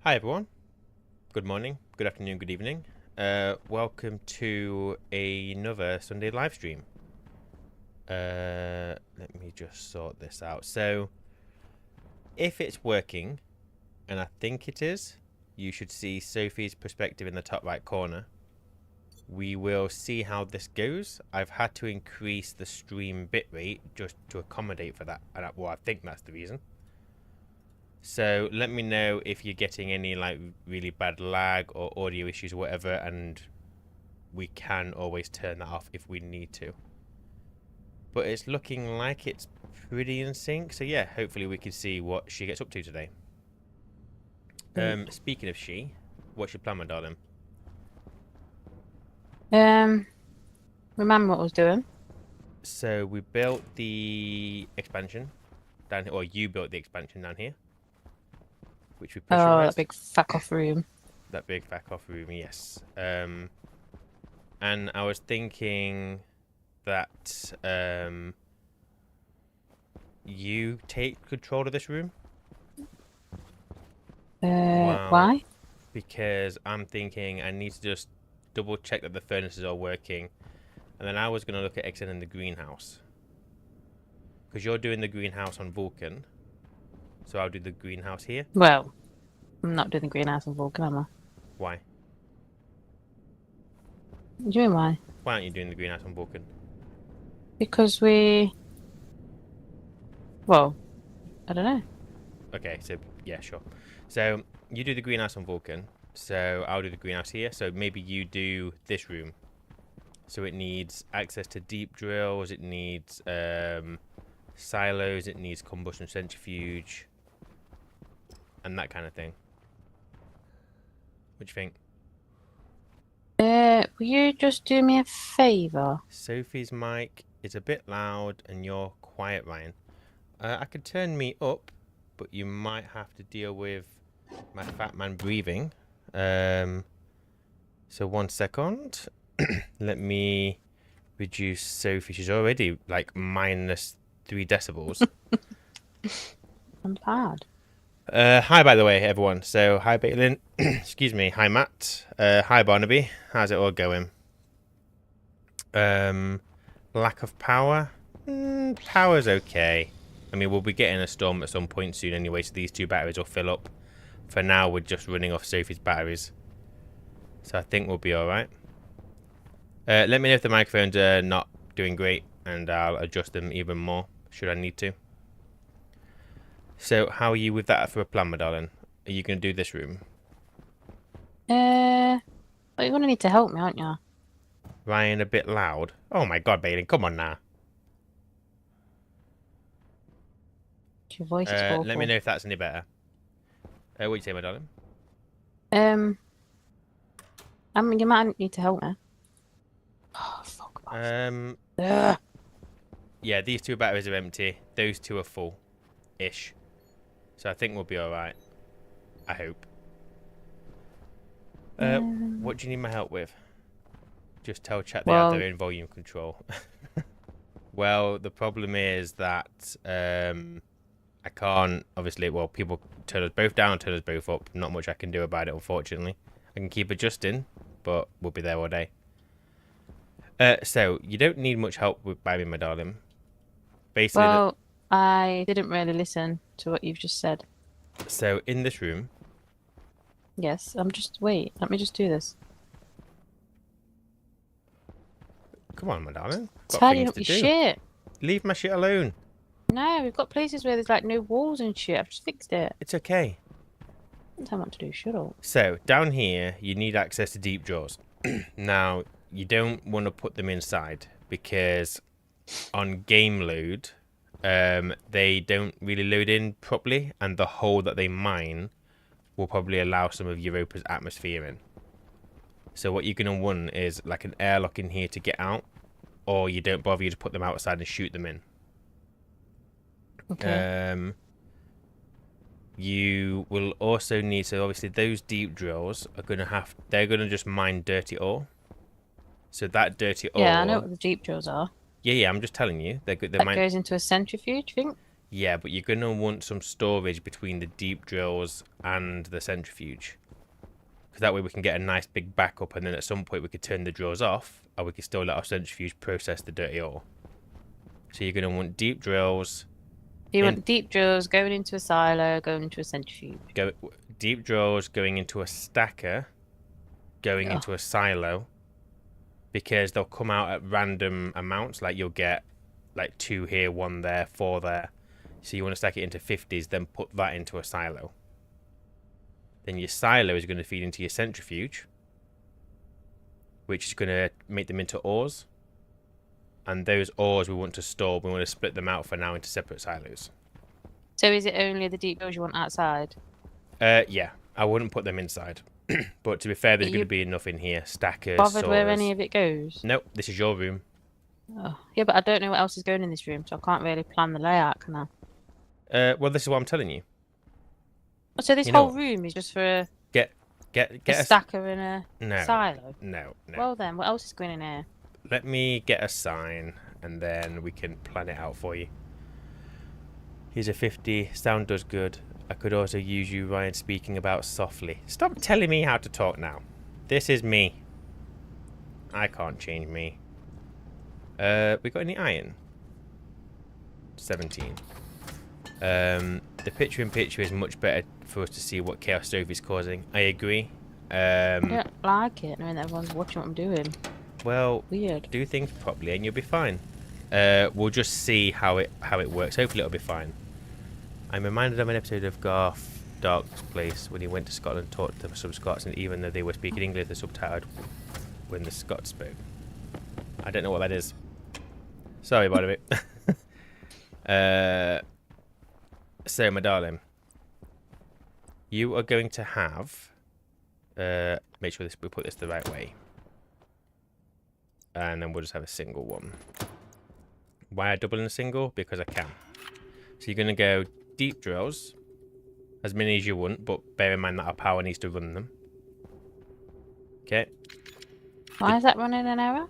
Hi everyone. Good morning, good afternoon, good evening. Welcome to another Sunday live stream. Let me just sort this out. So, if it's working, and I think it is, you should see Sophie's perspective in the top right corner. We will see how this goes. I've had to increase the stream bitrate just to accommodate for that, and I think that's the reason. So let me know if you're getting any like really bad lag or audio issues or whatever, and we can always turn that off if we need to. But it's looking like it's pretty in sync, so yeah, hopefully we can see what she gets up to today. Speaking of she, what's your plan, my darling? Remember what I was doing? So we built the expansion down here, or you built the expansion down here, which we Oh, that pressurized. big fuck off room. That big back off room, yes. And I was thinking that you take control of this room. Why? Because I'm thinking I need to just double check that the furnaces are working, and then I was going to look at extending the greenhouse, because you're doing the greenhouse on Vulcan, so I'll do the greenhouse here. Well, I'm not doing the greenhouse on Vulcan, am I? Why? What do you mean why? Why aren't you doing the greenhouse on Vulcan? Because we... Well, I don't know. Okay, so yeah, sure. So you do the greenhouse on Vulcan, so I'll do the greenhouse here. So maybe you do this room. So it needs access to deep drills, it needs silos, it needs combustion centrifuge, and that kind of thing. What do you think? Will you just do me a favour? Sophie's mic is a bit loud and you're quiet, Ryan. I could turn me up, but you might have to deal with my fat man breathing. So 1 second. Let me reduce Sophie. She's already like -3 decibels. I'm bad. Hi, by the way, everyone. So, hi, Baitlin. Excuse me. Hi, Matt. Hi, Barnaby. How's it all going? Lack of power? Power's okay. I mean, we'll be getting a storm at some point soon anyway, so these 2 batteries will fill up. For now, we're just running off Sophie's batteries. So I think we'll be alright. Let me know if the microphones are not doing great, and I'll adjust them even more, should I need to. So, how are you with that for a plan, my darling? Are you going to do this room? Well, you're gonna need to help me, aren't you? Ryan, a bit loud? Oh my god, Bailey, come on now. Your voice is awful. Let me know if that's any better. What do you say, my darling? I mean, you might need to help me. Oh, fuck off. Ugh. Yeah, these 2 batteries are empty. Those 2 are full-ish. So I think we'll be alright. I hope. What do you need my help with? Just tell chat they have their own volume control. Well, the problem is that I can't, obviously, well, people turn us both down, turn us both up. Not much I can do about it, unfortunately. I can keep adjusting, but we'll be there all day. So, you don't need much help by me, my darling. Basically, well, I didn't really listen to what you've just said. So, in this room... Yes, wait, let me just do this. Come on, my darling. Got Tidying things up to your do. shit. Leave my shit alone. No, we've got places where there's like no walls and shit. I've just fixed it. It's okay. Don't tell me what to do. Shut up. So, down here, you need access to deep drawers. Now, you don't want to put them inside because on game load, they don't really load in properly, and the hole that they mine will probably allow some of Europa's atmosphere in. So what you're going to want is like an airlock in here to get out, or you don't bother, you just put them outside and shoot them in. Okay. You will also need, so obviously those deep drills are going to they're going to just mine dirty ore. So that dirty ore... Yeah, I know what the deep drills are. Yeah, I'm just telling you. They're That goes into a centrifuge, I think? Yeah, but you're going to want some storage between the deep drills and the centrifuge. Because that way we can get a nice big backup, and then at some point we could turn the drills off, or we could still let our centrifuge process the dirty ore. So you're going to want deep drills. You want deep drills going into a silo, going into a centrifuge. Deep drills going into a stacker, going into a silo, because they'll come out at random amounts. Like you'll get like 2 here, 1 there, 4 there. So you want to stack it into 50s, then put that into a silo. Then your silo is going to feed into your centrifuge, which is going to make them into ores. And those ores we want to store. We want to split them out for now into separate silos. So is it only the deep drills you want outside? Yeah. I wouldn't put them inside. But to be fair, there's going to be enough in here. Stackers, bothered saws. where any of it goes? Nope, this is your room. Oh, yeah, but I don't know what else is going in this room, so I can't really plan the layout, can I? Well, this is what I'm telling you. So this whole room is just for a stacker and a silo? No. Well then, what else is going in here? Let me get a sign, and then we can plan it out for you. Here's a 50. Sound does good. I could also use you, Ryan, speaking about softly. Stop telling me how to talk now. This is me. I can't change me. We got any iron? 17. The picture-in-picture is much better for us to see what chaos Sophie's causing. I agree. I don't like it knowing that everyone's watching what I'm doing. Well, weird. Do things properly and you'll be fine. We'll just see how it works. Hopefully it'll be fine. I'm reminded of an episode of Garth Dark's Place when he went to Scotland and talked to some Scots, and even though they were speaking English, they subtitled when the Scots spoke. I don't know what that is. Sorry about it. So, my darling, you are going to have... make sure we put this the right way. And then we'll just have a single one. Why a double and a single? Because I can. So you're going to go deep drills. As many as you want, but bear in mind that our power needs to run them. Okay. Why is that running an error?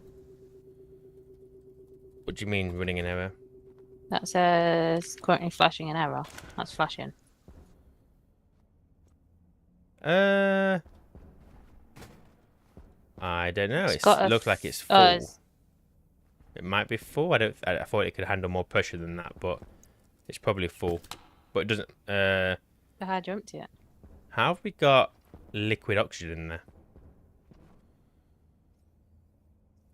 What do you mean, running an error? That says currently flashing an error. That's flashing. I don't know. It looks like it's full. It might be full. I thought it could handle more pressure than that, but it's probably full. But it doesn't. How jumped it? How have we got liquid oxygen in there?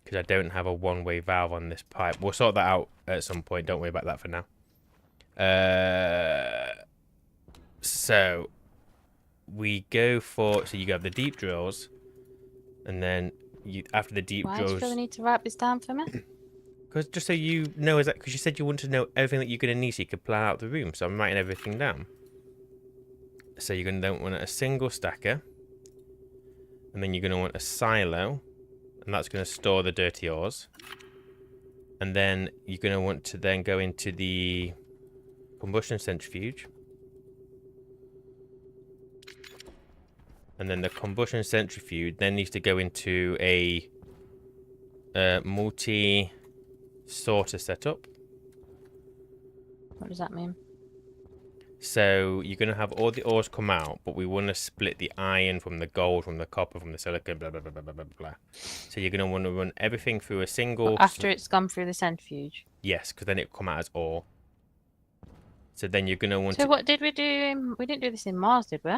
Because I don't have a one-way valve on this pipe. We'll sort that out at some point. Don't worry about that for now. So we go for... So you have the deep drills. And then after the deep drills... Why do you really need to write this down for me? Because just so you know... Because you said you wanted to know everything that you're going to need so you could plan out the room. So I'm writing everything down. So you're going to want a single stacker. And then you're going to want a silo. And that's going to store the dirty ores. And then you're going to want to then go into the combustion centrifuge. And then the combustion centrifuge then needs to go into a multi-sorter setup. What does that mean? So you're going to have all the ores come out, but we want to split the iron from the gold, from the copper, from the silicon, blah, blah, blah, blah, blah, blah, blah. So you're going to want to run everything through a single... But after it's gone through the centrifuge? Yes, because then it'll come out as ore. So then you're going to want So what did we do? We didn't do this in Mars, did we?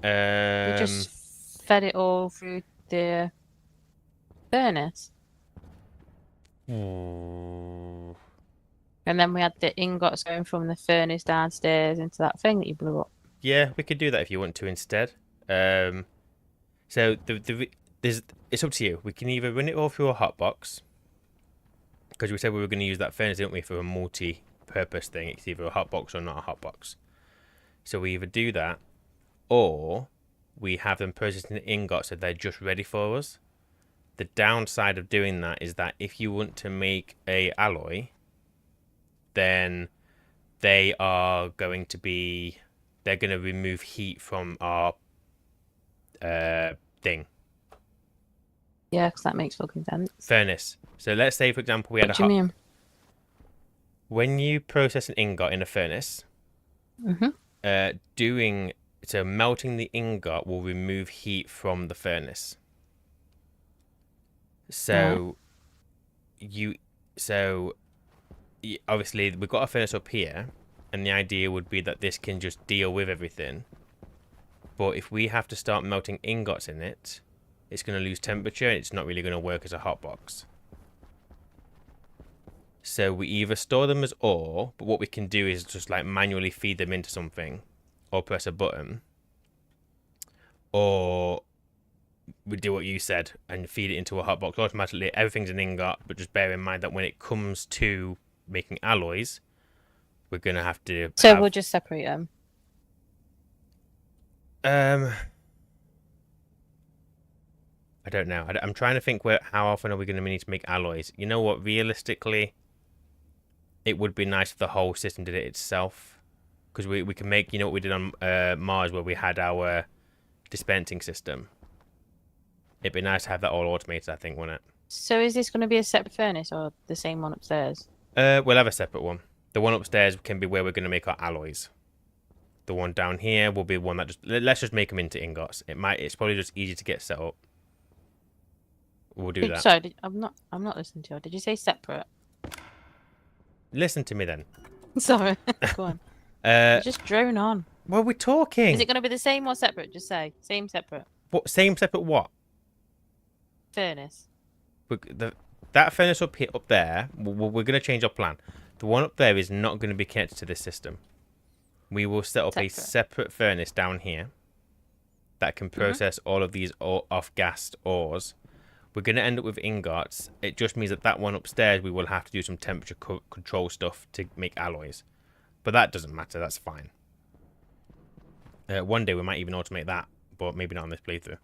We just fed it all through the furnace. And then we had the ingots going from the furnace downstairs into that thing that you blew up. Yeah, we could do that if you want to instead. So it's up to you. We can either run it all through a hotbox, because we said we were going to use that furnace, didn't we, for a multi-purpose thing. It's either a hotbox or not a hotbox. So we either do that, or we have them processed in the ingots so they're just ready for us. The downside of doing that is that if you want to make a alloy, then they're going to remove heat from our thing. Yeah, because that makes fucking sense. Furnace. So let's say, for example, we had what do you mean? When you process an ingot in a furnace, Mm-hmm. melting the ingot will remove heat from the furnace. Right. So obviously we've got a furnace up here, and the idea would be that this can just deal with everything. But if we have to start melting ingots in it, it's going to lose temperature and it's not really going to work as a hot box. So we either store them as ore, but what we can do is just like manually feed them into something or press a button, or we do what you said and feed it into a hot box automatically. Everything's an ingot, but just bear in mind that when it comes to making alloys, we're going to have to So we'll just separate them. I don't know. I'm trying to think how often are we going to need to make alloys. You know what? Realistically, it would be nice if the whole system did it itself, because we can make, you know what we did on Mars where we had our dispensing system. It'd be nice to have that all automated, I think, wouldn't it? So is this going to be a separate furnace or the same one upstairs? We'll have a separate one. The one upstairs can be where we're going to make our alloys. The one down here will be one that let's just make them into ingots. It's probably just easy to get set up. We'll do that. Sorry, I'm not listening to you. Did you say separate? Listen to me then. Sorry. Go on. Just drone on. Well, we're talking. Is it going to be the same or separate? Just say same, separate. What? Same, separate what? Furnace. That furnace up there, we're going to change our plan. The one up there is not going to be connected to this system. We will set up a separate furnace down here that can process all of these off-gassed ores. We're going to end up with ingots. It just means that one upstairs, we will have to do some temperature control stuff to make alloys. But that doesn't matter. That's fine. One day we might even automate that, but maybe not on this playthrough.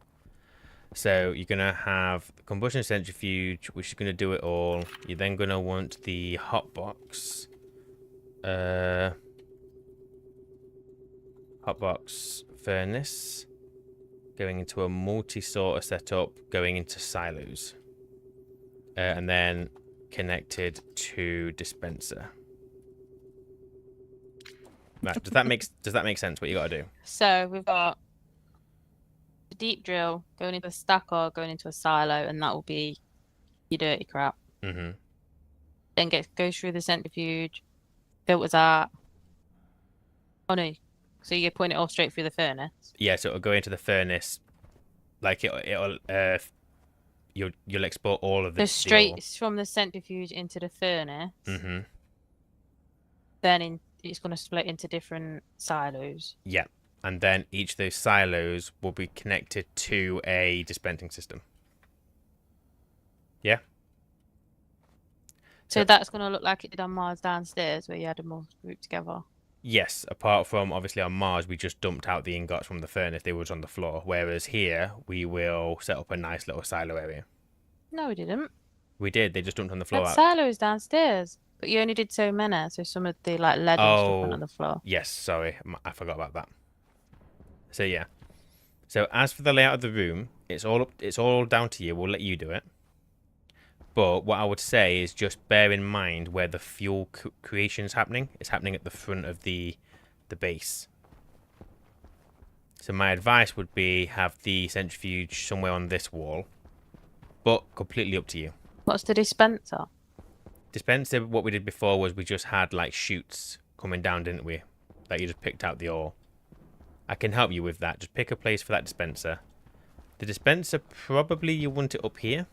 So you're going to have the combustion centrifuge, which is going to do it all. You're then going to want the hot box. Hot box furnace. Going into a multi-sorter setup, going into silos. And then connected to dispenser. Right, does that make sense what you got to do? So we've got the deep drill going into a stacker, going into a silo, and that will be your dirty crap. Mm-hmm. Then goes through the centrifuge, filters out. Oh no. So you're putting it all straight through the furnace? Yeah, so it'll go into the furnace. Like you'll export all of the straight from the centrifuge into the furnace. Mm-hmm. Then it's going to split into different silos. Yeah, and then each of those silos will be connected to a dispensing system. Yeah. So that's going to look like it did on Mars downstairs, where you had them all grouped together. Yes, apart from obviously on Mars, we just dumped out the ingots from the furnace. They were on the floor. Whereas here, we will set up a nice little silo area. No, we didn't. We did. They just dumped on the floor. That silo is downstairs, but you only did so many. So some of the lead and stuff went on the floor. Yes, sorry, I forgot about that. So yeah. So as for the layout of the room, it's all down to you. We'll let you do it. But what I would say is just bear in mind where the fuel creation is happening. It's happening at the front of the base. So my advice would be have the centrifuge somewhere on this wall. But completely up to you. What's the dispenser? Dispenser, what we did before was we just had like chutes coming down, didn't we? That you just picked out the ore. I can help you with that. Just pick a place for that dispenser. The dispenser, probably you want it up here.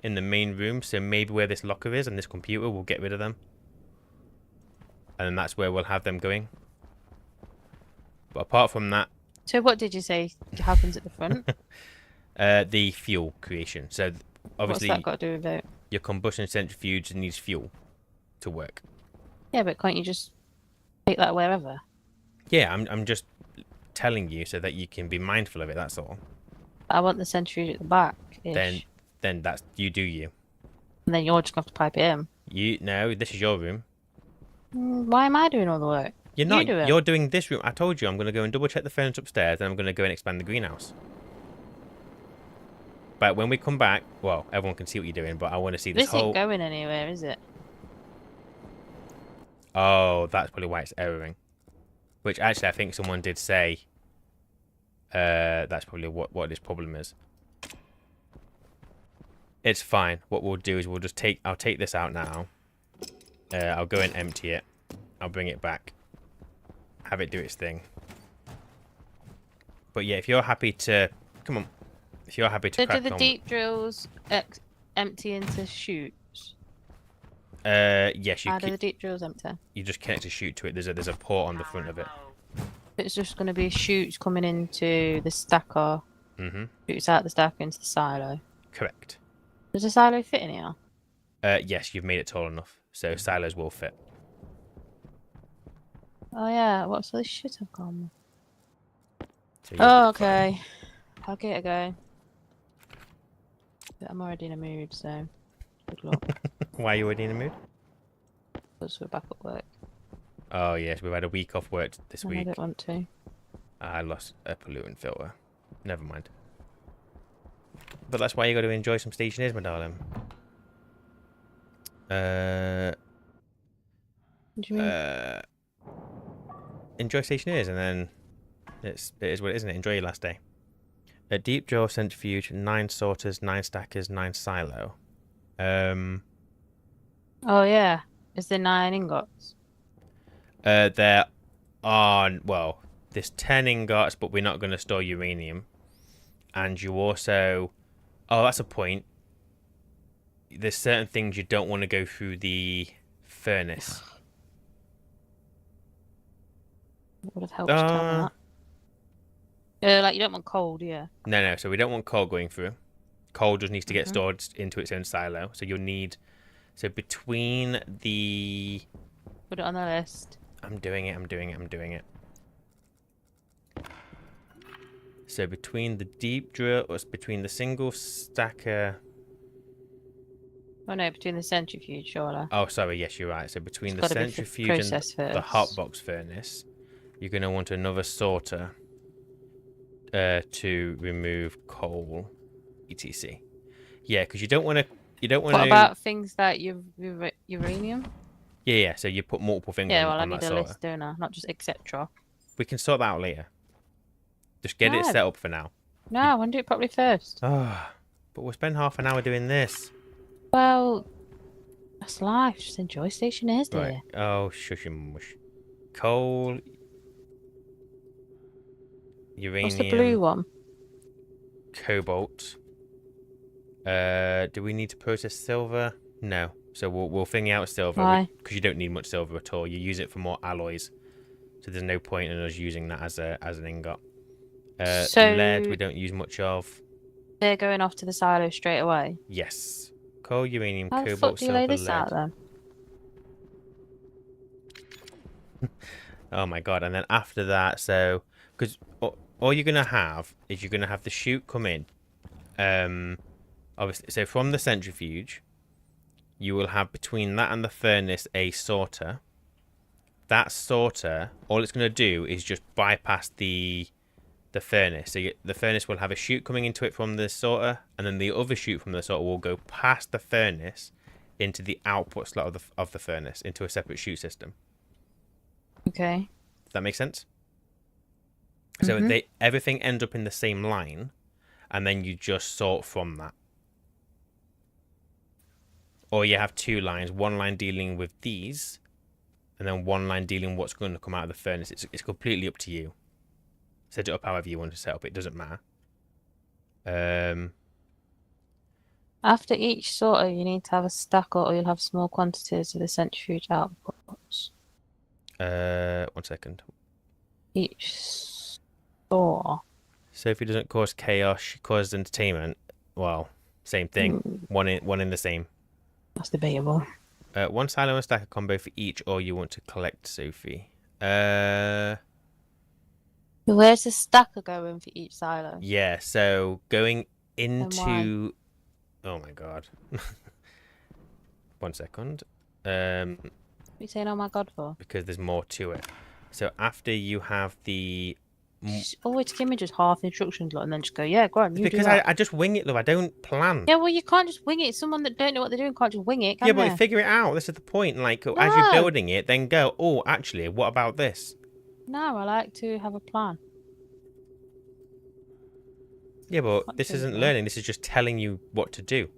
In the main room, so maybe where this locker is and this computer, we'll get rid of them. And then that's where we'll have them going. But apart from that... So what did you say happens at the front? The fuel creation. So obviously... What's that got to do with it? Your combustion centrifuge needs fuel to work. Yeah, but can't you just take that wherever? Yeah, I'm just telling you so that you can be mindful of it, that's all. I want the centrifuge at the back. Then that's you do you. And then you're just going to have to pipe it in. No, this is your room. Why am I doing all the work? You're not. You're doing this room. I told you I'm going to go and double check the furnace upstairs, and I'm going to go and expand the greenhouse. But when we come back, well, everyone can see what you're doing, but I want to see this whole... isn't going anywhere, is it? Oh, that's probably why it's erroring. Which actually I think someone did say that's probably what this problem is. It's fine. What we'll do is I'll take this out now. I'll go and empty it. I'll bring it back. Have it do its thing. But yeah, if you're happy to... Come on. If you're happy to So crack do the on... deep drills empty into chutes? Yes, How do the deep drills empty? you just connect a chute to it. There's a port on the front of it. It's just going to be chutes coming into the stacker. Mm-hmm. Shoots out the stacker into the silo. Correct. Does the silo fit in here? Yes, you've made it tall enough. So silos will fit. Oh yeah, what's all this shit I've gone? So Oh, okay. I'll give it a go. But I'm already in a mood, so good luck. Why are you already in the mood? Because we're back at work. Oh yes, we've had a week off work this And week. I don't want to. I lost a pollutant filter. Never mind. But that's why you got to enjoy some Stationeers, my darling. What do you mean? Enjoy Stationeers, and then it is what it is, isn't it? Enjoy your last day. A deep drill centrifuge, 9 sorters, 9 stackers, 9 silo. Oh yeah. Is there 9 ingots? There are, well, there's 10 ingots, but we're not going to store uranium. And you also, oh, that's a point. There's certain things you don't want to go through the furnace. It would have helped to tell me that. Like you don't want coal, do you? No, so we don't want coal going through. Coal just needs to get stored into its own silo. So you'll need, so between the... Put it on the list. I'm doing it. So between the deep drill, or between the single stacker... Oh no, between the centrifuge, surely. Oh, sorry, yes, you're right. So between the centrifuge and the hotbox furnace, you're going to want another sorter to remove coal, etc. Yeah, because you don't want to... What about things that uranium? Yeah, so you put multiple things on that sorter. Yeah, well, I need a list, don't I? Not just etc. We can sort that out later. Just get it set up for now. No, I want to do it properly first. Oh, but we'll spend half an hour doing this. Well, that's life. Just enjoy Stationeers, dear. Right. Oh, shush and mush. Coal. Uranium. What's the blue one? Cobalt. Do we need to process silver? No. So we'll thingy out silver. Why? Because you don't need much silver at all. You use it for more alloys. So there's no point in us using that as an ingot. So lead we don't use much of. They're going off to the silo straight away? Yes. Coal, uranium, How cobalt, the fuck do you silver, lay this lead. out then? Oh my god! And then after that, so because all you're gonna have is you're gonna have the chute come in. Obviously, so from the centrifuge, you will have between that and the furnace a sorter. That sorter, all it's gonna do is just bypass the furnace. So the furnace will have a chute coming into it from the sorter, and then the other chute from the sorter will go past the furnace into the output slot of the furnace into a separate chute system. Okay. Does that make sense? So everything ends up in the same line, and then you just sort from that. Or you have 2 lines, one line dealing with these, and then one line dealing with what's going to come out of the furnace. It's completely up to you. Set it up however you want to set up. It doesn't matter. After each sorter, you need to have a stacker, or you'll have small quantities of the centrifuge outputs. 1 second. Each store. Sophie doesn't cause chaos. She causes entertainment. Well, same thing. One in the same. That's debatable. 1 silo and stacker combo for each, or you want to collect, Sophie. Where's the stacker going for each silo? Yeah, so going into... Oh my god. 1 second. What are you saying oh my god for? Because there's more to it. So after you have the Just always give me just half the instructions, and then just go, yeah, go on, you do Because that. I just wing it, though. I don't plan. Yeah, well, you can't just wing it. Someone that don't know what they're doing can't just wing it, can Yeah, they? but figure it out. This is the point. Like, as you're No. building it, then go, oh, actually, what about this? No, I like to have a plan. Yeah, but What this do you isn't do? learning. This is just telling you what to do.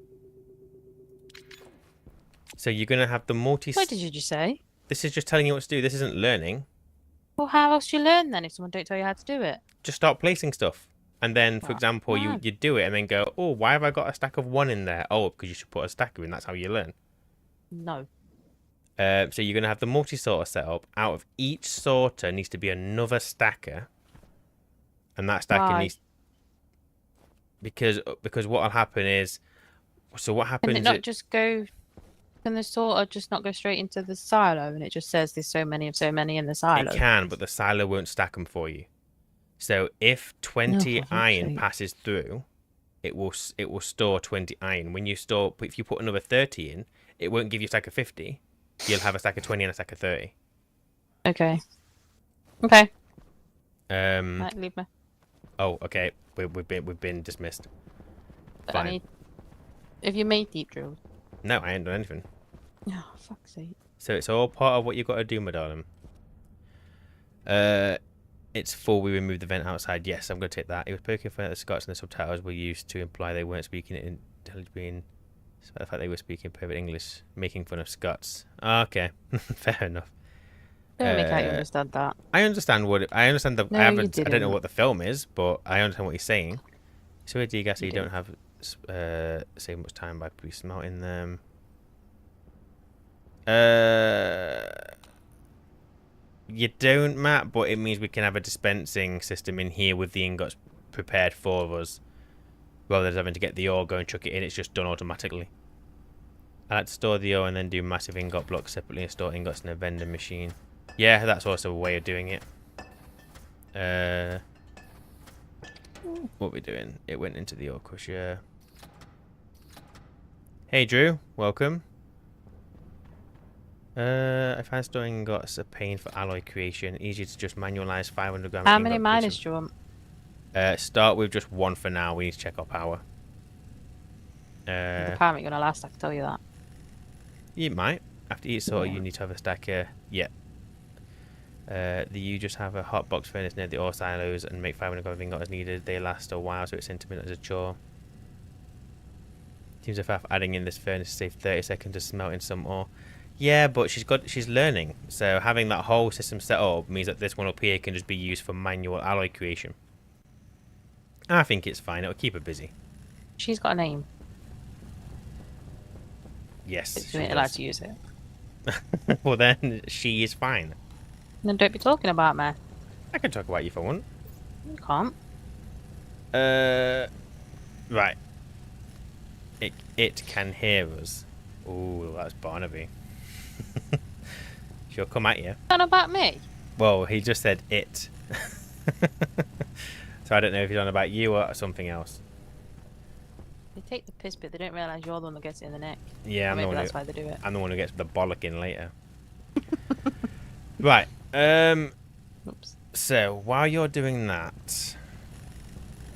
So you're going to have the multi... What did you just say? This is just telling you what to do. This isn't learning. Well, how else do you learn then if someone don't tell you how to do it? Just start placing stuff. And then, for Well, example, no. you do it and then go, oh, why have I got a stack of 1 in there? Oh, because you should put a stacker in. That's how you learn. No. So you're going to have the multi-sorter set up. Out of each sorter needs to be another stacker. And that stacker Why? needs... Because what will happen is... So what happens... Can it not just go... Can the sorter just not go straight into the silo and it just says there's so many in the silo? It can, but the silo won't stack them for you. So if 20 No, for iron fuck's sake. passes through, it will store 20 iron. When you store... If you put another 30 in, it won't give you a stack of 50. You'll have a stack of 20 and a stack of 30. Okay. Okay. Um... Right, leave me. Oh, okay. We've been dismissed. But Fine. I need... Have you made deep drills? No, I ain't done anything. Oh, fuck's sake. So it's all part of what you've got to do, my darling. It's full. We removed the vent outside. Yes, I'm going to take that. It was poking fun at the Scots and the subtitles were used to imply they weren't speaking it intelligibly, despite the fact they were speaking perfect English, making fun of Scots. Okay, fair enough. Don't make out you understand that. I understand what I understand. No, I you don't know didn't. what the film is, but I understand what he's saying. So with degas, you don't have save much time by pre-smelting them. You don't, Matt, but it means we can have a dispensing system in here with the ingots prepared for us, rather than having to get the ore, go and chuck it in. It's just done automatically. I like to store the ore and then do massive ingot blocks separately and store ingots in a vending machine. Yeah, that's also a way of doing it. What are we doing? It went into the ore crusher. Hey, Drew. Welcome. I find storing ingots a pain for alloy creation. Easier to just manualize 500 gram. How many miners do you want? Start with just 1 for now. We need to check our power. The power ain't gonna last, I can tell you that. You might. After each sorter, you need to have a stacker. Yeah. You just have a hot box furnace near the ore silos and make 500 gram of ingot as needed. They last a while, so it's intermittent as a chore. Seems faff adding in this furnace to save 30 seconds to smelt in some ore. Yeah, but she's learning. So having that whole system set up means that this one up here can just be used for manual alloy creation. I think it's fine. It'll keep her busy. She's got a name. Yes. You're allowed to use it. Well, then she is fine. Then don't be talking about me. I can talk about you if I want. You can't. Right. It can hear us. Ooh, that's Barnaby. She'll come at you. Not about me. Well, he just said it. So I don't know if he's on about you or something else. They take the piss, but they don't realise you're the one that gets it in the neck. Yeah, Or maybe that's why they do it. I'm the one who gets the bollocking later. Right. Oops. So while you're doing that,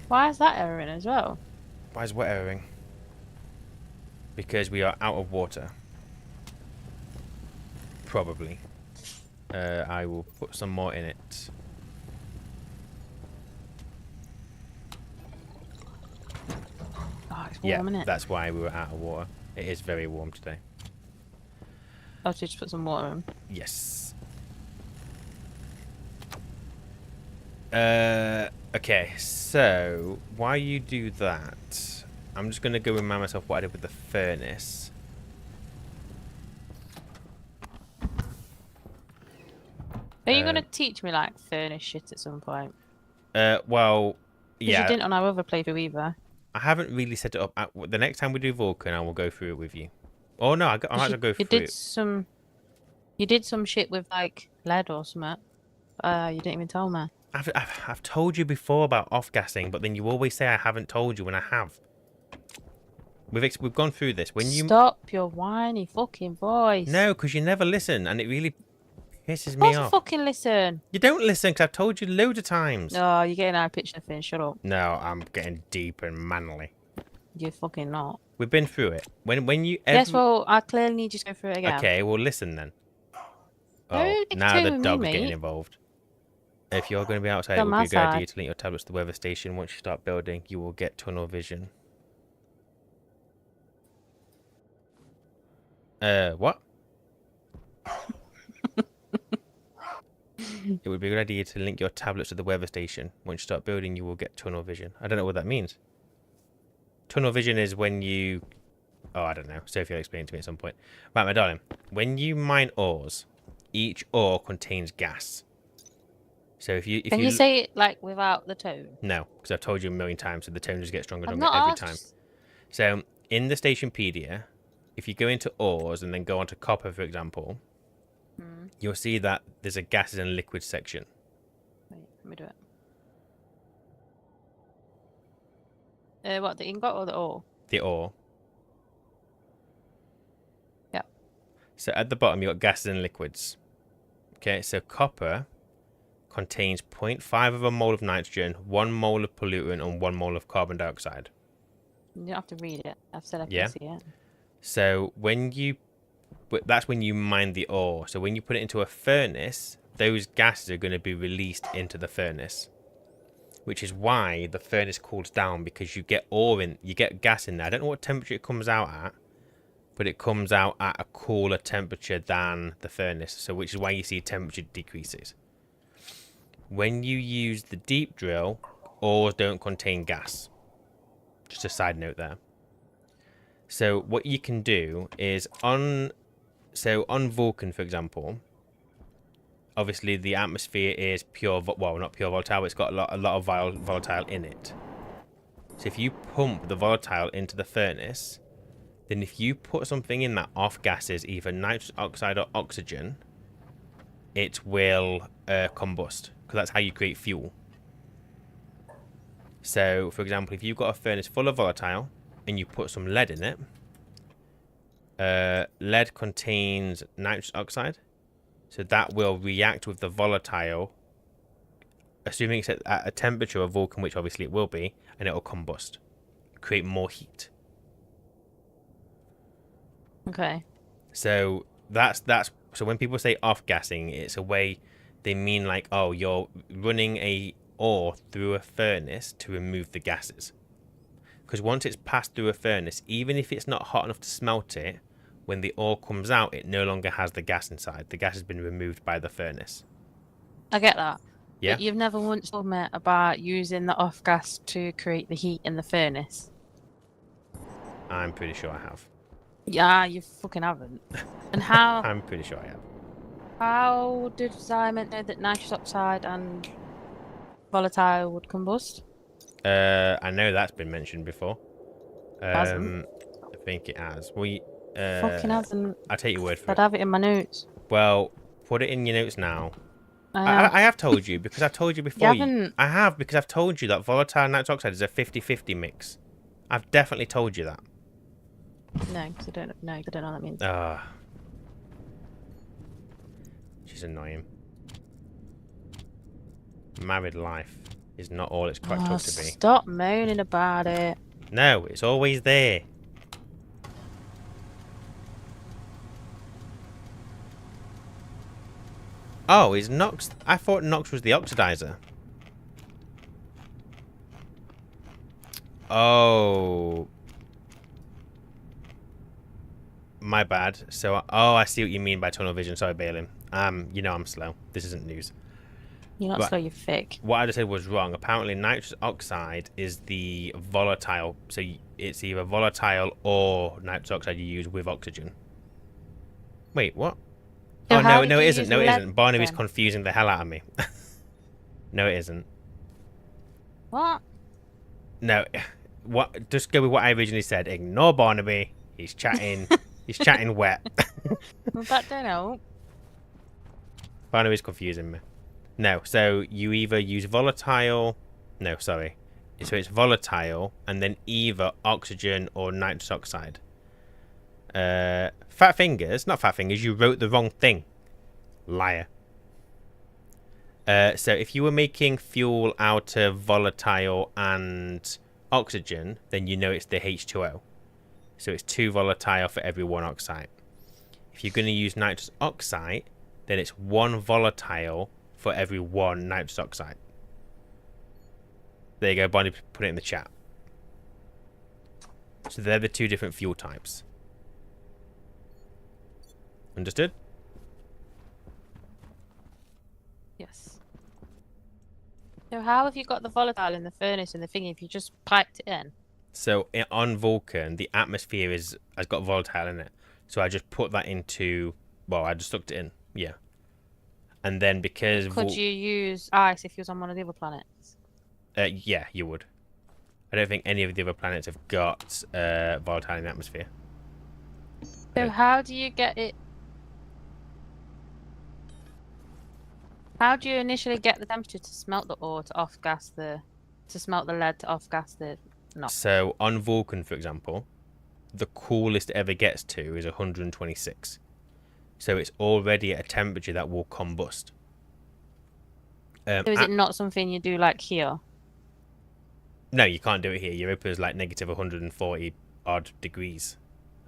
Why is that error in as well? why is wet erroring? Because we are out of water. Probably. I will put some more in it. Oh, it's warm, isn't it? That's why we were out of water. It is very warm today. Oh, so just put some water in. Yes. Okay, so while you do that, I'm just going to go remind myself what I did with the furnace. Are you going to teach me, like, furnace shit at some point? Well, Because yeah. you didn't on our other playthrough either. I haven't really set it up. The next time we do Vulcan, I will go through it with you. Oh, no, I might as well go through it. You did some shit with, like, lead or something. You didn't even tell me. I've told you before about off-gassing, but then you always say I haven't told you when I have. We've gone through this. When you Stop your whiny fucking voice. No, because you never listen, and it really Pisses Of me course I off. fucking listen. You don't listen because I've told you loads of times. Oh, you're getting out of pitch nothing. Shut up. No, I'm getting deep and manly. You're fucking not. We've been through it. When you Yes, well, I clearly need you to go through it again. Okay, well listen then. Oh, Don't now the with me, dog's getting mate. involved. If you're going to be outside, it On would be my a good idea side. to link your tablets to the weather station. Once you start building, you will get tunnel vision. What? It would be a good idea to link your tablets to the weather station. Once you start building, you will get tunnel vision. I don't know what that means. Tunnel vision is when you... Oh, I don't know. Sophie will explain it to me at some point. Right, my darling. When you mine ores, each ore contains gas. So if you... Can you say it, like, without the tone? No, because I've told you a million times that the tone just gets stronger and I've stronger not every asked. time. So, in the Stationpedia, if you go into ores and then go onto copper, for example, you'll see that there's a gases and liquids section. Wait, let me do it. What, the ingot or the ore? The ore. Yeah. So at the bottom, you've got gases and liquids. Okay, so copper contains 0.5 of a mole of nitrogen, 1 mole of pollutant, and 1 mole of carbon dioxide. You don't have to read it. I've said I can Yeah. see it. So that's when you mine the ore. So when you put it into a furnace, those gases are going to be released into the furnace, which is why the furnace cools down, because you get gas in there. I don't know what temperature it comes out at, but it comes out at a cooler temperature than the furnace. So which is why you see temperature decreases. When you use the deep drill, ores don't contain gas. Just a side note there. So what you can do is on Vulcan, for example, obviously the atmosphere is not pure volatile, but it's got a lot of volatile in it. So if you pump the volatile into the furnace, then if you put something in that off gases, either nitrous oxide or oxygen, it will combust, because that's how you create fuel. So, for example, if you've got a furnace full of volatile and you put some lead in it, lead contains nitrous oxide, so that will react with the volatile, assuming it's at a temperature of Vulcan, which obviously it will be, and it will combust, create more heat. Okay. So so when people say off gassing, it's a way they mean like, oh, you're running a ore through a furnace to remove the gases. Because once it's passed through a furnace, even if it's not hot enough to smelt it, when the ore comes out, it no longer has the gas inside. The gas has been removed by the furnace. I get that. Yeah. But you've never once told me about using the off gas to create the heat in the furnace. I'm pretty sure I have. Yeah, you fucking haven't. And how? I'm pretty sure I have. How did Simon know that nitrous oxide and volatile would combust? I know that's been mentioned before. Hasn't. I think it has. Fucking hasn't. I'll take your word for I'd it. have it in my notes. Well, put it in your notes now. I have told you, because I've told you before. You haven't. I have, because I've told you that volatile nitrous oxide is a 50-50 mix. I've definitely told you that. No, because I don't know. I don't know what that means. She's annoying. Married life is not all it's cracked up to be. Stop moaning about it. No, it's always there. Oh, is Nox... I thought Nox was the oxidizer. Oh. My bad. So, I see what you mean by tunnel vision. Sorry, Balin. You know I'm slow. This isn't news. You're not slow, you're thick. What I just said was wrong. Apparently, nitrous oxide is the volatile. So, it's either volatile or nitrous oxide you use with oxygen. Wait, what? So no, it isn't. No, it lead isn't. Barnaby's then? confusing the hell out of me. No, it isn't. What? No, what? Just go with what I originally said. Ignore Barnaby. He's chatting. He's chatting wet. Well, that don't help. Barnaby's confusing me. No, so you either use volatile. No, sorry. So it's volatile, and then either oxygen or nitrous oxide. Fat fingers, not fat fingers. You wrote the wrong thing, liar. So if you were making fuel out of volatile and oxygen, then you know it's the H2O. So it's 2 volatile for every 1 oxide. If you're going to use nitrous oxide, then it's 1 volatile for every 1 nitrous oxide. There you go, Bonnie put it in the chat. So they're the 2 different fuel types. Understood? Yes. So how have you got the volatile in the furnace and the thingy if you just piped it in? So on Vulcan, the atmosphere has got volatile in it. So I just put that into, well, I just sucked it in, yeah. And then because Could you use ice if you was on one of the other planets? yeah, you would. I don't think any of the other planets have got volatile in the atmosphere. So how do you get it? How do you initially get the temperature to smelt the ore to off-gas to smelt the lead to off-gas the NOx? So on Vulcan, for example, the coolest it ever gets to is 126. So it's already at a temperature that will combust. So is it not something you do like here? No, you can't do it here. Europa is like negative 140 odd degrees,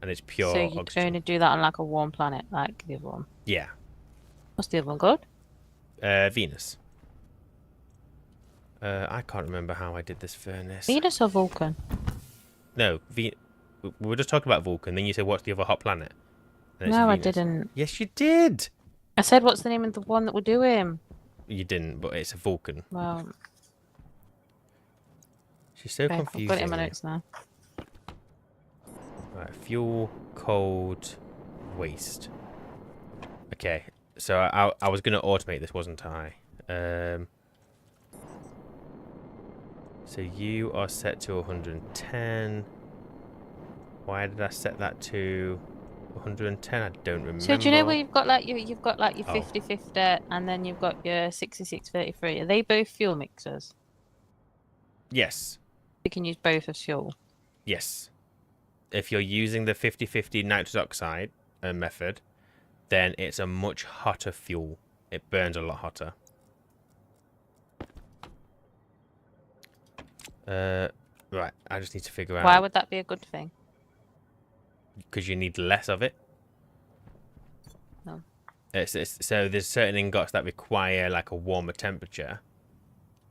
and it's pure So you oxygen. only do that on like a warm planet, like the other one. Yeah. What's the other one called? Venus. I can't remember how I did this furnace. Venus or Vulcan? No, we were just talking about Vulcan. Then you said, "What's the other hot planet?" And it's No, I Venus. didn't. Yes, you did. I said, what's the name of the one that we're doing? You didn't, but it's a Vulcan. Well, She's so okay, confusing. I've got it in my notes now. Right, fuel, cold, waste. Okay, so I was going to automate this, wasn't I? So you are set to 110. Why did I set that to 110? I don't remember. So do you know where you've got like your 50-50 and then you've got your 66-33? Are they both fuel mixers? Yes. You can use both as fuel. Yes. If you're using the 50-50 nitrous oxide method, then it's a much hotter fuel. It burns a lot hotter. Right, I just need to figure out... Why would that be a good thing? Because you need less of it. No. So there's certain ingots that require like a warmer temperature.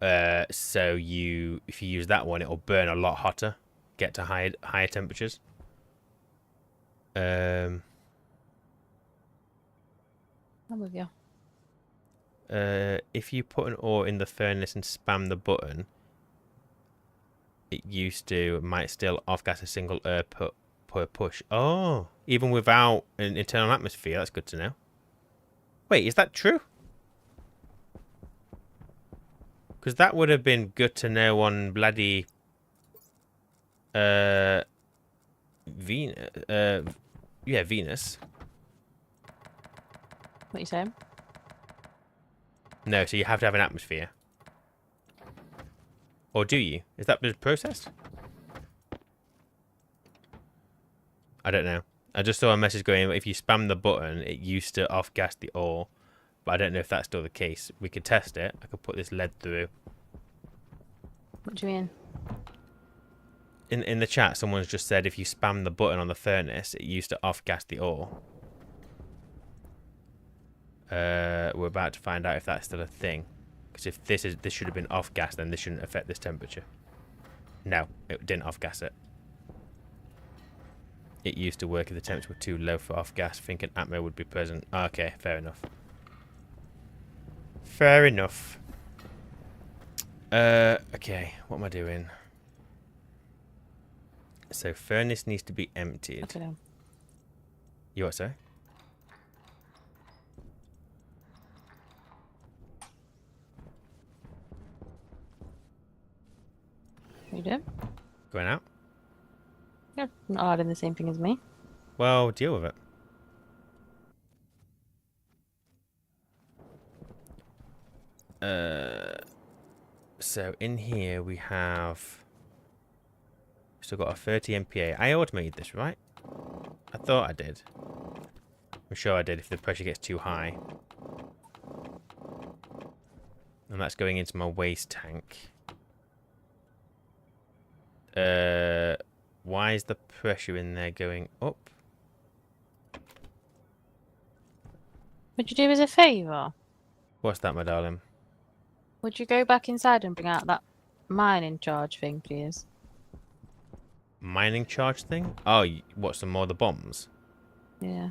So if you use that one, it'll burn a lot hotter, get to higher temperatures. I'm with you. If you put an ore in the furnace and spam the button, it might still off-gas a single air per push. Oh, even without an internal atmosphere. That's good to know. Wait, is that true? Because that would have been good to know on bloody Venus. Yeah, Venus. What are you saying? No, so you have to have an atmosphere. Or do you? Is that been processed? I don't know. I just saw a message going, if you spam the button, it used to off-gas the ore. But I don't know if that's still the case. We could test it. I could put this lead through. What do you mean? In the chat, someone's just said if you spam the button on the furnace, it used to off-gas the ore. We're about to find out if that's still a thing. Because if this should have been off-gas, then this shouldn't affect this temperature. No, it didn't off-gas it. It used to work if the temperature were too low for off-gas, thinking atmo would be present. Okay, fair enough. Fair enough. Okay, what am I doing? So furnace needs to be emptied. Okay. You what, sorry? You do? Going out? You're not adding the same thing as me. Well, deal with it. So in here we have still got a 30 MPa. I automated this, right? I thought I did. I'm sure I did if the pressure gets too high. And that's going into my waste tank. Why is the pressure in there going up? Would you do as a favour? What's that, my darling? Would you go back inside and bring out that mining charge thing, please? Mining charge thing? Oh, what, some more of the bombs? Yeah.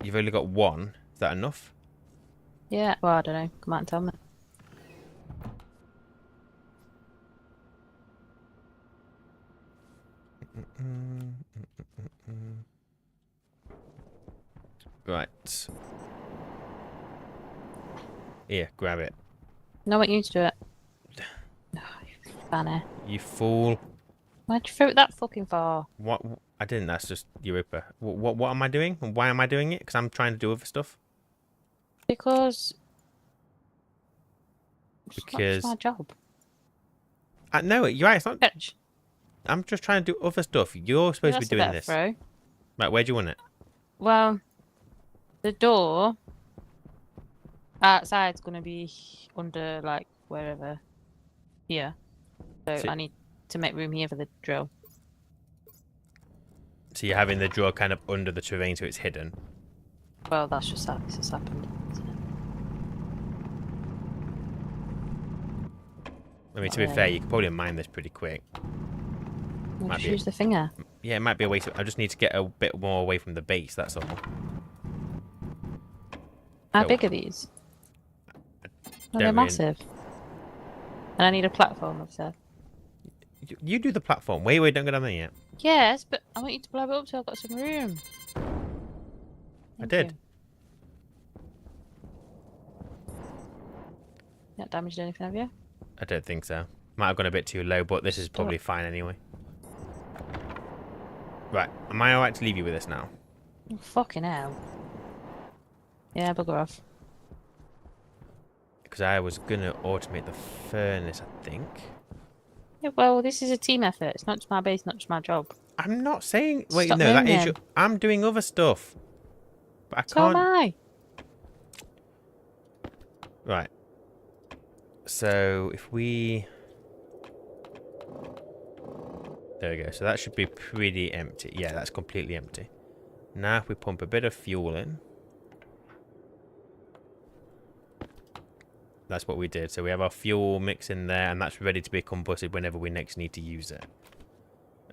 You've only got one. Is that enough? Yeah, well, I don't know. Come out and tell me. Right. Here, grab it. No, I want you to do it. Oh, you fanny. You fool. Why'd you throw it that fucking far? What? I didn't. That's just Europa. What am I doing? And why am I doing it? Because I'm trying to do other stuff. Because Because it's my job. no, you're right. It's not. Bitch. I'm just trying to do other stuff. You're supposed to be doing this. Throw. Right, where do you want it? Well, the door outside's gonna be under like wherever here. So I need to make room here for the drill. So you're having the drawer kind of under the terrain so it's hidden. Well, that's just how this has happened. I mean, to be fair, you could probably mine this pretty quick. We'll just use the finger. Yeah, it might be a waste. I just need to get a bit more away from the base, that's all. How big are these? Oh, they're massive. And I need a platform, I've said. You do the platform. Wait, don't get on there yet. Yes, but I want you to blow it up so I've got some room. I did. Not damaged anything, have you? I don't think so. Might have gone a bit too low, but this is probably fine anyway. Right, am I alright to leave you with this now? Oh, fucking hell. Yeah, bugger off. Because I was gonna automate the furnace, I think. Yeah, well, this is a team effort. It's not just my base, not just my job. I'm not saying... Wait, Stop no, that is moving. your... I'm doing other stuff. But I So can't... am I. Right. So, if we... There we go. So that should be pretty empty. Yeah, that's completely empty. Now if we pump a bit of fuel in. That's what we did. So we have our fuel mix in there, and that's ready to be combusted whenever we next need to use it.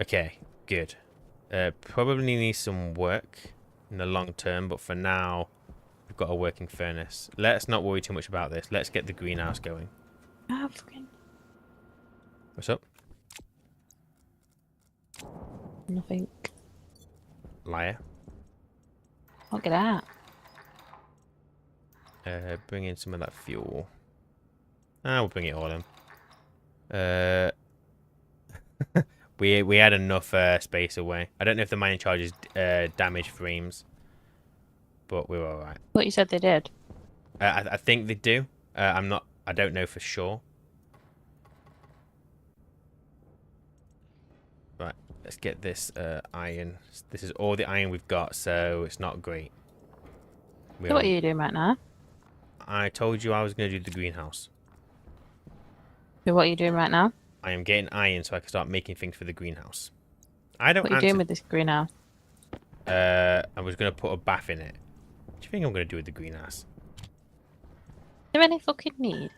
Okay, good. Probably needs some work in the long term, but for now, we've got a working furnace. Let's not worry too much about this. Let's get the greenhouse going. Oh, fucking... What's up? Nothing. Liar. Look at that. Bring in some of that fuel. We'll bring it all in. we had enough space away. I don't know if the mining charges damage frames, but we're all right. What you said they did. I think they do. I don't know for sure. Right, let's get this iron. This is all the iron we've got, so it's not great. So what are you doing right now? I told you I was going to do the greenhouse. So what are you doing right now? I am getting iron so I can start making things for the greenhouse. I don't. What are you doing with this greenhouse? I was going to put a bath in it. What do you think I'm going to do with the greenhouse? Is there any fucking need?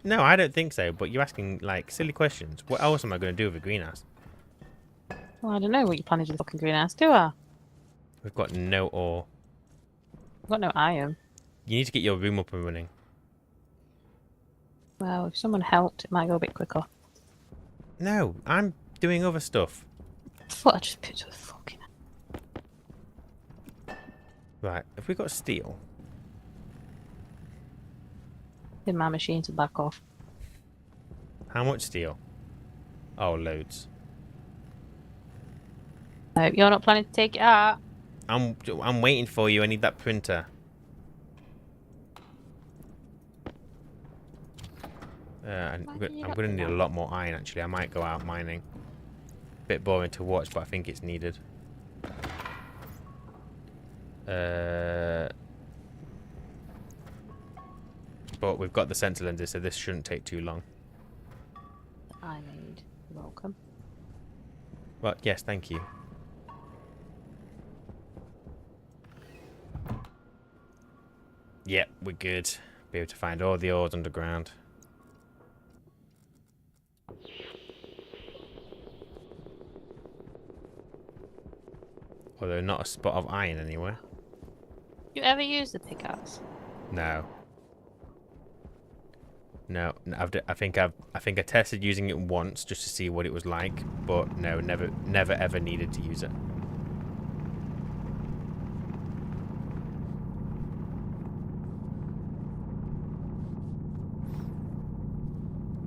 No, I don't think so. But you're asking like silly questions. What else am I going to do with a greenhouse? Well, I don't know what you're planning to do with the fucking greenhouse, do I? We've got no ore. I've got no iron. You need to get your room up and running. Well, if someone helped, it might go a bit quicker. No, I'm doing other stuff. I thought I just picked up the fucking... Right, have we got steel? Did my machine to back off. How much steel? Oh, loads. I hope you're not planning to take it out. I'm waiting for you. I need that printer. I'm going to need a lot more iron, actually. I might go out mining. Bit boring to watch, but I think it's needed. But we've got the sensor lenses, so this shouldn't take too long. I made. You're welcome. Well, yes, thank you. Yep, we're good. Be able to find all the ores underground. Although not a spot of iron anywhere. You ever use the pickaxe? No. No, I think I tested using it once just to see what it was like, but no, never ever needed to use it.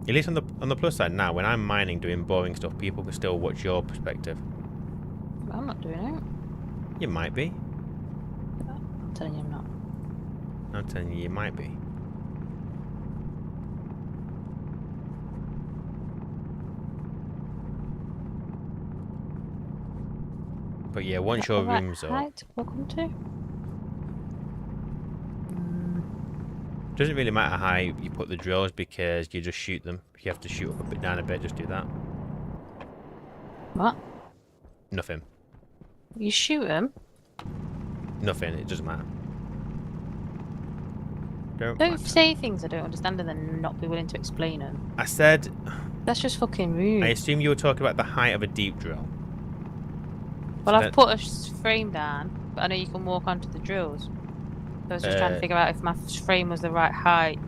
At least on the plus side now, when I'm mining, doing boring stuff, people can still watch your perspective. Well, I'm not doing it. You might be. I'm telling you I'm not. I'm telling you, you might be. But yeah, once your room's up, Height, welcome to. doesn't really matter how you put the drills because you just shoot them. If you have to shoot up a bit down a bit, just do that. What? Nothing. You shoot him? Nothing. It doesn't matter. Don't Don't matter. say things I don't understand and then not be willing to explain them. I said. That's just fucking rude. I assume you were talking about the height of a deep drill. Well, I've put a frame down, but I know you can walk onto the drills. So I was just trying to figure out if my frame was the right height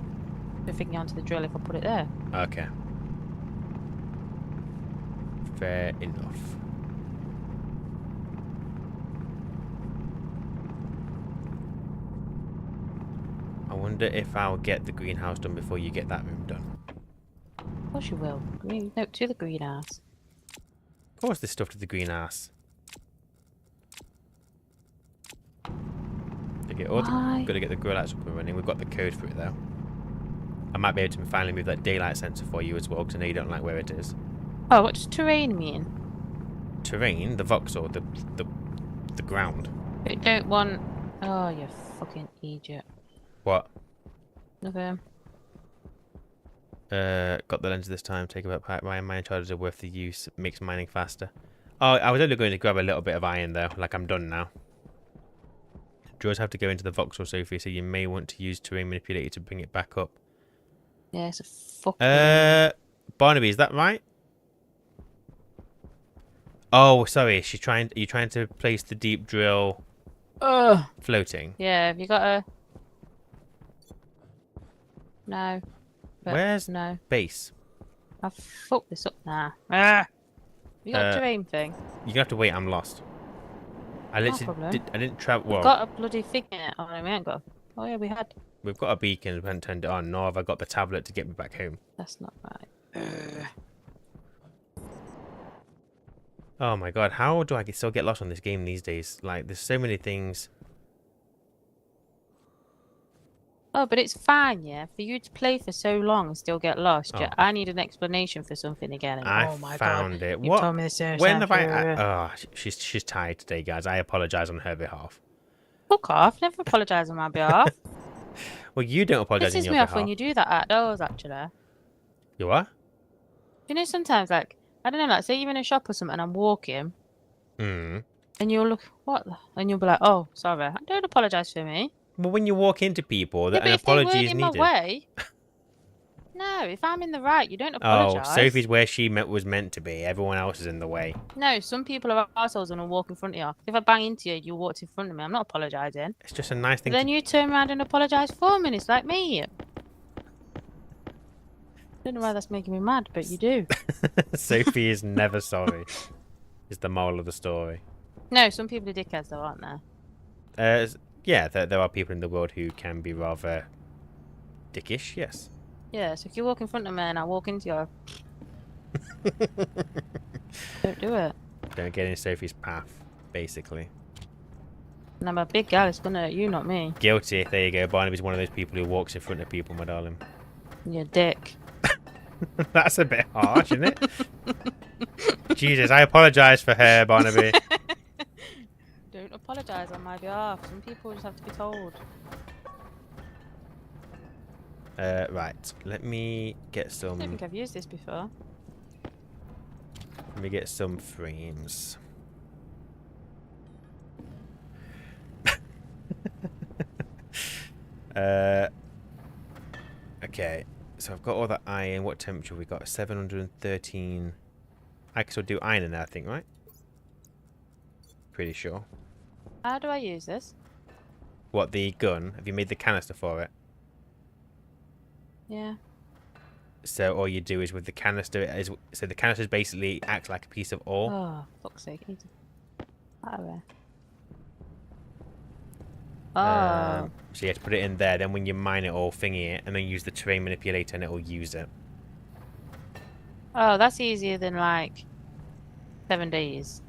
to figure onto the drill if I put it there. Okay. Fair enough. I wonder if I'll get the greenhouse done before you get that room done. Of course you will. No, to the greenhouse. Of course there's stuff to the greenhouse. Gotta get the grill outs up and running. We've got the code for it though. I might be able to finally move that daylight sensor for you as well, because I know you don't like where it is. Oh, what does terrain mean? Terrain, the voxel, the ground. I don't want... Oh, you fucking idiot. What? Nothing. Got the lens this time. Take about pipe. My mine charges are worth the use. Makes mining faster. Oh, I was only going to grab a little bit of iron though. Like I'm done now. Drawers have to go into the voxel, Sophie, so you may want to use terrain manipulator to bring it back up. Yeah, it's a fucking... Barnaby, is that right? Oh, sorry. Are you trying to place the deep drill floating? Yeah, have you got a... No. But Where's no? base? I've fucked this up now. Ah! You got a terrain thing? You're gonna have to wait. I'm lost. I literally I didn't travel. Well, we've got a bloody thing in it. Oh no, we ain't got. Oh yeah, we had. We've got a beacon. We haven't turned it on. Nor have I got the tablet to get me back home. That's not right. Oh my god, how do I still get lost on this game these days? Like, there's so many things. Oh, but it's fine, yeah. For you to play for so long and still get lost, yeah, I need an explanation for something again. And, I oh my found god, it. You What? told me this When have I? Oh, she's tired today, guys. I apologise on her behalf. Fuck off! Never apologise on my behalf. Well, you don't apologise on your behalf. Pisses me off when you do that outdoors. Actually. You what? You know, sometimes like I don't know, like say you're in a shop or something, and I'm walking, and you'll look and you'll be like, "Oh, sorry, don't apologise for me." Well, when you walk into people, Yeah, an apology is needed. My way, no, if I'm in the right, you don't apologise. Oh, Sophie's where she was meant to be. Everyone else is in the way. No, some people are assholes and will walk in front of you. If I bang into you, you walked in front of me. I'm not apologising. It's just a nice thing. Then you turn around and apologise 4 minutes like me. Don't know why that's making me mad, but you do. Sophie is never sorry. Is the moral of the story. No, some people are dickheads though, aren't there? Yeah, there are people in the world who can be rather dickish, yes. Yeah, so if you walk in front of me and I walk into you, don't do it. Don't get in Sophie's path, basically. And I'm a big gal, it's gonna hurt you, not me. Guilty, there you go. Barnaby's one of those people who walks in front of people, my darling. You dick. That's a bit harsh, isn't it? Jesus, I apologise for her, Barnaby. Don't apologise on my behalf. Some people just have to be told. Right. Let me get some. I don't think I've used this before. Let me get some frames. Okay. So I've got all that iron. What temperature we got? 713. I can still do iron in there, I think, right? Pretty sure. How do I use this? What, the gun? Have you made the canister for it? Yeah. So all you do is with the canister so the canister basically acts like a piece of ore. Oh, fuck's sake. I need to... Out of there. Oh. So you have to put it in there, then when you mine it or thingy it, and then use the terrain manipulator and it will use it. Oh, that's easier than like 7 days.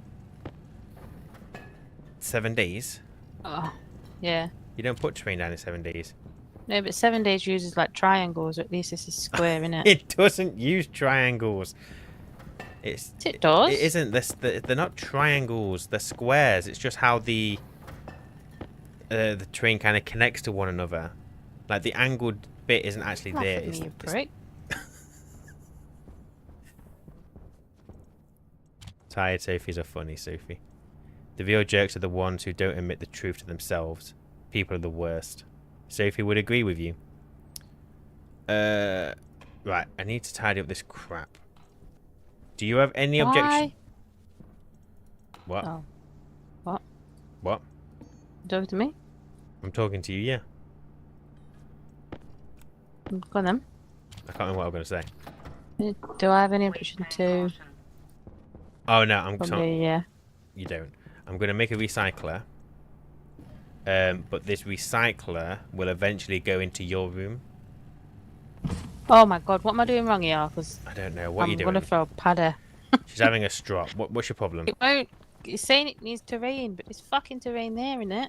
7 days? Oh, yeah. You don't put terrain down in 7 days. No, but 7 days uses like triangles, or at least this is square, innit? It doesn't use triangles. It does. It isn't. They're not triangles. They're squares. It's just how the terrain kind of connects to one another. Like the angled bit isn't actually there. Laugh at me, you prick. Tired Sophies are funny, Sophie. The real jerks are the ones who don't admit the truth to themselves. People are the worst. Sophie would agree with you. Right, I need to tidy up this crap. Do you have any objection? What? Oh. What? What? You talking to me? I'm talking to you, yeah. Go on then. I can't remember what I'm going to say. Do I have any objection to... Oh, no, I'm Probably, sorry. yeah. You don't. I'm going to make a recycler. But this recycler will eventually go into your room. Oh my god, what am I doing wrong here? Because I don't know. What are you I'm doing? going to throw a padder. She's having a strop. What's your problem? It won't... It's saying it needs terrain, but there's fucking terrain there, innit?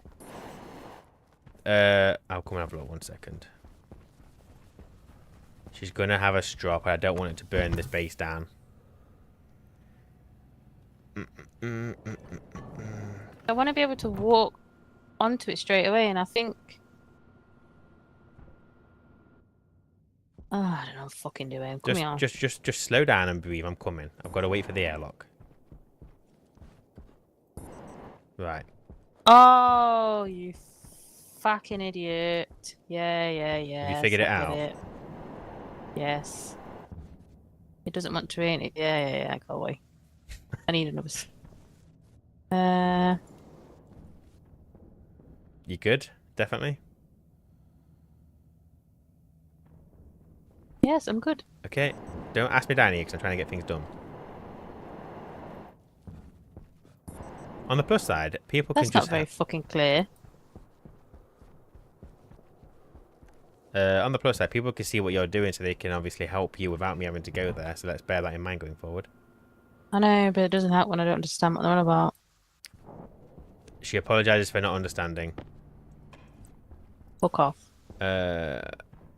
I'll come and have a look 1 second. She's going to have a strop. I don't want it to burn this base down. I want to be able to walk onto it straight away, and I think... Oh, I don't know what I'm fucking doing. Come on. Just slow down and breathe. I'm coming. I've got to wait for the airlock. Right. Oh, you fucking idiot. Yeah. Have you figured it out? Yes. It doesn't want terrain. Yeah. Go away. I need another... You good? Definitely? Yes, I'm good. Okay. Don't ask me down here because I'm trying to get things done. On the plus side, people That's can just... not very fucking clear. On the plus side, people can see what you're doing so they can obviously help you without me having to go there. So let's bear that in mind going forward. I know, but it doesn't help when I don't understand what they're on about. She apologises for not understanding. Fuck off. I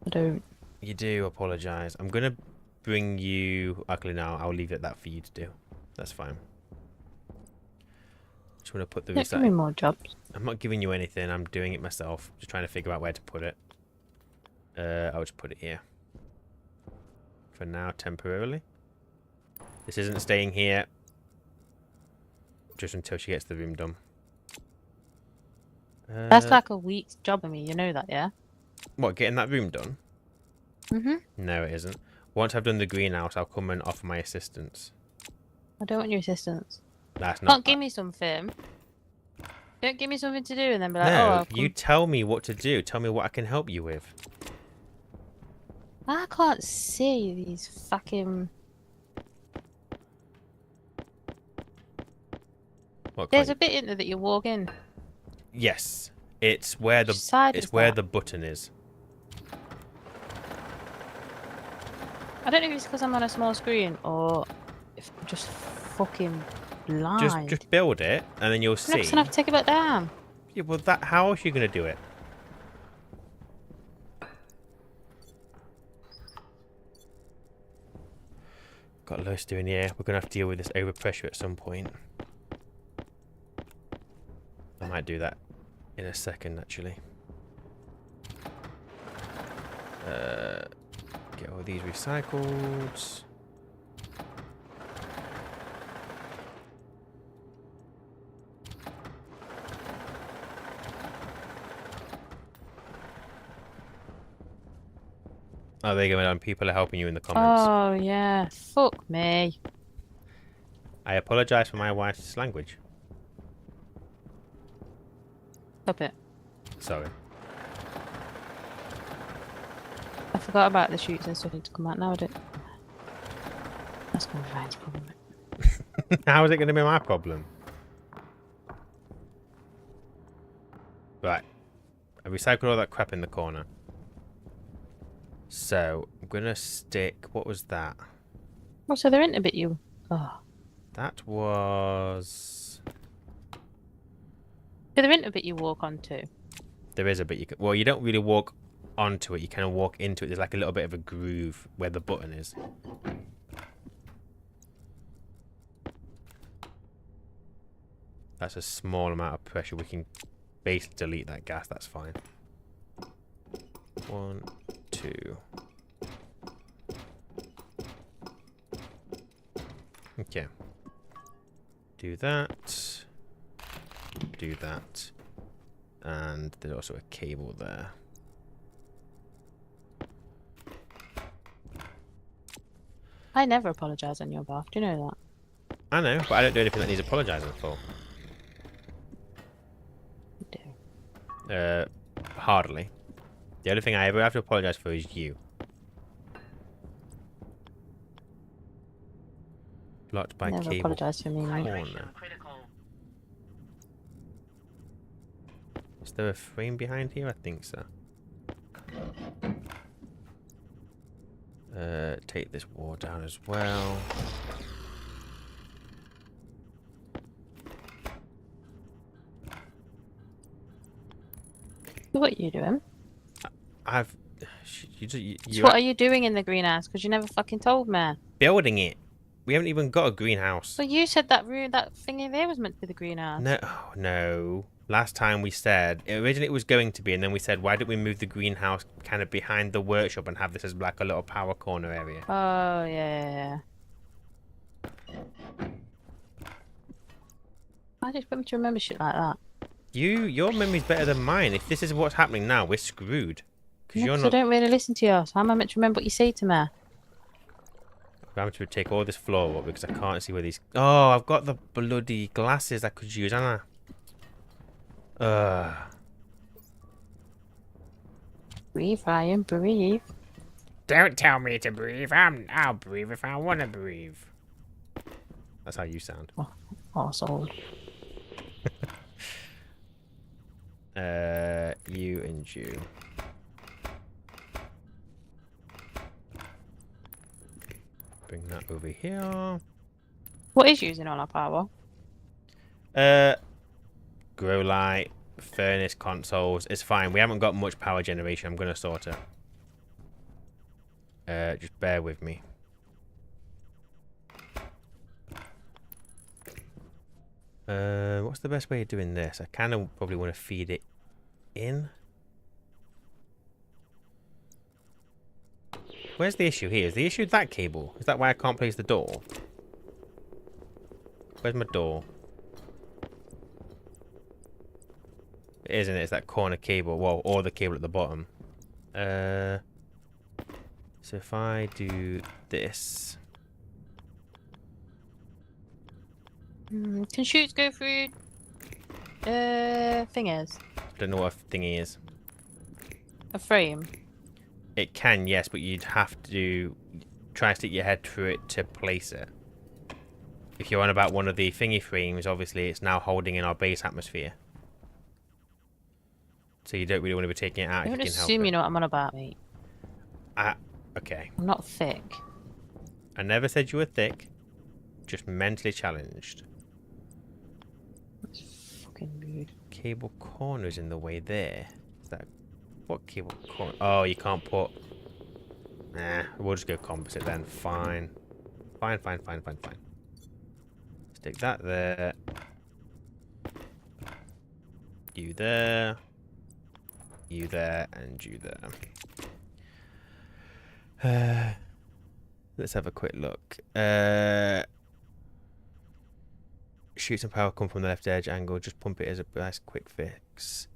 don't. You do apologise. I'm going to bring you... Actually, no, I'll leave it that for you to do. That's fine. Just want to put the... Don't give me more jobs. I'm not giving you anything. I'm doing it myself. Just trying to figure out where to put it. I'll just put it here. For now, temporarily. This isn't staying here. Just until she gets the room done. That's like a week's job of me, you know that, yeah? What, getting that room done? Mm-hmm. No, it isn't. Once I've done the greenhouse, I'll come and offer my assistance. I don't want your assistance. That's not... Can't give me something. Don't give me something to do and then be like, no, oh, you tell me what to do. Tell me what I can help you with. I can't see these fucking... What There's a bit in there that you walk in. Yes. It's where the... Which side it's is where that? the button is. I don't know if it's because I'm on a small screen or if I'm just fucking blind. Just build it, and then you'll see. I'm just gonna have to take it back down. Yeah, well, how else are you going to do it? Got loads doing here. We're going to have to deal with this overpressure at some point. I might do that in a second, actually. Get all these recycled. Oh, there you go, madam. People are helping you in the comments. Oh, yeah. Fuck me. I apologise for my wife's language. Stop it. Sorry. I forgot about the shoots and stuff need to come out now, I don't. That's going to be Ryan's problem. How is it going to be my problem? Right. I recycled all that crap in the corner. So, I'm going to stick... What was that? Oh, so they're into bit you. Oh. That was... So they're into bit you walk onto. There is a bit you can... Well, you don't really walk onto it. You kind of walk into it. There's like a little bit of a groove where the button is. That's a small amount of pressure. We can basically delete that gas. That's fine. 1, 2. Okay. Do that. Do that. And there's also a cable there. I never apologise on your behalf. Do you know that? I know, but I don't do anything that needs apologising for. You do. Hardly. The only thing I ever have to apologise for is you. Blocked by Never cable apologise for me, mate. corner. Is there a frame behind here? I think so. Take this wall down as well. What are you doing? I've... So what are you doing in the greenhouse? Because you never fucking told me. Building it. We haven't even got a greenhouse. So you said that room, that thingy there was meant to be the greenhouse. No, oh, no. Last time we said, originally it was going to be, and then we said, why don't we move the greenhouse kind of behind the workshop and have this as like a little power corner area? Oh, yeah. I just want me to remember shit like that. Your memory's better than mine. If this is what's happening now, we're screwed. Because you're not... I don't really listen to you, so how am I meant to remember what you say to me? I'm having to take all this floor up because I can't see where these... Oh, I've got the bloody glasses I could use, haven't I? Breathe, Ryan, breathe. Don't tell me to breathe. I'll breathe if I want to breathe. That's how you sound. Oh, arsehole. You and you. Bring that over here. What is using all our power? Grow light, furnace, consoles. It's fine. We haven't got much power generation. I'm going to sort it. Just bear with me. What's the best way of doing this? I kind of probably want to feed it in. Where's the issue here? Is the issue that cable? Is that why I can't place the door? Where's my door? It isn't it? It's that corner cable. Well, or the cable at the bottom. So if I do this... Can shoots go through fingers? I don't know what a thingy is. A frame? It can, yes, but you'd have to try and stick your head through it to place it. If you're on about one of the thingy frames, obviously it's now holding in our base atmosphere. So you don't really want to be taking it out if you can help it. Assume you know what I'm on about, mate. Okay. I'm not thick. I never said you were thick. Just mentally challenged. That's fucking rude. Cable corner's in the way there. Is that... What cable corner? Oh, you can't put... Nah, we'll just go composite then. Fine. Fine. Stick that there. You there. You there, and you there. Let's have a quick look. Shoot some power come from the left edge angle. Just pump it as a nice quick fix.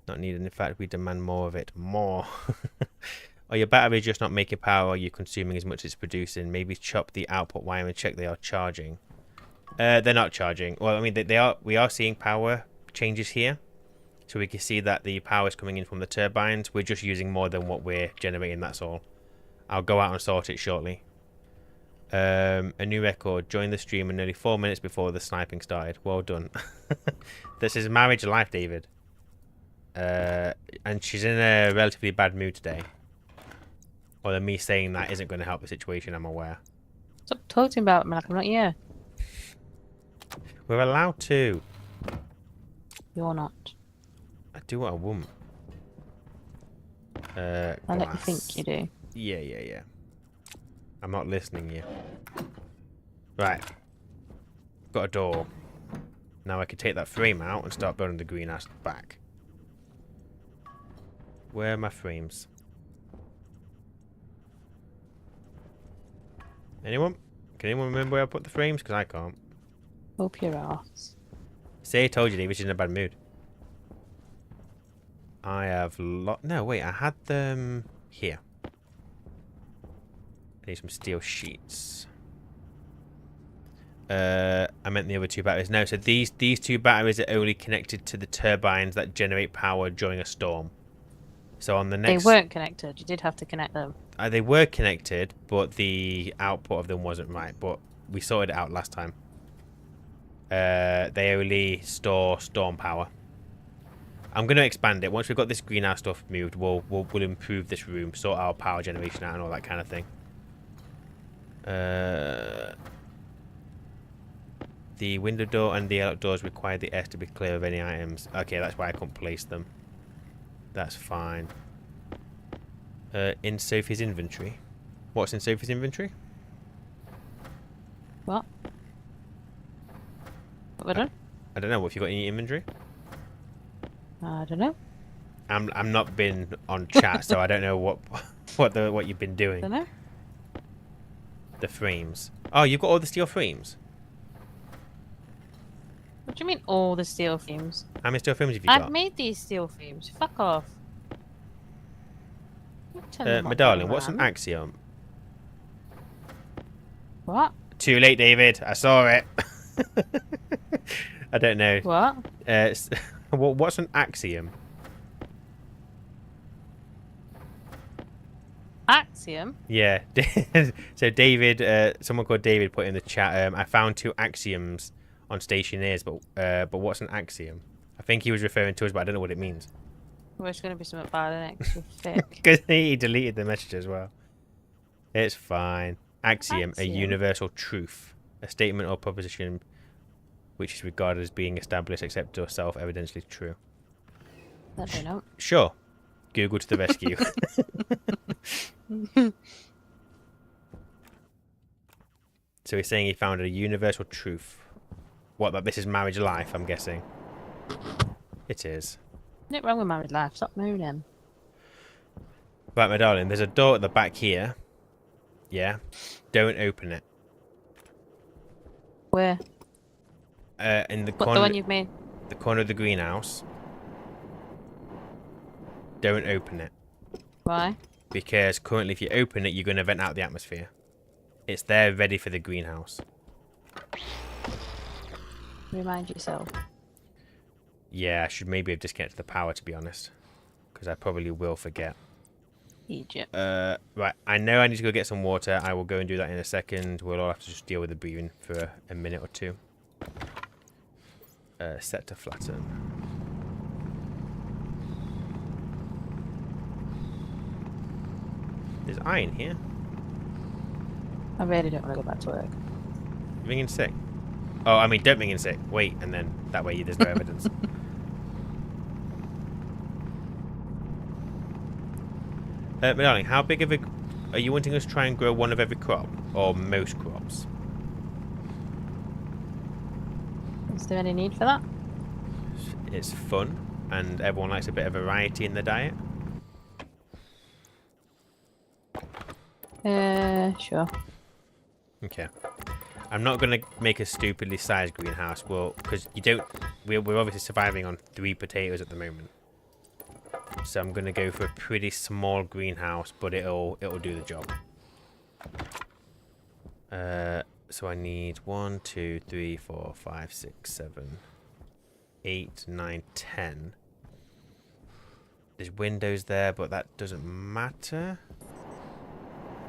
Not needed. In fact, we demand more of it. More. Or your battery is just not making power, or you're consuming as much as it's producing. Maybe chop the output wire and check they are charging. They're not charging. Well, I mean, they are. We are seeing power changes here. So we can see that the power is coming in from the turbines. We're just using more than what we're generating, that's all. I'll go out and sort it shortly. A new record. Joined the stream in nearly 4 minutes before the sniping started. Well done. This is marriage life, David. And she's in a relatively bad mood today. Although me saying that isn't going to help the situation, I'm aware. Stop talking about me like I'm not here. We're allowed to. You're not. I do what I want. I let you think you do. Yeah. I'm not listening you. Right. Got a door. Now I can take that frame out and start building the greenhouse back. Where are my frames? Anyone? Can anyone remember where I put the frames? Because I can't. Hope your ass. Say I told you David, she's in a bad mood. I have no, wait, I had them here. I need some steel sheets. I meant the other two batteries. No, so these two batteries are only connected to the turbines that generate power during a storm. So on the next... They weren't connected. You did have to connect them. They were connected, but the output of them wasn't right. But we sorted it out last time. They only store storm power. I'm going to expand it. Once we've got this greenhouse stuff moved, we'll improve this room, sort our power generation out and all that kind of thing. The window door and the airlock doors require the S to be clear of any items. Okay, that's why I couldn't place them. That's fine. In Sophie's inventory. What's in Sophie's inventory? What? What we done? I don't know. What have you got in your inventory? I don't know. I'm not been on chat, so I don't know what you've been doing. Don't know. The frames. Oh, you've got all the steel frames. What do you mean all the steel frames? How many steel frames have you got? I've made these steel frames. Fuck off. My darling, what's an axiom? What? Too late, David. I saw it. I don't know. What? What's an axiom? Axiom? Yeah. So David, someone called David put in the chat, I found 2 axioms on Stationeers, but what's an axiom? I think he was referring to us, but I don't know what it means. Well, it's going to be something bad in it, 'cause you're thick. Because he deleted the message as well. It's fine. Axiom, a universal truth. A statement or proposition which is regarded as being established, accepted, or self-evidently true. I don't know. Sure. Google to the rescue. So he's saying he found a universal truth. What, that this is marriage life, I'm guessing. It is. Nothing wrong with married life. Stop mooning. Right, my darling, there's a door at the back here. Yeah. Don't open it. Where? In the What, corner. the one you've made? The corner of the greenhouse. Don't open it. Why? Because currently if you open it, you're going to vent out the atmosphere. It's there ready for the greenhouse. Remind yourself. Yeah, I should maybe have disconnected the power, to be honest. Because I probably will forget. Egypt. Right, I know I need to go get some water. I will go and do that in a second. We'll all have to just deal with the breathing for a minute or two. Set to flatten. There's iron here. I really don't want to go back to work. Ring in sick. Oh, I mean, don't ring in sick. Wait, and then that way there's no evidence. My darling, how big of a... Are you wanting us to try and grow one of every crop? Or most crops? Is there any need for that? It's fun. and everyone likes a bit of variety in their diet. Sure. Okay. I'm not going to make a stupidly sized greenhouse, well, because you don't... We're obviously surviving on 3 potatoes at the moment. So I'm going to go for a pretty small greenhouse, but it'll do the job. So I need 1, 2, 3, 4, 5, 6, 7, 8, 9, 10. There's windows there, but that doesn't matter.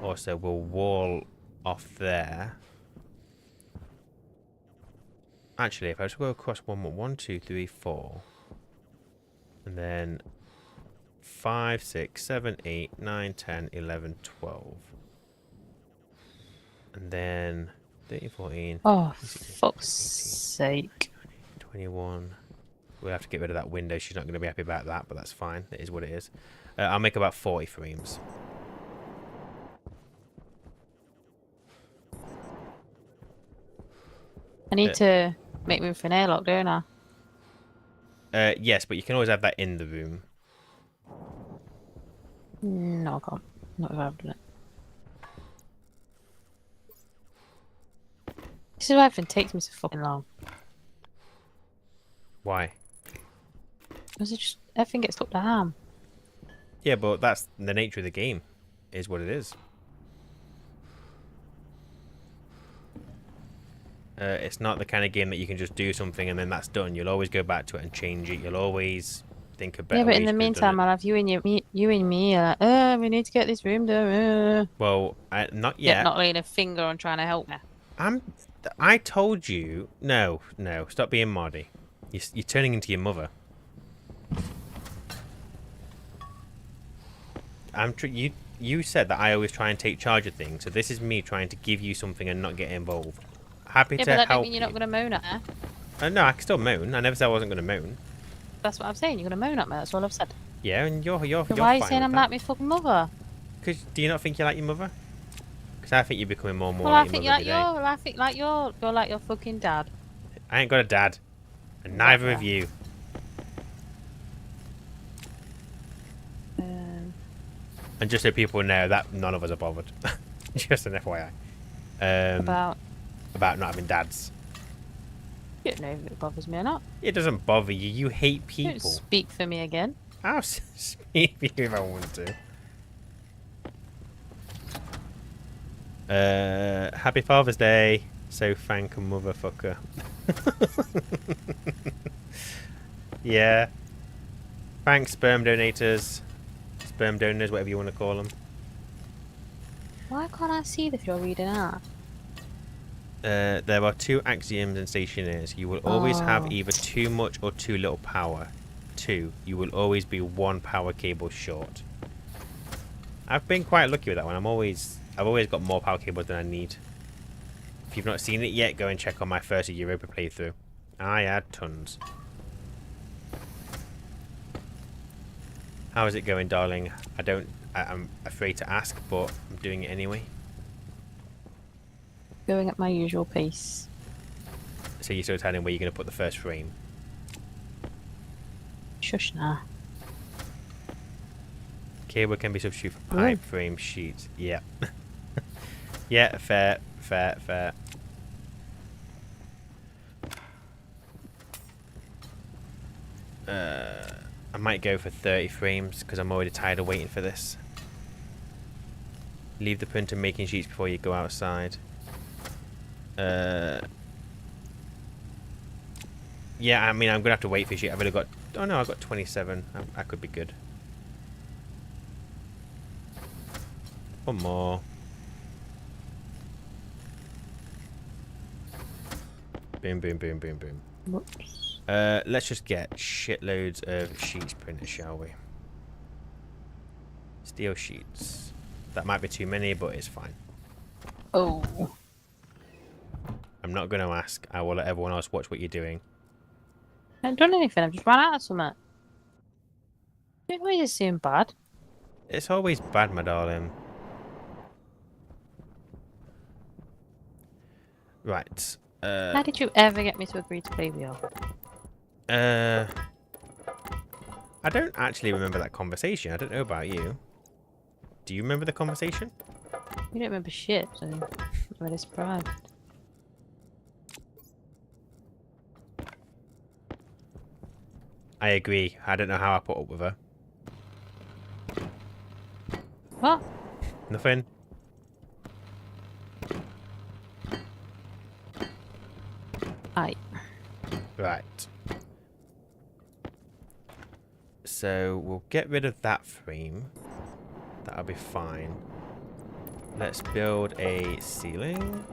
Also, we'll wall off there. Actually, if I just go across 1, 2, 3, 4, and then 5, 6, 7, 8, 9, 10, 11, 12. And then 13, 14. Oh, 16, fuck's 17, sake. 21. We'll have to get rid of that window. She's not going to be happy about that, but that's fine. It is what it is. I'll make about 40 frames. I need to make room for an airlock, don't I? Yes, but you can always have that in the room. No, I can't. Not if I've done it. This is why everything takes me so fucking long. Why? Because it just everything gets put down. Yeah, but that's the nature of the game. Is what it is. It's not the kind of game that you can just do something and then that's done. You'll always go back to it and change it. You'll always think of better Yeah, but ways in the to have meantime, done I'll have you and me like, we need to get this room done. Well, not Yet yet. not laying a finger on trying to help me. I told you. No. Stop being moddy. You're turning into your mother. You said that I always try and take charge of things, so this is me trying to give you something and not get involved. Happy Yeah, to but that don't help mean you're you. not going to moan at her. No, I can still moan. I never said I wasn't going to moan. That's what I'm saying. You're going to moan at me. That's all I've said. Yeah, and you're So fine why are you with saying I'm that. like my fucking mother? Because do you not think you're like your mother? Because I think you're becoming more and more Well, like I think your mother you're every like day. your. I think like you're like your fucking dad. I ain't got a dad, and neither of Exactly. you. And just so people know that none of us are bothered. Just an FYI. About. About not having dads. You don't know if it bothers me or not. It doesn't bother you. You hate Don't people. speak for me again. I'll speak for you if I want to. Happy Father's Day, so thank a motherfucker. Yeah. Thanks, sperm donators. Sperm donors, whatever you want to call them. Why can't I see if you're reading out? There are 2 axioms in Stationeers. You will always have Oh. either too much or too little power. 2, you will always be 1 power cable short. I've been quite lucky with that one. I've always got more power cables than I need. If you've not seen it yet, go and check on my first Europa playthrough. I had tons. How is it going, darling? I'm afraid to ask, but I'm doing it anyway. Going at my usual pace. So you're still telling where you're going to put the first frame. Shush now. Cable can be substituted for pipe, frame, sheet. Yeah. Yeah, fair. I might go for 30 frames because I'm already tired of waiting for this. Leave the printer making sheets before you go outside. Yeah, I mean, I'm going to have to wait for sheet. I've only got... Oh no, I've got 27. I could be good. One more. Boom, boom, boom, boom, boom. Whoops. Let's just get shitloads of sheets printed, shall we? Steel sheets. That might be too many, but it's fine. Oh. I'm not going to ask. I will let everyone else watch what you're doing. I haven't done anything. I've just run out of something. Why is it seem bad? It's always bad, my darling. Right. How did you ever get me to agree to play with you? I don't actually remember that conversation. I don't know about you. Do you remember the conversation? You don't remember shit, so I'm really surprised. I agree. I don't know how I put up with her. What? Nothing. Aye. Right. So we'll get rid of that frame. That'll be fine. Let's build a ceiling.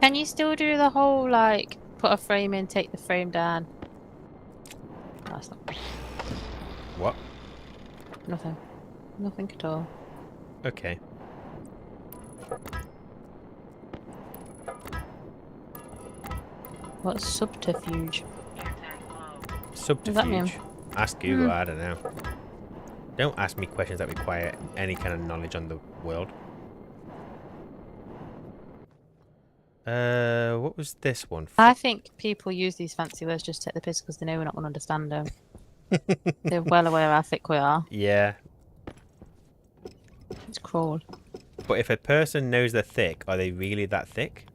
Can you still do the whole, like, put a frame in, take the frame down? That's not... What? Nothing. Nothing at all. Okay. What's subterfuge? Subterfuge. Ask Google, I don't know. Don't ask me questions that require any kind of knowledge on the world. What was this one for? I think people use these fancy words just to take the piss because they know we're not going to understand them. They're well aware how thick we are. Yeah. It's crawl. But if a person knows they're thick, are they really that thick?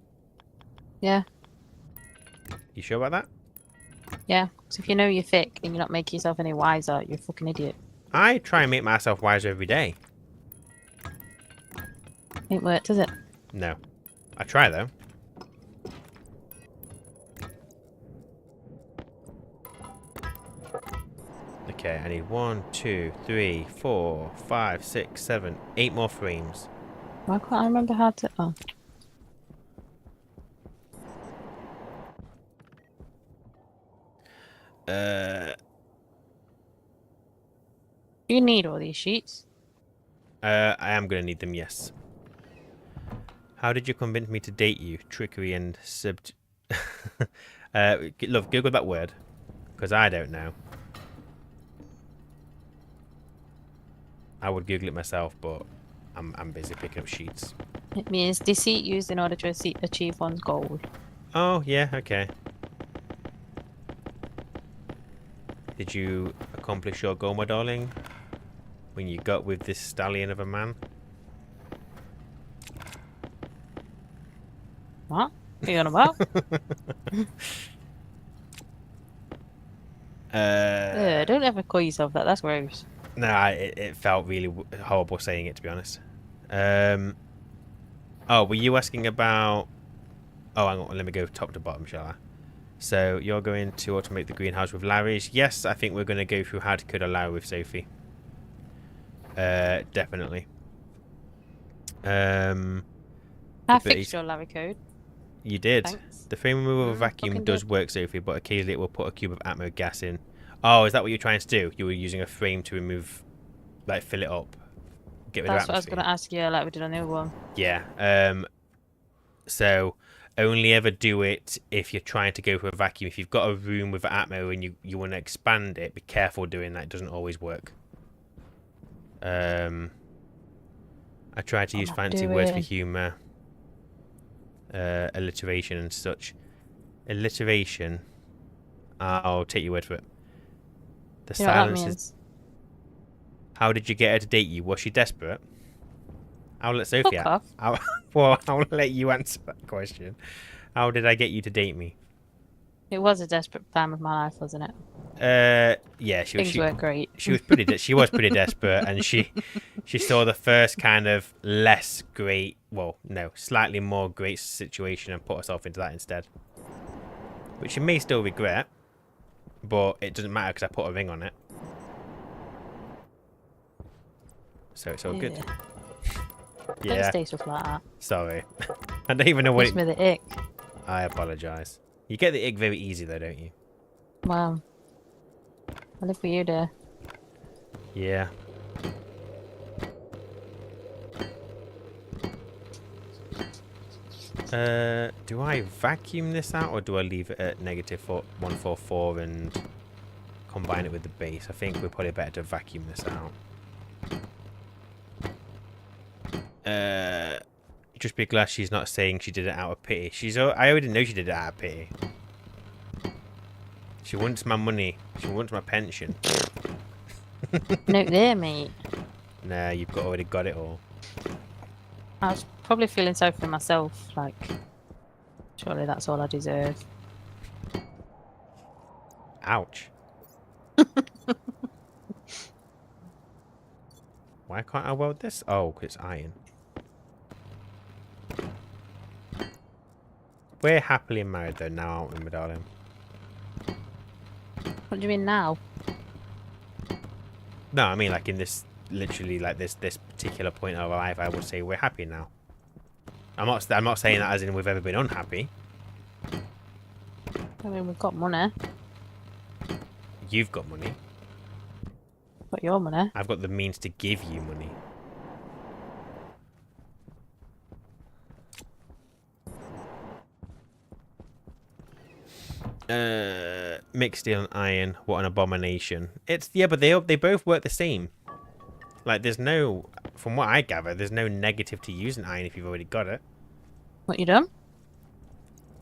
Yeah. You sure about that? Yeah. So if you know you're thick and you're not making yourself any wiser, you're a fucking idiot. I try and make myself wiser every day. Ain't worked, does it? No. I try though. Okay, I need 1, 2, 3, 4, 5, 6, 7, 8 more frames. Why can't I remember how to... Oh. You need all these sheets. I am going to need them, yes. How did you convince me to date you? Trickery and love, Google that word. Because I don't know. I would Google it myself, but I'm busy picking up sheets. It means deceit used in order to achieve one's goal. Oh, yeah, okay. Did you accomplish your goal, my darling? When you got with this stallion of a man? What? What are you on about? Don't ever call yourself that. That's gross. No, it felt really horrible saying it, to be honest. Oh, were you asking about... Oh, hang on, let me go top to bottom, shall I? So, you're going to automate the greenhouse with Larry's. Yes, I think we're going to go through how to code a Larry with Sophie. Definitely. I fixed your Larry code. You did. Thanks. The frame removal vacuum does work, Sophie, but occasionally it will put a cube of Atmo gas in. Oh, is that what you're trying to do? You were using a frame to remove, like, fill it up. Get rid of atmosphere. That's what I was going to ask you, like we did on the other one. Yeah. So only ever do it if you're trying to go for a vacuum. If you've got a room with Atmo and you want to expand it, be careful doing that. It doesn't always work. I try to use fancy words for humour. Alliteration and such. Alliteration. I'll take your word for it. The silence is... How did you get her to date you? Was she desperate? I'll let Sophie off. I'll let you answer that question. How did I get you to date me? It was a desperate time of my life, wasn't it? Yeah, Things weren't great. She was pretty. She was pretty desperate, and she saw the first kind of less great, well, no, slightly more great situation, and put herself into that instead. Which she may still regret, but it doesn't matter because I put a ring on it. So it's all good. Yeah. Don't say stuff like that. Sorry. I don't even know what it... me the ick. I apologise. You get the ick very easy though, don't you? Wow. I live for you, dear. Yeah. Do I vacuum this out or do I leave it at negative 144 and combine it with the base? I think we're probably better to vacuum this out. Just be glad she's not saying she did it out of pity. I already know she did it out of pity. She wants my money. She wants my pension. No, there, mate. Nah, you've already got it all. I was probably feeling sorry for myself. Like, surely that's all I deserve. Ouch. Why can't I weld this? Oh, it's iron. We're happily married though now, aren't we, my darling? What do you mean now? No, I mean like in this, literally like this particular point of our life, I would say we're happy now. I'm not saying that as in we've ever been unhappy. I mean, we've got money. You've got money. Got your money. I've got the means to give you money. Mixed steel and iron, what an abomination. It's, yeah, but they both work the same. Like, there's no, from what I gather, there's no negative to using iron if you've already got it. What you done?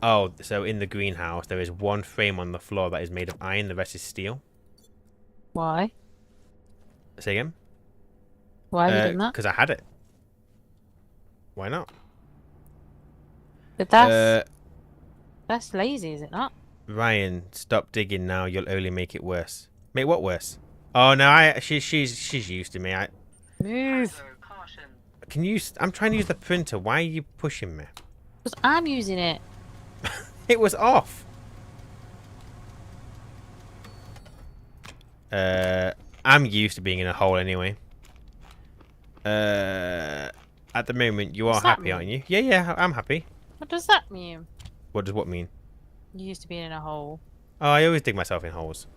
Oh, so in the greenhouse, there is one frame on the floor that is made of iron, the rest is steel. Why? Say again? Why have you done that? Because I had it. Why not? But that's lazy, is it not? Ryan, stop digging now. You'll only make it worse. Make what worse? Oh no, she's used to me. Move. Can you? I'm trying to use the printer. Why are you pushing me? Because I'm using it. It was off. I'm used to being in a hole anyway. At the moment, you are happy, aren't you? Yeah, I'm happy. What does that mean? What does what mean? You used to be in a hole. Oh, I always dig myself in holes.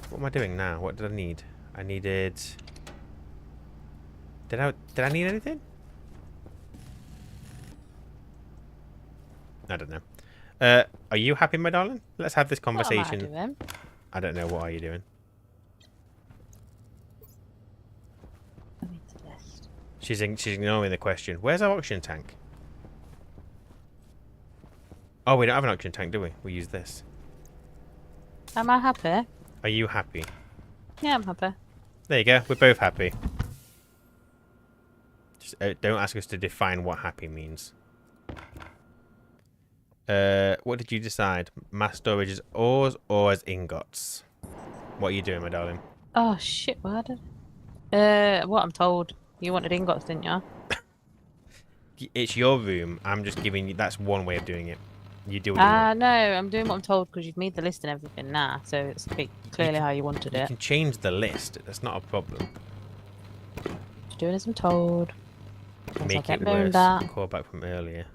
What am I doing now? What did I need? I needed... Did I need anything? I don't know. Are you happy, my darling? Let's have this conversation. What am I doing? I don't know. What are you doing? I need to rest. She's ignoring the question. Where's our oxygen tank? Oh, we don't have an oxygen tank, do we? We use this. Am I happy? Are you happy? Yeah, I'm happy. There you go. We're both happy. Just don't ask us to define what happy means. What did you decide? Mass storage as ores or as ingots? What are you doing, my darling? Oh shit! What did? What I'm told. You wanted ingots, didn't you? It's your room. I'm just giving you. That's one way of doing it. You do what you want. No, I'm doing what I'm told because you've made the list and everything now, so it's clearly how you wanted it. You can change the list. That's not a problem. Just doing as I'm told. Make it worse. Call back from earlier.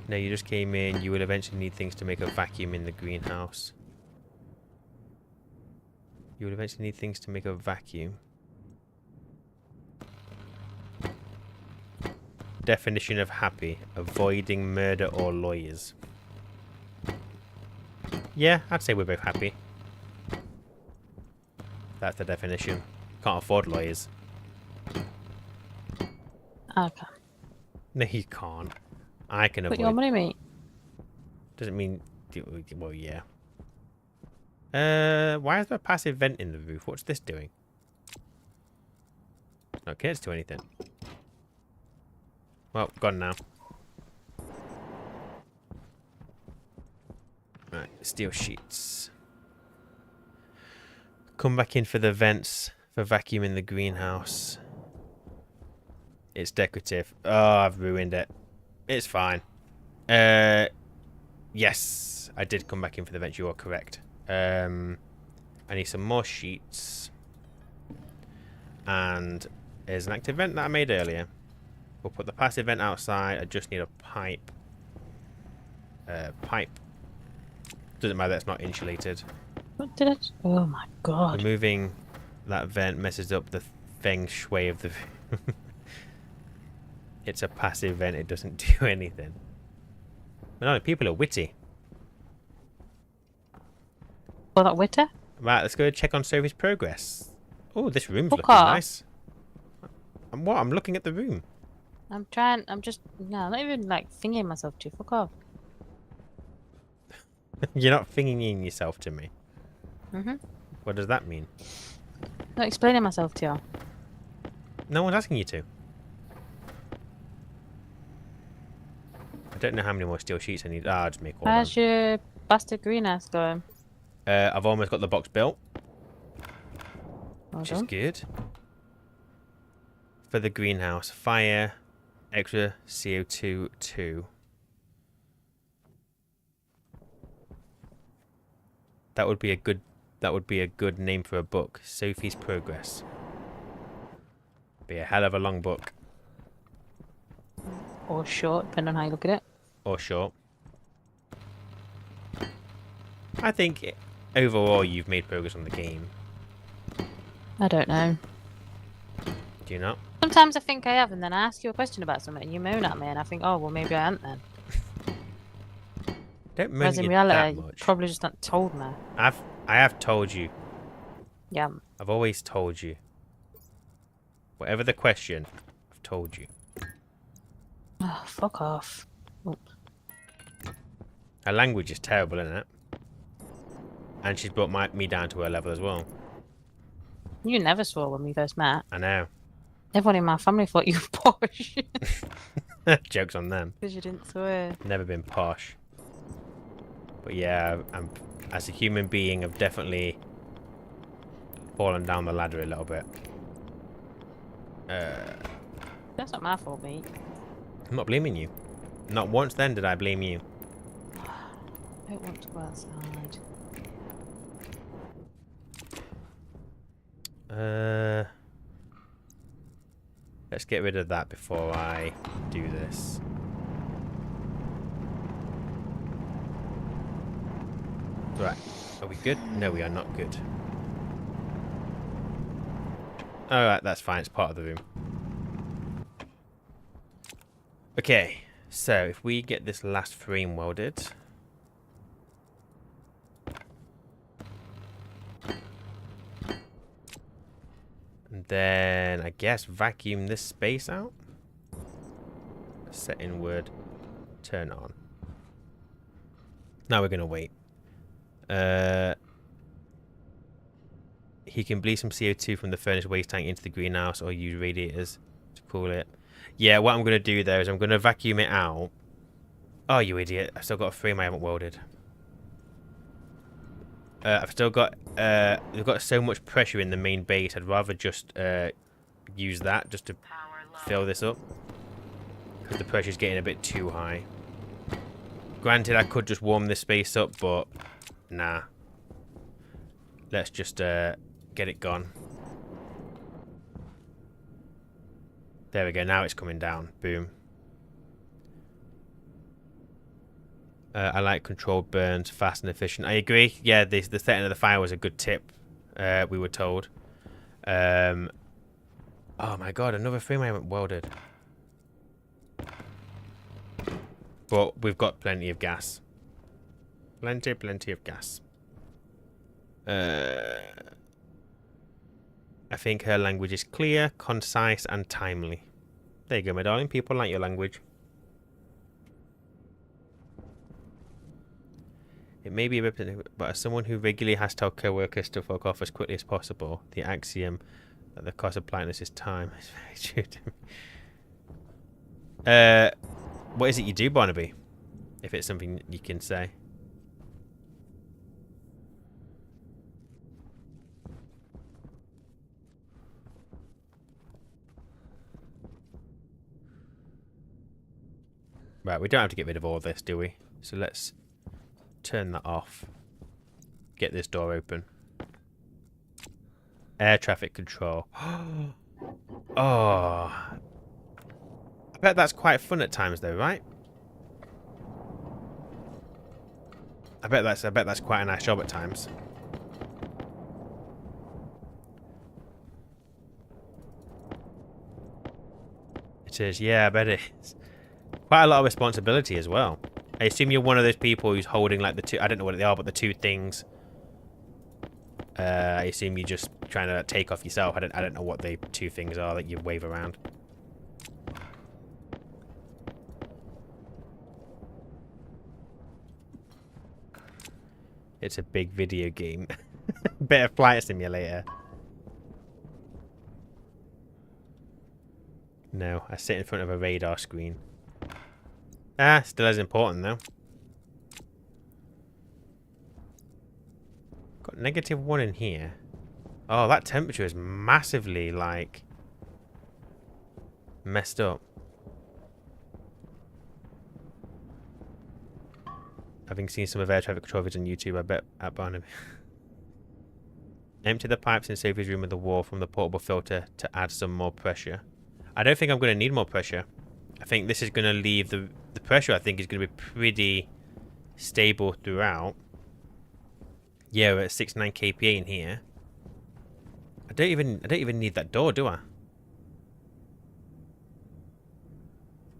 No, you just came in. You will eventually need things to make a vacuum in the greenhouse. You will eventually need things to make a vacuum. Definition of happy: avoiding murder or lawyers. Yeah, I'd say we're both happy. That's the definition. Can't afford lawyers. Okay. No, you can't. I can avoid. Put your money, mate. Doesn't mean. Well, yeah. Why is there a passive vent in the roof? What's this doing? It's not connected to anything. Well, gone now. Right, steel sheets. Come back in for the vents for vacuum in the greenhouse. It's decorative. Oh, I've ruined it. It's fine. Yes, I did come back in for the vents. You are correct. I need some more sheets. And there's an active vent that I made earlier. We'll put the passive vent outside. I just need a pipe. Doesn't matter, that's not insulated. What did it? Oh my god. Removing that vent messes up the feng shui of the... It's a passive vent, it doesn't do anything. But no, people are witty. Oh, that witter? Right, let's go check on Sophie's progress. Oh, this room's looking nice. And what? I'm looking at the room. I'm trying. I'm just. No, I'm not even like thinking myself to. Fuck off. You're not thinking yourself to me. Mhm. What does that mean? Not explaining myself to you. No one's asking you to. I don't know how many more steel sheets I need. Ah, I'll just make all How's them. your bastard greenhouse going? I've almost got the box built, Well which is done. good. For the greenhouse, fire, extra CO2 2. That would be a good. That would be a good name for a book. Sophie's Progress. Be a hell of a long book. Or short, depending on how you look at it. Or short. I think overall you've made progress on the game. I don't know. Do you not? Sometimes I think I have, and then I ask you a question about something, and you moan at me, and I think, oh, well, maybe I haven't then. Don't moan Whereas at in you that reality, you much. probably just not told me. I have told you. Yeah. I've always told you. Whatever the question, I've told you. Oh, fuck off. Her language is terrible, isn't it? And she's brought me down to her level as well. You never swore when we first met. I know. Everyone in my family thought you were posh. Joke's on them. Because you didn't swear. Never been posh. But yeah, as a human being, I've definitely fallen down the ladder a little bit. That's not my fault, mate. I'm not blaming you. Not once then did I blame you. I don't want to go outside. Let's get rid of that before I do this. Right. Are we good? No, we are not good. Alright, that's fine. It's part of the room. Okay. So, if we get this last frame welded... And then, I guess, vacuum this space out. Set in word. Turn on. Now we're going to wait. He can bleed some CO2 from the furnace waste tank into the greenhouse or use radiators to cool it. Yeah, what I'm going to do there is I'm going to vacuum it out. Oh, you idiot. I've still got a frame I haven't welded. I've still got... we've got so much pressure in the main base. I'd rather just use that just to fill this up. Because the pressure's getting a bit too high. Granted, I could just warm this space up, but... Nah. Let's just get it gone. There we go. Now it's coming down. Boom. I like controlled burns, fast and efficient. I agree. Yeah, the setting of the fire was a good tip. We were told. Oh my god, another frame I haven't welded. But we've got plenty of gas. Plenty of gas. I think her language is clear, concise, and timely. There you go, my darling. People like your language. It may be a bit, but as someone who regularly has to tell co-workers to fuck off as quickly as possible, the axiom that the cost of politeness is time is very true to me. What is it you do, Barnaby? If it's something you can say. Right, we don't have to get rid of all this, do we? So let's turn that off. Get this door open. Air traffic control. Oh. I bet that's quite fun at times though, right? I bet that's quite a nice job at times. It is, yeah, I bet it is. Quite a lot of responsibility as well. I assume you're one of those people who's holding like the two, I don't know what they are, but the two things. I assume you're just trying to take off yourself. I don't know what the two things are that you wave around. It's a big video game. Bit of flight simulator. No, I sit in front of a radar screen. Ah, still as important though. Got -1 in here. Oh, that temperature is massively, like, messed up. Having seen some of air traffic control videos on YouTube, I bet at Barnaby. Empty the pipes in Sophie's room with the wall from the portable filter to add some more pressure. I don't think I'm going to need more pressure. I think this is going to leave the pressure, I think, is going to be pretty stable throughout. Yeah, we're at 69 kPa in here. I don't even need that door, do I?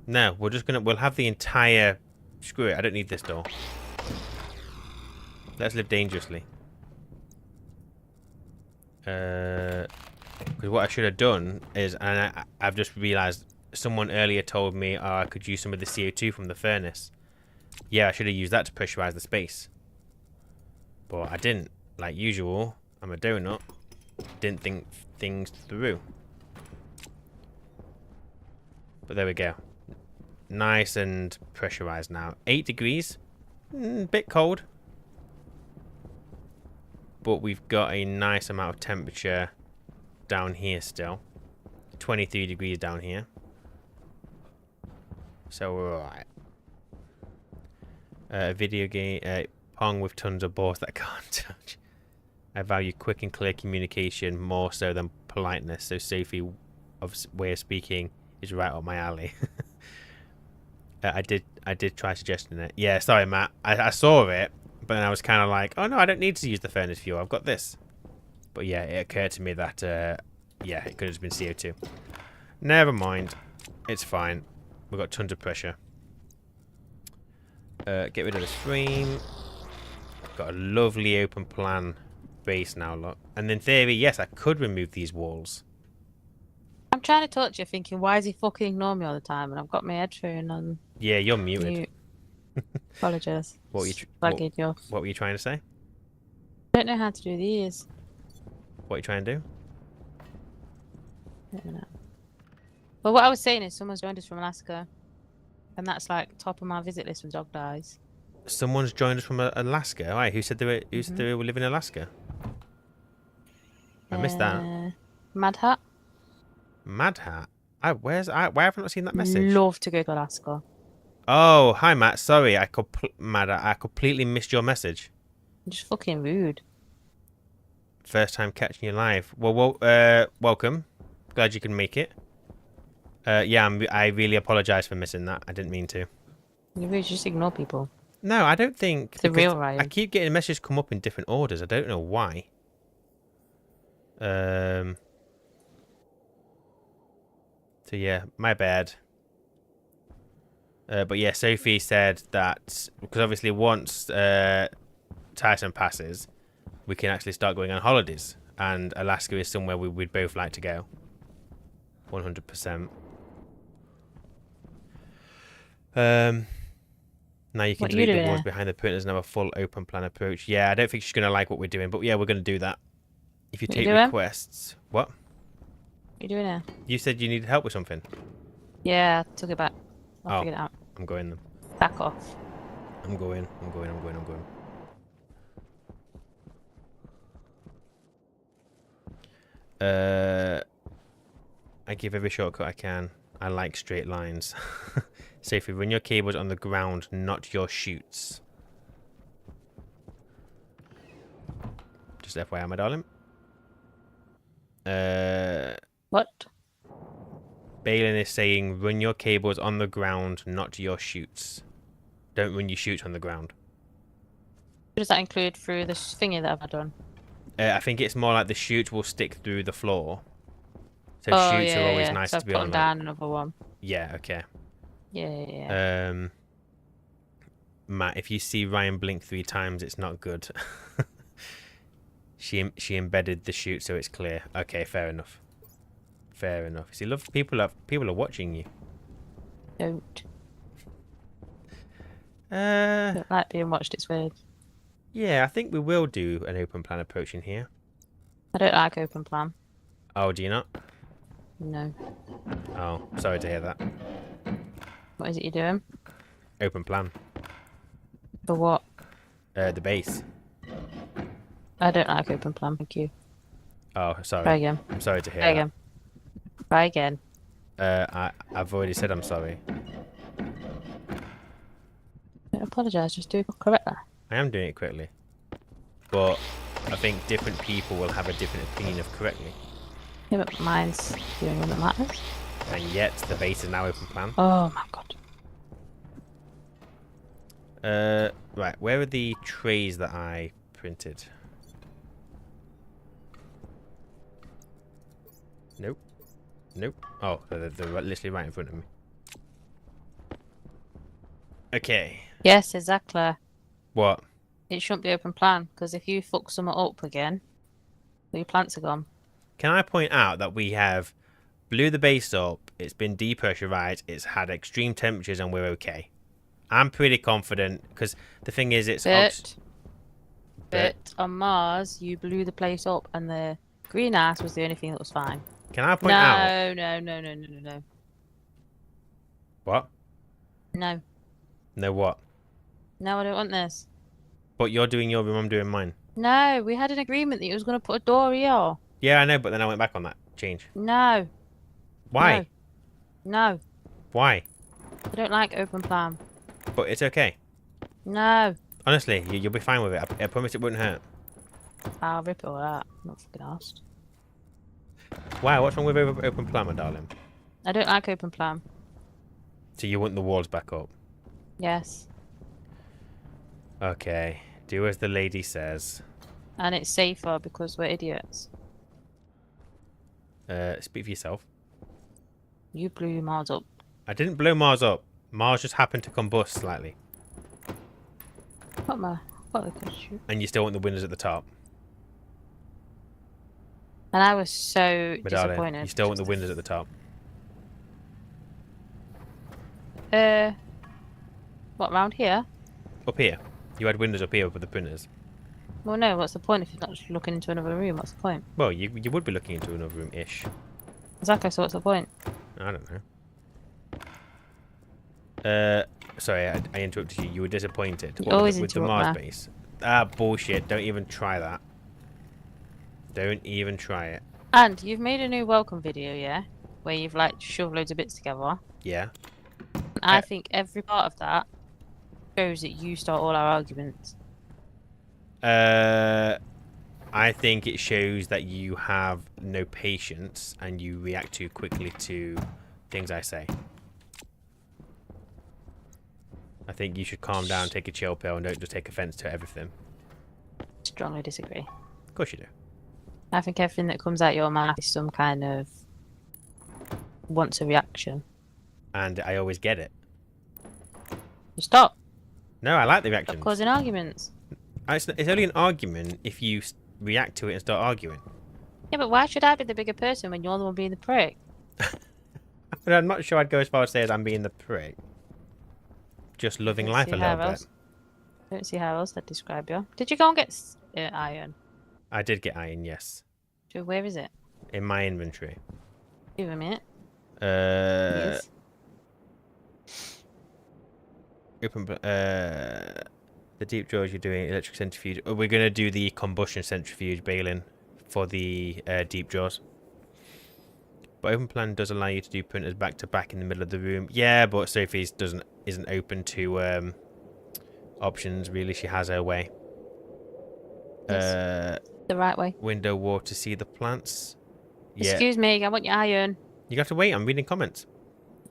No, we'll have the entire... Screw it, I don't need this door. Let's live dangerously. Because what I should have done is, and I've just realised, someone earlier told me I could use some of the CO2 from the furnace. Yeah, I should have used that to pressurise the space. But I didn't. Like usual, I'm a donut. Didn't think things through. But there we go. Nice and pressurised now. 8 degrees. Bit cold. But we've got a nice amount of temperature down here still. 23 degrees down here. So we're alright. Video game, Pong with tons of balls that I can't touch. I value quick and clear communication more so than politeness. So Sophie, way of speaking, is right up my alley. I did try suggesting it. Yeah, sorry, Matt. I saw it, but then I was kind of like, oh no, I don't need to use the furnace fuel. I've got this. But yeah, it occurred to me that, yeah, it could have been CO2. Never mind. It's fine. We've got tons of pressure. Get rid of this frame. Got a lovely open plan base now, look. And in theory, yes, I could remove these walls. I'm trying to talk to you thinking, why is he fucking ignoring me all the time? And I've got my headphone on. Yeah, you're muted. Mute. Apologise. What were you trying to say? I don't know how to do these. What are you trying to do? I don't know. Well, what I was saying is someone's joined us from Alaska. And that's like top of my visit list when dog dies. Someone's joined us from Alaska. Right, who said they were living in Alaska? I missed that. Mad Hat. Mad Hat? Why have I not seen that message? Love to go to Alaska. Oh, hi Matt. Sorry, I completely missed your message. Just fucking rude. First time catching you live. Well, welcome. Glad you can make it. Yeah, I really apologise for missing that. I didn't mean to. You really just ignore people. No, I don't think. It's a real Ryan. I keep getting messages come up in different orders. I don't know why. So yeah, my bad. But yeah, Sophie said that because obviously once Tyson passes, we can actually start going on holidays, and Alaska is somewhere we'd both like to go. 100%. Now you can delete the walls behind the printers and have a full open plan approach. Yeah, I don't think she's going to like what we're doing, but yeah, we're going to do that. If you take requests... What? What are you doing here? You said you needed help with something. Yeah, I took it back. I'll figure it out. I'm going then. Back off. I'm going. I give every shortcut I can. I like straight lines. Sophie, run your cables on the ground, not your chutes. Just FYI, my darling. What? Balin is saying, run your cables on the ground, not your chutes. Don't run your chutes on the ground. Does that include through the thingy that I've done? I think it's more like the chute will stick through the floor. So chutes are always nice to be on. So I've put down another one. Yeah, okay. Yeah. Matt, if you see Ryan blink 3 times, it's not good. She embedded the chute so it's clear. Okay, fair enough. Fair enough. See, love people are watching you. Don't like being watched. It's weird. Yeah, I think we will do an open plan approach in here. I don't like open plan. Oh, do you not? No. Oh, sorry to hear that. What is it you're doing? Open plan. For what? The base. I don't like open plan, thank you. Oh, Try sorry. again. I'm sorry to hear Try that. again. Try again. I've already said I'm sorry. Don't apologise, just do it correctly. I am doing it correctly. But I think different people will have a different opinion of correctly. Yeah, but mine's the only one that matters. And yet, the base is now open plan. Oh my god. Right, where are the trays that I printed? Nope. Nope. Oh, they're literally right in front of me. Okay. Yes, exactly. What? It shouldn't be open plan, because if you fuck something up again, your plants are gone. Can I point out that we have blew the base up, it's been depressurized, it's had extreme temperatures, and we're okay. I'm pretty confident, because the thing is, it's... But on Mars, you blew the place up, and the greenhouse was the only thing that was fine. Can I point out... No. What? No. No what? No, I don't want this. But you're doing your room, I'm doing mine. No, we had an agreement that you was going to put a door here. Yeah, I know, but then I went back on that change. No. Why? No. Why? I don't like open plan. But it's okay. No. Honestly, you'll be fine with it. I promise it wouldn't hurt. I'll rip it all out. I'm not fucking arsed. Why? What's wrong with open plan, my darling? I don't like open plan. So you want the walls back up? Yes. Okay. Do as the lady says. And it's safer because we're idiots. Speak for yourself. You blew Mars up. I didn't blow Mars up. Mars just happened to combust slightly. What they could shoot. And you still want the windows at the top. And I was so But disappointed. darling, you still want the windows at the top. What, round here? Up here. You had windows up here with the printers. Well, no, what's the point if you're not just looking into another room? What's the point? Well, you would be looking into another room-ish. Exactly, so what's the point? I don't know. Sorry, I interrupted you. You were disappointed. You always with the interrupt Mars me. base. Ah, bullshit. Don't even try that. Don't even try it. And you've made a new welcome video, yeah? Where you've like shoved loads of bits together. Yeah. And I think every part of that shows that you start all our arguments. I think it shows that you have no patience and you react too quickly to things I say. I think you should calm down, take a chill pill, and don't just take offense to everything. Strongly disagree. Of course you do. I think everything that comes out your mouth is some kind of wants a reaction. And I always get it. Stop. No, I like the reactions. Stop causing arguments. It's only an argument if you react to it and start arguing. Yeah, but why should I be the bigger person when you're the one being the prick? But I'm not sure I'd go as far as say as I'm being the prick. Just loving life a little bit. I don't see how else I'd describe you. Did you go and get iron? I did get iron, yes. So where is it? In my inventory. Give a minute. Yes. The deep drawers you're doing, electric centrifuge. We're going to do the combustion centrifuge baling for the deep drawers. But open plan does allow you to do printers back to back in the middle of the room. Yeah, but Sophie's isn't open to options really. She has her way. Yes. The right way. Window wall to see the plants. Yeah. Excuse me, I want your iron. You have to wait. I'm reading comments.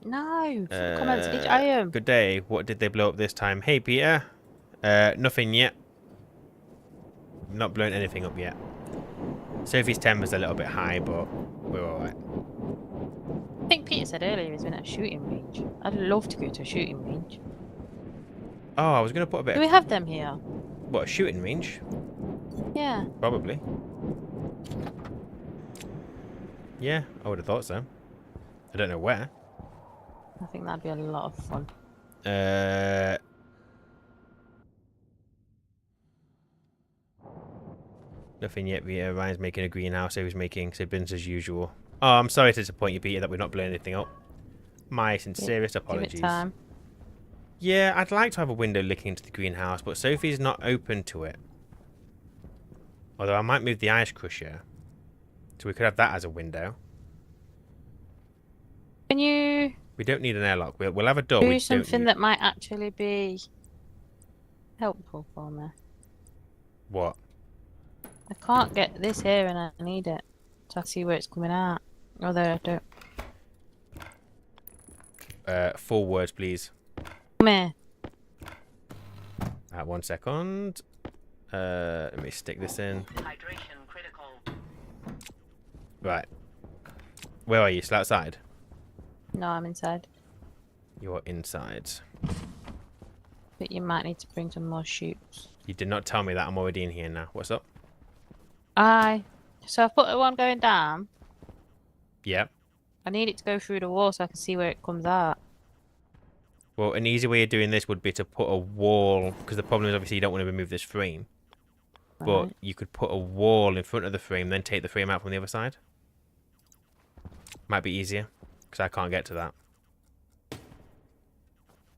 No, comments. Need your iron. Good day. What did they blow up this time? Hey, Peter. Nothing yet. Not blown anything up yet. Sophie's temper's a little bit high, but we're alright. I think Peter said earlier he's been at a shooting range. I'd love to go to a shooting range. Oh, I was going to put a bit... Do we have them here? What, a shooting range? Yeah. Probably. Yeah, I would have thought so. I don't know where. I think that'd be a lot of fun. Nothing yet, Peter. Ryan's making a greenhouse, so he's making siblings as usual. Oh, I'm sorry to disappoint you, Peter, that we're not blowing anything up. My sincerest apologies. Give it time. Yeah, I'd like to have a window looking into the greenhouse, but Sophie's not open to it. Although I might move the ice crusher, so we could have that as a window. Can you We don't need an airlock. We'll have a door. do something that might actually be helpful for me? What? I can't get this here and I need it. So I see where it's coming out. Although I don't. Full words, please. Come here. 1 second. Let me stick this in. Hydration critical. Right. Where are you? Still outside? No, I'm inside. You're inside. But you might need to bring some more shoots. You did not tell me that. I'm already in here now. What's up? So I've put the one going down. Yep. I need it to go through the wall so I can see where it comes out. Well, an easy way of doing this would be to put a wall, because the problem is obviously you don't want to remove this frame. But Right. you could put a wall in front of the frame, then take the frame out from the other side. Might be easier, because I can't get to that.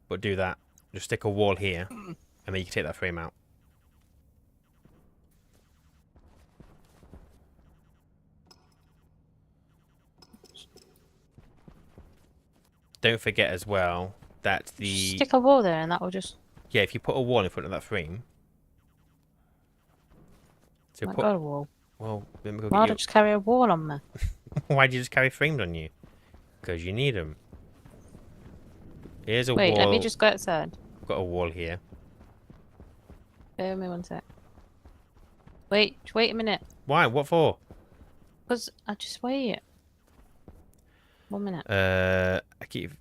But do that. Just stick a wall here, and then you can take that frame out. Don't forget as well that the... Stick a wall there and that will just... Yeah, if you put a wall in front of that frame... So I put... got a wall. Well, let me go Why would get I just carry a wall on me? Why do you just carry frames on you? Because you need them. Here's a Wait, wall. let me just go outside. I've got a wall here. Bear with me 1 sec. Wait a minute. Why? What for? Because I just wait. 1 minute. I keep...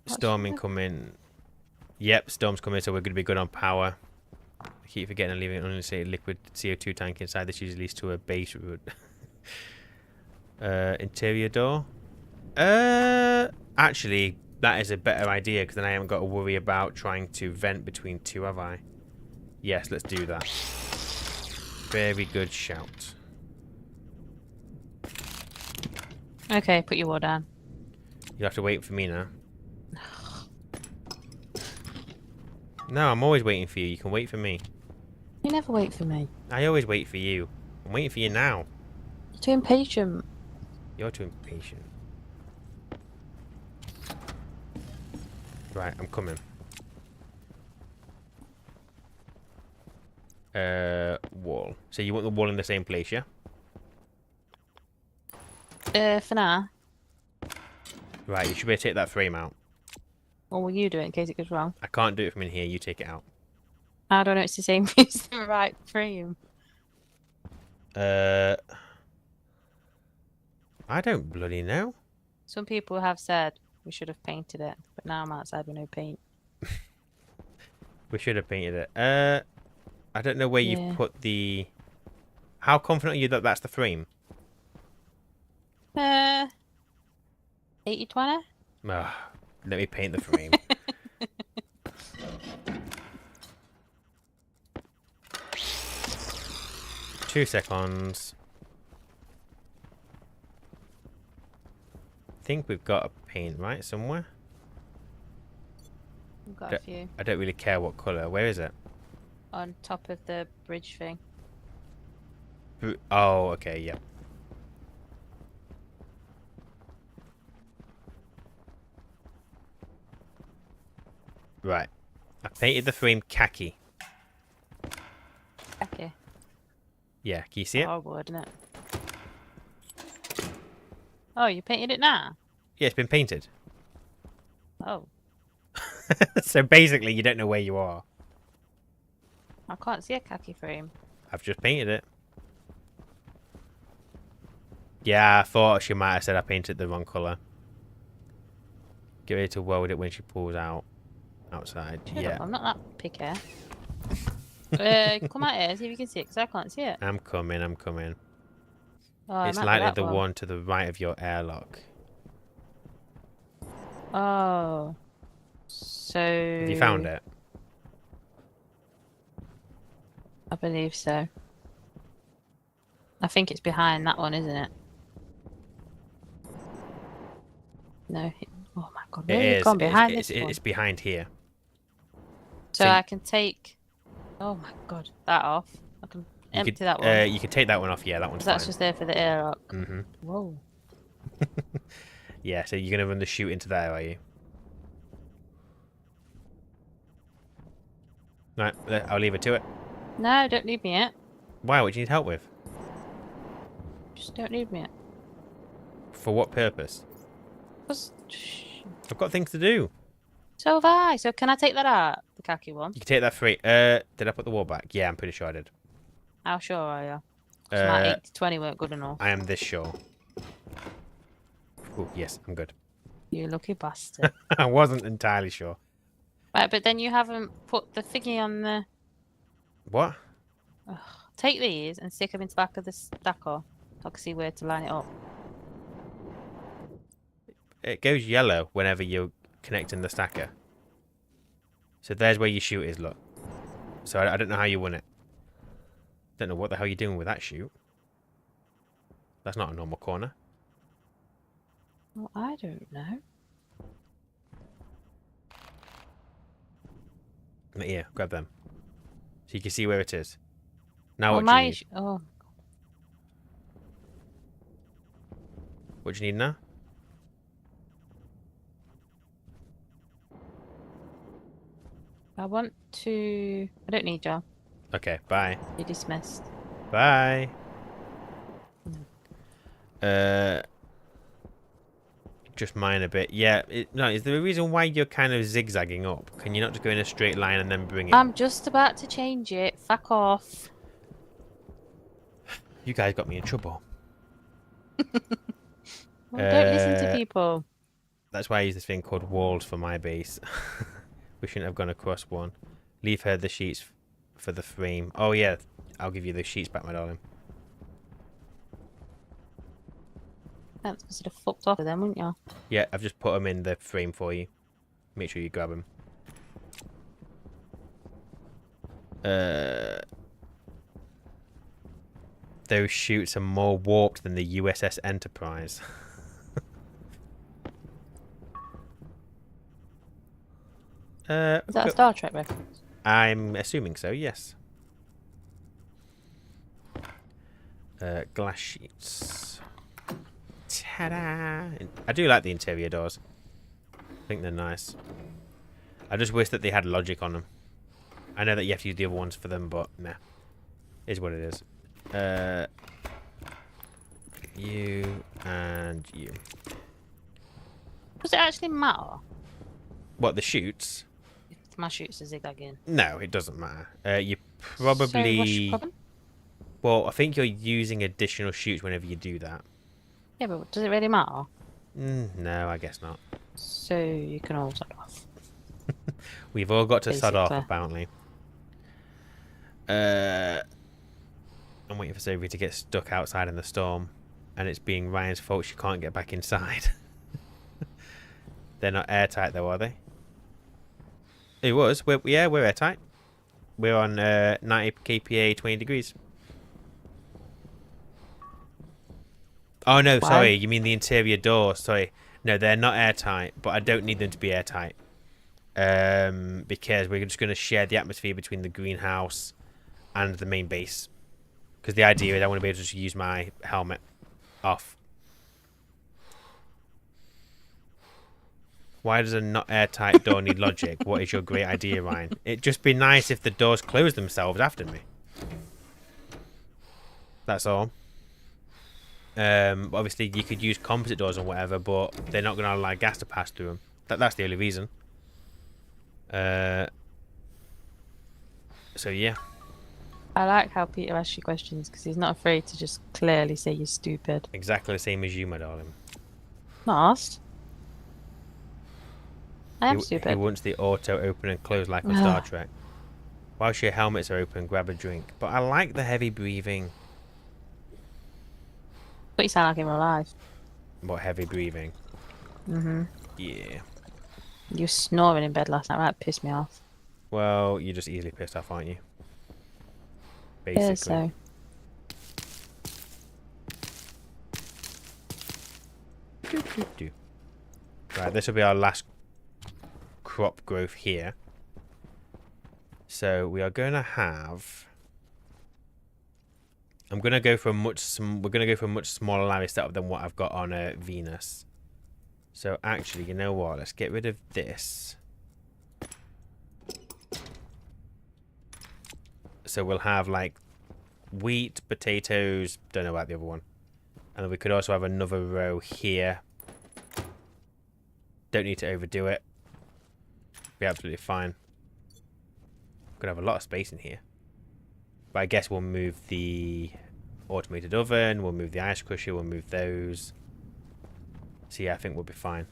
storm incoming. Yep, storm's coming, so we're going to be good on power. I keep forgetting to leave an unlisted liquid CO2 tank inside. This usually leads to a base route. Interior door. Actually, that is a better idea, because then I haven't got to worry about trying to vent between two, have I? Yes, let's do that. Very good shout. Okay, put your wall down. You'll have to wait for me now. No, I'm always waiting for you. You can wait for me. You never wait for me. I always wait for you. I'm waiting for you now. You're too impatient. You're too impatient. Right, I'm coming. Wall. So you want the wall in the same place, yeah? For now. Right, you should be able to take that frame out. What will you do it in case it goes wrong? I can't do it from in here. You take it out. I don't know. It's the same as the right frame. I don't bloody know. Some people have said we should have painted it, but now I'm outside with no paint. We should have painted it. I don't know where you've put the... How confident are you that that's the frame? 80-20? Let me paint the frame. Two seconds. I think we've got a paint, right? Somewhere? We've got a few. I don't really care what colour. Where is it? On top of the bridge thing. Oh, okay, yeah. Right. I painted the frame khaki. Okay. Yeah, can you see it? Horrible, isn't it? Oh, you painted it now? Yeah, it's been painted. Oh, So basically, you don't know where you are. I can't see a khaki frame. I've just painted it. Yeah, I thought she might have said I painted the wrong colour. Get ready to weld it when she pulls out outside. Shut yeah. up, I'm not that picky. Come out here, see if you can see it, because I can't see it. I'm coming, I'm coming. Oh, It's likely the one to the right of your airlock. Oh. So... Have you found it? I believe so. I think it's behind that one, isn't it? No. Oh my god, It where have you is. gone behind this one? It's behind here. So So I can take. Oh my god, that off. I can you could empty that one. you could take that one off. Yeah, that one's 'Cause that's fine. just there for the air lock. Mm-hmm. Whoa. Yeah. So you're gonna run the chute into there, are you? Right. I'll leave it to it. No, don't need me yet. Why? What do you need help with? Just don't need me yet. For what purpose? 'Cause- I've got things to do. So have I. So can I take that out? The khaki one? You can take that free. Did I put the wall back? Yeah, I'm pretty sure I did. How sure are you? 'Cause my 80-20 weren't good enough. I am this sure. Oh, yes, I'm good. You lucky bastard. I wasn't entirely sure. Right, but then you haven't put the thingy on the... What? Ugh. Take these and stick them into the back of the stacker. So I can see where to line it up. It goes yellow whenever you're connecting the stacker. So there's where your chute is, look. So I don't know how you won it. Don't know what the hell you're doing with that chute. That's not a normal corner. Well, I don't know. Here, grab them. So you can see where it is. Now Well, what do you need? Oh, What do you need now? I want to... I don't need you. Okay, bye. You're dismissed. Bye. Just mine a bit. Yeah, no, is there a reason why you're kind of zigzagging up? Can you not just go in a straight line and then bring it? I'm just about to change it. Fuck off. You guys got me in trouble. Well, don't listen to people. That's why I use this thing called walls for my base. We shouldn't have gone across one. Leave her the sheets for the frame. Oh yeah, I'll give you the sheets back, my darling. That's because you'd have fucked off with them, wouldn't you? Yeah, I've just put them in the frame for you. Make sure you grab them. Those chutes are more warped than the USS Enterprise. Is that a Star Trek reference? I'm assuming so, yes. Glass sheets. Ta-da! I do like the interior doors. I think they're nice. I just wish that they had logic on them. I know that you have to use the other ones for them, but nah. Is what it is. You and you. Does it actually matter? What, the chutes? If my shoots are zigzagging. No, it doesn't matter. You So what's probably... your problem? Well, I think you're using additional chutes whenever you do that. Yeah, but does it really matter? No, I guess not. So you can all sod off. We've all got to sod off, Basically. apparently. I'm waiting for Sophie to get stuck outside in the storm. And it's being Ryan's fault she can't get back inside. They're not airtight though, are they? It was. Yeah, we're airtight. We're on 90 kPa, 20 degrees. Oh no, Why? sorry. You mean the interior doors? Sorry. No, they're not airtight, but I don't need them to be airtight. Because we're just going to share the atmosphere between the greenhouse and the main base. Because the idea is I want to be able to just use my helmet off. Why does a not airtight door need logic? What is your great idea, Ryan? It'd just be nice if the doors closed themselves after me. That's all. Obviously, you could use composite doors or whatever, but they're not going to allow gas to pass through them. That's the only reason. So, yeah. I like how Peter asks you questions because he's not afraid to just clearly say you're stupid. Exactly the same as you, my darling. Not asked. I am He stupid. wants the auto open and close like on Star Trek. Whilst your helmets are open, grab a drink. But I like the heavy breathing. But you sound like you're alive. What, heavy breathing? Mm-hmm. Yeah. You were snoring in bed last night. That pissed me off. Well, you're just easily pissed off, aren't you? Yeah, Basically. so. Right, this will be our last crop growth here. So we are going to have... we're going to go for a much smaller Larry setup than what I've got on Venus. So actually, you know what? Let's get rid of this. So we'll have like wheat, potatoes, don't know about the other one. And then we could also have another row here. Don't need to overdo it. Be absolutely fine. Could have a lot of space in here. But I guess we'll move the automated oven, we'll move the ice crusher, we'll move those. So yeah, I think we'll be fine.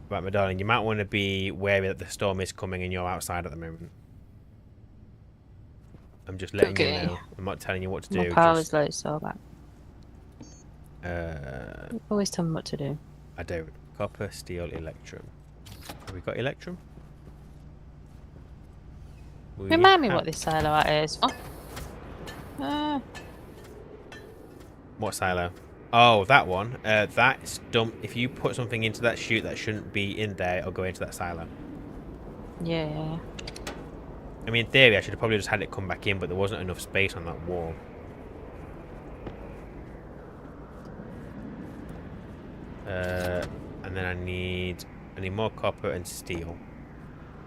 Right, my darling, you might want to be wary that the storm is coming and you're outside at the moment. I'm just letting you know. I'm not telling you what to do. My power's low, so back. Always tell me what to do. I don't. Copper, steel, electrum. Have we got electrum? Remind me what this silo at is. Oh. What silo? Oh, that one. That's dumb. If you put something into that chute that shouldn't be in there, it'll go into that silo. Yeah. I mean, in theory, I should have probably just had it come back in, but there wasn't enough space on that wall. And then I need more copper and steel.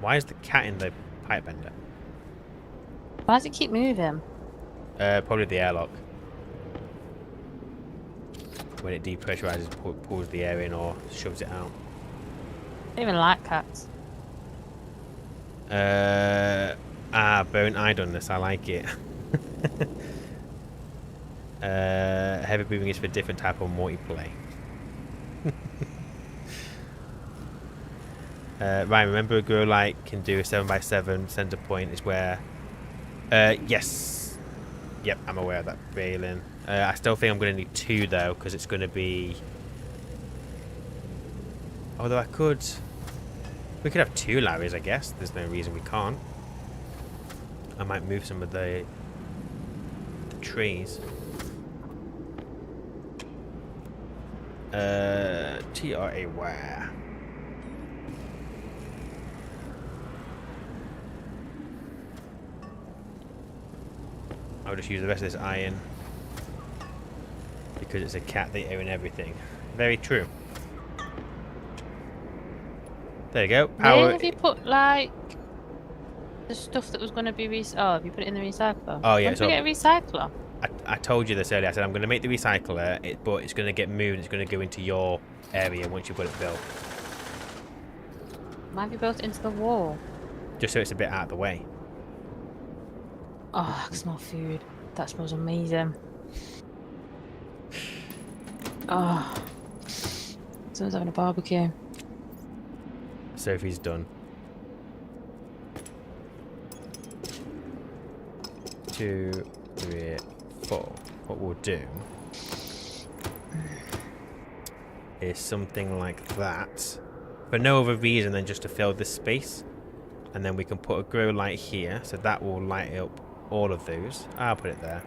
Why is the cat in the pipe bender? Why does it keep moving? Probably the airlock. When it depressurizes, pulls the air in or shoves it out. I don't even like cats. Bone, I done this. I like it. Heavy breathing is for a different type of multiplay. Right, remember a girl like can do a 7x7 center point is where... yes. Yep, I'm aware of that, Balin. I still think I'm going to need 2 though, because it's going to be... Although I could... We could have 2 Larrys, I guess. There's no reason we can't. I might move some of the trees. TRA where? I'll just use the rest of this iron. Because it's a cat, they own everything. Very true. There you go. Power. Where have you put, like, the stuff that was going to be have you put it in the recycler? Oh, yeah. When did we get a recycler? I told you this earlier. I said I'm going to make the recycler, but it's going to get moved. It's going to go into your area once you've got it built. Why have you built it into the wall? Just so it's a bit out of the way. Oh, I can smell food. That smells amazing. Oh. Someone's having a barbecue. Sophie's done. 2, 3, 4. What we'll do is something like that. For no other reason than just to fill this space. And then we can put a grow light here. So that will light up all of those. I'll put it there.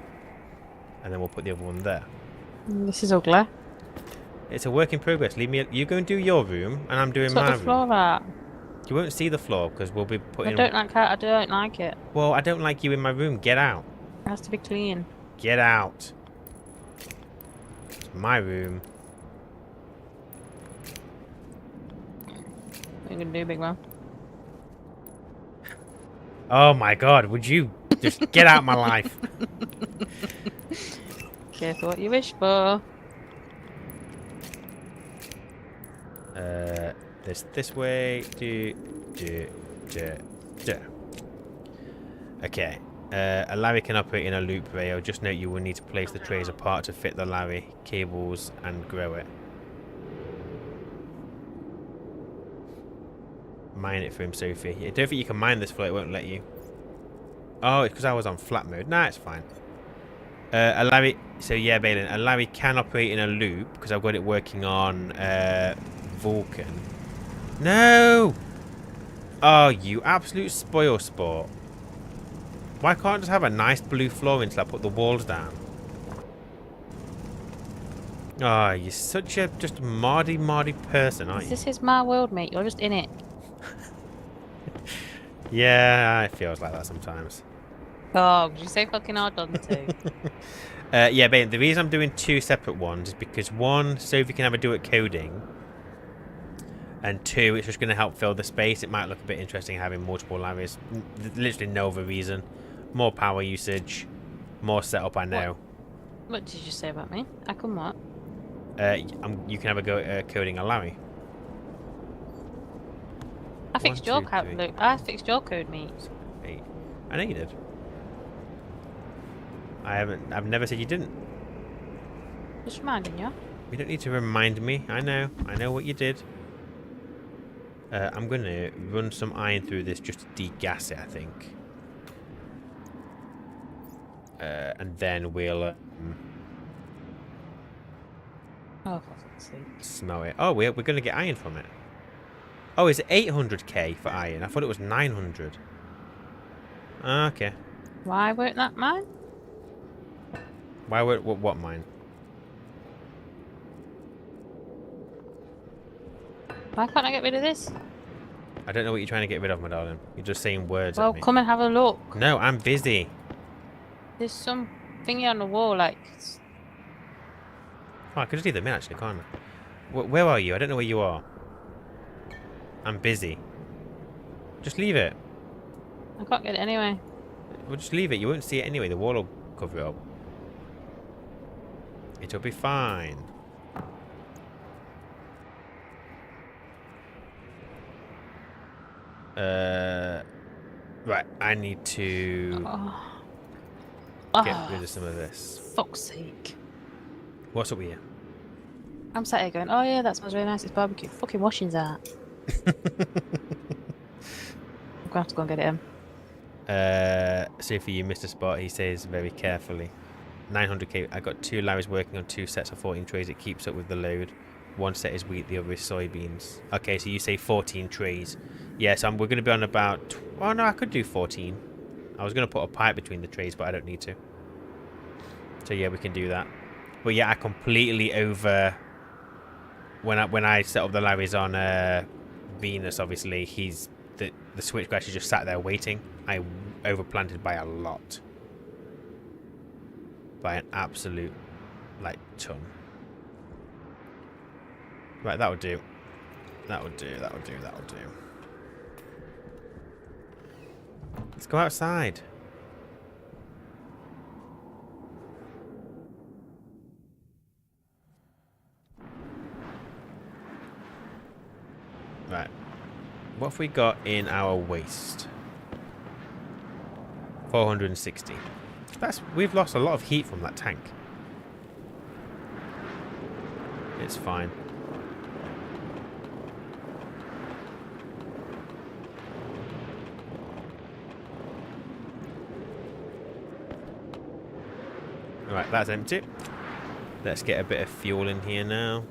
And then we'll put the other one there. This is ugly. It's a work in progress. Leave me. You go and do your room, and I'm doing my room. What's the floor at? You won't see the floor because we'll be putting. I don't like it. Well, I don't like you in my room. Get out. It has to be clean. Get out. It's my room. What are you gonna do, big man? Oh my God! Would you just get out of my life? Careful what you wish for. This way. Okay. A Larry can operate in a loop rail. Just note you will need to place the trays apart to fit the Larry cables and grow it. Mine it for him, Sophie. I don't think you can mine this floor. It won't let you. Oh, it's because I was on flat mode. Nah, it's fine. A Larry. So yeah, Balin. A Larry can operate in a loop because I've got it working on Vulcan. No! Oh, you absolute spoil sport. Why can't I just have a nice blue floor until I put the walls down? Oh, you're such a just mardy person, aren't you? This is my world, mate. You're just in it. Yeah, it feels like that sometimes. Oh, did you say fucking hard on too? Yeah, but the reason I'm doing 2 separate ones is because 1, Sophie can have a do at coding, and 2, it's just going to help fill the space. It might look a bit interesting having multiple Larrys. Literally no other reason. More power usage, more setup, I know. What did you say about me? I can what? You can have a go at coding a Larry. I fixed your code, Luke. I fixed your code, mate. 8. I know you did. I've never said you didn't. Just reminding you. You don't need to remind me. I know what you did. I'm gonna run some iron through this just to degas it, I think. And then we'll Oh, for fuck's sake. snow it. Oh, we're gonna get iron from it. Oh, is it 800k for iron? I thought it was 900. Okay. Why weren't that mine? Why would what mine? Why can't I get rid of this? I don't know what you're trying to get rid of, my darling. You're just saying words Well, at me. come and have a look. No, I'm busy. There's some thingy on the wall, like... Oh, I could just leave them in, actually, can't I? Where are you? I don't know where you are. I'm busy. Just leave it. I can't get it anyway. Well, just leave it. You won't see it anyway. The wall will cover it up. It'll be fine. Right. I need to get rid of some of this. Fuck's sake. What's up with you? I'm sat here going, oh yeah, that smells really nice. It's barbecue. Fucking washing's that. I'm gonna have to go and get it in. Sophie, you missed a spot. He says very carefully. 900k. I got 2 Larrys working on 2 sets of 14 trays. It keeps up with the load. One set is wheat, the other is soybeans. Okay, so you say 14 trays. Yes, we're going to be on about... Oh, no, I could do 14. I was going to put a pipe between the trays, but I don't need to. So, yeah, we can do that. But, yeah, I completely over... When I set up the Larrys on Venus, obviously, the switchgrass is just sat there waiting. I overplanted by a lot. By an absolute, like, ton. Right, that would do. That would do, that would do, that would do. Let's go outside. Right. What have we got in our waste? 460. We've lost a lot of heat from that tank. It's fine. Right, that's empty. Let's get a bit of fuel in here now.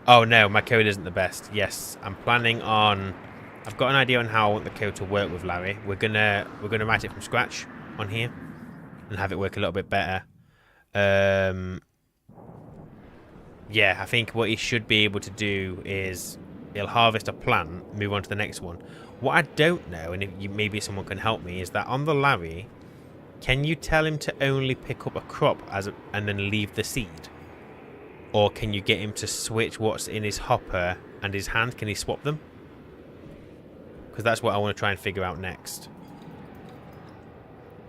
Oh no, my code isn't the best. Yes, I'm planning on... I've got an idea on how I want the code to work with Larry. We're gonna write it from scratch on here and have it work a little bit better. Yeah, I think what he should be able to do is he'll harvest a plant, move on to the next one. What I don't know, and maybe someone can help me, is that on the Larry, can you tell him to only pick up a crop and then leave the seed? Or can you get him to switch what's in his hopper and his hand? Can he swap them? Because that's what I want to try and figure out next.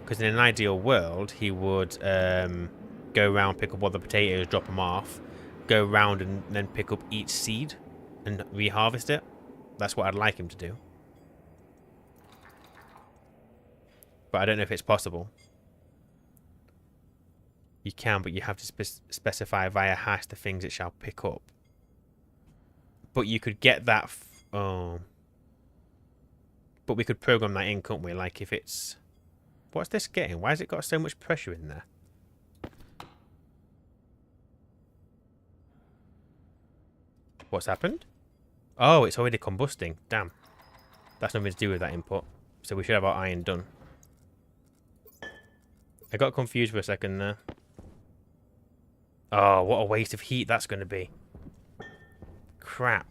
Because in an ideal world, he would go around, pick up all the potatoes, drop them off, go around and then pick up each seed and reharvest it. That's what I'd like him to do. But I don't know if it's possible. You can, but you have to specify via hash the things it shall pick up. But you could get that... oh. But we could program that in, couldn't we? Like if it's... What's this getting? Why has it got so much pressure in there? What's happened? Oh, it's already combusting. Damn. That's nothing to do with that input. So we should have our iron done. I got confused for a second there. Oh, what a waste of heat that's going to be. Crap.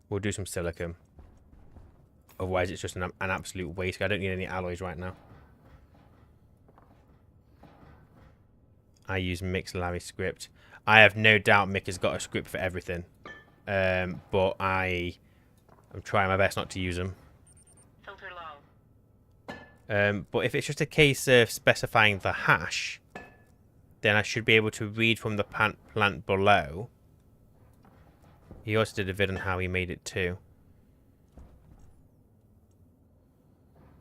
We'll do some silicone. Otherwise, it's just an absolute waste. I don't need any alloys right now. I use Mick's Larry script. I have no doubt Mick has got a script for everything. But I'm trying my best not to use them. Filter low. But if it's just a case of specifying the hash, then I should be able to read from the plant below. He also did a vid on how he made it too.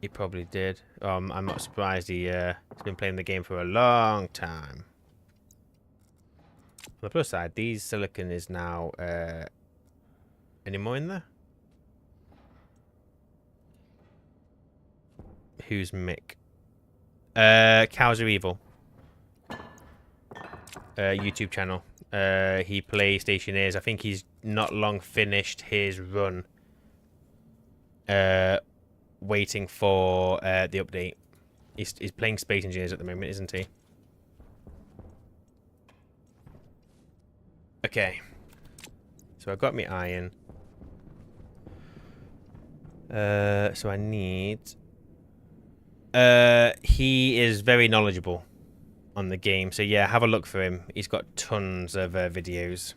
He probably did. I'm not surprised he's been playing the game for a long time. On the plus side, these silicon is now... any more in there? Who's Mick? Cows Are Evil. YouTube channel. He plays Stationeers. I think he's not long finished his run. Waiting for the update. He's playing Space Engineers at the moment, isn't he? Okay. So I got my iron. So I need... he is very knowledgeable on the game. So yeah, have a look for him. He's got tons of videos.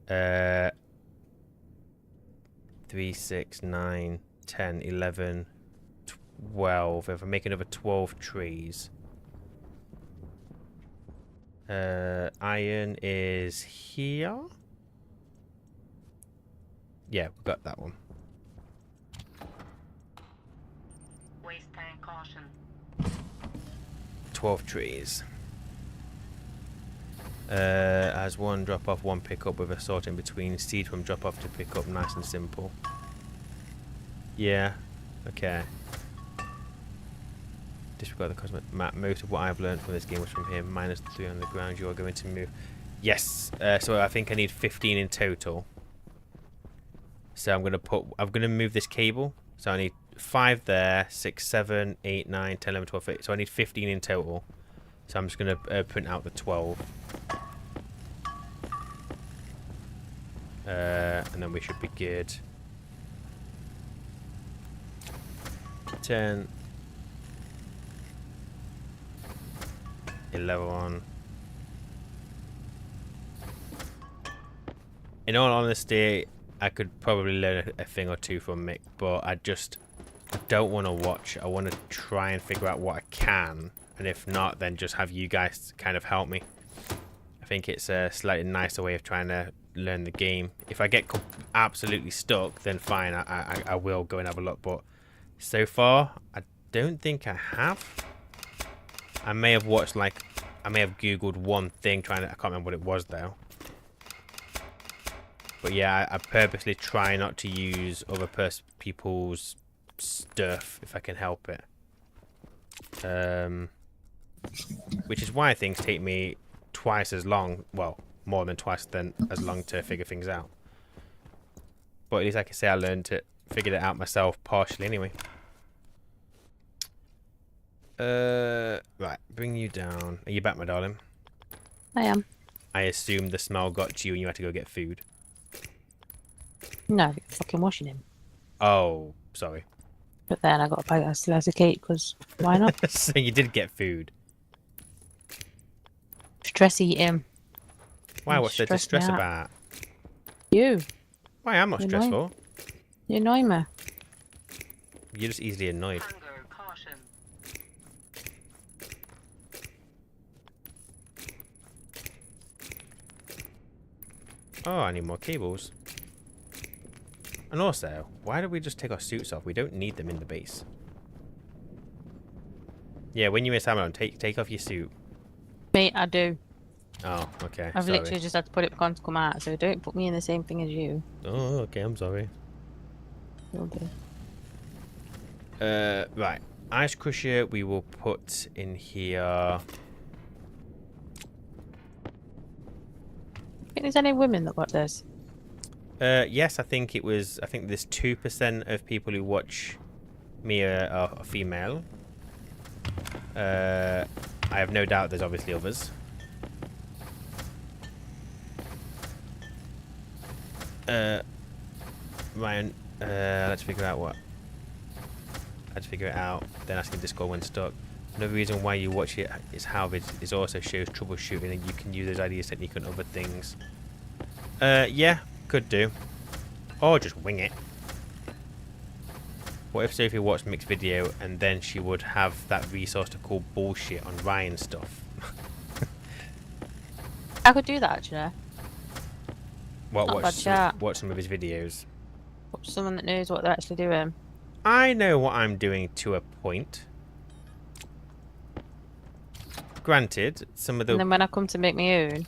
3, 6, 9, 10, 11, 12. If I make another 12 trees. Iron is here. Yeah, we've got that one. Waste tank caution. 12 trees. Has one drop off, one pick up with a sort in between. Seed from drop off to pick up, nice and simple. Yeah, okay. Disregard the cosmic map. Most of what I've learned from this game was from here. Minus 3 on the ground. You are going to move. Yes. So I think I need 15 in total. So I'm gonna move this cable. So I need 5 there, 6, 7, 8, 9, 10, 11, 12, 13. So I need 15 in total. So I'm just gonna print out the 12. And then we should be good. 10. 11. In all honesty, I could probably learn a thing or two from Mick, but I don't want to watch. I want to try and figure out what I can, and if not, then just have you guys kind of help me. I think it's a slightly nicer way of trying to learn the game. If I get absolutely stuck, then fine, I will go and have a look, but so far, I don't think I have. I may have watched, like, I may have Googled one thing trying to, I can't remember what it was though. But yeah, I purposely try not to use other people's stuff if I can help it. Which is why things take me twice as long, well, more than twice as long to figure things out. But at least I can say I figured it out myself partially anyway. Right, bring you down. Are you back, my darling? I am. I assume the smell got to you and you had to go get food. No, you're fucking washing him. Oh, sorry. But then I got a bite of a slice of cake, because why not? So you did get food. Stress eating. Why? What's there to stress about? You. Why? I'm not stressful. You annoy me. You're just easily annoyed. Hunger caution. Oh, I need more cables. And also, why don't we just take our suits off? We don't need them in the base. Yeah, when you miss ammo, take off your suit. Mate, I do. Oh, okay. I've sorry. literally just had to put it back on to come out, so don't put me in the same thing as you. Oh, okay, I'm sorry. Will do. Right. Ice Crusher we will put in here. Think there's any women that got this? Yes, I think there's 2% of people who watch me a female. I have no doubt there's obviously others. Ryan, let's figure out what. Let's figure it out. Then asking Discord when stuck. Another reason why you watch it is how it also shows troubleshooting, and you can use those ideas technique on other things. Yeah, could do. Or just wing it. What if Sophie watched Mick's video and then she would have that resource to call bullshit on Ryan stuff? I could do that actually. Not bad chat. Watch some of his videos. Watch someone that knows what they're actually doing. I know what I'm doing to a point. Granted, some of the... And then when I come to make my own,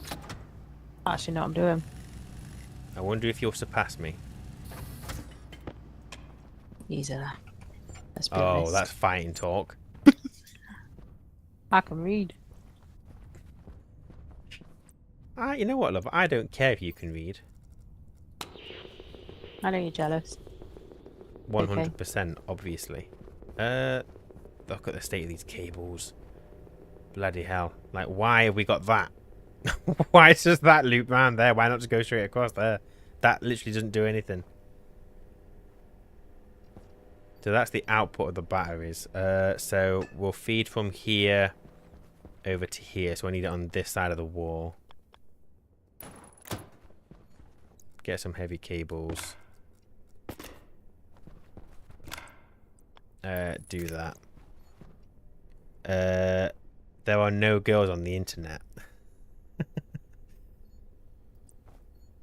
I actually know what I'm doing. I wonder if you'll surpass me. Easily. Let's be Oh, honest. that's fighting talk. I can read. You know what, love? I don't care if you can read. I know you're jealous. 100%, obviously. Look at the state of these cables. Bloody hell. Like, why have we got that? Why is just that loop round there? Why not just go straight across there? That literally doesn't do anything. So that's the output of the batteries. So we'll feed from here over to here. So I need it on this side of the wall. Get some heavy cables. Do that. There are no girls on the internet.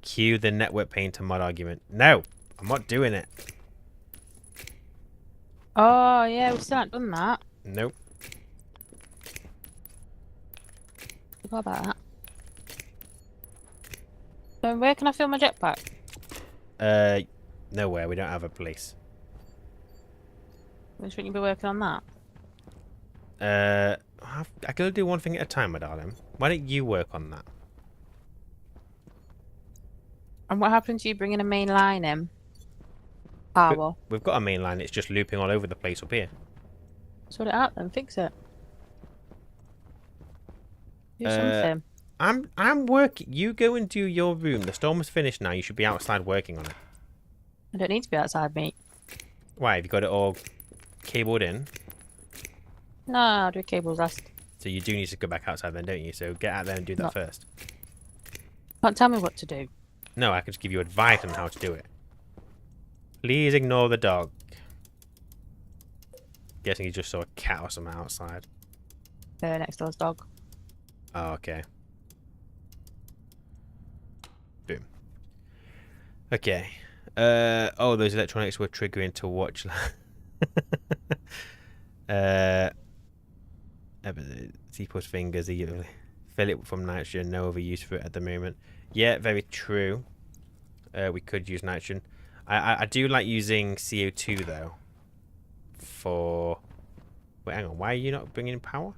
Cue the network painter mod argument. No, I'm not doing it. Oh, yeah, we still haven't done that. Nope. Forgot about that. So where can I fill my jetpack? Nowhere. We don't have a place. Shouldn't you be working on that? I can only do one thing at a time, my darling. Why don't you work on that? And what happened to you bringing a main line in? Power. We've got a main line. It's just looping all over the place up here. Sort it out then. Fix it. Do something. I'm working. You go and do your room. The storm is finished now. You should be outside working on it. I don't need to be outside, mate. Why? Have you got it all cabled in? No, I'll do cables last. So you do need to go back outside then, don't you? So get out there and do that first. Can't tell me what to do. No, I can just give you advice on how to do it. Please ignore the dog. Guessing you just saw a cat or something outside. The next door's dog. Oh, okay. Boom. Okay. Oh, those electronics were triggering to watch. C-plus fingers. Fill it from nitrogen. No other use for it at the moment. Yeah, very true. We could use nitrogen. I do like using CO2 though. For wait, hang on. Why are you not bringing in power?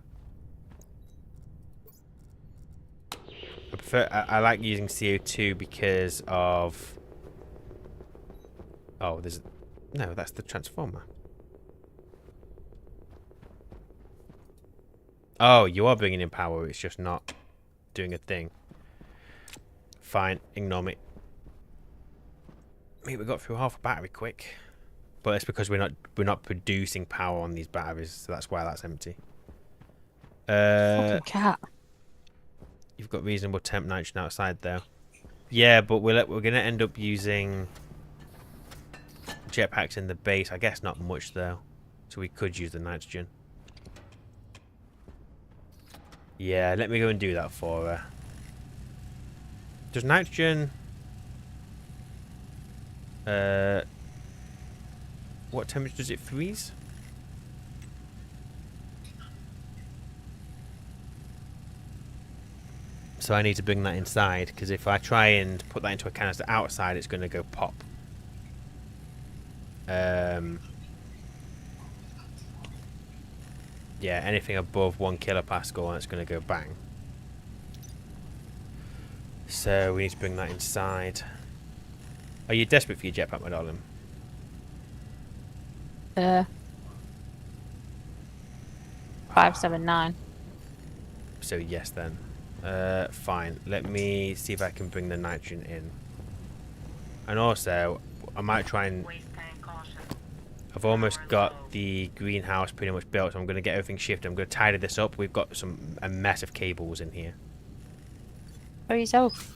I like using CO2 because of. Oh, that's the transformer. Oh, you are bringing in power. It's just not doing a thing. Fine, ignore me. Mate, we got through half a battery quick, but it's because we're not producing power on these batteries, so that's why that's empty. Fucking cat. You've got reasonable temp nitrogen outside though. Yeah, but we're gonna end up using jetpacks in the base. I guess not much though, so we could use the nitrogen. Yeah, let me go and do that for her. Does nitrogen... what temperature does it freeze? So I need to bring that inside, because if I try and put that into a canister outside, it's going to go pop. Yeah, anything above 1 kilopascal, and it's going to go bang. So we need to bring that inside. Are you desperate for your jetpack, my darling? 579. So yes then. Fine. Let me see if I can bring the nitrogen in. And also, I might try and... Waste tank caution. I've almost got the greenhouse pretty much built, so I'm going to get everything shifted. I'm going to tidy this up. We've got a mess of cables in here. For yourself.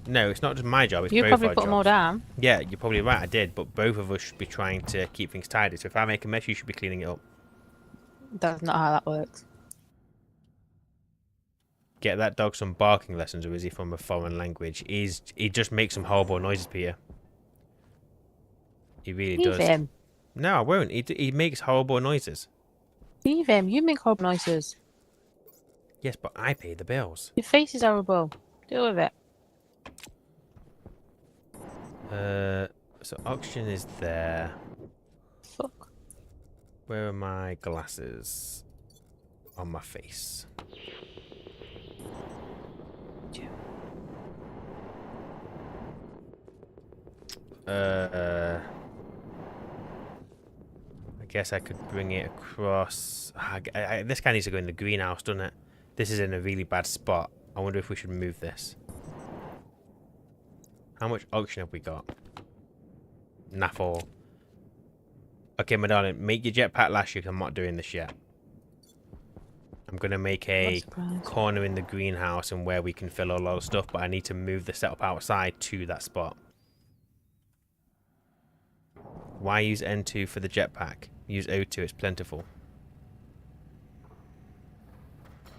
No, it's not just my job. It's You both probably our put them all jobs. down. Yeah, you're probably right. I did, but both of us should be trying to keep things tidy. So if I make a mess, you should be cleaning it up. That's not how that works. Get that dog some barking lessons, or is he from a foreign language? He just makes some horrible noises, Peter. He really Leave does. him. No, I won't. He makes horrible noises. Leave him. You make horrible noises. Yes, but I pay the bills. Your face is horrible. Deal with it. So oxygen is there. Fuck. Where are my glasses? On my face. I guess I could bring it across. This guy needs to go in the greenhouse, doesn't it? This is in a really bad spot. I wonder if we should move this. How much oxygen have we got? Naff all. Okay, my darling, make your jetpack last year because I'm not doing this yet. I'm going to make a corner in the greenhouse and where we can fill a lot of stuff, but I need to move the setup outside to that spot. Why use N2 for the jetpack? Use O2, it's plentiful.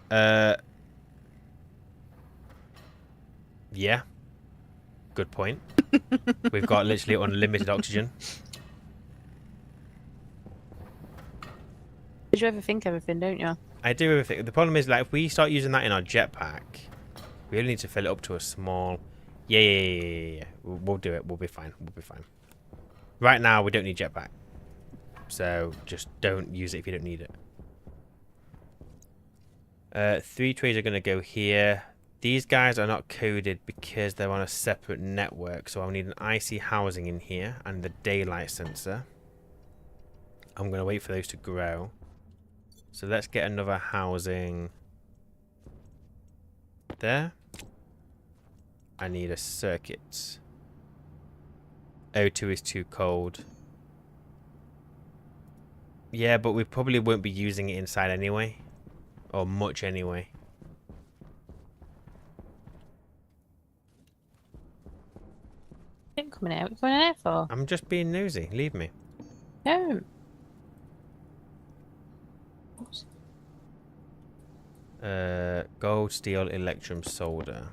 Yeah. Good point. We've got literally unlimited oxygen. Did you overthink everything, don't you? I do everything. The problem is, like, if we start using that in our jetpack, we only need to fill it up to a small... Yeah. We'll do it. We'll be fine. We'll be fine. Right now, we don't need jetpack. So, just don't use it if you don't need it. 3 trays are going to go here. These guys are not coded because they're on a separate network. So, I'll need an IC housing in here and the daylight sensor. I'm going to wait for those to grow. So, let's get another housing there. I need a circuit. O2 is too cold. Yeah, but we probably won't be using it inside anyway. Or much anyway. Don't come in here. What are you coming in here for? I'm just being nosy. Leave me. No. Gold, steel, electrum, solder.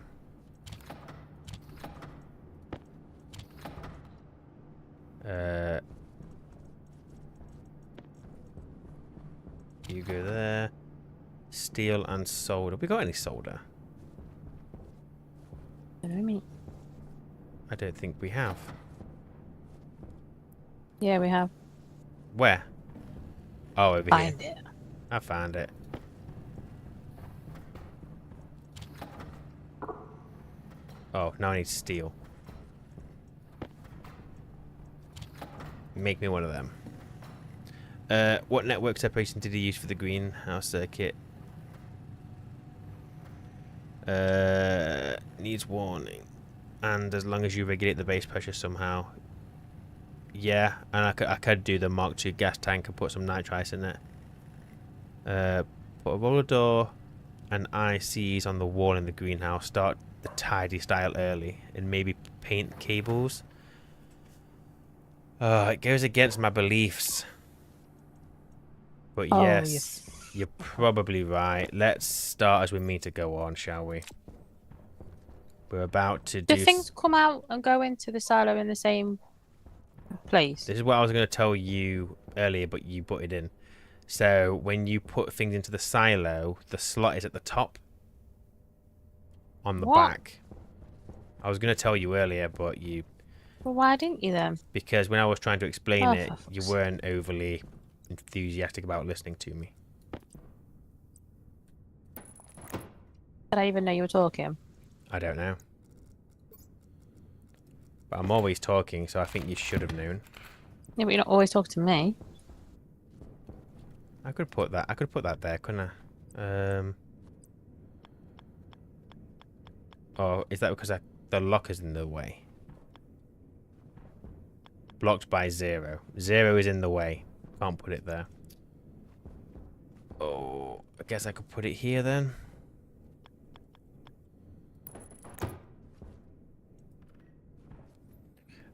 You go there. Steel and solder. We got any solder? I don't think we have. Yeah, we have. Where? Oh, over here. Find it. I found it. Oh, now I need steel. Make me one of them. What network separation did he use for the greenhouse circuit? Needs warning. And as long as you regulate the base pressure somehow. Yeah, and I could do the Mark II gas tank and put some nitrites in it. Put a roller door and ICs on the wall in the greenhouse. Start the tidy style early. And maybe paint cables. It goes against my beliefs. But yes, you're probably right. Let's start as we mean to go on, shall we? We're about to do... Do things come out and go into the silo in the same place? This is what I was going to tell you earlier, but you butted in. So when you put things into the silo, the slot is at the top. On the back. I was going to tell you earlier, but you... Well, why didn't you then? Because when I was trying to explain it, you weren't overly enthusiastic about listening to me. Did I even know you were talking? I don't know. But I'm always talking, so I think you should have known. Yeah, but you're not always talking to me. I could put that there, couldn't I? Oh, is that because the lock is in the way? Blocked by 0. 0 is in the way. Can't put it there. Oh, I guess I could put it here then.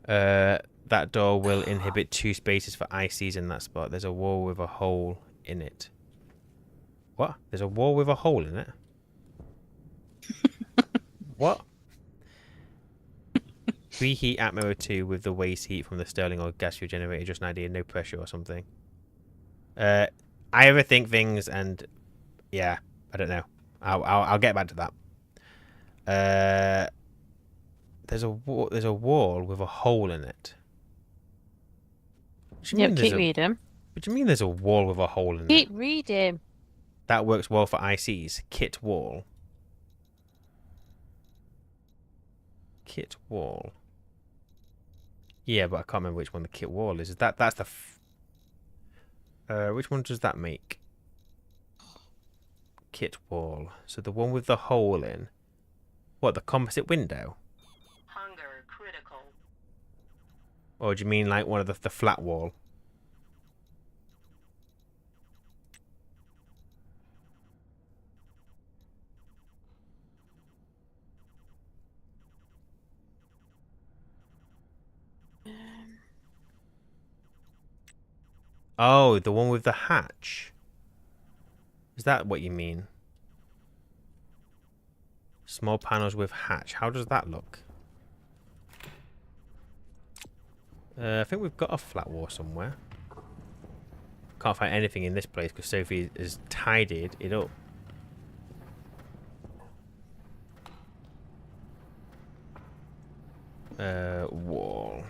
That door will inhibit 2 spaces for ICs in that spot. There's a wall with a hole in it. What? There's a wall with a hole in it? What? Preheat Atmo 2 with the waste heat from the Stirling or gas fuel generator. Just an idea. No pressure or something. I overthink things and... Yeah, I don't know. I'll get back to that. There's a wall with a hole in it. Yeah, keep reading. What do you mean there's a wall with a hole in it? Keep reading. That works well for ICs. Kit wall. Kit wall. Yeah, but I can't remember which one the kit wall is. That's the... which one does that make? Kit wall. So the one with the hole in. What, the composite window? Hunger critical. Or do you mean like one of the flat wall? Oh, the one with the hatch. Is that what you mean? Small panels with hatch. How does that look? I think we've got a flat wall somewhere. Can't find anything in this place because Sophie has tidied it up. Wall.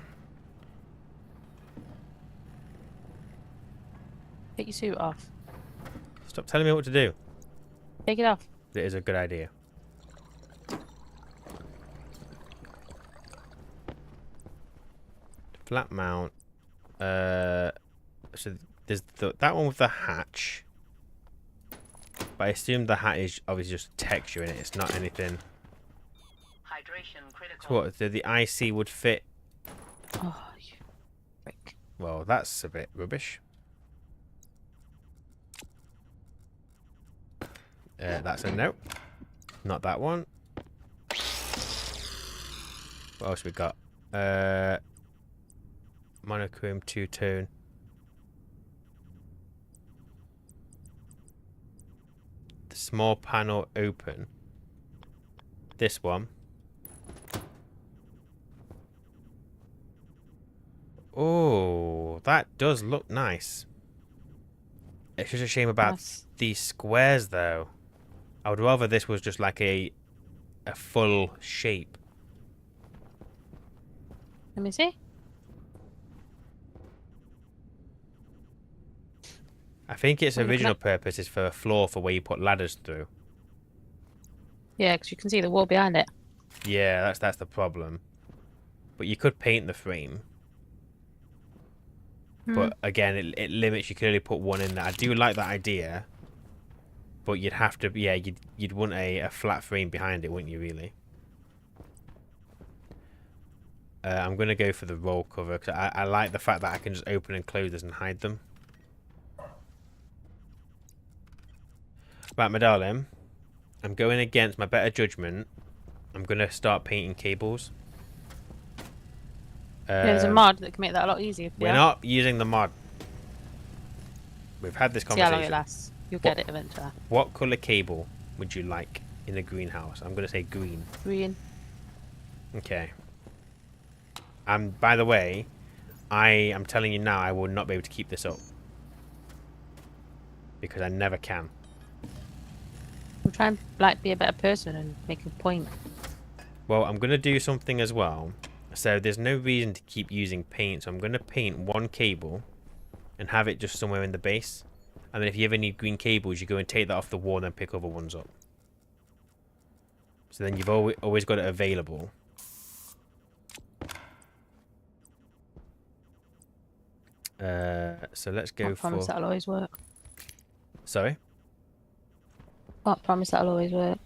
Take your suit off. Stop telling me what to do. Take it off. It is a good idea. Flat mount. So there's that one with the hatch. But I assume the hat is obviously just texture in it. It's not anything. Hydration critical. So what? So the IC would fit. Oh, you frick. Well, that's a bit rubbish. That's a no. Not that one. What else we got? Monochrome two-tone. The small panel open. This one. Oh, that does look nice. It's just a shame about these squares, though. I would rather this was just like a full shape. Let me see. I think its original purpose is for a floor for where you put ladders through. Yeah, because you can see the wall behind it. Yeah, that's the problem. But you could paint the frame. But again, it limits. You can only put one in there. I do like that idea. But you'd have to, yeah, you'd want a flat frame behind it, wouldn't you, really? I'm going to go for the roll cover, because I like the fact that I can just open and close this and hide them. Right, my darling. I'm going against my better judgment. I'm going to start painting cables. Yeah, there's a mod that can make that a lot easier for you. We're not using the mod. We've had this See conversation. how long it lasts. You'll get it eventually. What colour cable would you like in a greenhouse? I'm going to say green. Green. Okay. And by the way, I am telling you now, I will not be able to keep this up. Because I never can. I'm trying to like be a better person and make a point. Well, I'm going to do something as well. So there's no reason to keep using paint. So I'm going to paint one cable and have it just somewhere in the base. And then if you ever need green cables, you go and take that off the wall and then pick other ones up. So then you've always got it available. So let's go I promise for... that'll always work. Sorry? Can't promise that'll always work.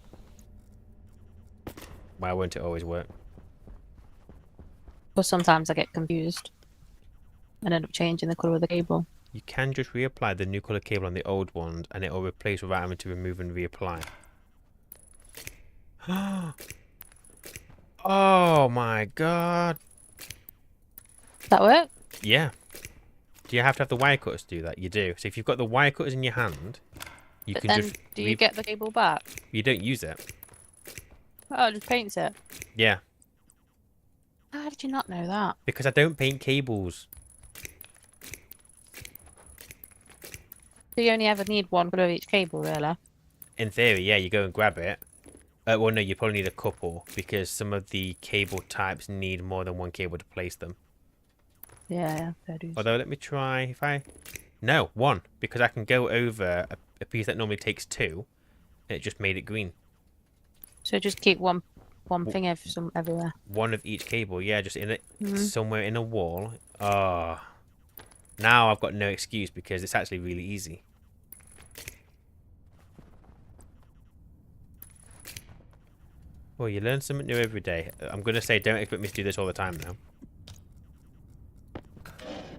Why won't it always work? But sometimes I get confused and end up changing the colour of the cable. You can just reapply the new colour cable on the old ones and it will replace without having to remove and reapply. Oh my god. Does that work? Yeah. Do you have to have the wire cutters to do that? You do. So if you've got the wire cutters in your hand, you But can then, just... do you get the cable back? You don't use it. Oh, it just paints it. Yeah. How did you not know that? Because I don't paint cables. So you only ever need one colour of each cable, really? In theory, yeah, you go and grab it. Well, no, you probably need a couple because some of the cable types need more than one cable to place them. Yeah, fair dues. Although, let me try if I... No, one. Because I can go over a piece that normally takes two. And it just made it green. So just keep one thing everywhere. One of each cable, yeah, just in it somewhere in a wall. Oh. Now I've got no excuse because it's actually really easy. Well, you learn something new every day. I'm going to say don't expect me to do this all the time now.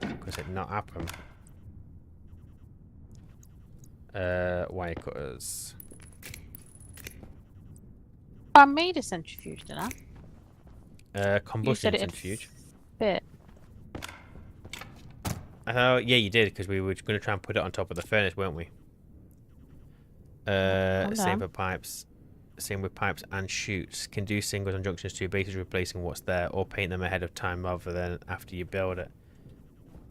Because it not happen. Wire cutters. I made a centrifuge, didn't I? Combustion centrifuge. Fit. Oh, yeah, you did, because we were going to try and put it on top of the furnace, weren't we? Same for pipes. Same with pipes and chutes. Can do singles and junctions too, basically replacing what's there, or paint them ahead of time rather than after you build it.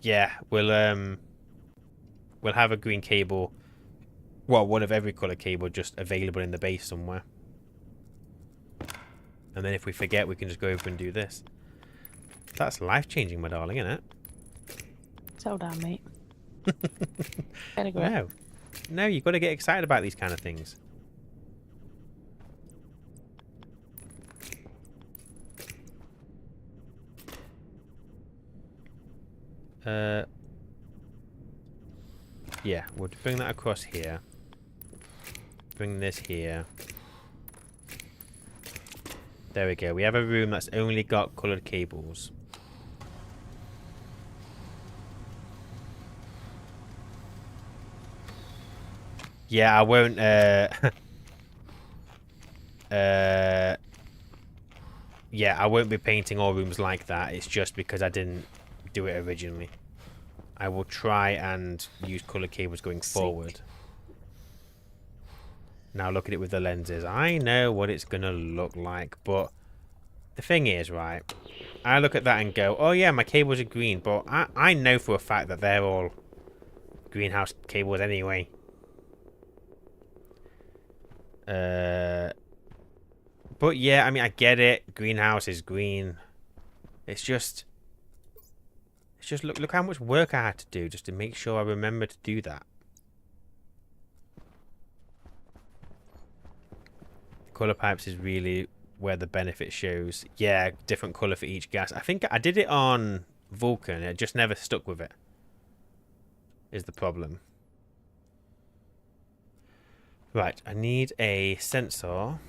Yeah, we'll have a green cable. Well, one of every colour cable just available in the base somewhere. And then if we forget, we can just go over and do this. That's life-changing, my darling, isn't it? Settle down, mate. Get a grip. No. No, you've got to get excited about these kind of things. Yeah, we'll bring that across here. Bring this here. There we go. We have a room that's only got coloured cables. Yeah, I won't, yeah, I won't be painting all rooms like that. It's just because I didn't do it originally. I will try and use colour cables going forward. Now look at it with the lenses. I know what it's going to look like, but the thing is, right, I look at that and go, oh yeah, my cables are green, but I know for a fact that they're all greenhouse cables anyway. But yeah, I mean, I get it. Greenhouse is green. It's just look how much work I had to do just to make sure I remember to do that. Color pipes is really where the benefit shows. Yeah, different color for each gas. I think I did it on Vulcan. It just never stuck with it. Is the problem. Right, I need a sensor.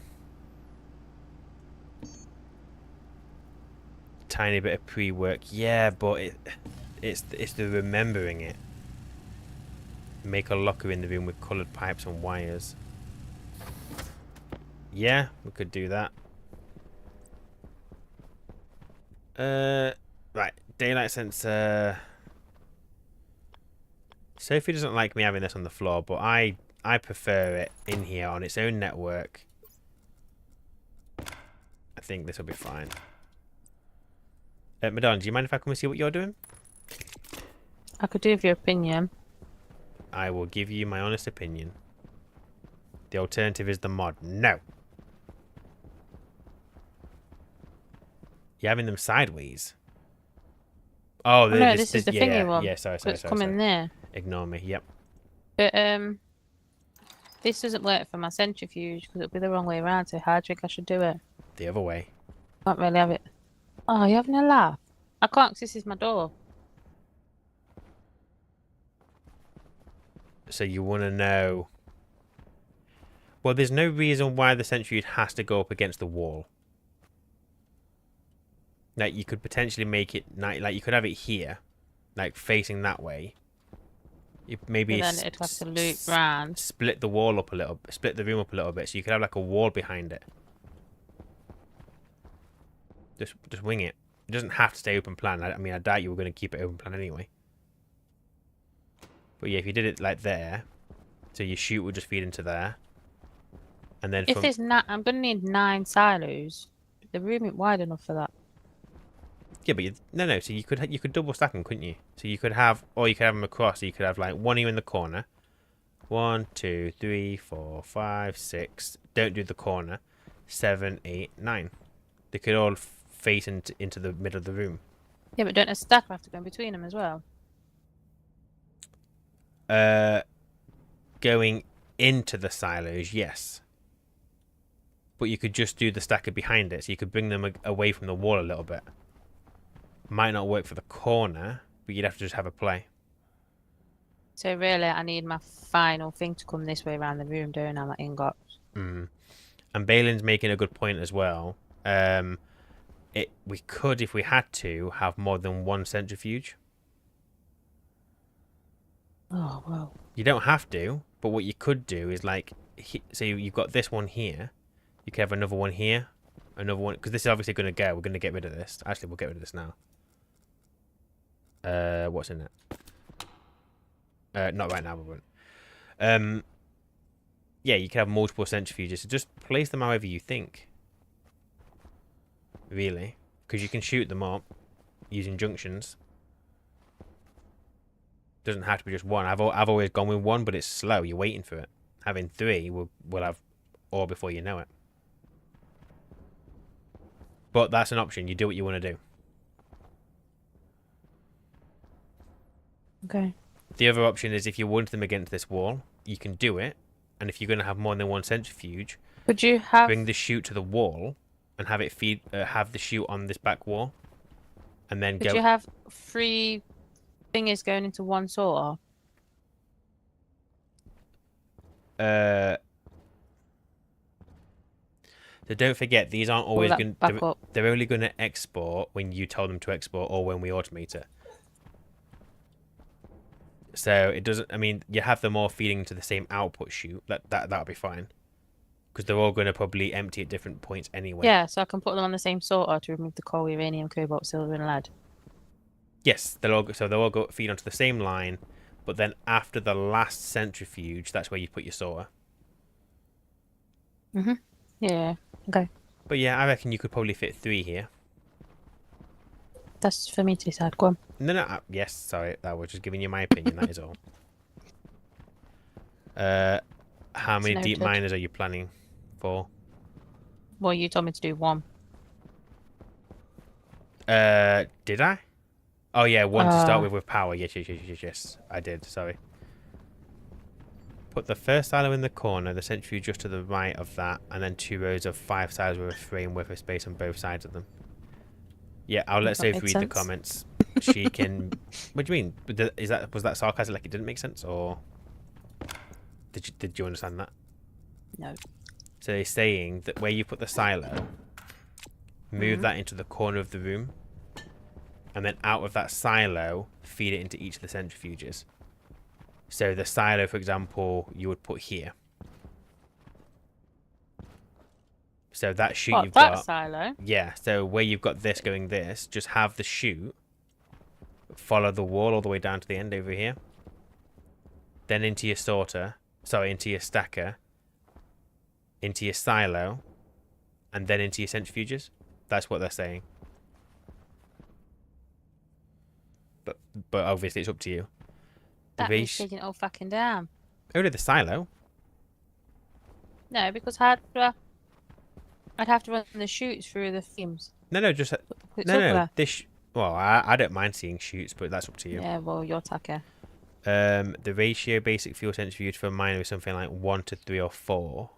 Tiny bit of pre-work. Yeah, but it's the remembering it. Make a locker in the room with coloured pipes and wires. Yeah, we could do that. Right, daylight sensor. Sophie doesn't like me having this on the floor, but I prefer it in here on its own network. I think this will be fine. Madonna, do you mind if I come and see what you're doing? I could do with your opinion. I will give you my honest opinion. The alternative is the mod. No. You're having them sideways. Oh, no, this is the yeah, thingy one. Yeah, sorry. It's coming there. Ignore me. Yep. But this doesn't work for my centrifuge because it'll be the wrong way around. So how do you think I should do it? The other way. Can't really have it. Oh, you're having a laugh? I can't because this is my door. So you want to know... Well, there's no reason why the centrifuge has to go up against the wall. Like, you could potentially make it... Like, you could have it here. Like, facing that way. Maybe But then it'd have to loop round. split the wall up a little... Split the room up a little bit. So you could have, like, a wall behind it. Just wing it. It doesn't have to stay open plan. I mean, I doubt you were going to keep it open plan anyway. But yeah, if you did it like there... So your chute would just feed into there. And then If there's not, I'm gonna need 9 silos. The room isn't wide enough for that. Yeah, but no. So you could double stack them, couldn't you? So you could have, or you could have them across. So you could have like one here in the corner. 1, 2, 3, 4, 5, 6. Don't do the corner. 7, 8, 9. They could all face into the middle of the room. Yeah, but don't a stack have to go in between them as well? Going into the silos, yes. But you could just do the stacker behind it, so you could bring them away from the wall a little bit. Might not work for the corner, but you'd have to just have a play. So really, I need my final thing to come this way around the room, don't I? My ingots. And Balin's making a good point as well. We could, if we had to, have more than one centrifuge. Oh, well. You don't have to, but what you could do is like, so you've got this one here. You could have another one here, another one, because this is obviously going to go. We're going to get rid of this. Actually, we'll get rid of this now. What's in it? Not right now, we won't. Yeah, you can have multiple centrifuges. So just place them however you think. Really, because you can shoot them up using junctions. Doesn't have to be just one. I've always gone with one, but it's slow. You're waiting for it. Having 3, we'll have all before you know it. But that's an option. You do what you want to do. Okay. The other option is if you want them against this wall, you can do it. And if you're going to have more than one centrifuge, Could you have... bring the chute to the wall and have it feed. Have the chute on this back wall, and then Could you have 3 fingers going into one sorter? So don't forget, these aren't always going. They're only going to export when you tell them to export or when we automate it. So it doesn't. I mean, you have them all feeding to the same output chute. That'll be fine, because they're all going to probably empty at different points anyway. Yeah, so I can put them on the same sorter to remove the coal, uranium, cobalt, silver, and lead. Yes, they'll all go feed onto the same line, but then after the last centrifuge, that's where you put your sorter. Yeah. Okay. But yeah, I reckon you could probably fit 3 here. That's for me to decide. Go on. No. Yes, sorry. I was just giving you my opinion. That is all. How many deep miners are you planning for? Well, you told me to do 1. Did I? Oh yeah, 1 to start with power. Yes. I did. Sorry. Put the first silo in the corner, the centrifuge just to the right of that, and then 2 rows of 5 silos with a frame worth of space on both sides of them. Yeah, I'll let Sophie read the comments. She can. What do you mean? Was that sarcasm? Like it didn't make sense, or did you understand that? No. So they're saying that where you put the silo, move that into the corner of the room, and then out of that silo, feed it into each of the centrifuges. So the silo, for example, you would put here. So that chute you've got... that silo? Yeah, so where you've got this going this, just have the chute follow the wall all the way down to the end over here. Then into your sorter, into your stacker, into your silo, and then into your centrifuges. That's what they're saying. But obviously it's up to you. That means taking it all fucking down. Only the silo. No, because I'd have to run the chutes through the fumes. No, just no. Well, I don't mind seeing chutes, but that's up to you. Yeah, well, you're tacker. The ratio basic fuel centrifuge for a miner is something like 1 to 3 or 4.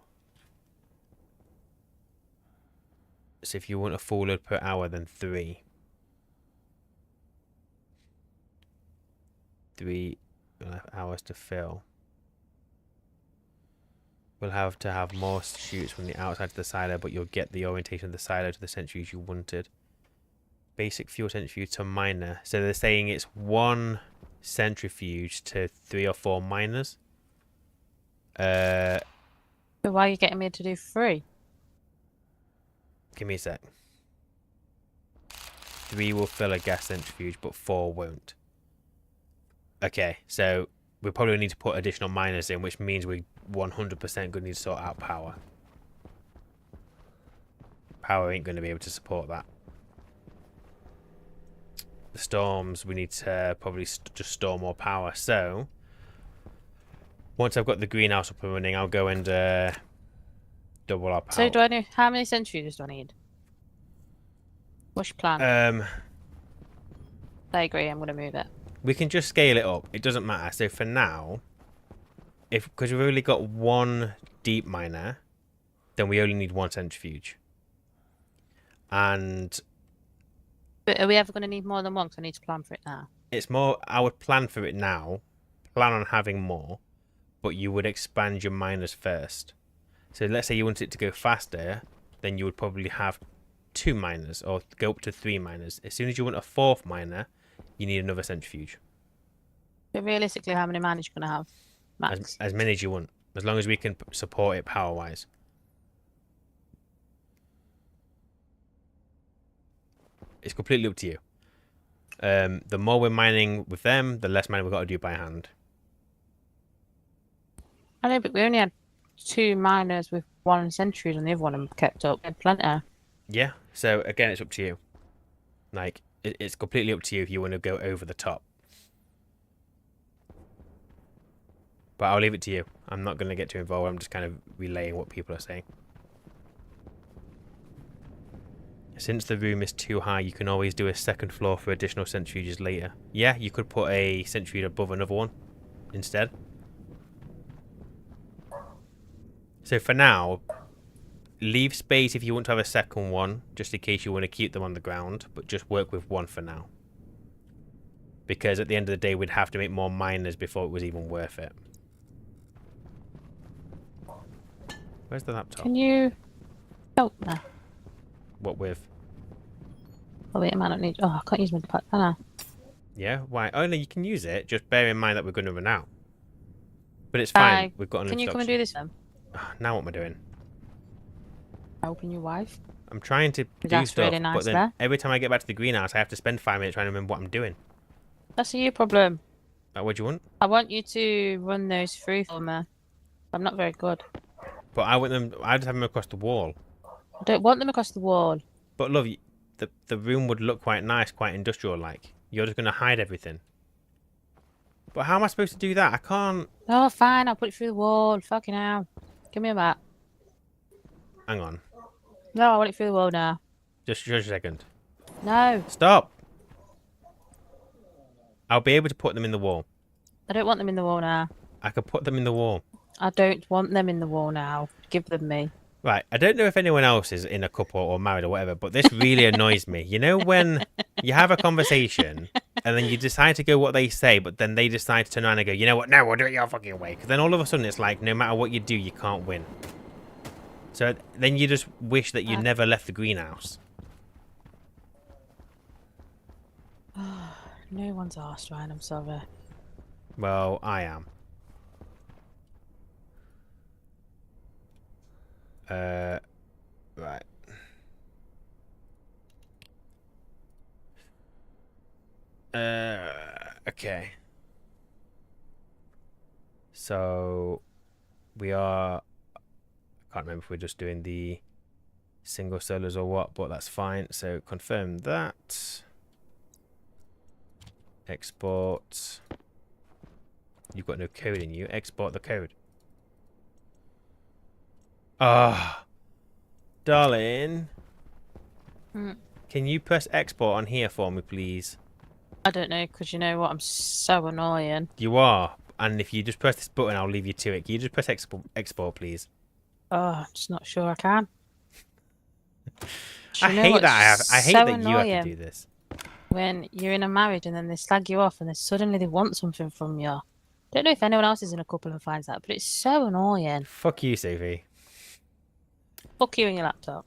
So if you want a full load per hour, then 3. 3 hours to fill. We'll have to have more shoots from the outside to the silo, but you'll get the orientation of the silo to the centrifuge you wanted. Basic fuel centrifuge to miner. So they're saying it's 1 centrifuge to 3 or 4 miners. So why are you getting me to do 3? Give me a sec. 3 will fill a gas centrifuge, but 4 won't. Okay, so we probably need to put additional miners in, which means we 100% going to need to sort out power. Power ain't going to be able to support that. The storms, we need to probably just store more power. So, once I've got the greenhouse up and running, I'll go and double our power. So do I know how many centrifuges do I need? What's your plan? I agree, I'm going to move it. We can just scale it up. It doesn't matter. So for now, because we've only got 1 deep miner, then we only need 1 centrifuge. And But are we ever going to need more than 1? Because I need to plan for it now. it's more, I would plan for it now, plan on having more, but you would expand your miners first. So let's say you wanted it to go faster, then you would probably have 2 miners or go up to 3 miners. As soon as you want a 4th miner, you need another centrifuge. But realistically, how many miners are you going to have? Max? As many as you want, as long as we can support it power-wise. It's completely up to you. The more we're mining with them, the less mining we've got to do by hand. I know, but we only had 2 miners with 1 centuries and the other one kept up. We had plenty. Yeah, so again, it's up to you. Like, it's completely up to you if you want to go over the top. But I'll leave it to you. I'm not going to get too involved. I'm just kind of relaying what people are saying. Since the room is too high, you can always do a 2nd floor for additional centrifuges later. Yeah, you could put a centrifuge above another one instead. So for now, leave space if you want to have a 2nd one, just in case you want to keep them on the ground, but just work with 1 for now. Because at the end of the day, we'd have to make more miners before it was even worth it. Where's the laptop? Can you help me? What with? Oh wait, I might not need... Oh, I can't use my pad, can I? Yeah, why? Oh no, you can use it. Just bear in mind that we're going to run out. But it's fine. We've got an Can you come and do this then? Now what am I doing? Helping your wife? I'm trying to do That's stuff, really nice but then there. every time I get back to the greenhouse, I have to spend 5 minutes trying to remember what I'm doing. That's a you problem. What do you want? I want you to run those through for me. I'm not very good. But I want them. I just have them across the wall. I don't want them across the wall. But love, the room would look quite nice, quite industrial-like. You're just going to hide everything. But how am I supposed to do that? I can't. Oh, fine. I'll put it through the wall. Fucking hell. Give me a bat. Hang on. No, I want it through the wall now. Just a second. No. Stop. I'll be able to put them in the wall. I don't want them in the wall now. I could put them in the wall. I don't want them in the wall now. Give them me. Right, I don't know if anyone else is in a couple or married or whatever, but this really annoys me. You know when you have a conversation and then you decide to go what they say, but then they decide to turn around and go, you know what, no, we'll do it your fucking way. Because then all of a sudden it's like, no matter what you do, you can't win. So then you just wish that you never left the greenhouse. No one's asked, Ryan. I'm sorry. Well, I am. Right. Okay. So we are. I can't remember if we're just doing the single solos or what, but that's fine. So confirm that. Export. You've got no code in you. Export the code. Ah, darling. Can you press export on here for me, please? I don't know, because you know what? I'm so annoying. You are. And if you just press this button, I'll leave you to it. Can you just press export, please? Oh, I'm just not sure I can. I hate that. I hate that you have to do this. When you're in a marriage and then they slag you off and then suddenly they want something from you. Don't know if anyone else is in a couple and finds that, but it's so annoying. Fuck you, Sophie. Fuck you and your laptop.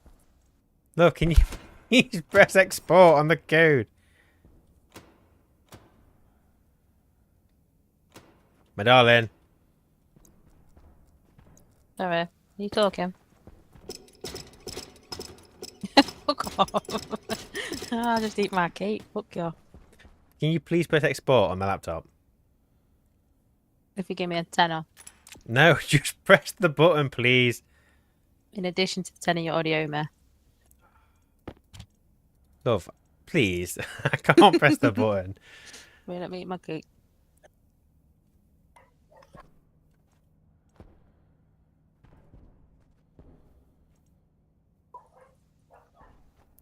Look, can you, you just press export on the code? My darling. Sorry. Are you talking? Fuck off. I'll just eat my cake. Fuck you. Can you please press export on my laptop? If you give me a tenner. No, just press the button, please. In addition to the tenner you already owe me. Love, please. I can't press the button. Wait, let me eat my cake.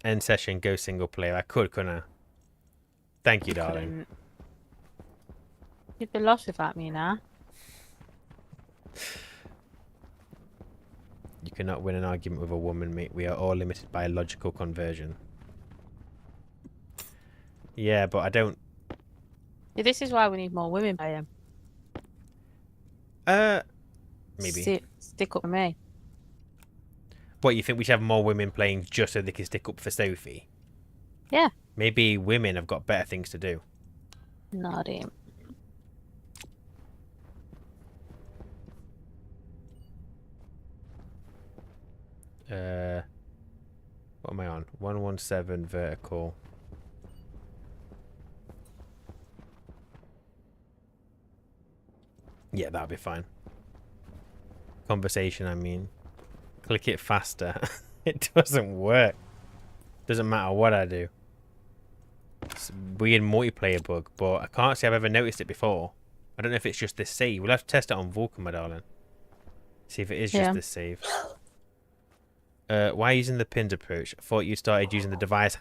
End session, go single player. I could, couldn't I? Thank you, darling. You'd be lost without me now. You cannot win an argument with a woman, mate. We are all limited by logical conversion. Yeah, but I don't... See, this is why we need more women playing. Maybe. Stick up for me. What, you think we should have more women playing just so they can stick up for Sophie? Yeah. Maybe women have got better things to do. No, I didn't. What am I on? 117 vertical. Yeah, that'll be fine. Conversation, I mean. Click it faster. It doesn't work. Doesn't matter what I do. It's a weird multiplayer bug, but I can't say I've ever noticed it before. I don't know if it's just this save. We'll have to test it on Vulcan, my darling. See if it is just this save. Why using the pinned approach? I thought you started using the device.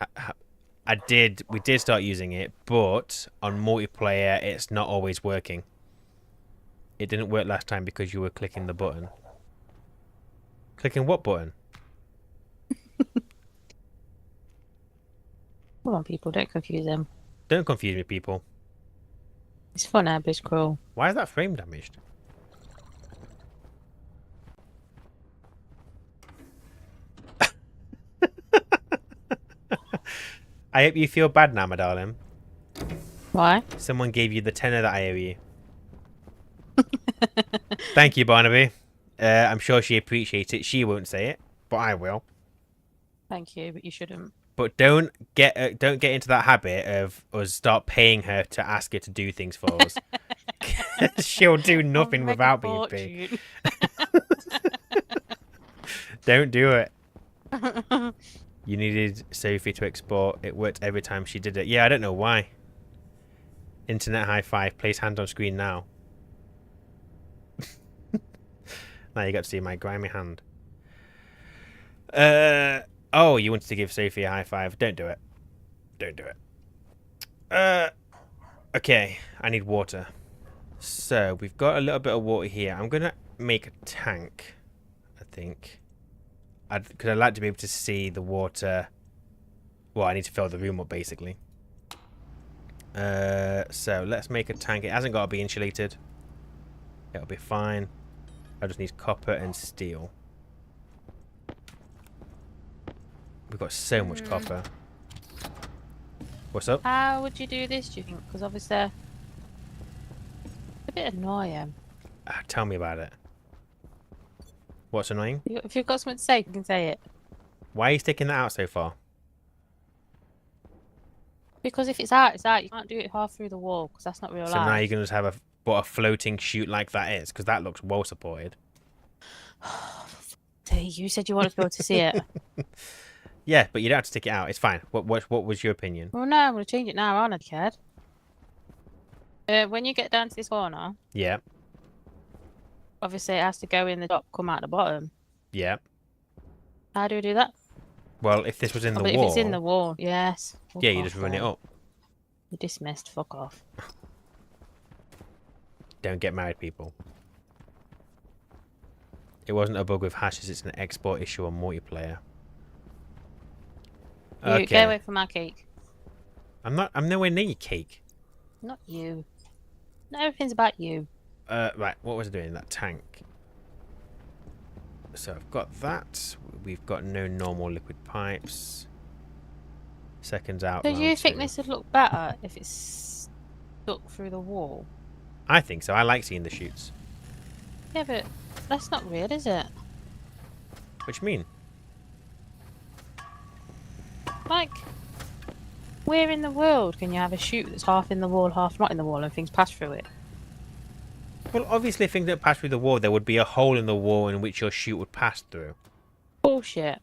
I did. We did start using it, but on multiplayer, it's not always working. It didn't work last time because you were clicking the button. Clicking what button? Come on, people, don't confuse them. Don't confuse me, people. It's fun, but it's cruel. Why is that frame damaged? I hope you feel bad now, my darling. Why? Someone gave you the tenner that I owe you. Thank you, Barnaby. I'm sure she appreciates it. She won't say it, but I will. Thank you, but you shouldn't. But don't get into that habit of us start paying her to ask her to do things for us. She'll do nothing without being paid. Don't do it. You needed Sophie to export. It worked every time she did it. Yeah, I don't know why. Internet high five. Place hand on screen now. Now you got to see my grimy hand. Oh, you wanted to give Sophie a high five. Don't do it. Don't do it. Okay, I need water. So, we've got a little bit of water here. I'm going to make a tank, I think. Because I'd like to be able to see the water. Well, I need to fill the room up, basically. So, let's make a tank. It hasn't got to be insulated. It'll be fine. I just need copper and steel. We've got so much copper. What's up? How would you do this, do you think? Because obviously, it's a bit annoying. Tell me about it. What's annoying? If you've got something to say, you can say it. Why are you sticking that out so far? Because if it's out, it's out. You can't do it half through the wall, because that's not real life. So now you're going to just have what a floating chute like that is, because that looks well supported. You said you wanted to be able to see it. Yeah, but you don't have to stick it out. It's fine. What was your opinion? Well, no, I'm going to change it now, aren't I, kid? When you get down to this corner, Yeah. obviously it has to go in the top, come out the bottom. Yeah. How do we do that? Well, if this was in the But wall... if it's in the wall, yes. Fuck yeah, you off just run it then. up. You're dismissed. Fuck off. Don't get married, people. It wasn't a bug with hashes. It's an export issue on multiplayer. You get away from my cake. I'm nowhere near your cake. Not you. Not everything's about you. Right, what was I doing in that tank? So I've got that. We've got no normal liquid pipes. Seconds out. So do you think 2. this would look better if it's stuck through the wall? I think so. I like seeing the chutes. Yeah, but that's not real, is it? What do you mean? Like, where in the world can you have a chute that's half in the wall, half not in the wall, and things pass through it? Well, obviously, if things don't pass through the wall, there would be a hole in the wall in which your chute would pass through. Bullshit.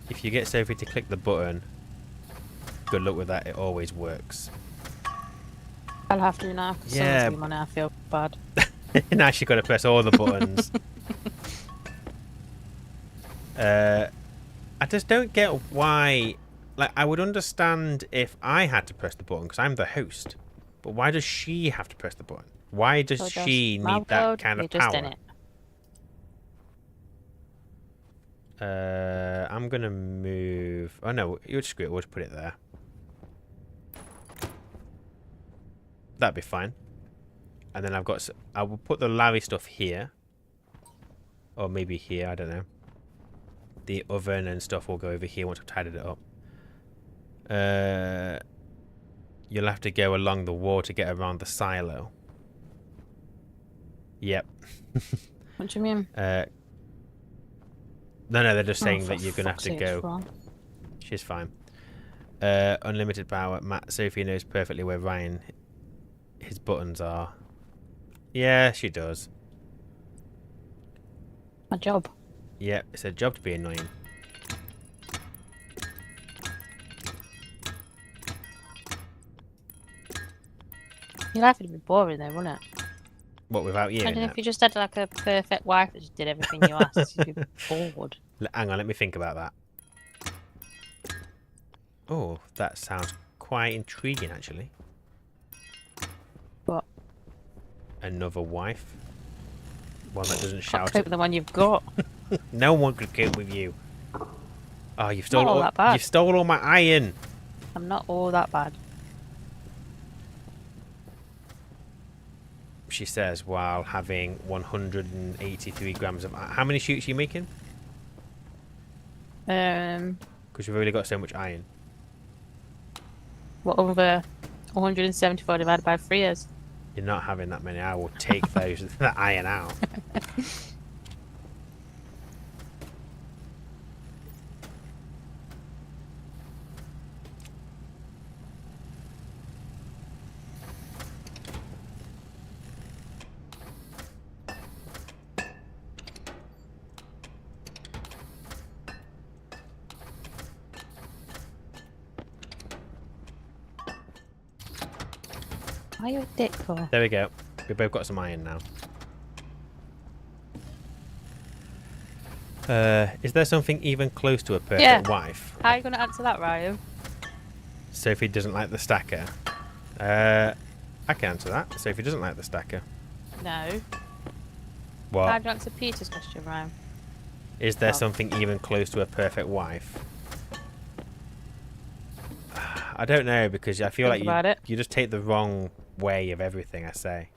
If you get Sophie to click the button, good luck with that. It always works. I'll have to now, because Yeah. someone's money, I feel bad. Now she's got to press all the buttons. I just don't get why. Like, I would understand if I had to press the button because I'm the host, but why does she have to press the button? Why does So she does need that Malcode, kind you're of just in power? it. I'm gonna move. Oh no, you'll screw it. We'll just put it there. That'd be fine. And then I will put the Larry stuff here, or maybe here. I don't know. The oven and stuff will go over here once I've tidied it up. You'll have to go along the wall to get around the silo. Yep. What do you mean? No, they're just saying that you're gonna have to go. Wrong. She's fine. Unlimited power. Sophie knows perfectly where Ryan, his buttons are. Yeah, she does. My job. Yep, it's a job to be annoying. Your life would be boring though, wouldn't it? What, without you? Imagine in if you just had like a perfect wife that just did everything you asked. You'd be bored. Hang on, let me think about that. Oh, that sounds quite intriguing, actually. What? Another wife. One that doesn't Can't shout. cope with the one you've got. No one could cope with you. Oh, you've Not all stolen that bad. You've stolen all my iron. I'm not all that bad. She says while having 183 grams of. How many shoots are you making? Because you've already got so much iron. What, over 174 divided by 3 is? You're not having that many. I will take those that iron out. Why are you a dick for? There we go. We both got some iron now. Is there something even close to a perfect wife? How are you going to answer that, Ryan? Sophie doesn't like the stacker. I can answer that. Sophie doesn't like the stacker. No. What? How do you answer Peter's question, Ryan? Is there Oh. something even close to a perfect wife? I don't know, because I feel Think like about it. you just take the wrong way of everything I say.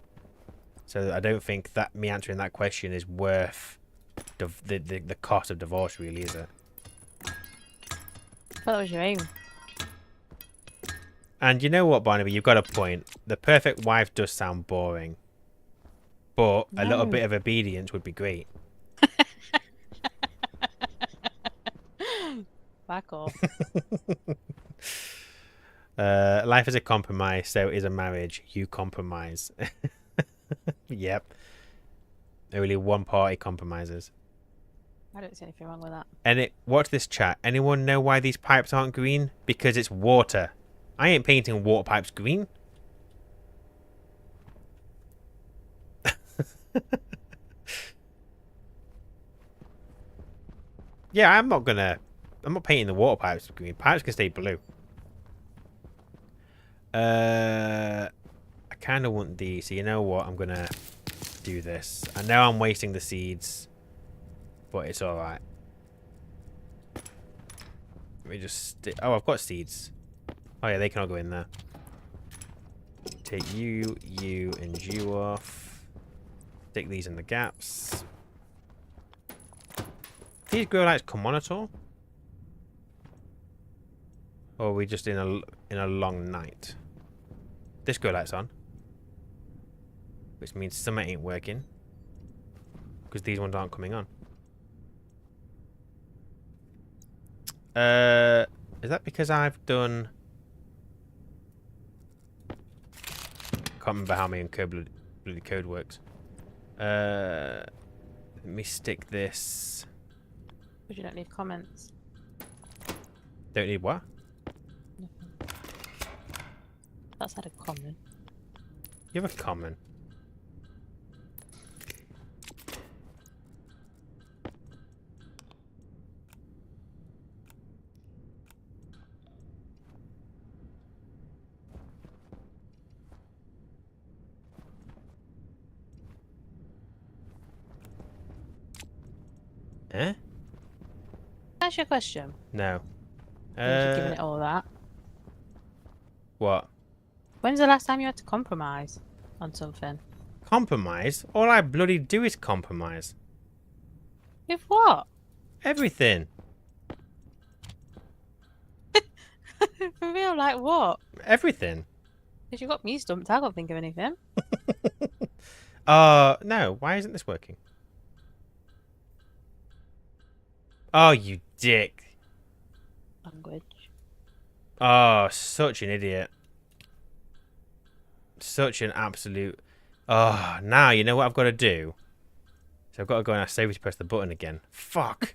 So I don't think that me answering that question is worth the cost of divorce, really, is it? I thought that was your aim. And you know what, Barnaby, you've got a point. The perfect wife does sound boring. But a little No. bit of obedience would be great. Back off. Life is a compromise, so is a marriage. You compromise. Yep. Only one party compromises. I don't see anything wrong with that. And watch this chat. Anyone know why these pipes aren't green? Because it's water. I ain't painting water pipes green. Yeah, I'm not painting the water pipes green. Pipes can stay blue. I kind of want these. So you know what? I'm gonna do this. I know I'm wasting the seeds, but it's all right. Let me just... Oh, I've got seeds. Oh, yeah, they can all go in there. Take you, and you off. Stick these in the gaps. These grow lights come on at all? Or are we just in a long night? This grow light's on. Which means summer ain't working. Because these ones aren't coming on. Is that because I've done... Can't remember how my bloody code works. Let me stick this... Because you don't need comments. Don't need what? Nothing. That's had a comment. You have a common. Eh? That's your question. No. You're giving it all that. What? When's the last time you had to compromise on something? Compromise? All I bloody do is compromise. With what? Everything. For real, like what? Everything. Because you got me stumped, I can't think of anything. No. Why isn't this working? Oh, you dick. Language. Oh, such an idiot. Such an absolute... Oh, now you know what I've got to do? So I've got to go and ask Sophie to press the button again. Fuck.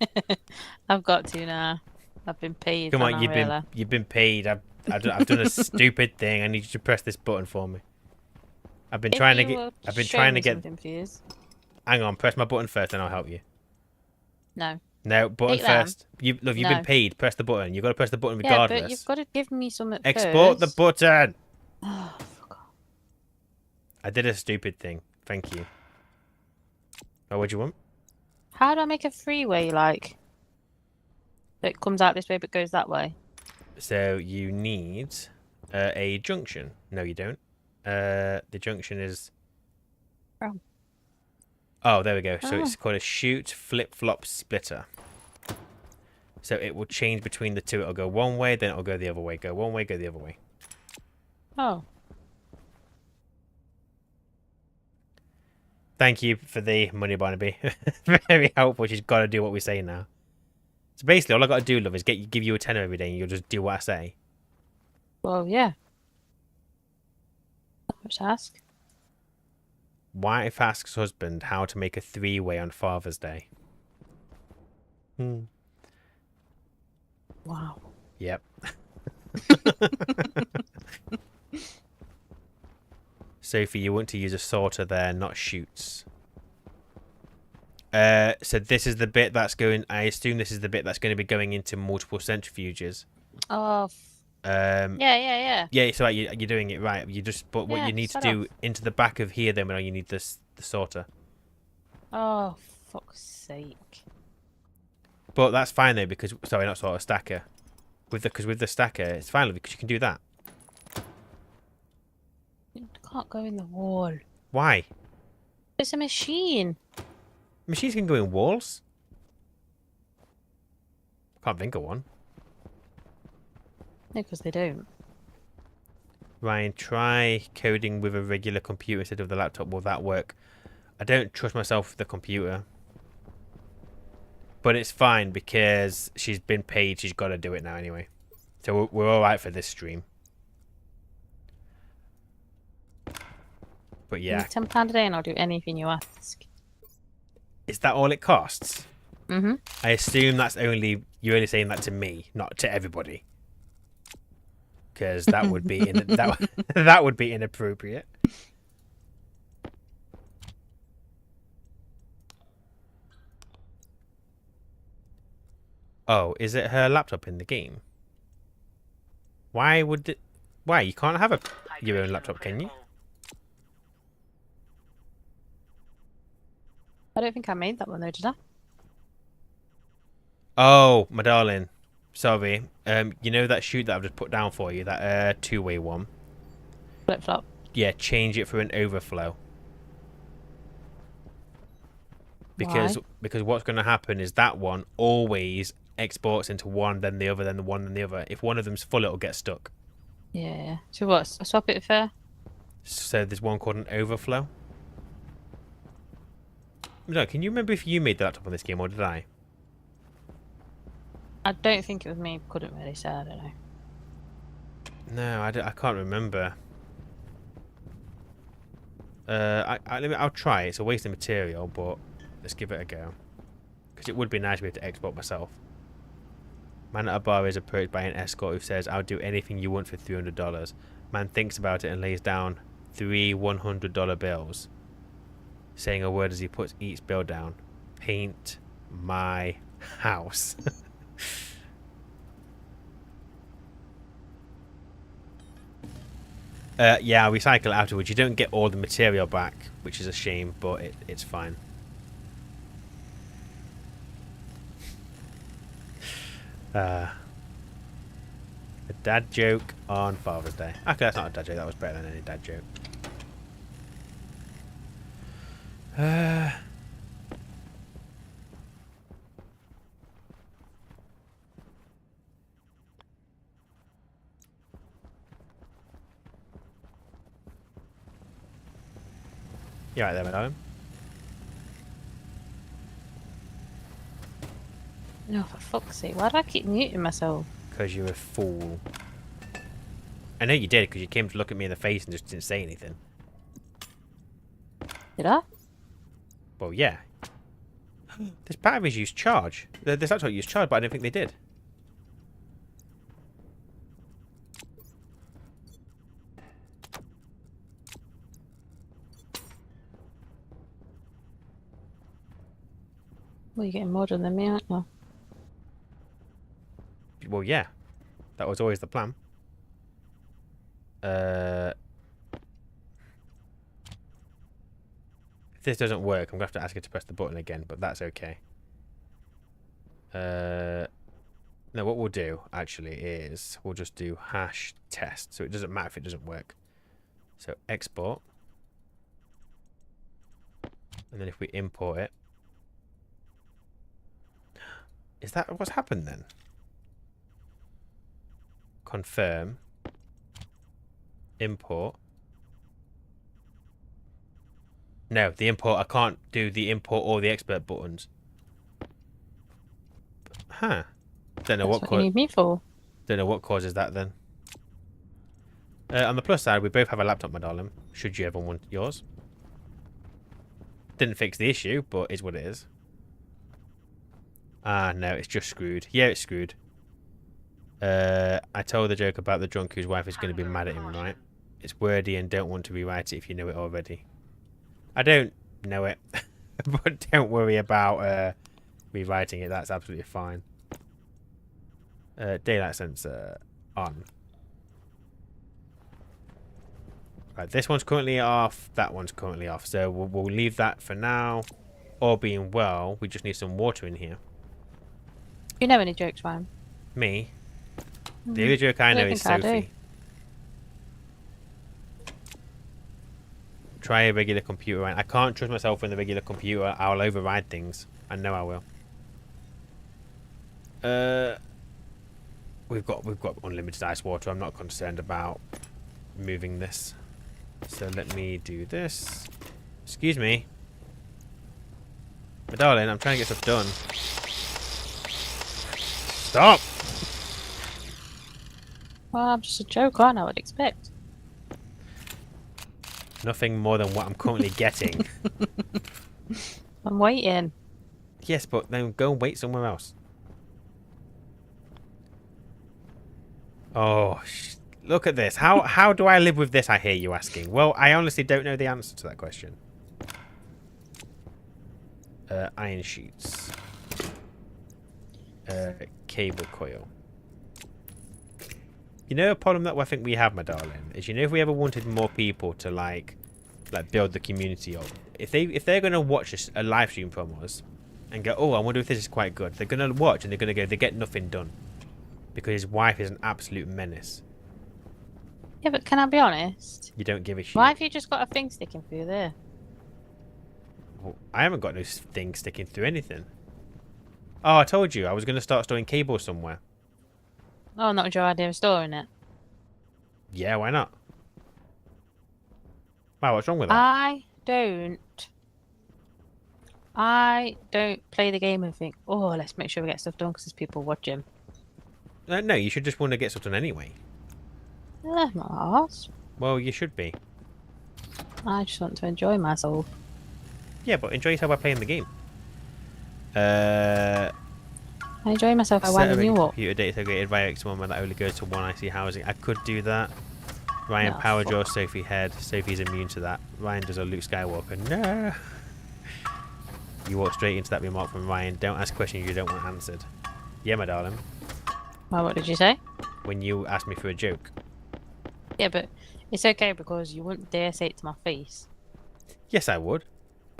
I've got to now. I've been paid. Come on, you've been paid. I've done a stupid thing. I need you to press this button for me. I've been trying to get. Hang on, press my button first, and I'll help you. No. No, button Take them. first. You've No. been paid. Press the button. You've got to press the button Yeah, regardless. but you've got to give me some Export the first. button. Oh, fuck off. I did a stupid thing. Thank you. Oh, what do you want? How do I make a freeway, like, that comes out this way but goes that way? So you need a junction. No, you don't. The junction is... Oh, there we go. So it's called a shoot flip-flop splitter. So it will change between the two. It'll go one way, then it'll go the other way. Go one way, go the other way. Oh. Thank you for the money, Barnaby. Very helpful. She's got to do what we say now. So basically, all I got to do, love, is give you a tenner every day, and you'll just do what I say. Well, yeah. Not much to ask. Wife asks husband how to make a three-way on Father's Day. Wow. Yep. Sophie, you want to use a sorter there, not shoots. So this is the bit that's going... I assume this is the bit that's going to be going into multiple centrifuges. Oh. Yeah. Yeah, so you're doing it right. You just... But what you need to do into the back of here, then, you need the sorter. Oh, fuck's sake. But that's fine, though, because... Sorry, not sorter, stacker. Because with the stacker, it's fine, because you can do that. It can't go in the wall. Why? It's a machine. Machines can go in walls? Can't think of one. No, because they don't. Ryan, try coding with a regular computer instead of the laptop. Will that work? I don't trust myself with the computer. But it's fine because she's been paid. She's got to do it now anyway. So we're all right for this stream. But yeah. £10 a day and I'll do anything you ask. Is that all it costs? Mm-hmm. I assume that's only... You're only saying that to me, not to everybody. Because that would be... that would be inappropriate. Oh, is it her laptop in the game? Why would it... Why? You can't have your own laptop, can you? I don't think I made that one though, did I? Oh, my darling. Sorry. You know that chute that I've just put down for you, that two-way one? Flip flop. Yeah, change it for an overflow. Because what's going to happen is that one always exports into one, then the other, then the one, then the other. If one of them's full, it'll get stuck. Yeah. So what? Swap it for? So there's one called an overflow. No, can you remember if you made the laptop on this game or did I? I don't think it was me. Couldn't really say. I don't know. No, I can't remember. I'll try. It's a waste of material, but let's give it a go. Because it would be nice to be able to export myself. Man at a bar is approached by an escort who says, "I'll do anything you want for $300. Man thinks about it and lays down 3 $100 bills. Saying a word as he puts each bill down. Paint my house." Yeah, I'll recycle it afterwards. You don't get all the material back, which is a shame, but it's fine. A dad joke on Father's Day. Okay, that's not a dad joke. That was better than any dad joke. You right there, madam? No, for fuck's sake. Why do I keep muting myself? Because you're a fool. I know you did, because you came to look at me in the face and just didn't say anything. Did I? Well, yeah. This batteries use charge. This laptop used charge, but I don't think they did. Well, you're getting more done than me, aren't you? Well, yeah. That was always the plan. If this doesn't work, I'm going to have to ask you to press the button again, but that's okay. No, what we'll do, actually, is we'll just do #test, so it doesn't matter if it doesn't work. So, export. And then if we import it. Is that what's happened then? Confirm. Import. No, the import. I can't do the import or the export buttons. Huh. Don't know That's what you need me for. Don't know what causes that then. On the plus side, we both have a laptop, my darling. Should you ever want yours? Didn't fix the issue, but is what it is. Ah, no, it's just screwed. Yeah, it's screwed. I told the joke about the drunk whose wife is going to be mad at him, right? It's wordy and don't want to rewrite it if you know it already. I don't know it, but don't worry about rewriting it. That's absolutely fine. Daylight sensor on. Right, this one's currently off. That one's currently off. So we'll leave that for now. All being well, we just need some water in here. You know any jokes, Ryan? Me? The only joke I know is Sophie. Try a regular computer. I can't trust myself in the regular computer. I'll override things. I know I will. We've got unlimited ice water. I'm not concerned about moving this. So let me do this. Excuse me. My darling, I'm trying to get stuff done. Stop! Well, I'm just a joke, aren't I? Would expect. Nothing more than what I'm currently getting. I'm waiting. Yes, but then go and wait somewhere else. Oh, look at this. How do I live with this, I hear you asking? Well, I honestly don't know the answer to that question. Iron sheets. Cable coil. You know, a problem that I think we have, my darling, is, you know, if we ever wanted more people to like build the community up, if they're gonna watch a live stream from us and go, oh, I wonder if this is quite good, they're gonna watch and they're gonna go, they get nothing done. Because his wife is an absolute menace. Yeah, but can I be honest? You don't give a shit. Why have you just got a thing sticking through there? Well, I haven't got no thing sticking through anything. Oh, I told you I was going to start storing cables somewhere. Oh, not your idea of storing it. Yeah, why not? Wow, what's wrong with that? I don't play the game and think, oh, let's make sure we get stuff done because there's people watching. No, you should just want to get stuff done anyway. Not arse. Well, you should be. I just want to enjoy myself. Yeah, but enjoy yourself by playing the game. I enjoy myself by winding you up. Computer data segregated via X1 that only goes to one IC housing. I could do that. Ryan No, power fuck. draw Sophie head. Sophie's immune to that. Ryan does a Luke Skywalker. No. You walk straight into that remark from Ryan. Don't ask questions you don't want answered. Yeah, my darling. Well, what did you say? When you asked me for a joke. Yeah, but it's okay because you wouldn't dare say it to my face. Yes, I would.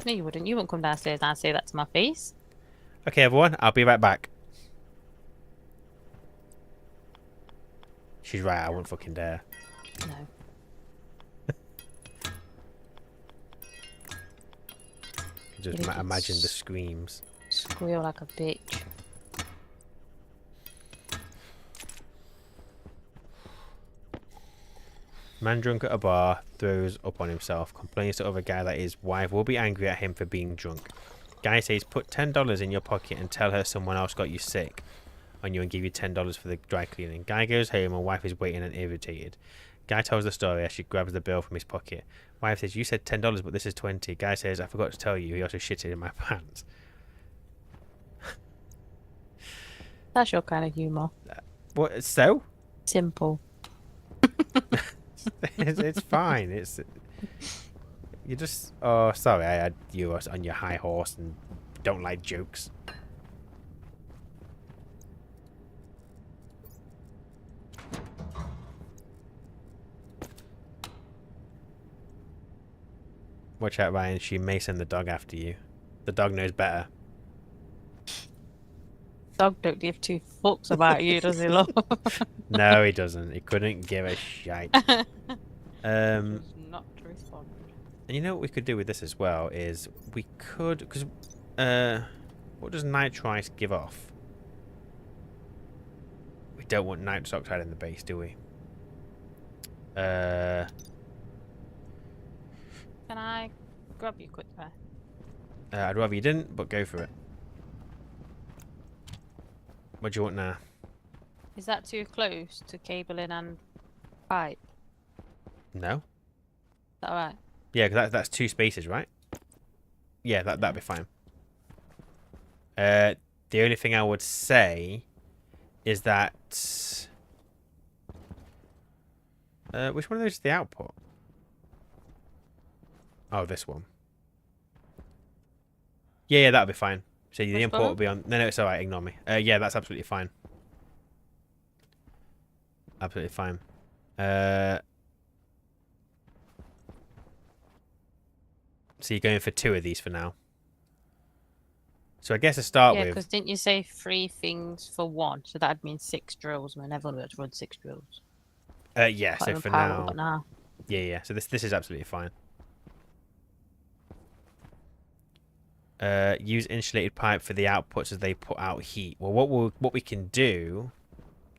No, you wouldn't. You wouldn't come downstairs and say that to my face. Okay, everyone. I'll be right back. She's right. I wouldn't fucking dare. No. Just You can imagine the screams. Squeal like a bitch. Man drunk at a bar throws up on himself, complains to other guy that his wife will be angry at him for being drunk. Guy says put $10 in your pocket and tell her someone else got you sick on you and give you $10 for the dry cleaning. Guy goes home and wife is waiting and irritated. Guy tells the story as she grabs the bill from his pocket. Wife says, you said $10 but this is 20. Guy says, I forgot to tell you, he also shitted in my pants. That's your kind of humour. What, so? Simple. It's fine. It's you just. Oh, sorry. I had you on your high horse and don't like jokes. Watch out, Ryan. She may send the dog after you. The dog knows better. Dog don't give two fucks about you, does he, love? No, he doesn't. He couldn't give a shite. Not to respond. And you know what we could do with this as well is we could, because what does nitrite give off? We don't want nitrous oxide in the base, do we? Can I grab you quick there? I'd rather you didn't, but go for it. What do you want now? Is that too close to cabling and pipe? No? Is that alright? Yeah, because that's 2 spaces, right? Yeah, that'd be fine. The only thing I would say is that... which one of those is the output? Oh, this one. Yeah, that'll be fine. So the Which import one? will be on... No, it's alright, ignore me. Yeah, that's absolutely fine. Absolutely fine. So you're going for 2 of these for now. So I guess to start Yeah, with... because didn't you say 3 things for 1? So that'd mean 6 drills. I never would have run 6 drills. yeah, Can't so even for power now... up now. Yeah. So this is absolutely fine. Use insulated pipe for the outputs as they put out heat. Well, what we can do,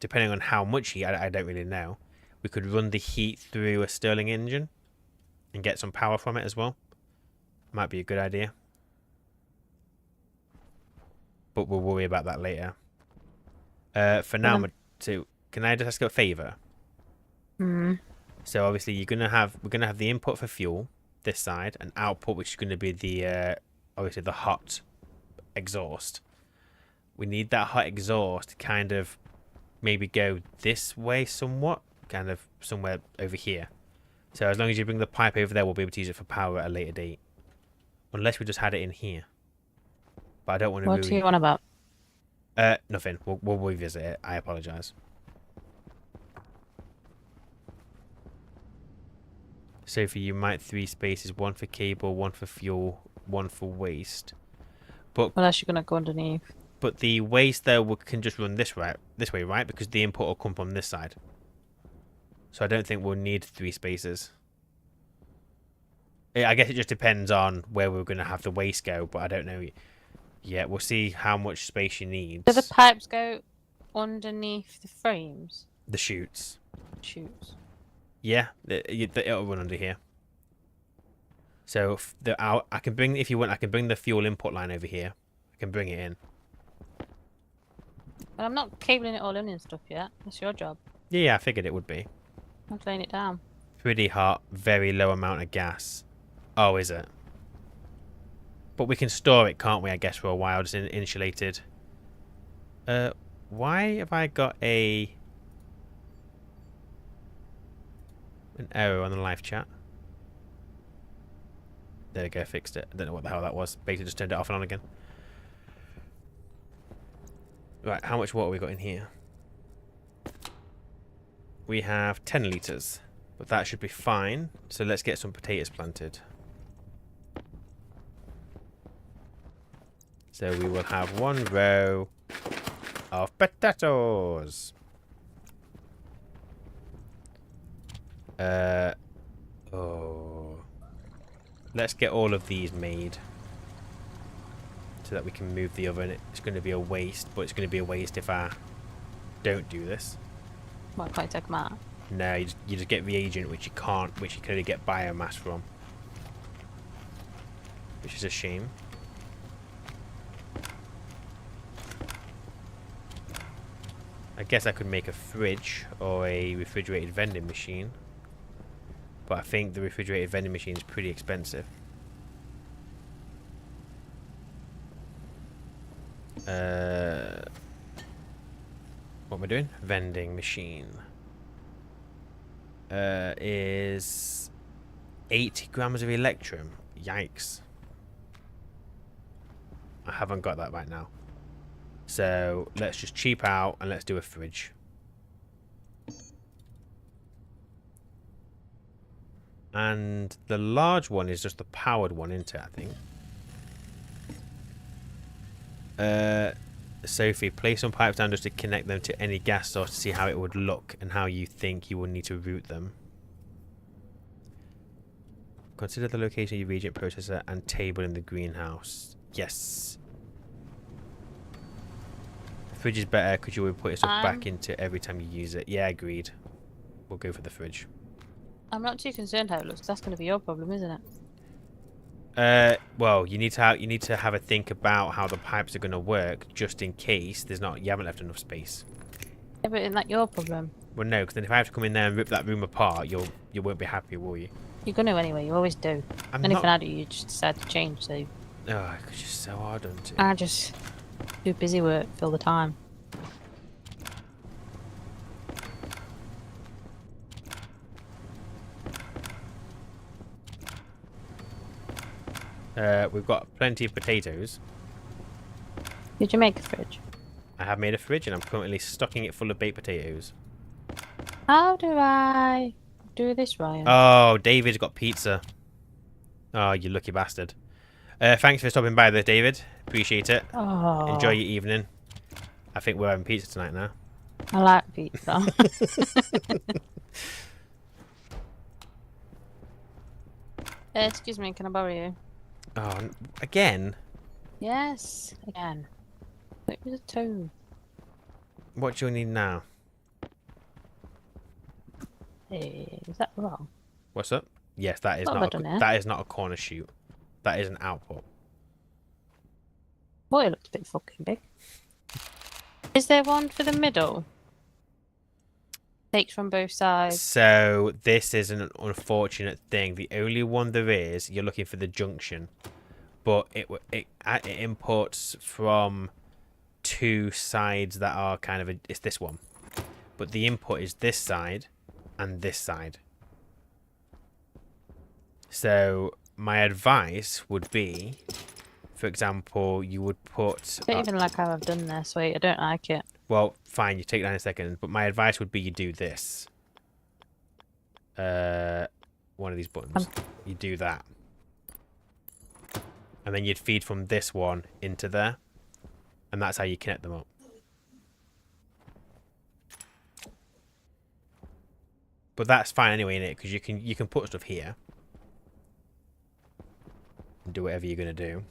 depending on how much heat, I don't really know, we could run the heat through a Stirling engine and get some power from it as well. Might be a good idea. But we'll worry about that later. For now, can I just ask a favour? So obviously we're gonna have the input for fuel this side, and output, which is going to be the obviously the hot exhaust. We need that hot exhaust to kind of maybe go this way somewhat, kind of somewhere over here. So as long as you bring the pipe over there, we'll be able to use it for power at a later date. Unless we just had it in here. But I don't want to What do you want about? Nothing. We'll revisit it. I apologise. Sophie, you might 3 spaces, 1 for cable, 1 for fuel, 1 for waste. But Unless you're going to go underneath. But the waste though can just run this way, right? Because the input will come from this side. So I don't think we'll need 3 spaces. I guess it just depends on where we're going to have the waste go, but I don't know yet. We'll see how much space you need. Do the pipes go underneath the frames? The chutes. Chutes. Yeah, it'll run under here. So I can bring, if you want, I can bring the fuel input line over here. I can bring it in. But I'm not cabling it all in and stuff yet. That's your job. Yeah, I figured it would be. I'm laying it down. Pretty hot, very low amount of gas. Oh, is it? But we can store it, can't we, I guess, for a while, just insulated. Why have I got an error on the live chat? There we go, fixed it. I don't know what the hell that was. Basically just turned it off and on again. Right, how much water we got in here? We have 10 litres, but that should be fine. So let's get some potatoes planted. So we will have 1 row of potatoes. Let's get all of these made so that we can move the oven. It's going to be a waste, but it's going to be a waste if I don't do this. What, can't you take them out? No, you just get reagent, which you can't, which you can only get biomass from, which is a shame. I guess I could make a fridge or a refrigerated vending machine, but I think the refrigerated vending machine is pretty expensive. What am I doing? Vending machine. Is 80 grams of electrum. Yikes. I haven't got that right now. So let's just cheap out and let's do a fridge. And the large one is just the powered one, isn't it, I think? Sophie, place some pipes down just to connect them to any gas source to see how it would look and how you think you will need to route them. Consider the location of your reagent processor and table in the greenhouse. Yes. The fridge is better because you will put your stuff back into every time you use it. Yeah, agreed. We'll go for the fridge. I'm not too concerned how it looks. That's going to be your problem, isn't it? Well, you need to have a think about how the pipes are going to work, just in case you haven't left enough space. Yeah, but isn't that your problem? Well, no, because then if I have to come in there and rip that room apart, you won't be happy, will you? You're going to anyway. You always do. Anything I do, you just decide to change. So. Oh, because you're so hard on it. I just do busy work, fill the time. We've got plenty of potatoes. Did you make a fridge? I have made a fridge and I'm currently stocking it full of baked potatoes. How do I do this, Ryan? Oh, David's got pizza. Oh, you lucky bastard. Thanks for stopping by there, David. Appreciate it. Oh. Enjoy your evening. I think we're having pizza tonight now. I like pizza. Excuse me, can I borrow you? Oh, again? Yes, again. It was a two. What do you need now? Hey, is that wrong? What's up? Yes, that is What have not I done that is not a corner shoot. That is an output. Boy, it looks a bit fucking big. Is there one for the middle? Takes from both sides. So this is an unfortunate thing. The only one there is, you're looking for the junction, but it imports from two sides that are kind of it's this one, but the input is this side and this side. So my advice would be, for example, you would put. I don't even like how I've done this. Wait, I don't like it. Well, fine, you take that in a second. But my advice would be you do this. One of these buttons. You do that. And then you'd feed from this one into there. And that's how you connect them up. But that's fine anyway, innit? Because you can put stuff here. And do whatever you're going to do.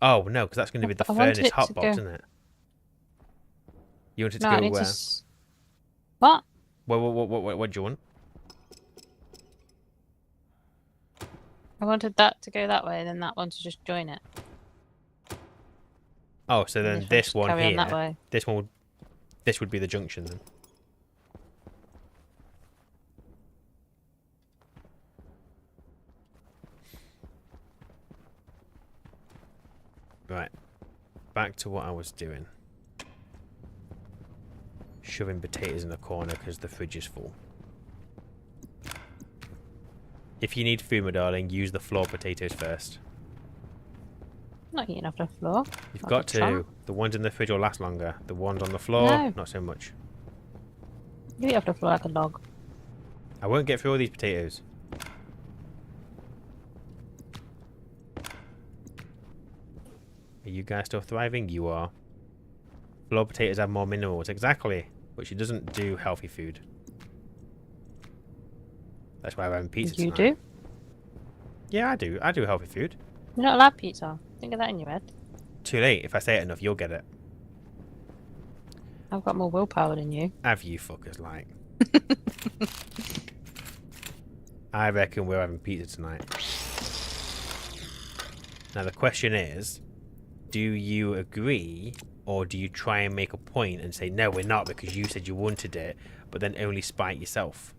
Oh, no, because that's going to be the I wanted furnace it to hotbox, go- isn't it? You want it to No, I go need where? to. What? What do you want? I wanted that to go that way, and then that one to just join it. Oh, so And then one this just one carry on that here, way. this would be the junction then. Right, back to what I was doing. Shoving potatoes in the corner because the fridge is full. If you need food, my darling, use the floor potatoes first. I'm not eating off the floor. You've Not got the trunk. to. The ones in the fridge will last longer. The ones on the floor, No. not so much. You eat off the floor like a log. I won't get through all these potatoes. Are you guys still thriving? You are. Floor potatoes have more minerals. Exactly. But she doesn't do healthy food. That's why I'm having pizza You tonight. do? Yeah, I do. I do healthy food. You're not allowed pizza. Think of that in your head. Too late. If I say it enough, you'll get it. I've got more willpower than you. Have you fuckers like. I reckon we're having pizza tonight. Now the question is, do you agree or do you try and make a point and say, no, we're not because you said you wanted it, but then only spite yourself?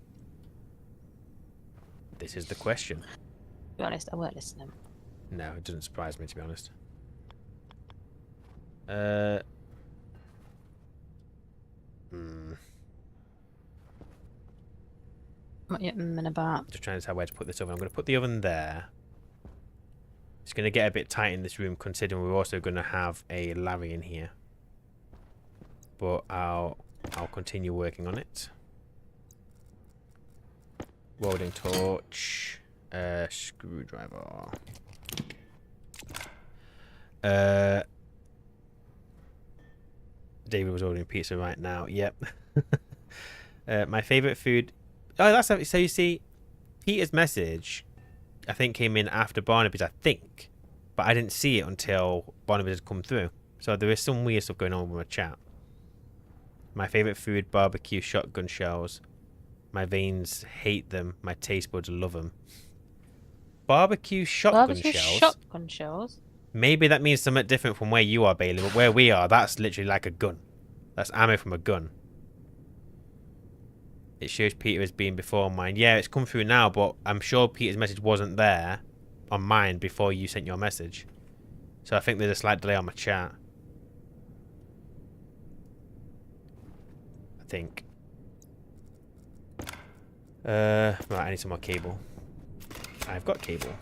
This is the question. To be honest, I weren't listening. No, it doesn't surprise me, to be honest. What you in about? Just trying to decide where to put this oven. I'm going to put the oven there. It's going to get a bit tight in this room, considering we're also going to have a Larry in here. But I'll continue working on it. Welding torch, screwdriver. David was ordering pizza right now. Yep. My favorite food. Oh, that's so. You see, Peter's message, I think, came in after Barnaby's. I think, but I didn't see it until Barnaby's had come through. So there is some weird stuff going on with my chat. My favorite food: barbecue shotgun shells. My veins hate them. My taste buds love them. Barbecue shotgun shells. Shotgun shells. Maybe that means something different from where you are, Bailey. But where we are, that's literally like a gun. That's ammo from a gun. It shows Peter as being before mine. Yeah, it's come through now, but I'm sure Peter's message wasn't there on mine before you sent your message. So I think there's a slight delay on my chat. I think. Right, I need some more cable. I've got cable.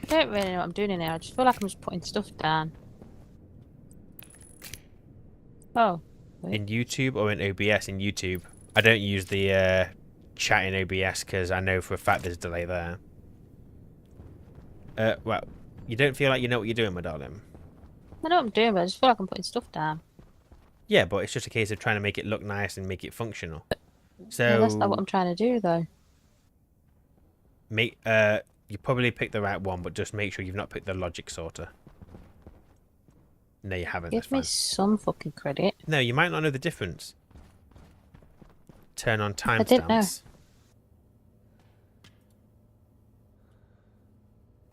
I don't really know what I'm doing in here. I just feel like I'm just putting stuff down. Oh. Wait. In YouTube or in OBS? In YouTube. I don't use the chat in OBS because I know for a fact there's a delay there. Well, you don't feel like you know what you're doing, my darling? I know what I'm doing, but I just feel like I'm putting stuff down. Yeah, but it's just a case of trying to make it look nice and make it functional. So No, that's not what I'm trying to do, though. make you probably picked the right one, but just make sure you've not picked the logic sorter. No, you haven't. That's Give me fine. some fucking credit. No, you might not know the difference. Turn on didn't know. timestamps.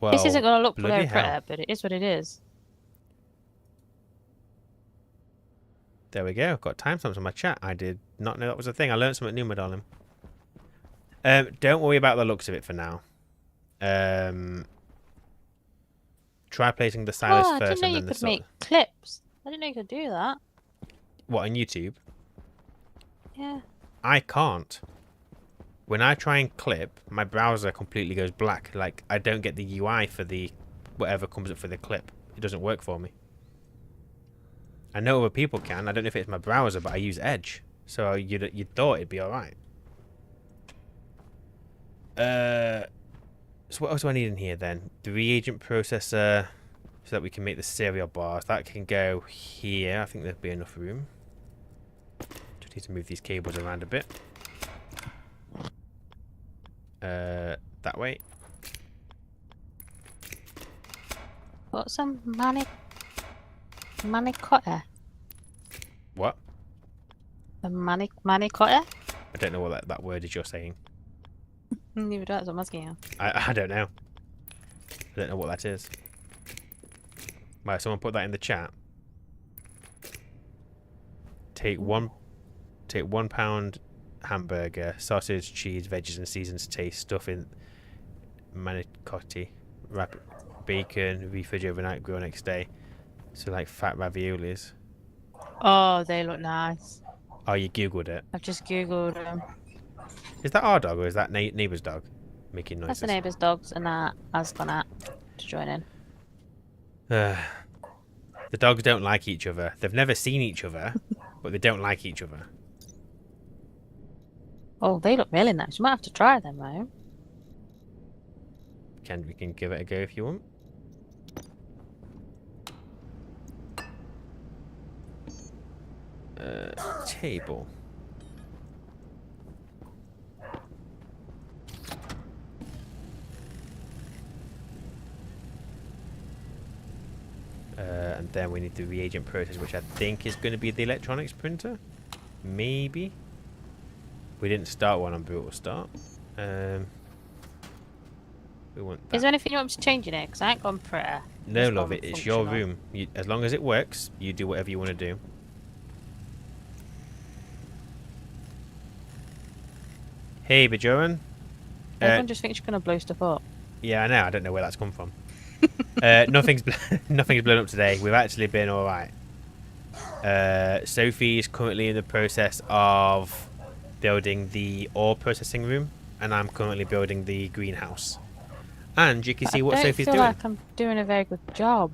Well, This isn't going to look bloody very hell. pretty, but it is what it is. There we go. Got timestamps on my chat. I did not know that was a thing. I learned something new, my darling. Don't worry about the looks of it for now. Try placing the stylus Oh, I first didn't know and you then the could make clips. I didn't know you could do that. What, on YouTube? Yeah. I can't. When I try and clip, my browser completely goes black. Like, I don't get the UI for the whatever comes up for the clip. It doesn't work for me. I know other people can. I don't know if it's my browser, but I use Edge. So you'd thought it'd be alright. So what else do I need in here then? The reagent processor, so that we can make the cereal bars. That can go here. I think there'll be enough room. Just need to move these cables around a bit. That way. Got some manicotta. What? A manicotta? I don't know what that word is you're saying. Neither do I, so I'm asking you. I don't know. I don't know what that is. Right, someone put that in the chat. Take one pound hamburger, sausage, cheese, veggies and seasons to taste, stuff in manicotti, wrap bacon, refridge overnight, grill next day. So like fat raviolis. Oh, they look nice. Oh, you googled it. I've just googled them. Is that our dog or is that neighbour's dog making noises? That's the neighbour's dogs, and that has gone out to join in. The dogs don't like each other. They've never seen each other, but they don't like each other. Oh, they look really nice. You might have to try them though. We can give it a go if you want. Table. And then we need the reagent process, which I think is going to be the electronics printer. Maybe. We didn't start one on Brutal Start. We want that. Is there anything you want me to change in it? Because I ain't gone printer. No, love, it's your room. As long as it works, you do whatever you want to do. Hey, Bajoran. Everyone just thinks you're going to blow stuff up. Yeah, I know. I don't know where that's come from. Nothing's blown up today. We've actually been all right. Sophie is currently in the process of building the ore processing room, and I'm currently building the greenhouse. And you can see what Sophie's doing. I feel like I'm doing a very good job.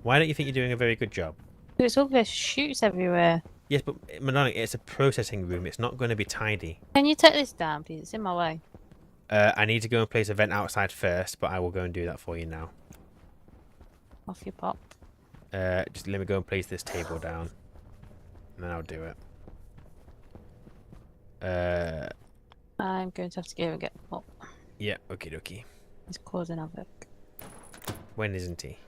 Why don't you think you're doing a very good job? It's all this shoots everywhere. Yes, but Manonic, it's a processing room. It's not going to be tidy. Can you take this down, please? It's in my way. I need to go and place a vent outside first, but I will go and do that for you now. Off your pop. Just let me go and place this table down, and then I'll do it. I'm going to have to go and get up. Yeah, okie dokie. He's causing havoc. When isn't he?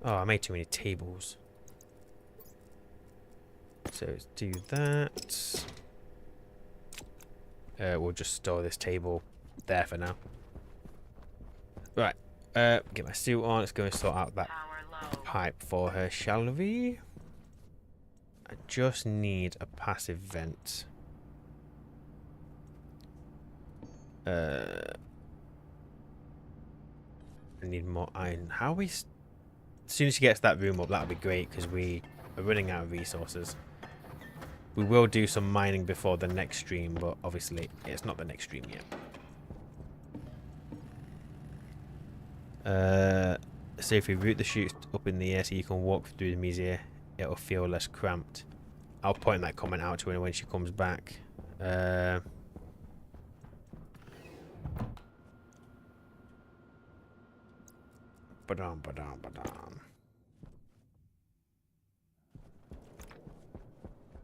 Oh, I made too many tables. So let's do that. We'll just store this table there for now. Right. Get my suit on. Let's go and sort out that pipe for her, shall we? I just need a passive vent. I need more iron. How are we... As soon as she gets that room up, that'll be great, because we are running out of resources. We will do some mining before the next stream, but obviously it's not the next stream yet. So if we route the chutes up in the air so you can walk through the museum, it'll feel less cramped. I'll point that comment out to her when she comes back.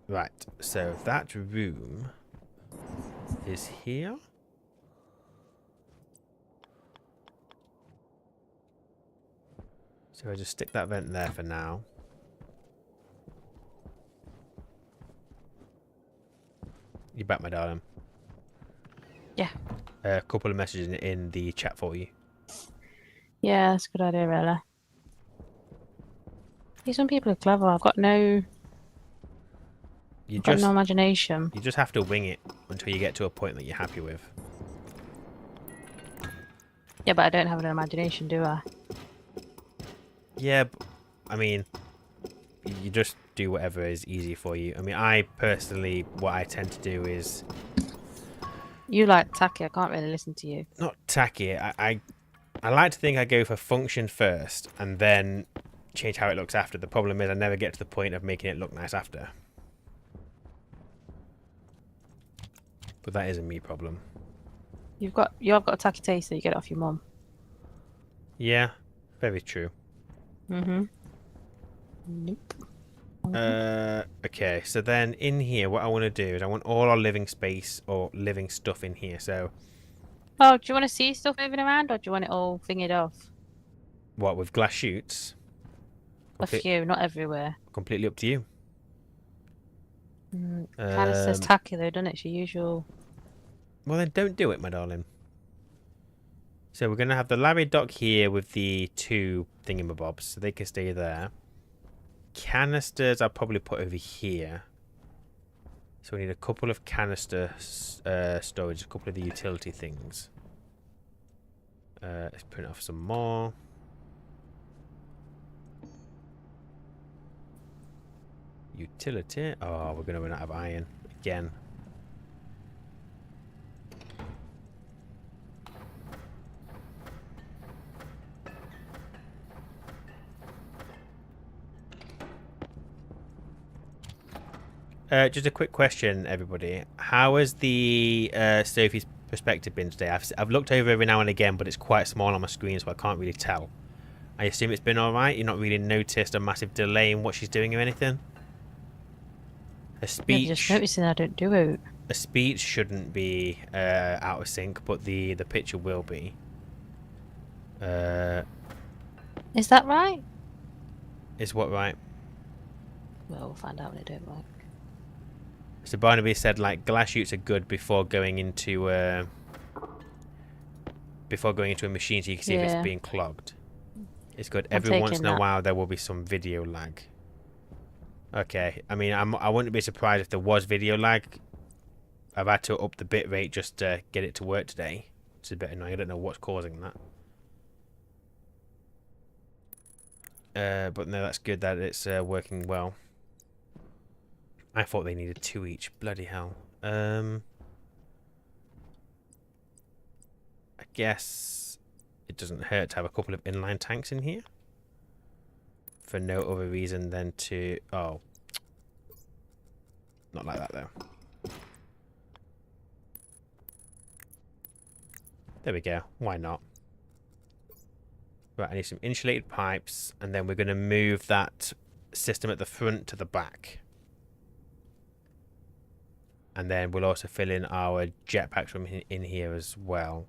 Right, so that room is here. So I just stick that vent there for now. You back, my darling? Yeah. A couple of messages in the chat for you. Yeah, that's a good idea, really. Some people are clever. I've got no... I've got no imagination. You just have to wing it until you get to a point that you're happy with. Yeah, but I don't have an imagination, do I? Yeah, but, I mean, you just do whatever is easy for you. I mean, I personally, what I tend to do is... You like tacky, I can't really listen to you. Not tacky, I like to think I go for function first and then change how it looks after. The problem is I never get to the point of making it look nice after. But that is a me problem. You have got a tacky taste, so you get it off your mum. Yeah, very true. Mm-hmm. Nope. Okay, so then in here, what I want to do is I want all our living space or living stuff in here. So, Oh, do you want to see stuff moving around, or do you want it all fingered off? what, with glass chutes? A Complete, few, not everywhere. completely up to you. Kind of says Um, tacky though, doesn't it? It's your usual. well, then don't do it, my darling. So we're going to have the Larry dock here with the 2 thingamabobs, so they can stay there. Canisters I'll probably put over here. So we need a couple of canister storage, a couple of the utility things. Let's print off some more. Utility. Oh, we're going to run out of iron again. Just a quick question, everybody. How has the Sophie's perspective been today? I've looked over every now and again, but it's quite small on my screen, so I can't really tell. I assume it's been alright? You've not really noticed a massive delay in what she's doing or anything? A Maybe just speech... noticing I don't do it. A speech shouldn't be out of sync, but the picture will be. Is that right? Is what right? Well, we'll find out when it don't work. So Barnaby said like glass chutes are good before going into a machine, so you can see if it's being clogged. It's good. Every once in a while there will be some video lag. Okay, I mean I wouldn't be surprised if there was video lag. I've had to up the bit rate just to get it to work today. It's a bit annoying. I don't know what's causing that. But no, that's good that it's working well. I thought they needed 2 each. Bloody hell. I guess it doesn't hurt to have a couple of inline tanks in here. For no other reason than to... Oh. Not like that, though. There we go. Why not? Right, I need some insulated pipes. And then we're going to move that system at the front to the back. And then we'll also fill in our jetpacks from in here as well.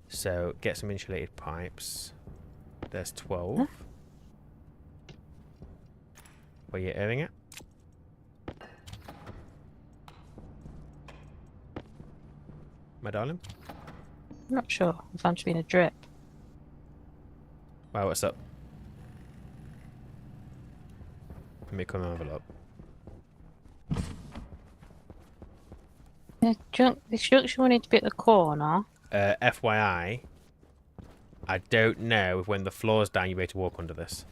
So get some insulated pipes. There's 12. Huh? Where are you airing it? My darling? I'm not sure if I'm just being a drip. Wow, what's up? Let me come and have a look. The structure will need to be at the corner. FYI, I don't know if when the floor's down you'll be able to walk under this.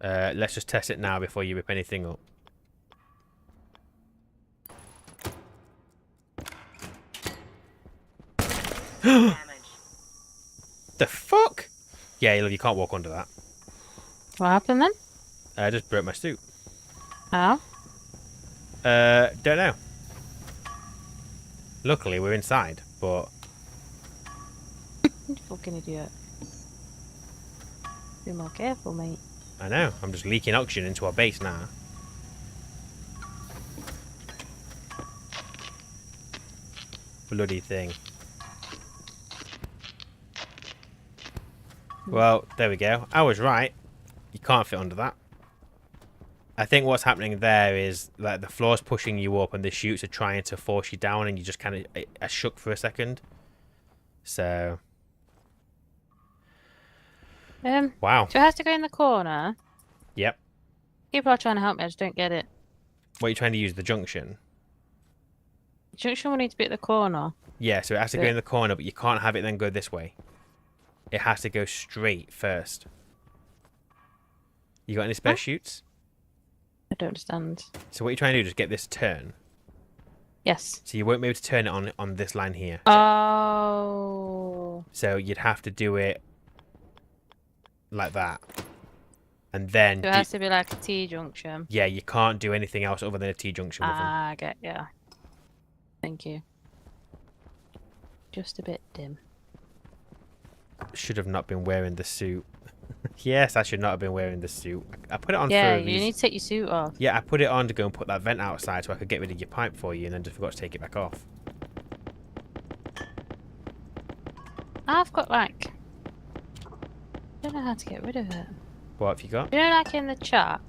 Let's just test it now before you rip anything up. The fuck? Yeah, you can't walk under that. What happened then? I just broke my suit. How? Don't know. Luckily, we're inside, but... You fucking idiot. Be more careful, mate. I know. I'm just leaking oxygen into our base now. Bloody thing. Well, there we go. I was right. You can't fit under that. I think what's happening there is like the floor's pushing you up and the chutes are trying to force you down and you just kind of shook for a second. So... Wow. So it has to go in the corner? Yep. People are trying to help me, I just don't get it. What are you trying to use? The junction? The junction will need to be at the corner. Yeah, so it has to go in the corner, but you can't have it then go this way. It has to go straight first. You got any spare chutes? I don't understand. So what you're trying to do is just get this turn. Yes. So you won't be able to turn it on this line here. Oh. So you'd have to do it like that. And then... So it has to be like a T-junction. Yeah, you can't do anything else other than a T-junction with them. I get ya. Thank you. Just a bit dim. Should have not been wearing the suit. Yes, I should not have been wearing the suit. I put it on Yeah, for a you reason. need to take your suit off. Yeah, I put it on to go and put that vent outside so I could get rid of your pipe for you, and then just forgot to take it back off. I've got like... I don't know how to get rid of it. What have you got? You know, like in the chat,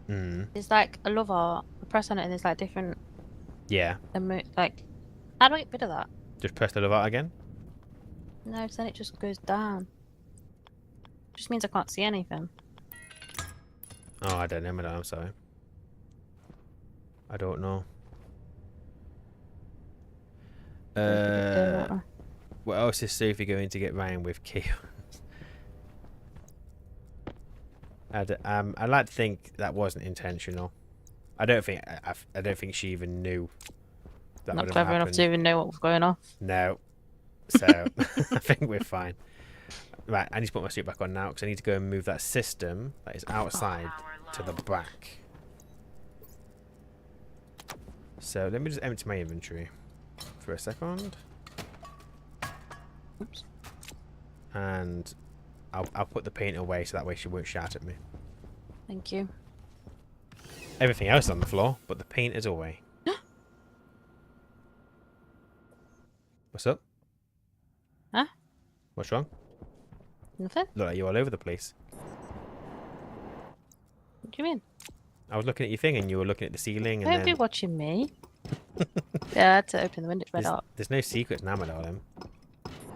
Hmm. there's like a love art. I press on it and there's like different... Yeah. like... How do I get rid of that? Just press the love out again. No, 'cause then it just goes down. Just means I can't see anything. Oh, I don't know, madam. I'm sorry. I don't know. What else is Sophie going to get Ryan with chaos? I'd like to think that wasn't intentional. I don't think I don't think she even knew that Not would have clever enough happened. to even know what was going on. No. So I think we're fine. Right, I need to put my suit back on now because I need to go and move that system that is outside to the back. So let me just empty my inventory for a second. Oops. And I'll put the paint away so that way she won't shout at me. Thank you. Everything else is on the floor, but the paint is away. What's up? Huh? What's wrong? Nothing? Look like you all over the place. What do you mean? I was looking at your thing and you were looking at the ceiling and Don't be then... watching me. Yeah, I had to open the window. It's red hot. There's no secrets now, my darling.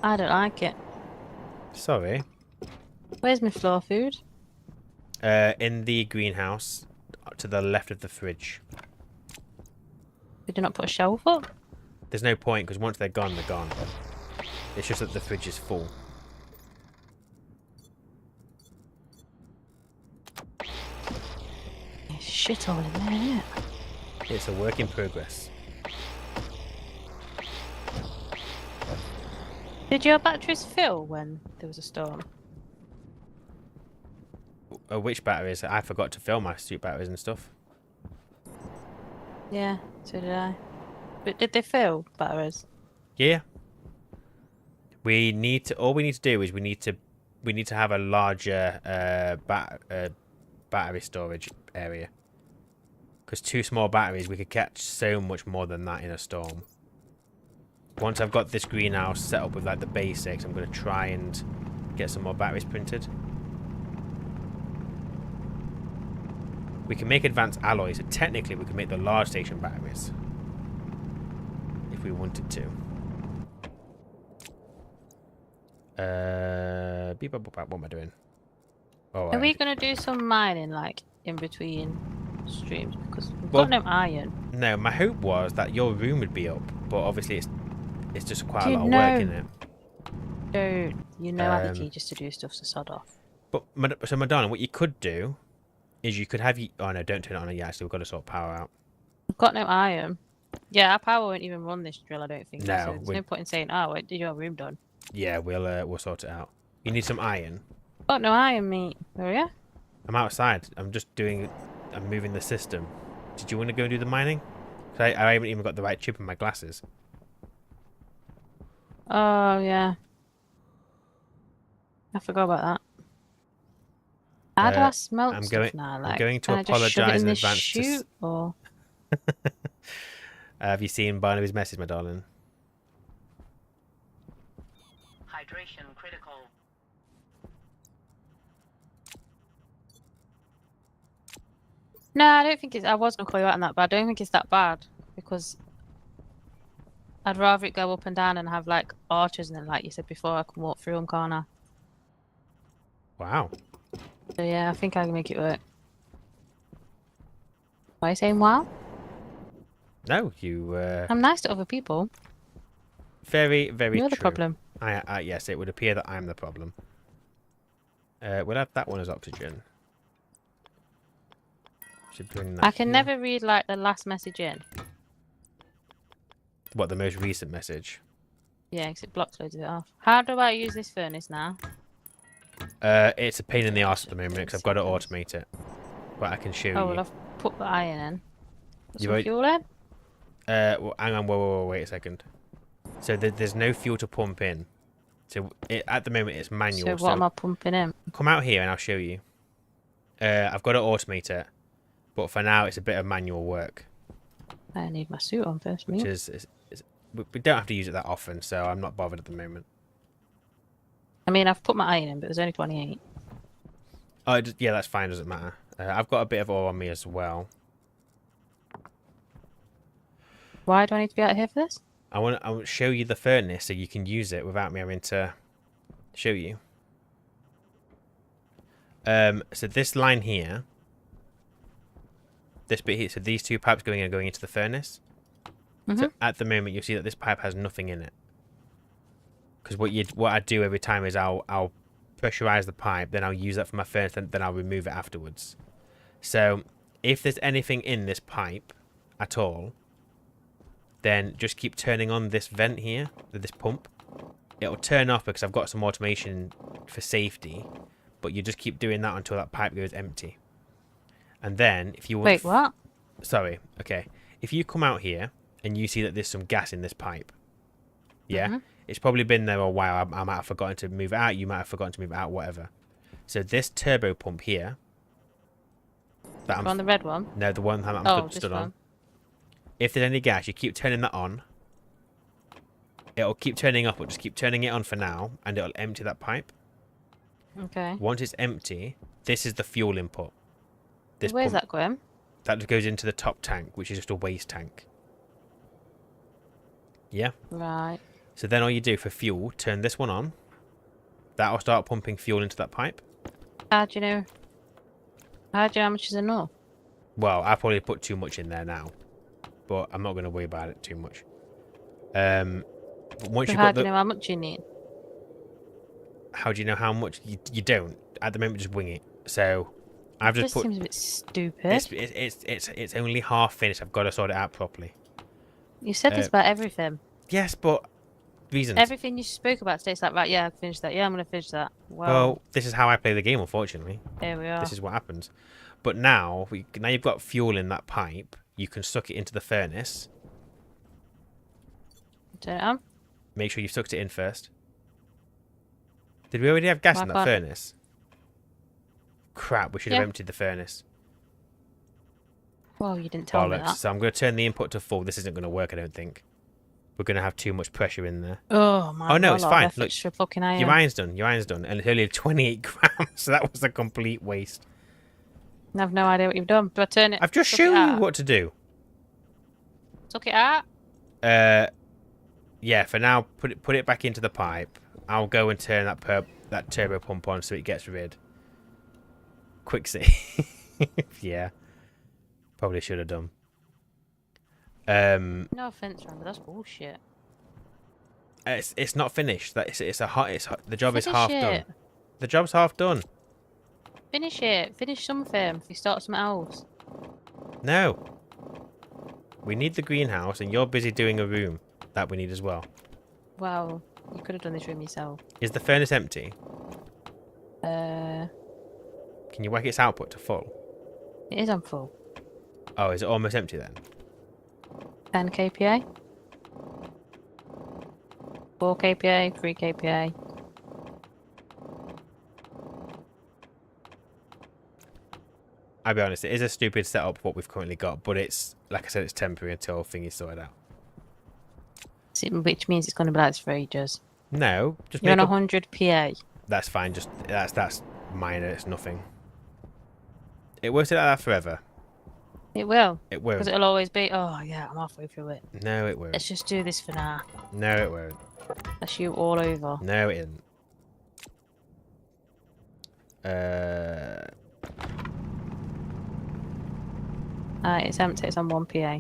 I don't like it. Sorry. Where's my floor food? In the greenhouse, to the left of the fridge. Did you not put a shelf up? There's no point because once they're gone, they're gone. It's just that the fridge is full. There's shit all in there, isn't it? It's a work in progress. Did your batteries fill when there was a storm? Which batteries? I forgot to fill my suit batteries and stuff. Yeah, so did I. But did they fill batteries? Yeah. We need to. All we need to do is we need to have a larger battery storage area. Because 2 small batteries, we could catch so much more than that in a storm. Once I've got this greenhouse set up with like the basics, I'm going to try and get some more batteries printed. We can make advanced alloys, so technically we can make the large station batteries. If we wanted to. What am I doing? Oh, Are we going to do some mining, like, in between streams? Because we've Well, got no iron. no, my hope was that your room would be up, but obviously it's just quite a Dude, lot of no. work in it. Dude, you know I have the key just to do stuff to sod off. But so, my darling, what you could do is you could have you. Oh no, don't turn it on yet. Actually, we've got to sort power out. I've got no iron. Yeah, our power won't even run this drill, I don't think. No, So there's no point in saying, oh, wait, did your room done? Yeah, we'll sort it out. You need some iron. Got no iron, mate. Where are you? I'm outside. I'm moving the system. Did you want to go and do the mining? 'Cause I haven't even got the right chip in my glasses. Oh, yeah. I forgot about that. How do I smelt I'm stuff now? Like, I'm going to can I just shove it apologise in this advance. chute, or... Have you seen Barnaby's message, my darling? Hydration critical. No, I don't think it's... I was going to call you out on that, but I don't think it's that bad. Because I'd rather it go up and down and have, like, arches, and then, like you said before, I can walk through them, can't I? Wow. So, yeah, I think I can make it work. Why are you saying wow? No, you. I'm nice to other people. Very, very You're true. the problem. Yes, it would appear that I'm the problem. We'll have that one as oxygen. Should bring that I can here. never read, like, the last message in. What, the most recent message? Yeah, because it blocks loads of it off. How do I use this furnace now? It's a pain in the arse at the moment because I've got to automate it. But I can show Oh, you. well, I've put the iron in. Put You some won't- fuel in? Well, hang on, wait a second. So there's no fuel to pump in. So at the moment it's manual. So what am I pumping in? Come out here and I'll show you. I've got to automate it, but for now it's a bit of manual work. I need my suit on first, Which mate. is we don't have to use it that often, so I'm not bothered at the moment. I mean, I've put my iron in, but there's only 28. Oh, yeah, that's fine. Doesn't matter. I've got a bit of ore on me as well. Why do I need to be out here for this? I want to show you the furnace so you can use it without me having to show you. So this line here, this bit here, so these two pipes going in are going into the furnace. So at the moment you'll see that this pipe has nothing in it. Because what I do every time is I'll pressurize the pipe, then I'll use that for my furnace, then I'll remove it afterwards. So if there's anything in this pipe at all, then just keep turning on this vent here, this pump. It'll turn off because I've got some automation for safety, but you just keep doing that until that pipe goes empty. And then if you want... Wait, what? Sorry, okay. If you come out here and you see that there's some gas in this pipe, yeah? It's probably been there a while. I might have forgotten to move it out. You might have forgotten to move it out, whatever. So this turbo pump here... That I'm on the red one? No, the one that I'm stood on. One. If there's any gas, you keep turning that on. It'll keep turning up, but just keep turning it on for now, and it'll empty that pipe. Okay. Once it's empty, this is the fuel input. This Where's pump, that going? that goes into the top tank, which is just a waste tank. Yeah? Right. So then all you do for fuel, turn this one on. That'll start pumping fuel into that pipe. How do you know? How do you know how much is enough? Well, I probably put too much in there now, but I'm not going to worry about it too much. But once So you've how got do you know how much you need? How do you know how much? You don't. At the moment, just wing it. So I've just put... seems a bit stupid. It's only half finished. I've got to sort it out properly. You said this about everything. Yes, but reasons. Everything you spoke about today, it's like, right, yeah, I've finished that. Yeah, I'm going to finish that. Well, this is how I play the game, unfortunately. Here we are. This is what happens. But now you've got fuel in that pipe, you can suck it into the furnace. Turn it on. Make sure you've sucked it in first. Did we already have gas in that furnace? Crap, we should have emptied the furnace. Well, you didn't tell me that. So I'm going to turn the input to full. This isn't going to work, I don't think. We're going to have too much pressure in there. Oh, my God. Oh, no, it's fine. Look, fucking iron. your iron's done. Your iron's done. And it's only 28 grams, so that was a complete waste. I have no idea what you've done. Do I turn it? I've just shown you what to do. Took it out? Yeah, for now, put it back into the pipe. I'll go and turn that turbo pump on so it gets rid. Quick save. Yeah. Probably should have done. No offense, Randy, that's bullshit. It's not finished. The job is Finish half it. done. The job's half done. Finish it. Finish something. If you start something else. No. We need the greenhouse, and you're busy doing a room that we need as well. Well, you could have done this room yourself. Is the furnace empty? It Can you whack its output to full? is on full. Oh, is it almost empty then? 10 kPa. 4 kPa. 3 kPa. I'll be honest, it is a stupid setup what we've currently got, but it's, like I said, it's temporary until thingy's sorted out. Which means it's going to be like this for ages. No, just You're on make 100 PA. That's fine, just that's minor, it's nothing. It won't stay like that forever. It will. It won't. Because it'll always be, oh yeah, I'm halfway through it. No, it won't. Let's just do this for now. No, it won't. That's you all over. No, it isn't. It's empty. It's on 1 PA.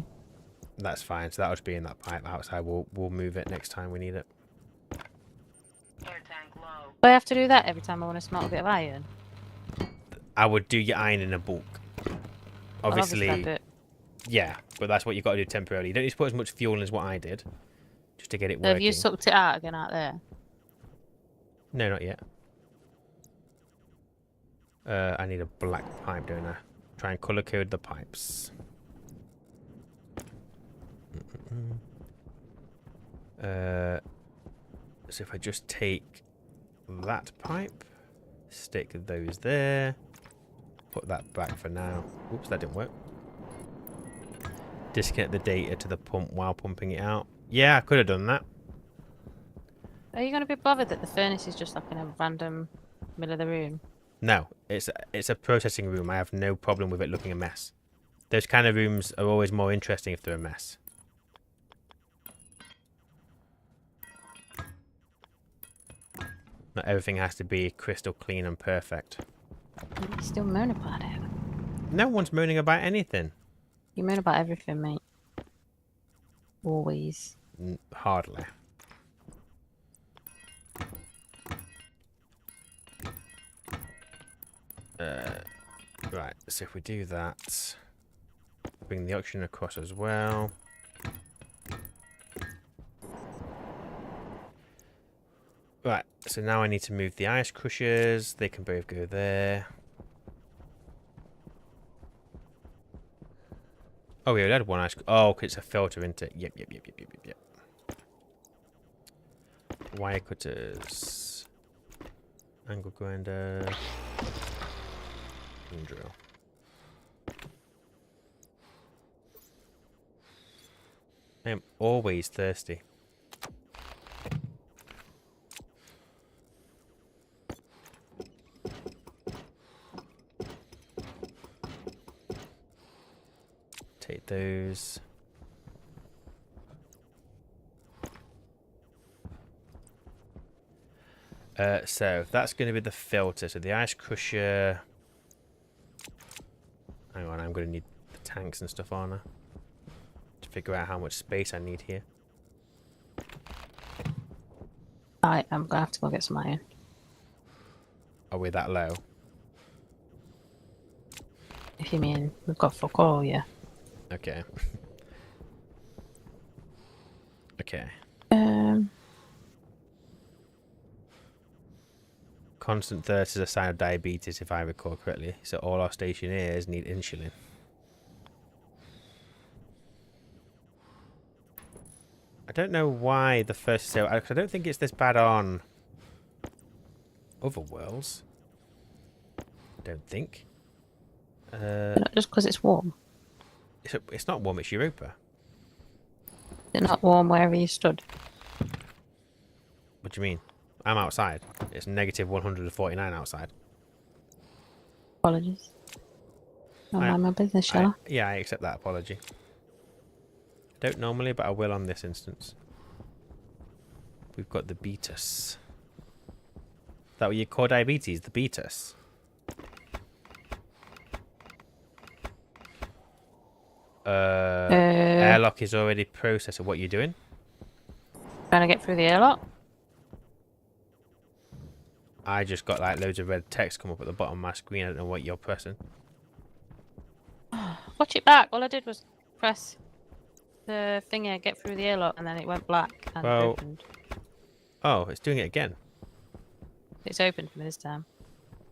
That's fine. So that'll just be in that pipe outside. We'll move it next time we need it. Air tank low. Do I have to do that every time I want to smelt a bit of iron? I would do your iron in a bulk. Well, Obviously, I do it. yeah, but that's what you've got to do temporarily. You don't need to put as much fuel in as what I did, just to get it So working. have you sucked it out again out there? No, not yet. I need a black pipe, don't I? Try and colour code the pipes. So if I just take that pipe, stick those there, put that back for now. Oops, that didn't work. Disconnect the data to the pump while pumping it out. Yeah, I could have done that. Are you going to be bothered that the furnace is just like in a random middle of the room? No, it's a processing room. I have no problem with it looking a mess. Those kind of rooms are always more interesting if they're a mess. Not everything has to be crystal clean and perfect. You still moan about it. No one's moaning about anything. You moan about everything, mate. Always. Hardly. Right, so if we do that, bring the oxygen across as well. Right, so now I need to move the ice crushers. They can both go there. Oh, we already had one ice. Oh, it's a filter, isn't it? Yep. Wire cutters. Angle grinder. And drill. I am always thirsty. Take those. So that's going to be the filter. So the ice crusher. Hang on, I'm going to need the tanks and stuff on her to figure out how much space I need here. Right, I'm going to have to go get some iron. Are we that low? If you mean we've got fuck all, yeah. Okay. Okay. Constant thirst is a sign of diabetes, if I recall correctly. So all our stationeers need insulin. I don't know why the first is so... I don't think it's this bad on other worlds. Don't think. Just because it's warm. It's not warm, it's Europa. Is it not warm wherever you stood? What do you mean? I'm outside. It's negative 149 outside. Apologies. Not mind my business, shall I? Yeah, I accept that apology. Don't normally, but I will on this instance. We've got the beatus. Is that what you call diabetes? The beatus? Airlock is already processed. What are you doing? Trying to get through the airlock? I just got like loads of red text come up at the bottom of my screen. I don't know what you're pressing. Watch it back. All I did was press the thingy, get through the airlock, and then it went black and Well, opened. Oh, it's doing it again. It's opened for me this time.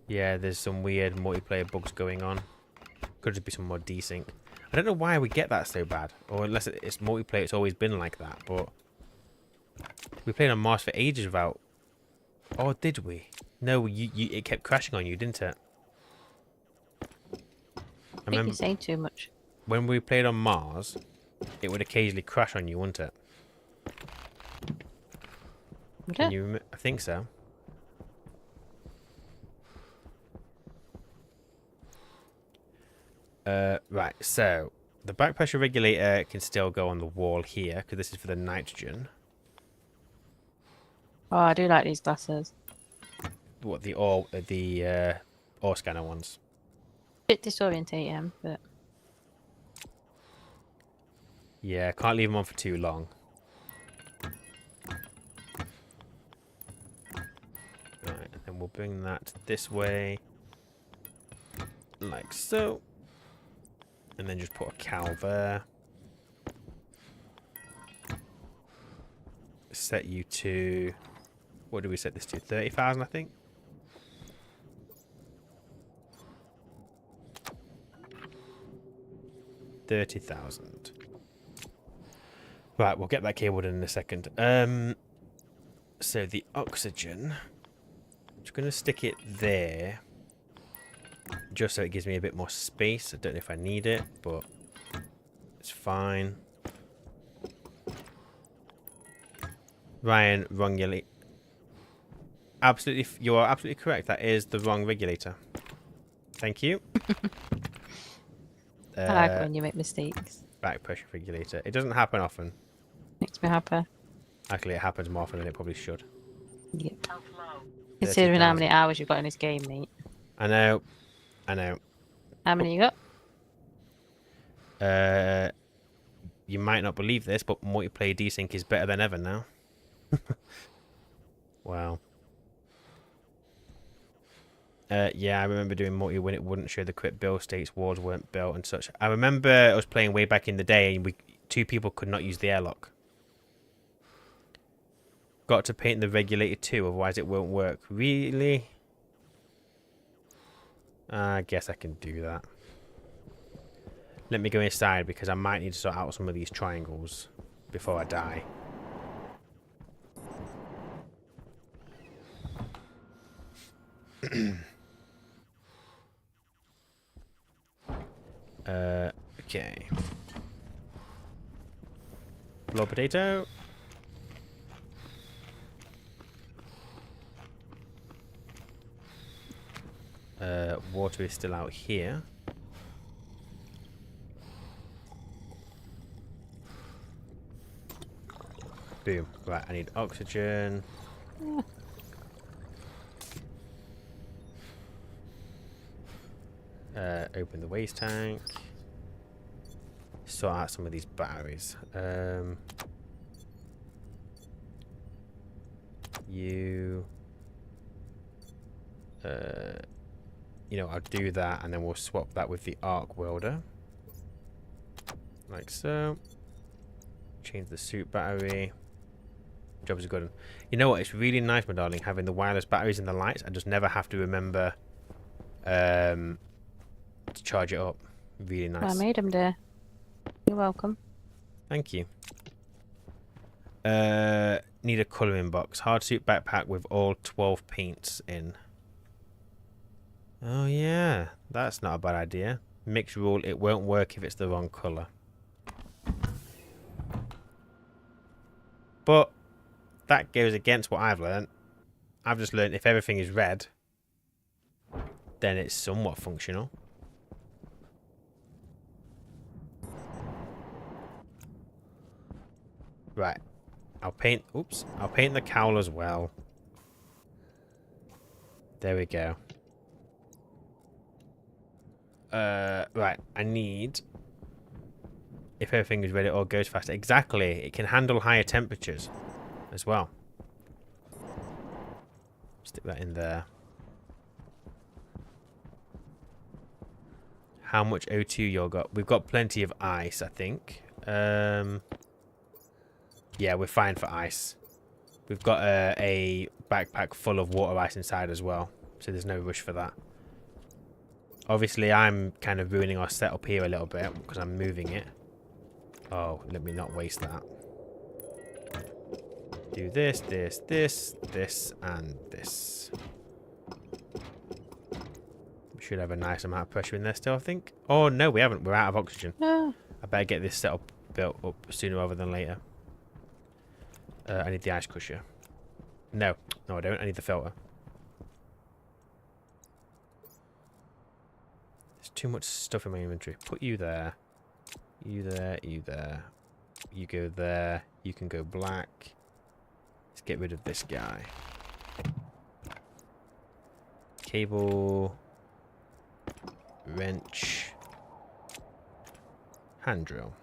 Yeah, there's some weird multiplayer bugs going on. Could just be some more desync. I don't know why we get that so bad. Or unless it's multiplayer, it's always been like that. But we played on Mars for ages without... Or did we? No, it kept crashing on you, didn't it? I think you're saying too much. When we played on Mars, it would occasionally crash on you, wouldn't it? Would Can it? you? I think so. Right, so the back pressure regulator can still go on the wall here because this is for the nitrogen. Oh, I do like these glasses. What the ore scanner ones? Bit disorientating, but Yeah, can't leave them on for too long. Right, and then we'll bring that this way, like so, and then just put a cow there. Set you to, what do we set this to? 30,000, I think. $30,000. Right, we'll get that cabled in a second. So the oxygen, I'm just going to stick it there. Just so it gives me a bit more space. I don't know if I need it, but it's fine. Ryan, wrong regulator. Absolutely, you are absolutely correct. That is the wrong regulator. Thank you. I like it when you make mistakes. Back pressure regulator. It doesn't happen often. Makes me happy. Actually, it happens more often than it probably should. Yep. Health low. Considering how 30,000. many hours you've got in this game, mate. I know. I know. How many you got? You might not believe this, but multiplayer desync is better than ever now. Wow. Yeah, I remember doing multi when it wouldn't show the quick build states, walls weren't built and such. I remember I was playing way back in the day and two people could not use the airlock. Got to paint the regulator too, otherwise it won't work. Really? I guess I can do that. Let me go inside because I might need to sort out some of these triangles before I die. Okay. Raw potato. Water is still out here. Boom. Right, I need oxygen. Open the waste tank. Sort out some of these batteries. You know, I'll do that and then we'll swap that with the arc welder. Like so. Change the suit battery. Job's a good one. You know what? It's really nice, my darling, having the wireless batteries and the lights. I just never have to remember to charge it up. Really nice. I made them, dear. You're welcome. Thank you. Need a colouring box. Hard suit backpack with all 12 paints in. Oh yeah, that's not a bad idea. Mix rule, it won't work if it's the wrong colour. But that goes against what I've learned. I've just learned if everything is red, then it's somewhat functional. Right. I'll paint the cowl as well. There we go. Right, I need, if everything is ready, it all goes faster. Exactly, it can handle higher temperatures as well. Stick that in there. How much O2 you got? We've got plenty of ice, I think. Yeah, we're fine for ice. We've got a backpack full of water ice inside as well, so there's no rush for that. Obviously, I'm kind of ruining our setup here a little bit because I'm moving it. Oh, let me not waste that. Do this, this, this, this, and this. We should have a nice amount of pressure in there still, I think. Oh, no, we haven't. We're out of oxygen. No. I better get this setup built up sooner rather than later. I need the ice crusher. No, I don't. I need the filter. There's too much stuff in my inventory. Put you there. You there, you there. You go there. You can go black. Let's get rid of this guy. Cable. Wrench. Hand drill.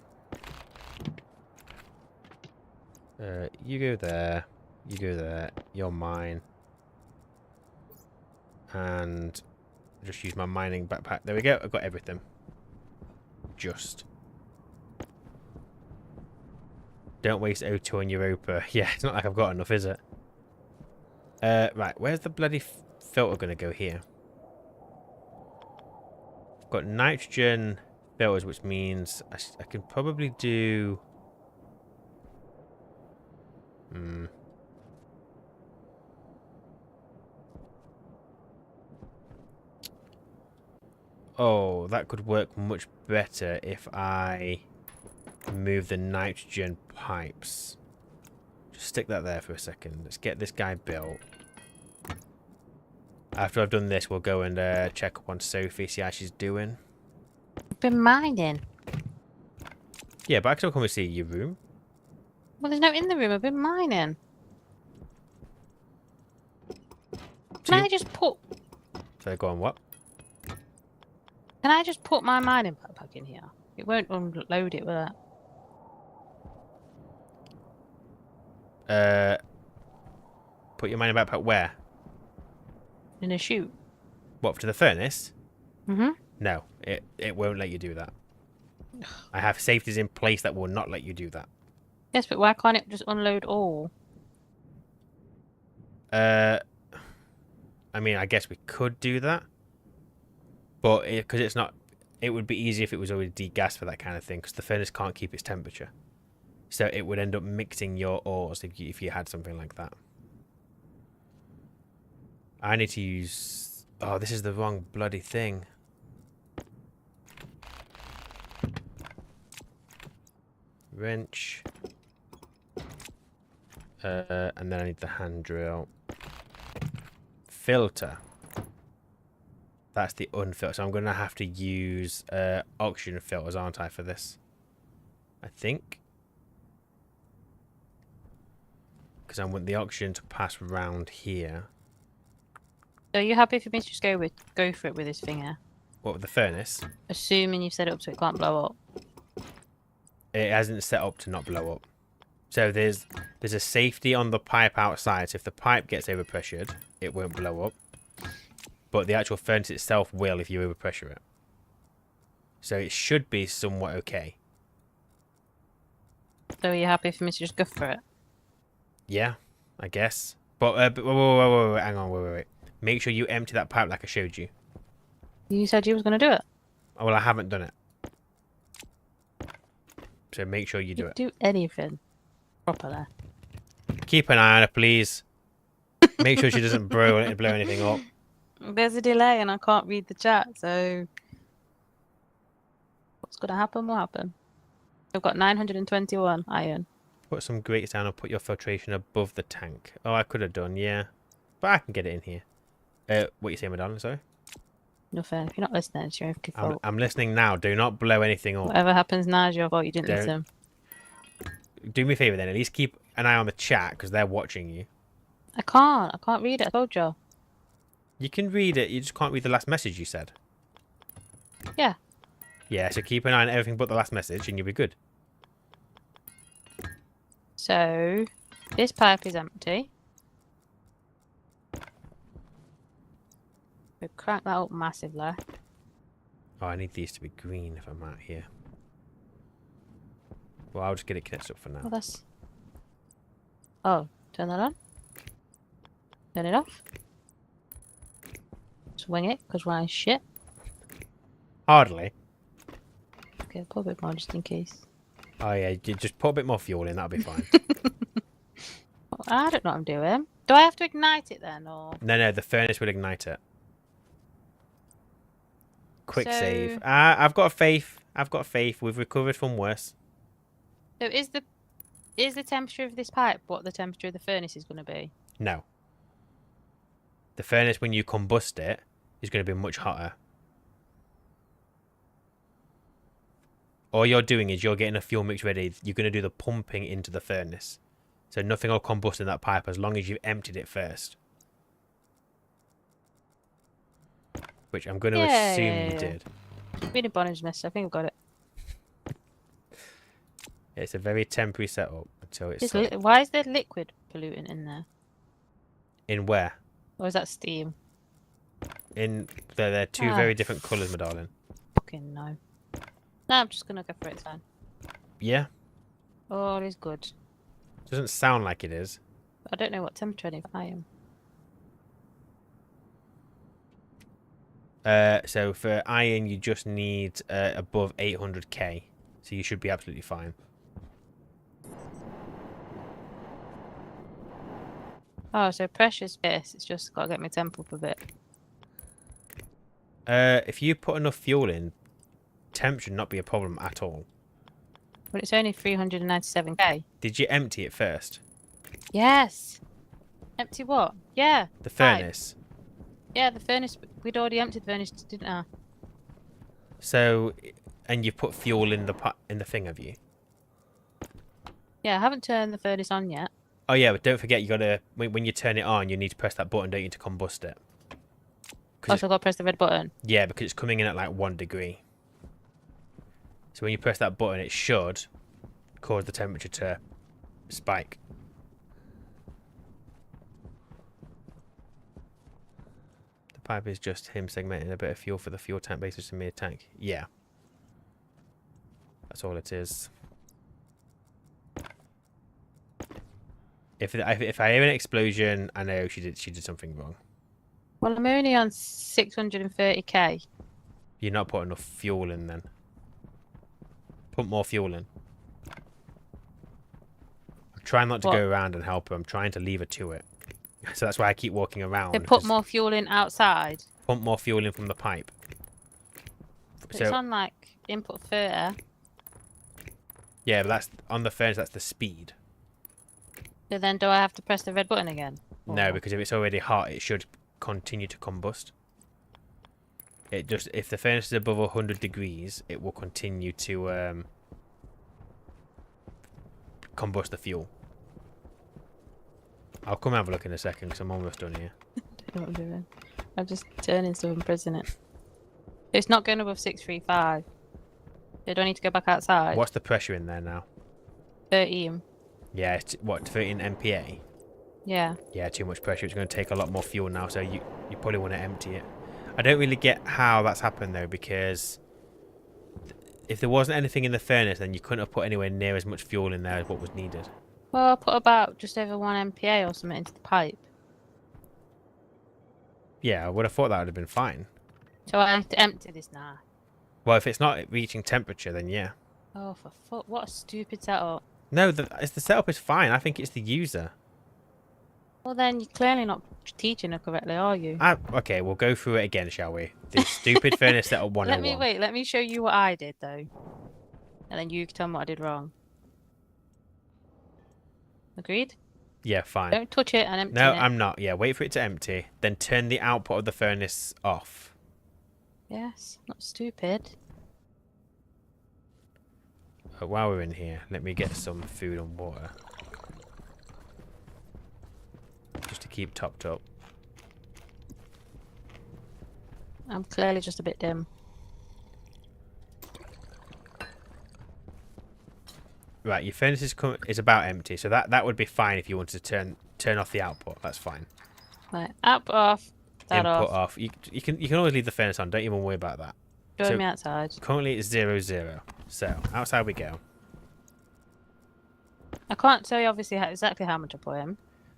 You go there. You go there. You're mine. And I'll just use my mining backpack. There we go. I've got everything. Just. Don't waste O2 on Europa. Yeah, it's not like I've got enough, is it? Right. Where's the bloody filter going to go here? I've got nitrogen filters, which means I can probably do... Oh, that could work much better if I move the nitrogen pipes. Just stick that there for a second. Let's get this guy built. After I've done this, we'll go and check up on Sophie, see how she's doing. I've been mining. Yeah, but I can still come and see your room. Well, there's no in the room. I've been mining. Can I just put... So go on, what? Can I just put my mining backpack in here? It won't unload it, will it? Put your mining backpack where? In a chute. What, to the furnace? Mm-hmm. No, it won't let you do that. I have safeties in place that will not let you do that. Yes, but why can't it just unload all? I mean, I guess we could do that. But because it's not... It would be easy if it was already degassed for that kind of thing, because the furnace can't keep its temperature. So it would end up mixing your ores if you had something like that. I need to use... Oh, this is the wrong bloody thing. Wrench. And then I need the hand drill. Filter. That's the unfiltered. So I'm going to have to use oxygen filters, aren't I, for this? I think. Because I want the oxygen to pass round here. So are you happy for me to just go for it with this finger? What, with the furnace? Assuming you've set it up so it can't blow up. It hasn't set up to not blow up. So there's a safety on the pipe outside. So if the pipe gets overpressured, it won't blow up. But the actual furnace itself will if you overpressure it. So it should be somewhat okay. So are you happy for me to just go for it? Yeah, I guess. But wait, hang on, wait. Make sure you empty that pipe like I showed you. You said you was going to do it. Oh, well, I haven't done it. So make sure you do it. Do anything properly. Keep an eye on her, please. Make sure she doesn't blow anything up. There's a delay and I can't read the chat, so what's going to happen will happen. I've got 921 iron. Put some grates down and put your filtration above the tank. Oh, I could have done, yeah. But I can get it in here. What you saying, my darling? Sorry? Nothing. If you're not listening, it's your own fault. I'm listening now. Do not blow anything up. Whatever happens now is your fault. You didn't listen. Do me a favour then. At least keep an eye on the chat because they're watching you. I can't read it. I told you. You can read it. You just can't read the last message you said. Yeah. Yeah, so keep an eye on everything but the last message and you'll be good. So, this pipe is empty. We crank that up massively. Oh, I need these to be green if I'm out here. Well, I'll just get it connected up for now. Well, that's... Oh, turn that on. Turn it off. Swing it, because we're shit. Hardly. Okay, put a bit more just in case. Oh, yeah, you just put a bit more fuel in, that'll be fine. Well, I don't know what I'm doing. Do I have to ignite it then, or...? No, the furnace will ignite it. Quick So- save. I've got faith. We've recovered from worse. So is the temperature of this pipe what the temperature of the furnace is going to be? No. The furnace, when you combust it, is going to be much hotter. All you're doing is you're getting a fuel mix ready. You're going to do the pumping into the furnace. So nothing will combust in that pipe as long as you've emptied it first. Which I'm going to assume you did. Really bondage mess. I think I've got it. It's a very temporary setup until it's sorted. Why is there liquid pollutant in there? In where? Or is that steam? They're two very different colours, my darling. Fucking no. No, I'm just gonna go for it then. Yeah? All is good. Doesn't sound like it is. I don't know what temperature I am. So for iron, you just need above 800k. So you should be absolutely fine. Oh, so precious base. It's just got to get my temp up a bit. If you put enough fuel in, temp should not be a problem at all. But it's only 397k. Did you empty it first? Yes. Empty what? Yeah. The pipe. furnace. Yeah, the furnace. We'd already emptied the furnace, didn't I? So, and you put fuel in the thing, have you? Yeah, I haven't turned the furnace on yet. Oh yeah, but don't forget you gotta when you turn it on, you need to press that button, don't you, to combust it? Also, got to press the red button. Yeah, because it's coming in at like 1 degree. So when you press that button, it should cause the temperature to spike. The pipe is just him segmenting a bit of fuel for the fuel tank basis to mere tank. Yeah. That's all it is. If I hear an explosion, I know she did something wrong. Well, I'm only on 630k. You're not putting enough fuel in then. Put more fuel in. I'm trying not to go around and help her. I'm trying to leave her to it. So that's why I keep walking around. They put more fuel in outside. Pump more fuel in from the pipe. But it's on like input 30. Yeah, but that's on the furnace. That's the speed. So then, do I have to press the red button again? No, because if it's already hot, it should continue to combust. It just if the furnace is above 100 degrees, it will continue to combust the fuel. I'll come have a look in a second because I'm almost done here. I don't know what I'm doing. I'm just turning stuff and pressing it. It's not going above 635. So do I need to go back outside? What's the pressure in there now? 13. Yeah, it's, what, 13 MPa? Yeah. Yeah, too much pressure. It's going to take a lot more fuel now, so you probably want to empty it. I don't really get how that's happened, though, because if there wasn't anything in the furnace, then you couldn't have put anywhere near as much fuel in there as what was needed. Well, I put about just over 1 MPa or something into the pipe. Yeah, I would have thought that would have been fine. So I have to empty this now. Well, if it's not reaching temperature, then yeah. Oh, for fuck. What a stupid setup. No, the setup is fine. I think it's the user. Well, then you're clearly not teaching her correctly, are you? Okay, we'll go through it again, shall we? The stupid furnace setup 101. Let me show you what I did, though. And then you can tell me what I did wrong. Agreed? Yeah, fine. Don't touch it and empty it. No, I'm not. Yeah, wait for it to empty. Then turn the output of the furnace off. Yes, not stupid. While we're in here, let me get some food and water. Just to keep topped up. I'm clearly just a bit dim. Right, your furnace is about empty, so that would be fine if you wanted to turn off the output. That's fine. Right, output off. That Input off. off. You can always leave the furnace on. Don't even worry about that. Join me outside. Currently it's 0-0. So outside we go. I can't tell you obviously exactly how much I put in.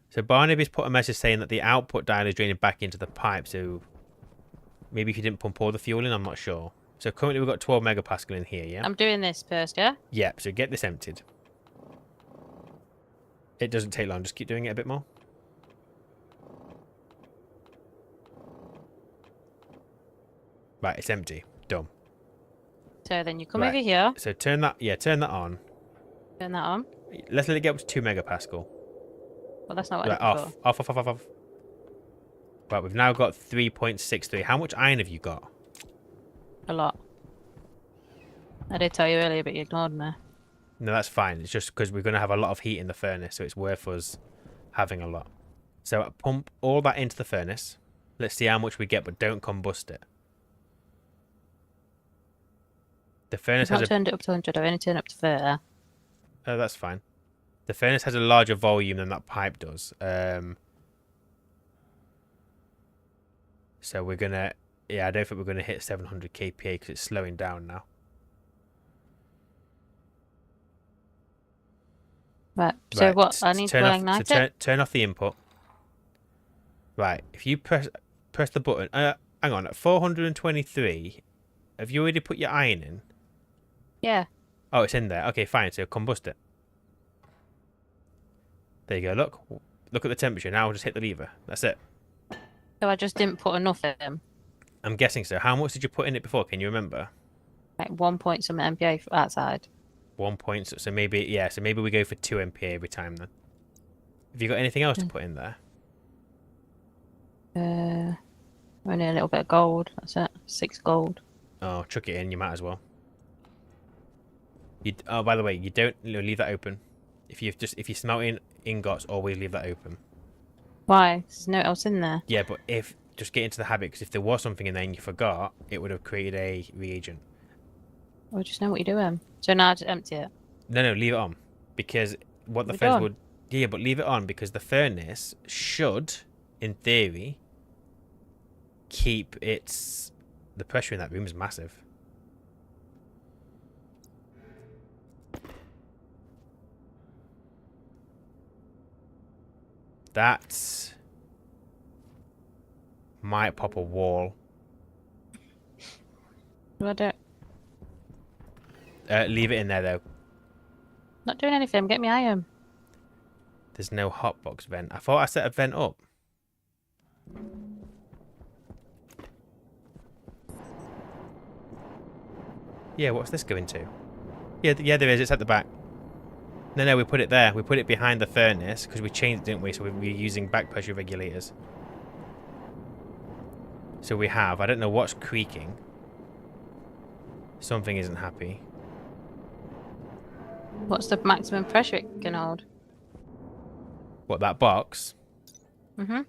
So Barnaby's put a message saying that the output dial is draining back into the pipe. So maybe if you didn't pump all the fuel in, I'm not sure. So currently we've got 12 megapascal in here, yeah? I'm doing this first, yeah? Yeah, so get this emptied. It doesn't take long, just keep doing it a bit more. Right, it's empty. Done. So then you come Right. over here, So turn that on. turn that on. Let's let it get up to 2 megapascal. Well, that's not what Right, I did before. off. Right, we've now got 3.63. How much iron have you got? A lot. I did tell you earlier, but you ignored me. No, that's fine. It's just because we're going to have a lot of heat in the furnace, so it's worth us having a lot. So pump all that into the furnace. Let's see how much we get, but don't combust it. The furnace I've has not turned it up to 100, I've only turned it up to 30. Oh, that's fine. The furnace has a larger volume than that pipe does. So we're going to... Yeah, I don't think we're going to hit 700 kPa because it's slowing down now. Right, so Right, what? I need to ignite it? Turn off the input. Right, if you press the button... hang on, at 423, have you already put your iron in? Yeah. Oh, it's in there. Okay, fine, so combust it. There you go, look. Look at the temperature. Now just hit the lever. That's it. So I just didn't put enough in. I'm guessing so. How much did you put in it before? Can you remember? Like 1 point something MPA outside. 1 point. So maybe, yeah. So maybe we go for 2 MPA every time then. Have you got anything else to put in there? Only a little bit of gold. That's it. 6 gold. Oh, chuck it in. You might as well. Oh, by the way, you don't leave that open. If you're smelting ingots, always leave that open. Why? There's no else in there. Yeah, but just get into the habit, because if there was something in there and you forgot, it would have created a reagent. Well, just know what you're doing. So now I just empty it. No, leave it on, because what the We're furnace done. would. Yeah, but leave it on because the furnace should, in theory, keep the pressure in that room is massive. That might pop a wall. Do I do it? Leave it in there though. Not doing anything. Get me iron. There's no hotbox vent. I thought I set a vent up. Yeah, what's this going to? Yeah, there is. It's at the back. No, we put it there. We put it behind the furnace because we changed it, didn't we? So we're using back pressure regulators. So we have. I don't know what's creaking. Something isn't happy. What's the maximum pressure it can hold? What, that box? Mm-hmm.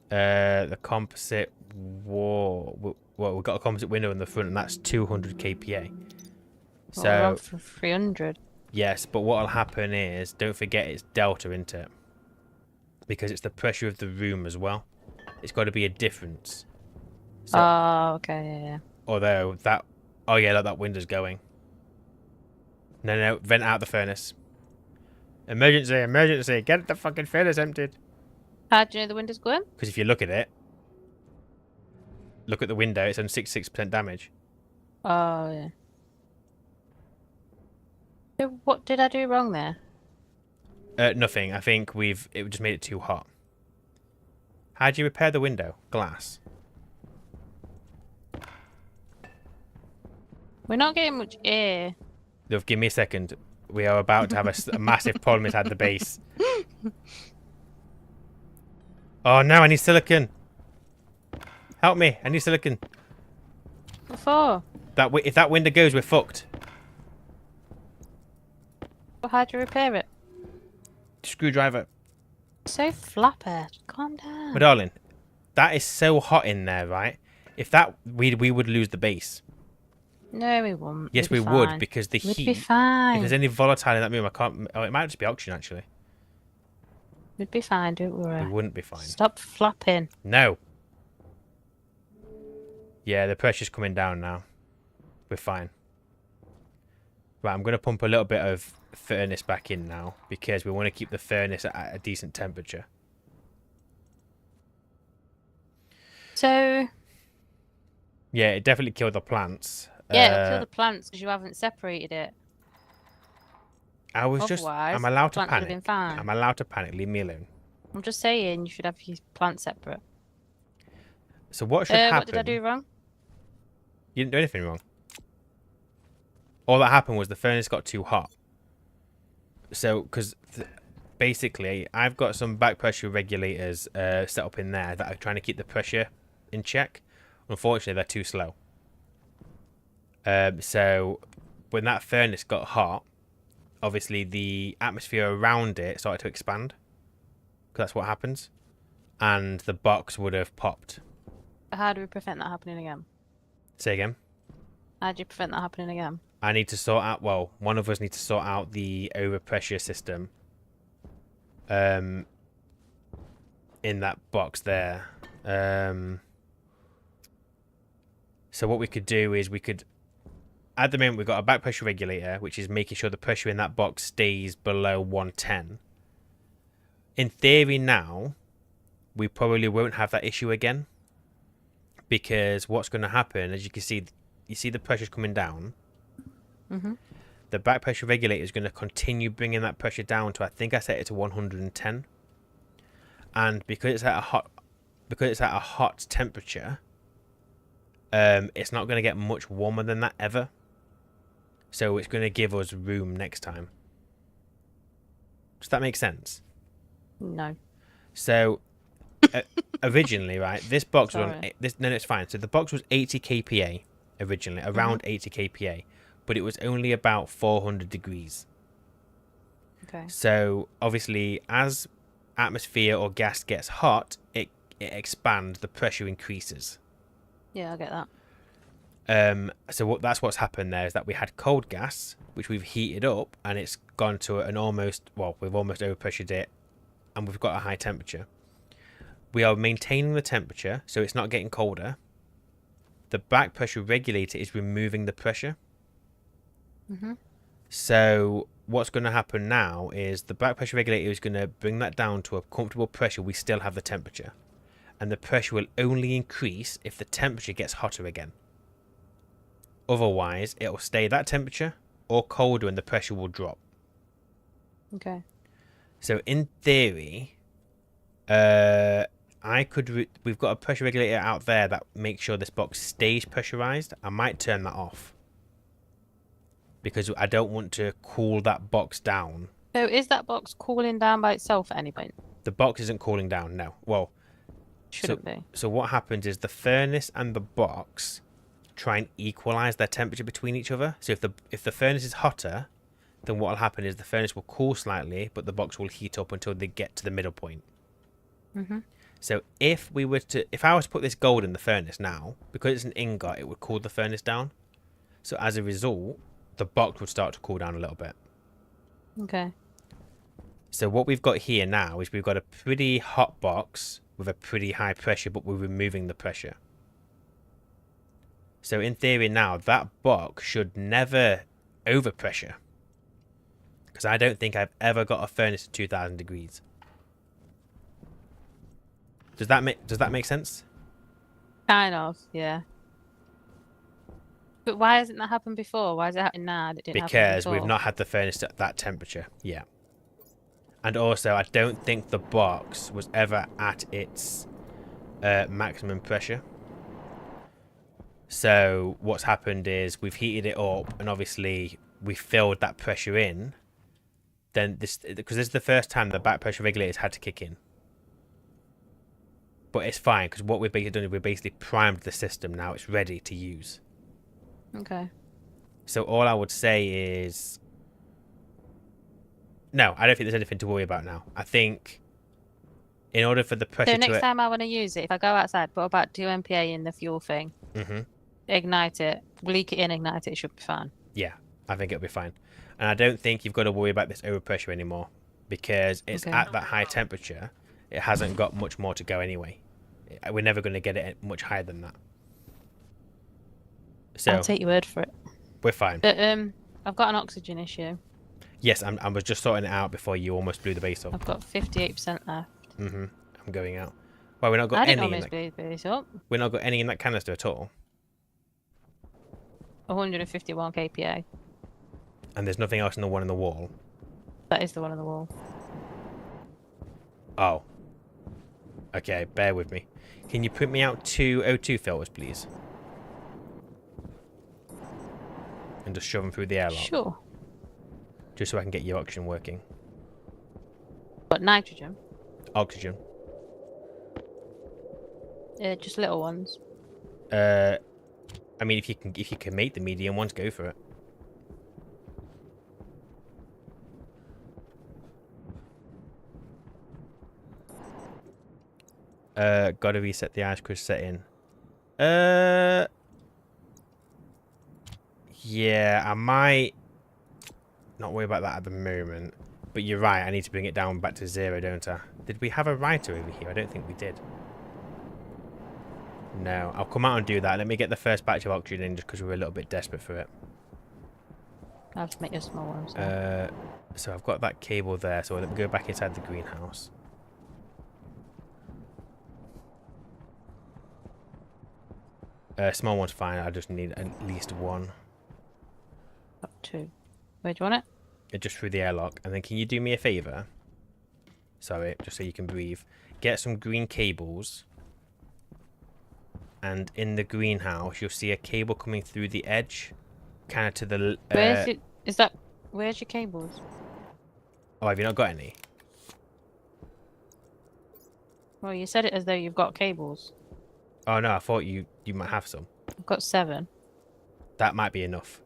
The composite wall. Well, we've got a composite window in the front, and that's 200 kPa. Well, we're So on for 300. yes, but what'll happen is, don't forget it's delta, isn't it? Because it's the pressure of the room as well. It's got to be a difference. So, Oh, okay, yeah. although that, oh yeah, that window's going. No, vent out the furnace. Emergency, emergency! Get the fucking furnace emptied. How do you know the window's going? Because if you look at it, look at the window, it's on 66% damage. Oh, yeah. So what did I do wrong there? Nothing. I think it just made it too hot. How'd you repair the window? Glass. We're not getting much air. Love, give me a second. We are about to have a massive problem inside the base. Oh no, I need silicon. Help me, I need silicon. What for? If that window goes, we're fucked. Well, how'd you repair it? Screwdriver. So flappy. Calm down. My darling, that is so hot in there, right? If that, we would lose the base. No, we won't. Yes, We'd we be would, fine. because the We'd heat. be fine. If there's any volatile in that room, I can't. Oh, it might just be oxygen, actually. We'd be fine, don't worry. We wouldn't be fine. Stop flapping. No. Yeah, the pressure's coming down now. We're fine. Right, I'm going to pump a little bit of furnace back in now, because we want to keep the furnace at a decent temperature. So, Yeah, it definitely killed the plants. yeah, it'll kill the plants because you haven't separated it. I was just... Otherwise, I'm allowed to plants would have panic. been fine. I'm allowed to panic. Leave me alone. I'm just saying you should have your plants separate. So what should happen... What did I do wrong? You didn't do anything wrong. All that happened was the furnace got too hot. So, because basically, I've got some back pressure regulators set up in there that are trying to keep the pressure in check. Unfortunately, they're too slow. So, when that furnace got hot, obviously the atmosphere around it started to expand. Because that's what happens. And the box would have popped. How do we prevent that happening again? Say again. How do you prevent that happening again? I need to sort out, well, one of us needs to sort out the overpressure system in that box there. So what we could do is at the moment we've got a back pressure regulator, which is making sure the pressure in that box stays below 110. In theory now, we probably won't have that issue again, because what's going to happen, as you can see, you see the pressure's coming down. Mm-hmm. The back pressure regulator is going to continue bringing that pressure down to, I think I set it to 110. And because it's at a hot because it's at a hot temperature, it's not going to get much warmer than that ever. So it's going to give us room next time. Does that make sense? No. So originally, right, this box was on Sorry. this. No, it's fine. So the box was 80 kPa originally, around 80 kPa, but it was only about 400 degrees. Okay. So obviously, as atmosphere or gas gets hot, it expands. The pressure increases. Yeah, I get that. So that's what's happened there is that we had cold gas, which we've heated up, and it's gone to we've almost overpressured it, and we've got a high temperature. We are maintaining the temperature, so it's not getting colder. The back pressure regulator is removing the pressure. So what's going to happen now is the back pressure regulator is going to bring that down to a comfortable pressure. We still have the temperature, and the pressure will only increase if the temperature gets hotter again. Otherwise, it will stay that temperature or colder, and the pressure will drop. Okay. So in theory, we've got a pressure regulator out there that makes sure this box stays pressurized. I might turn that off because I don't want to cool that box down. So is that box cooling down by itself at any point? The box isn't cooling down, no. Well, Shouldn't be. so what happens is the furnace and the box try and equalize their temperature between each other. So if the furnace is hotter, then what will happen is the furnace will cool slightly, but the box will heat up until they get to the middle point. So if I was to put this gold in the furnace now, because it's an ingot, it would cool the furnace down. So as a result, the box would start to cool down a little bit. Okay. So what we've got here now is we've got a pretty hot box with a pretty high pressure, but we're removing the pressure. So in theory now, that box should never overpressure. Because I don't think I've ever got a furnace at 2000 degrees. Does that make sense? Kind of, yeah. But why hasn't that happened before? Why is it happening now? It didn't happen Because we've before? not had the furnace at that temperature yet. And also, I don't think the box was ever at its maximum pressure. So what's happened is we've heated it up, and obviously we filled that pressure in. Then because this is the first time the back pressure regulators had to kick in. But it's fine, because what we've basically done is we've basically primed the system. Now it's ready to use. Okay. So all I would say is, no, I don't think there's anything to worry about now. I think in order for the pressure So to... next time I want to use it, if I go outside, put about 2 MPa in the fuel thing, ignite it, leak it in, ignite it, it should be fine. Yeah, I think it'll be fine. And I don't think you've got to worry about this overpressure anymore, because it's at that high temperature. It hasn't got much more to go anyway. We're never going to get it much higher than that. So I'll take your word for it. we're fine. But I've got an oxygen issue. Yes, I was just sorting it out before you almost blew the base up. I've got 58% left. I'm going out. Well, we're not got I didn't any in almost that. blew this up. We're not got any in that canister at all. 151 kPa. And there's nothing else in the one in the wall. That is the one on the wall. Oh. Okay, bear with me. Can you put me out 2 O2 filters, please? And just shove them through the airlock. Sure. Just so I can get your oxygen working. But nitrogen? Oxygen. Just little ones. I mean, if you can make the medium ones, go for it. Gotta reset the ice crystal setting. Yeah, I might not worry about that at the moment. But you're right, I need to bring it down back to 0, don't I? Did we have a writer over here? I don't think we did. No, I'll come out and do that. Let me get the first batch of oxygen in just because we were a little bit desperate for it. I'll just make you a small one. So I've got that cable there, so let me go back inside the greenhouse. Small one's fine, I just need at least one. Got 2. Where do you want it? Just through the airlock. And then can you do me a favour? Sorry, just so you can breathe. Get some green cables and in the greenhouse you'll see a cable coming through the edge, kind of to the. Where's it? Is that? Where's your cables? Oh, have you not got any? Well, you said it as though you've got cables. Oh no, I thought you might have some. I've got 7. That might be enough.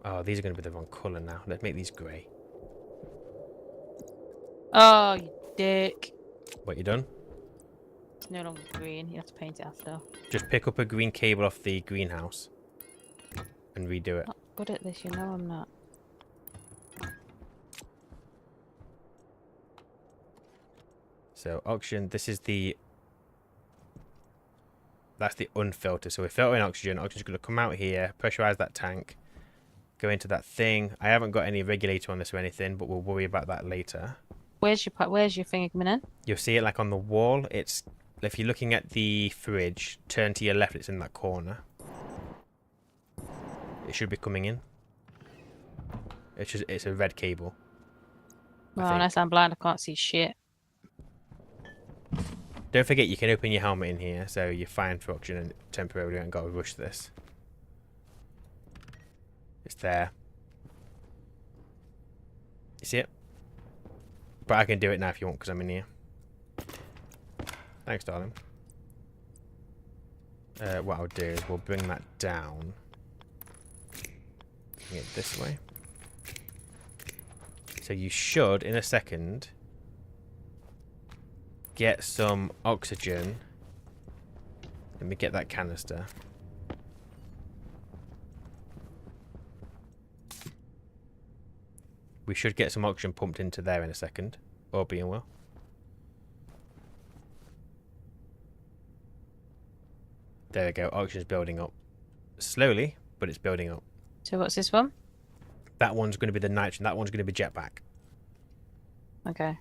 Oh, these are going to be the wrong colour now. Let's make these grey. Oh, you dick. What, you done? It's no longer green. You have to paint it after. Just pick up a green cable off the greenhouse and redo it. Not good at this, you know I'm not. So oxygen, this is the. That's the unfiltered. So we're filtering oxygen. Oxygen's going to come out here, pressurize that tank, go into that thing. I haven't got any regulator on this or anything, but we'll worry about that later. Where's your finger coming in? You'll see it like on the wall. It's if you're looking at the fridge, turn to your left. It's in that corner. It should be coming in. It's a red cable. Well, unless I'm blind, I can't see shit. Don't forget you can open your helmet in here, so you're fine for oxygen temporarily. And got to rush this. It's there. You see it? But I can do it now if you want, because I'm in here. Thanks, darling. What I'll do is we'll bring that down. Bring it this way. So you should, in a second, get some oxygen. Let me get that canister. We should get some oxygen pumped into there in a second. All being well. There we go. Oxygen's building up. Slowly, but it's building up. So what's this one? That one's going to be the nitrogen. That one's going to be jetpack. Okay.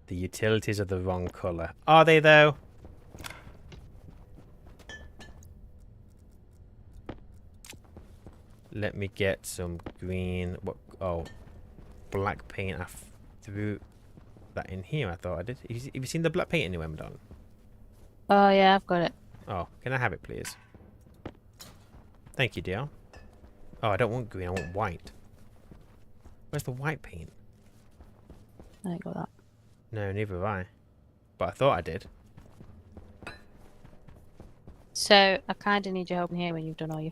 The utilities are the wrong colour. Are they, though? Let me get some green. What? Oh, black paint. I threw that in here. I thought I did. Have you seen the black paint anywhere, madam? Oh yeah, I've got it. Oh, can I have it, please? Thank you, dear. Oh, I don't want green. I want white. Where's the white paint? I ain't got that. No, neither have I. But I thought I did. So I kind of need your help in here when you've done all your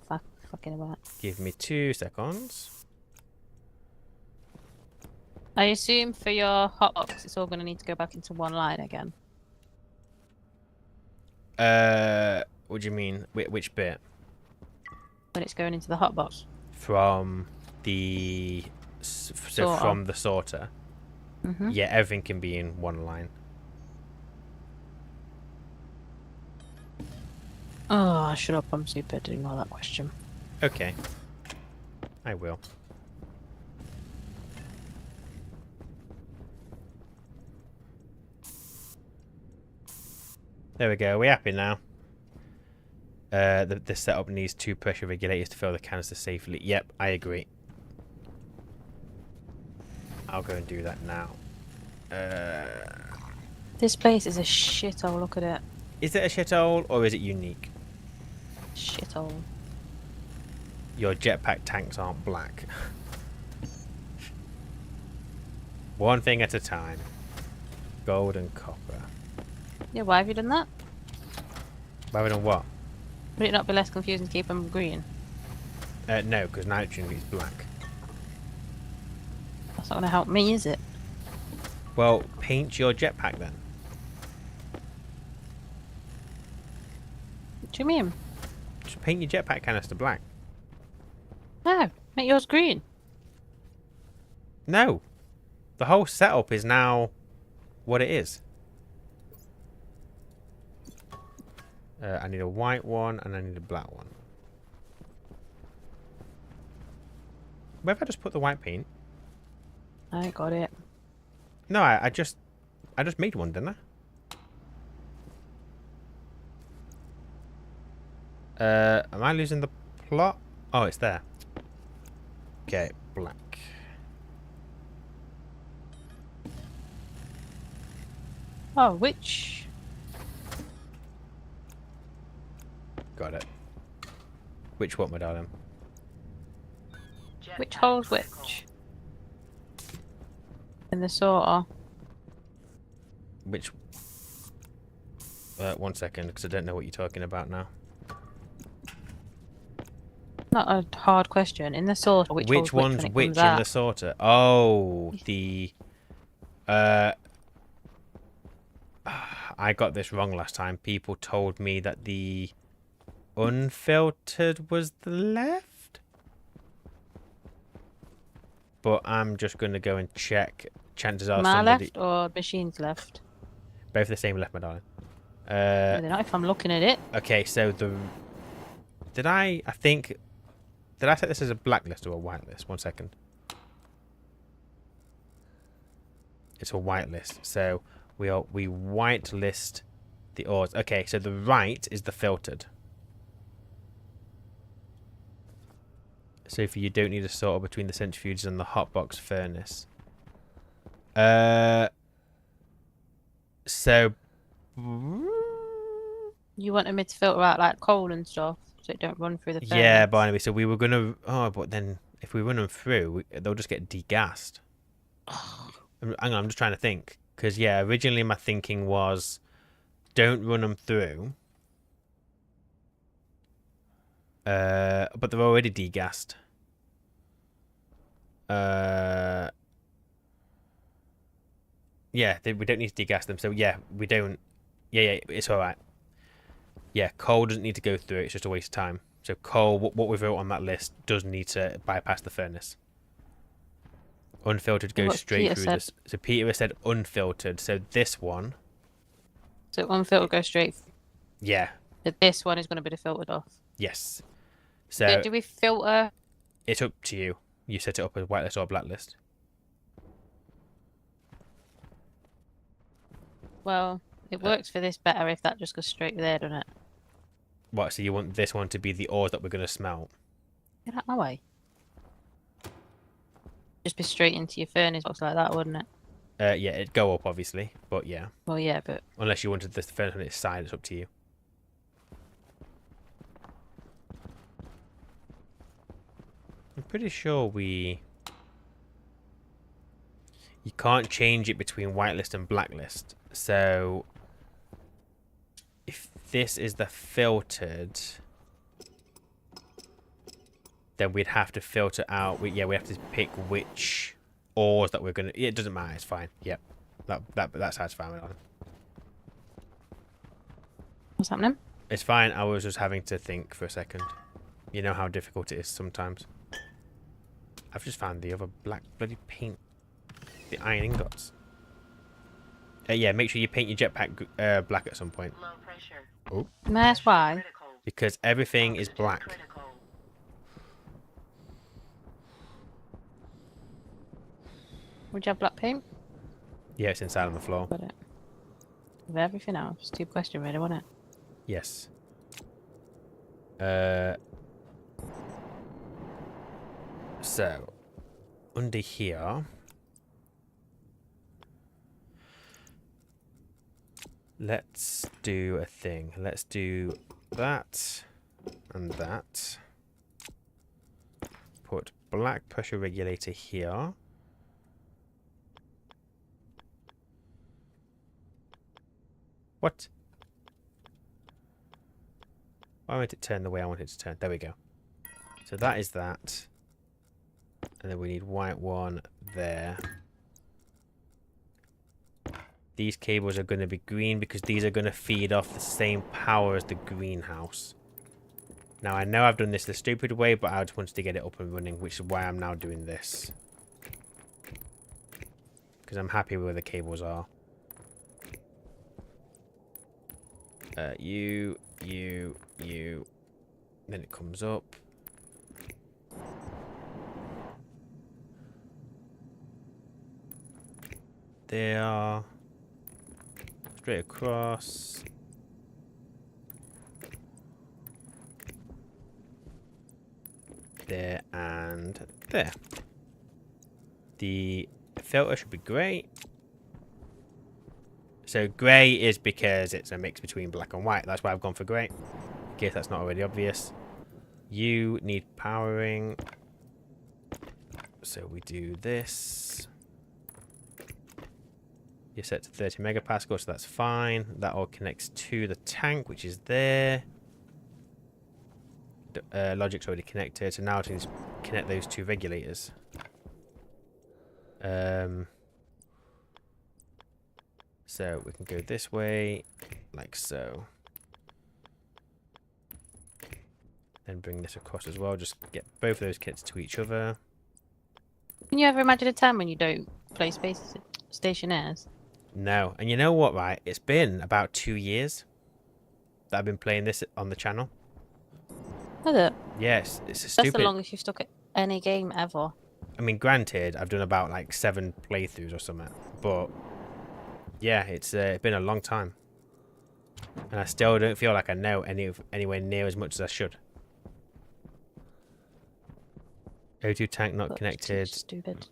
fucking about. Give me 2 seconds. I assume for your hotbox, it's all going to need to go back into one line again. What do you mean? Which bit? When it's going into the hotbox. From the Sorter. from the sorter. Mm-hmm. Yeah, everything can be in one line. Oh, shut up! I'm super doing all that question. Okay. I will. There we go. We're happy now. The setup needs 2 pressure regulators to fill the canister safely. Yep, I agree. I'll go and do that now. This place is a shithole. Look at it. Is it a shithole or is it unique? Shithole. Your jetpack tanks aren't black. One thing at a time. Gold and copper. Yeah, why have you done that? Why have we done what? Would it not be less confusing to keep them green? No, because nitrogen is black. That's not going to help me, is it? Well, paint your jetpack then. What do you mean? Just paint your jetpack canister black. No, make yours green. No. The whole setup is now what it is. I need a white one and I need a black one. Where have I just put the white paint? I ain't got it. No, I just made one, didn't I? Am I losing the plot? Oh, it's there. Okay, black. Oh, which? Got it. Which what, my darling? Which Jetpack holds critical. which? In the sorter. Which... 1 second, because I don't know what you're talking about now. Not a hard question. In the sorter, which holds Which which one's when it which comes in out? the sorter? Oh, the... I got this wrong last time. People told me that the unfiltered was the left. But I'm just going to go and check. Chances are My somebody... left or machine's left? Both the same left, my darling. No, they're not if I'm looking at it. Okay, so the... Did I think... Did I set this as a black list or a white list? 1 second. It's a white list. So we white list the ores. Okay, so the right is the filtered. Sophie, you don't need a sorter between the centrifuges and the hotbox furnace. So... You want them to filter out like coal and stuff, so it don't run through the furnace. Yeah, Barnaby, so we were going to... Oh, but then if we run them through, they'll just get degassed. Hang on, I'm just trying to think. Because, yeah, originally my thinking was don't run them through. But they're already degassed. Yeah, we don't need to degas them. So, yeah, we don't... Yeah, it's all right. Yeah, coal doesn't need to go through it. It's just a waste of time. So coal, what we wrote on that list, does need to bypass the furnace. Unfiltered goes What straight Peter through said. this. So Peter has said unfiltered. So this one, So unfiltered goes straight. yeah, But this one is going to be the filtered off. yes. So So do we filter? it's up to you. You set it up as whitelist or blacklist. Well, it works for this better if that just goes straight there, doesn't it? What? So you want this one to be the ores that we're going to smelt? Get out my way. Just be straight into your furnace box like that, wouldn't it? Yeah, it'd go up obviously, but yeah. Well, yeah, but Unless you wanted this furnace on its side, it's up to you. I'm pretty sure we... You can't change it between whitelist and blacklist. So... If this is the filtered... Then we'd have to filter out... we have to pick which ores that we're going to... It doesn't matter, it's fine. Yep. That's how it's fine. what's happening? It's fine. I was just having to think for a second. You know how difficult it is sometimes. I've just found the other black bloody paint. The iron ingots. Yeah, make sure you paint your jetpack black at some point. Low pressure. Oh. That's why. Critical. Because everything is Oxygen black. critical. Would you have black paint? Yeah, it's inside on the floor. Got it. With everything else. Stupid question, really, wasn't it? Yes. So, under here... Let's do a thing. Let's do that and that. Put black pressure regulator here. What? Why won't it turn the way I want it to turn? There we go. So that is that. And then we need white one there. These cables are going to be green because these are going to feed off the same power as the greenhouse. Now, I know I've done this the stupid way, but I just wanted to get it up and running, which is why I'm now doing this. Because I'm happy with where the cables are. You. Then it comes up. There. Straight across. There and there. The filter should be great. So grey is because it's a mix between black and white. That's why I've gone for grey. In case that's not already obvious. You need powering. So we do this. You're set to 30 megapascal, so that's fine. That all connects to the tank, which is there. Logic's already connected, so now I can just connect those two regulators. So we can go this way, like so. Then bring this across as well. Just get both of those kits to each other. Can you ever imagine a time when you don't play Stationeers? No, and you know what, right? It's been about 2 years that I've been playing this on the channel. Is it? Yes, it's a That's stupid. the longest you've stuck at any game ever. I mean, granted, I've done about like 7 playthroughs or something, but yeah, it's been a long time, and I still don't feel like I know anywhere near as much as I should. O2 tank not That's connected. too stupid.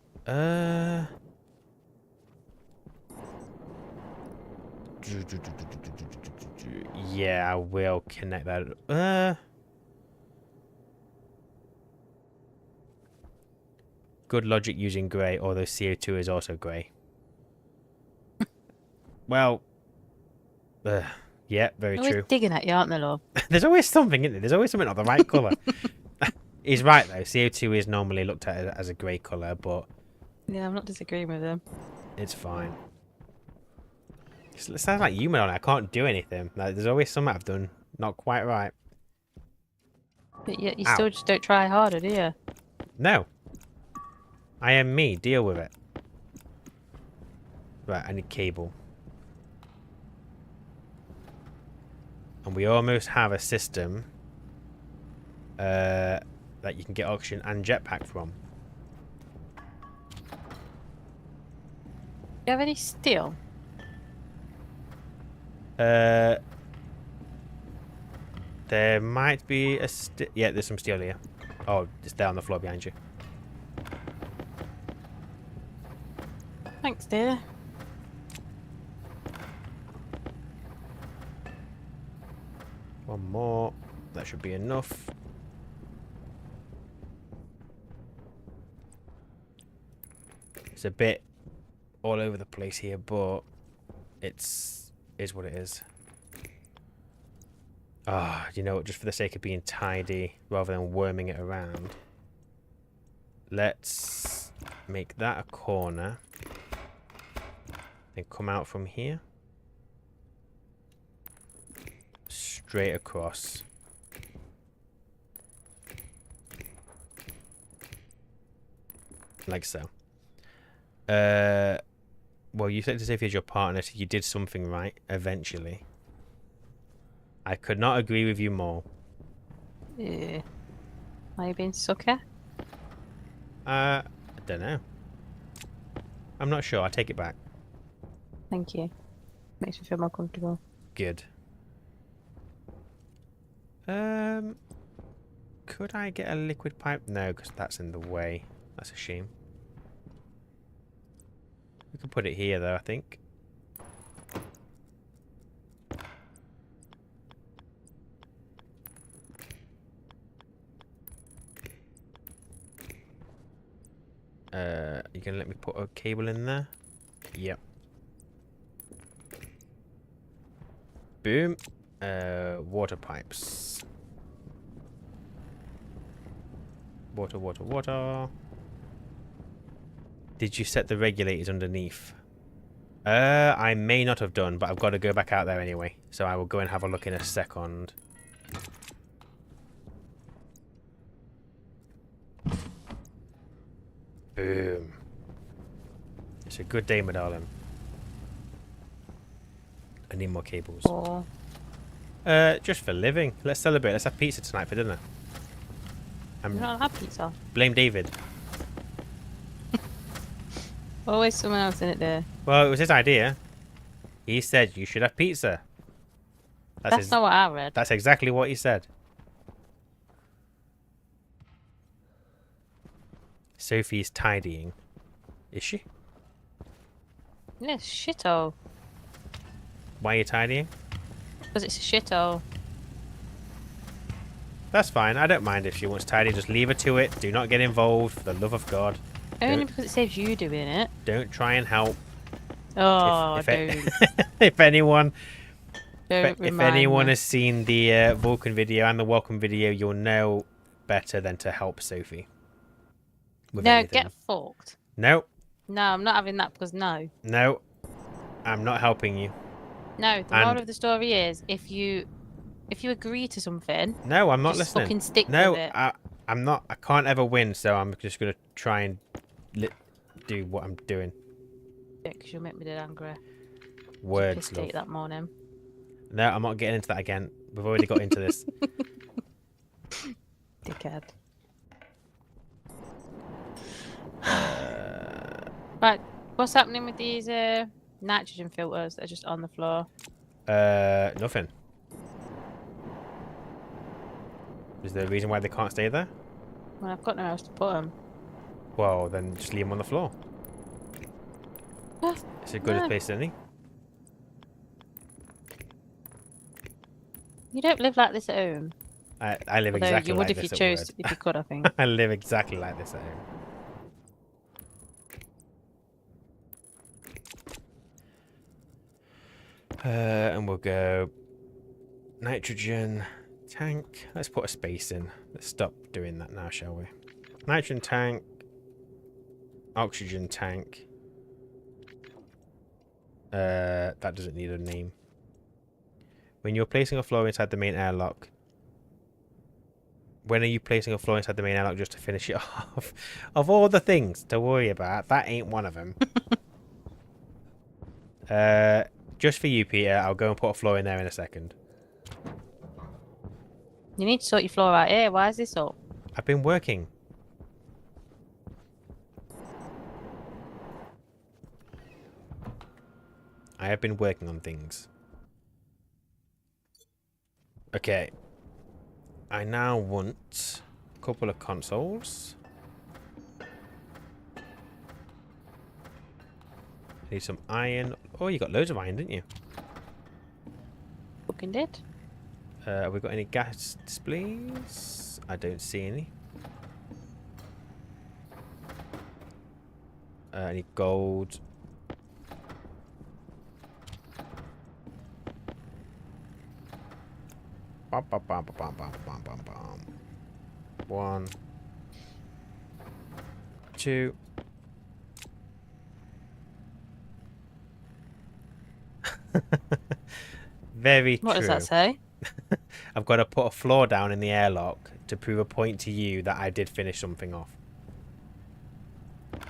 Yeah, I will connect that. Good logic using grey, although CO2 is also grey. Well, yeah, very Always true. digging at you, aren't they, love? There's always something, isn't there? There's always something not the right colour. He's right, though. CO2 is normally looked at as a grey colour, but Yeah, I'm not disagreeing with him. it's fine. It sounds like you, Madonna. I can't do anything. Like, there's always something I've done not quite right. But yet you Ow. still just don't try harder, do you? No. I am me. Deal with it. Right, I need cable. And we almost have a system that you can get oxygen and jetpack from. Do you have any steel? There might be a yeah, there's some steel here. Oh, it's there on the floor behind you. Thanks, dear. One more. That should be enough. It's a bit all over the place here, but is what it is. Ah, you know what? Just for the sake of being tidy, rather than worming it around, let's make that a corner. Then come out from here. Straight across. Like so. Well, you said to Sophie as your partner, so you did something right, eventually. I could not agree with you more. Yeah. Are you being sucker? I don't know. I'm not sure. I take it back. Thank you. Makes me feel more comfortable. Good. Could I get a liquid pipe? No, because that's in the way. That's a shame. We can put it here, though, I think. You gonna let me put a cable in there? Yep. Boom. Water pipes. Water, water, water. Did you set the regulators underneath? I may not have done, but I've got to go back out there anyway. So I will go and have a look in a second. Boom. It's a good day, my darling. I need more cables. Or Just for living. Let's celebrate. Let's have pizza tonight for dinner. you're not allowed pizza. Blame David. Always someone else in it there. Well, it was his idea. He said you should have pizza. That's not what I read. That's exactly what he said. Sophie's tidying. Is she? Yes, shito. Why are you tidying? Because it's a shithole. That's fine. I don't mind if she wants tidy. Just leave her to it. Do not get involved, for the love of God. Only because it saves you doing it. Don't try and help. Oh, If don't anyone remind me. has seen the Vulcan video and the welcome video, you'll know better than to help Sophie. With No, anything. get fucked. No, No, I'm not having that because no. no, I'm not helping you. No, the And- moral of the story is if you agree to something, No, I'm not just listening. fucking stick No, with it. I'm not. I can't ever win, so I'm just gonna try and do what I'm doing. Because you'll make me dead angry. Words, Piss love. take that morning. No, I'm not getting into that again. We've already got into this. Dickhead. Right, what's happening with these nitrogen filters that are just on the floor? Nothing. Is there a reason why they can't stay there? Well, I've got nowhere else to put them. Well, then just leave them on the floor. It's a good No. place as any. You don't live like this at home. I live Although exactly you would like if you this chose, at work. if you could, I think. I live exactly like this at home. And we'll go nitrogen tank. Let's put a space in. Let's stop doing that now, shall we? Nitrogen tank. Oxygen tank. That doesn't need a name. When you're placing a floor inside the main airlock. When are you placing a floor inside the main airlock just to finish it off? Of all the things to worry about, that ain't one of them. Just for you, Peter, I'll go and put a floor in there in a second. You need to sort your floor out here. Why is this up? I've been working. I have been working on things. Okay. I now want a couple of consoles. I need some iron. Oh, you got loads of iron, didn't you? Fucking did. Have we got any gas displays? I don't see any. Any gold? Bum, bum, bum, bum, bum, bum, bum, bum. 1, 2. Very true. What does that say? I've got to put a floor down in the airlock to prove a point to you that I did finish something off.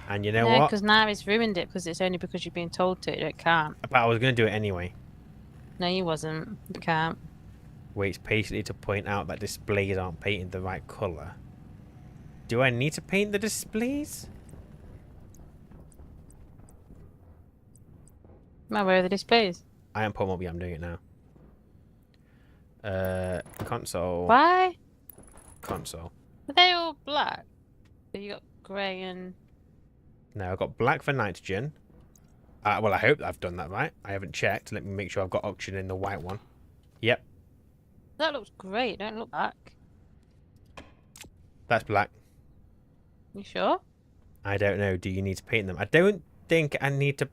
And you know No, what? because now it's ruined it because it's only because you've been told to. It can't. But I was going to do it anyway. No, you wasn't. You can't. Waits patiently to point out that displays aren't painted the right colour. Do I need to paint the displays? Well, where are the displays? I haven't put them up yet, I'm doing it now. Console. Why? Console. Are they all black? So you got grey and... No, I've got black for nitrogen. Well, I hope I've done that right. I haven't checked. Let me make sure I've got oxygen in the white one. Yep, That looks great. Don't look black. that's black. You sure? I don't know. Do you need to paint them? I don't think I need to...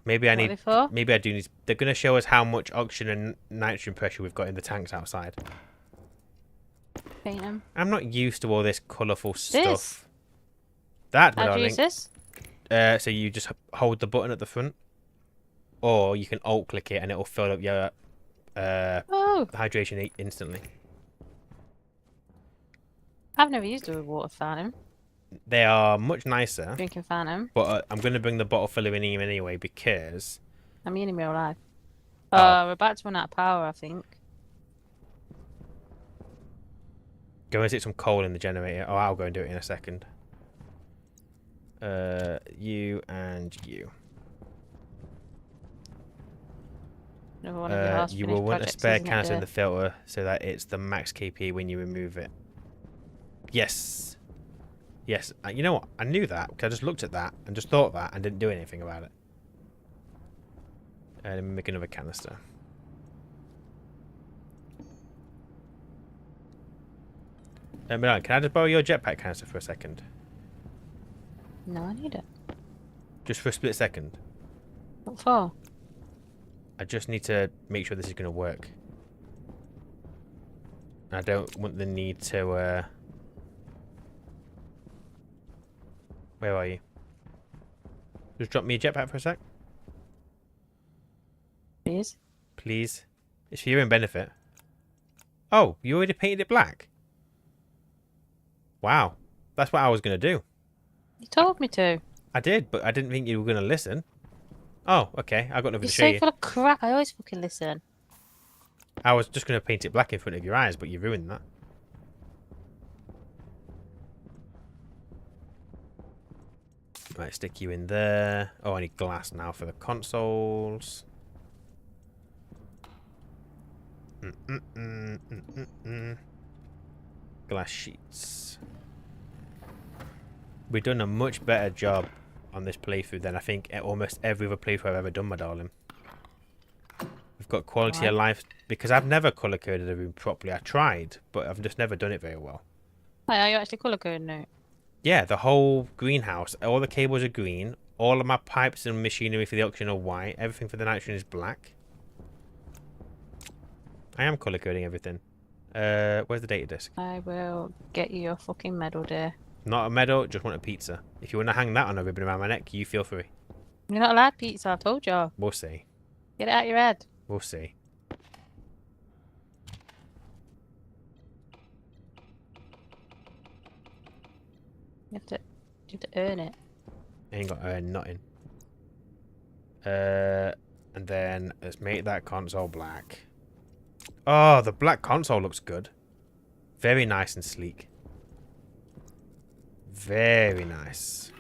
maybe I What are need... they for? Maybe I do need... They're going to show us how much oxygen and nitrogen pressure we've got in the tanks outside. Paint them. I'm not used to all this colourful stuff. This? That, How do you darling. use this? So you just hold the button at the front. Or you can alt-click it and it'll fill up your Oh, hydration instantly. I've never used a water fountain. They are much nicer. Drinking fountain. But I'm going to bring the bottle filler in here anyway because... I mean in real life. Oh. We're about to run out of power, I think. Go and stick some coal in the generator. Oh, I'll go and do it in a second. You and you. Another one of your half You finished will want a projects, spare isn't it, canister in dear? the filter so that it's the max KP when you remove it. Yes. Yes. You know what? I knew that because I just looked at that and just thought that and didn't do anything about it. Let me make another canister. Milan, can I just borrow your jetpack canister for a second? No, I need it. Just for a split second. What for? I just need to make sure this is going to work. I don't want the need to, Where are you? Just drop me a jetpack for a sec. Please. Please. It's for your own benefit. Oh, you already painted it black? Wow. That's what I was going to do. You told me to. I did, but I didn't think you were going to listen. Oh, okay. I got nothing You're to show so you. full of crap. I always fucking listen. I was just going to paint it black in front of your eyes, but you ruined that. Right, stick you in there. Oh, I need glass now for the consoles. Glass sheets. We've done a much better job on this playthrough than I think almost every other playthrough I've ever done, my darling. We've got quality of life because I've never color coded a room properly. I tried, but I've just never done it very well. Wait, are you actually colour coding it? Yeah, the whole greenhouse, all the cables are green. All of my pipes and machinery for the auction are white. Everything for the nitrogen is black. I am color coding everything. Where's the data disk? I will get you your fucking medal, dear. Not a medal, just want a pizza. If you want to hang that on a ribbon around my neck, you feel free. You're not allowed pizza, I told you. We'll see. Get it out your head. We'll see. You have to earn it. Ain't got to earn nothing. And then let's make that console black. Oh, the black console looks good. Very nice and sleek. Very nice.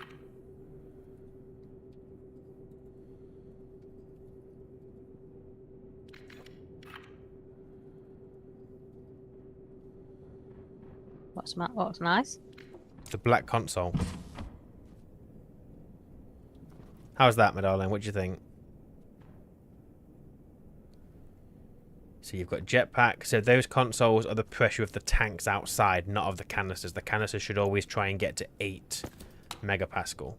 What's nice? The black console. How's that, my darling? What do you think? So you've got jetpack. So those consoles are the pressure of the tanks outside, not of the canisters. The canisters should always try and get to 8 megapascal.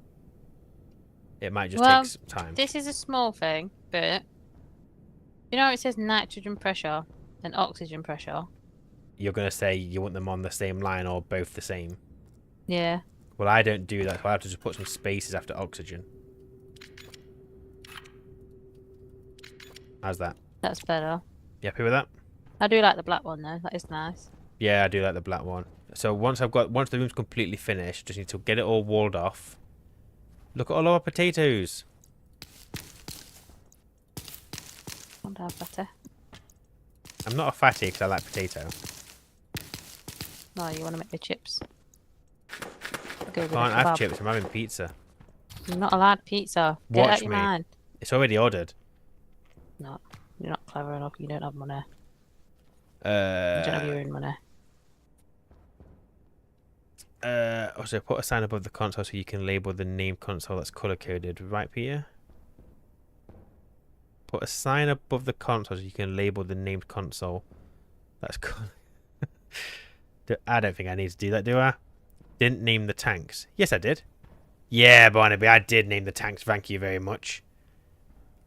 It might just take some time. This is a small thing, but you know it says nitrogen pressure and oxygen pressure. You're going to say you want them on the same line or both the same. Yeah. Well, I don't do that, so I have to just put some spaces after oxygen. How's that? That's better. You happy with that? I do like the black one though. That is nice. Yeah, I do like the black one. So once the room's completely finished, just need to get it all walled off. Look at all our potatoes. Want to have better? I'm not a fatty because I like potato. No, you want to make the chips. Go with Can't the have kebab. chips. I'm having pizza. You're not allowed pizza. Get Watch out your me. mind. It's already ordered. No, you're not clever enough. You don't have money. You don't have your own money. Also, put a sign above the console so you can label the name console that's color coded. Right, Peter? Put a sign above the console so you can label the named console that's color. I don't think I need to do that, do I? Didn't name the tanks. Yes, I did. Yeah, Barnaby, I did name the tanks. Thank you very much.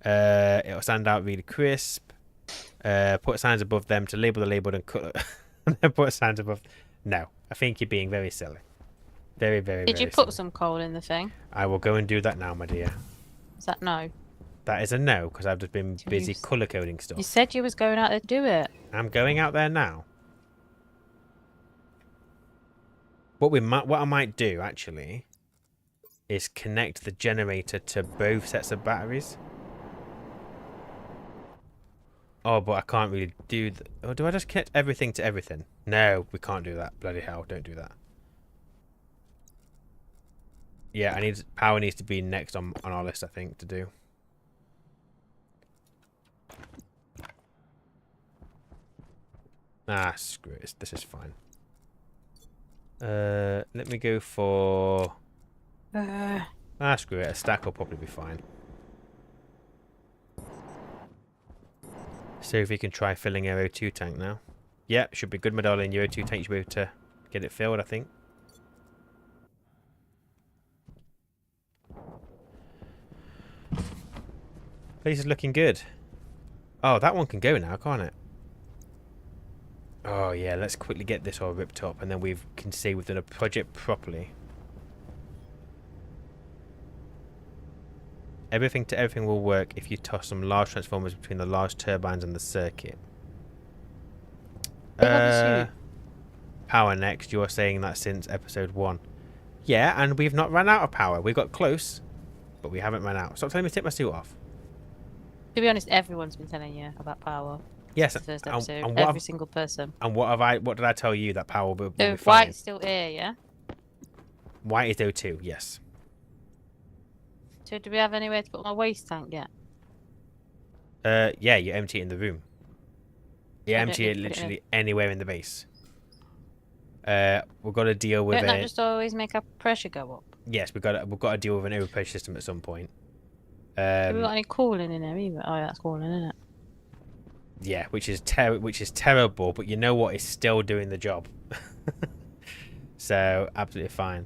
It'll stand out really crisp. Put signs above them to label the labeled and cut. And then put signs above. No, I think you're being very silly. Very, very, Did very you put silly. some coal in the thing? I will go and do that now, my dear. Is that no? That is a no, because I've just been busy Jeez. colour coding stuff. You said you was going out there to do it. I'm going out there now. What I might do actually is connect the generator to both sets of batteries. Oh, but I can't really do that. Or do I just connect everything to everything? No, we can't do that. Bloody hell, don't do that. Yeah, power needs to be next on our list, I think, to do. Ah, screw it. This is fine. Let me go for... screw it. A stack will probably be fine. Sophie can try filling her O2 tank now. Yeah, should be good, my darling. Your O2 tank should be able to get it filled, I think. Place is looking good. Oh, that one can go now, can't it? Oh, yeah, let's quickly get this all ripped up, and then we can say we've done a project properly. Everything to everything will work if you toss some large transformers between the large turbines and the circuit. They have a suit. Power next. You're saying that since episode 1. Yeah, and we've not run out of power. We got close, but we haven't run out. Stop telling me to take my suit off. To be honest, everyone's been telling you about power. Yes, The first and episode. what Every single person. And what did I tell you? That power will be So fine. White's still here, yeah? White is O2, yes. So do we have anywhere to put my waste tank yet? Yeah, you empty it in the room. You I don't empty need it to put it in. literally anywhere in the base. We've got to deal with Don't that it. just always make our pressure go up? Yes, we've got to deal with an overpressure system at some point. Have we got any cooling in there either? Oh, yeah, that's cooling, isn't it? Yeah, which is terrible, but you know what? It's still doing the job. So absolutely fine.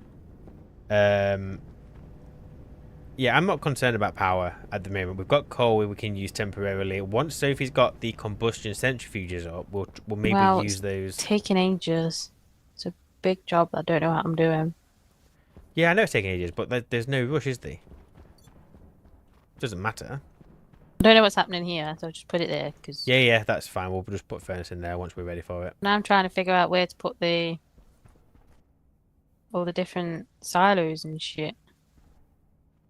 Yeah, I'm not concerned about power at the moment. We've got coal we can use temporarily. Once Sophie's got the combustion centrifuges up, we'll maybe use those. It's taking ages. It's a big job that I don't know what I'm doing. Yeah, I know it's taking ages, but there's no rush, is there? Doesn't matter. I don't know what's happening here, so I'll just put it there. Cause Yeah, that's fine. We'll just put furnace in there once we're ready for it. now I'm trying to figure out where to put all the different silos and shit.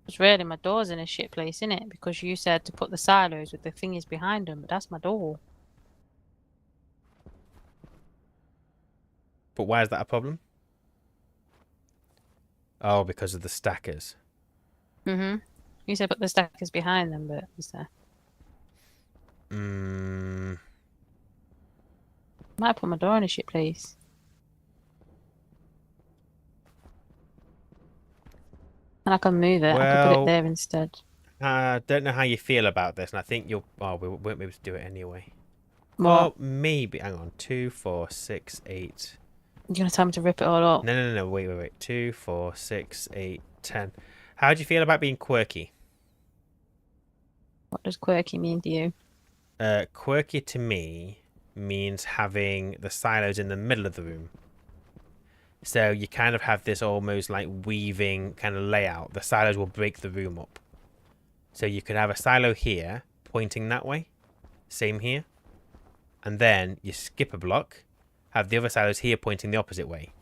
It's really my door's in a shit place, innit? Because you said to put the silos with the thingies behind them, but that's my door. But why is that a problem? Oh, because of the stackers. You said put the stackers behind them, but is there? Might put my door in a shit place. And I can move it. I can put Well, it there instead. I don't know how you feel about this, and I think you'll. Oh, we won't be able to do it anyway. What? Or maybe. Hang on. 2, 4, 6, 8. You're gonna tell me to rip it all up? No. Wait. 2, 4, 6, 8, 10. How do you feel about being quirky? What does quirky mean to you? Quirky to me means having the silos in the middle of the room. So you kind of have this almost like weaving kind of layout. The silos will break the room up. So you could have a silo here pointing that way. Same here. And then you skip a block. Have the other silos here pointing the opposite way.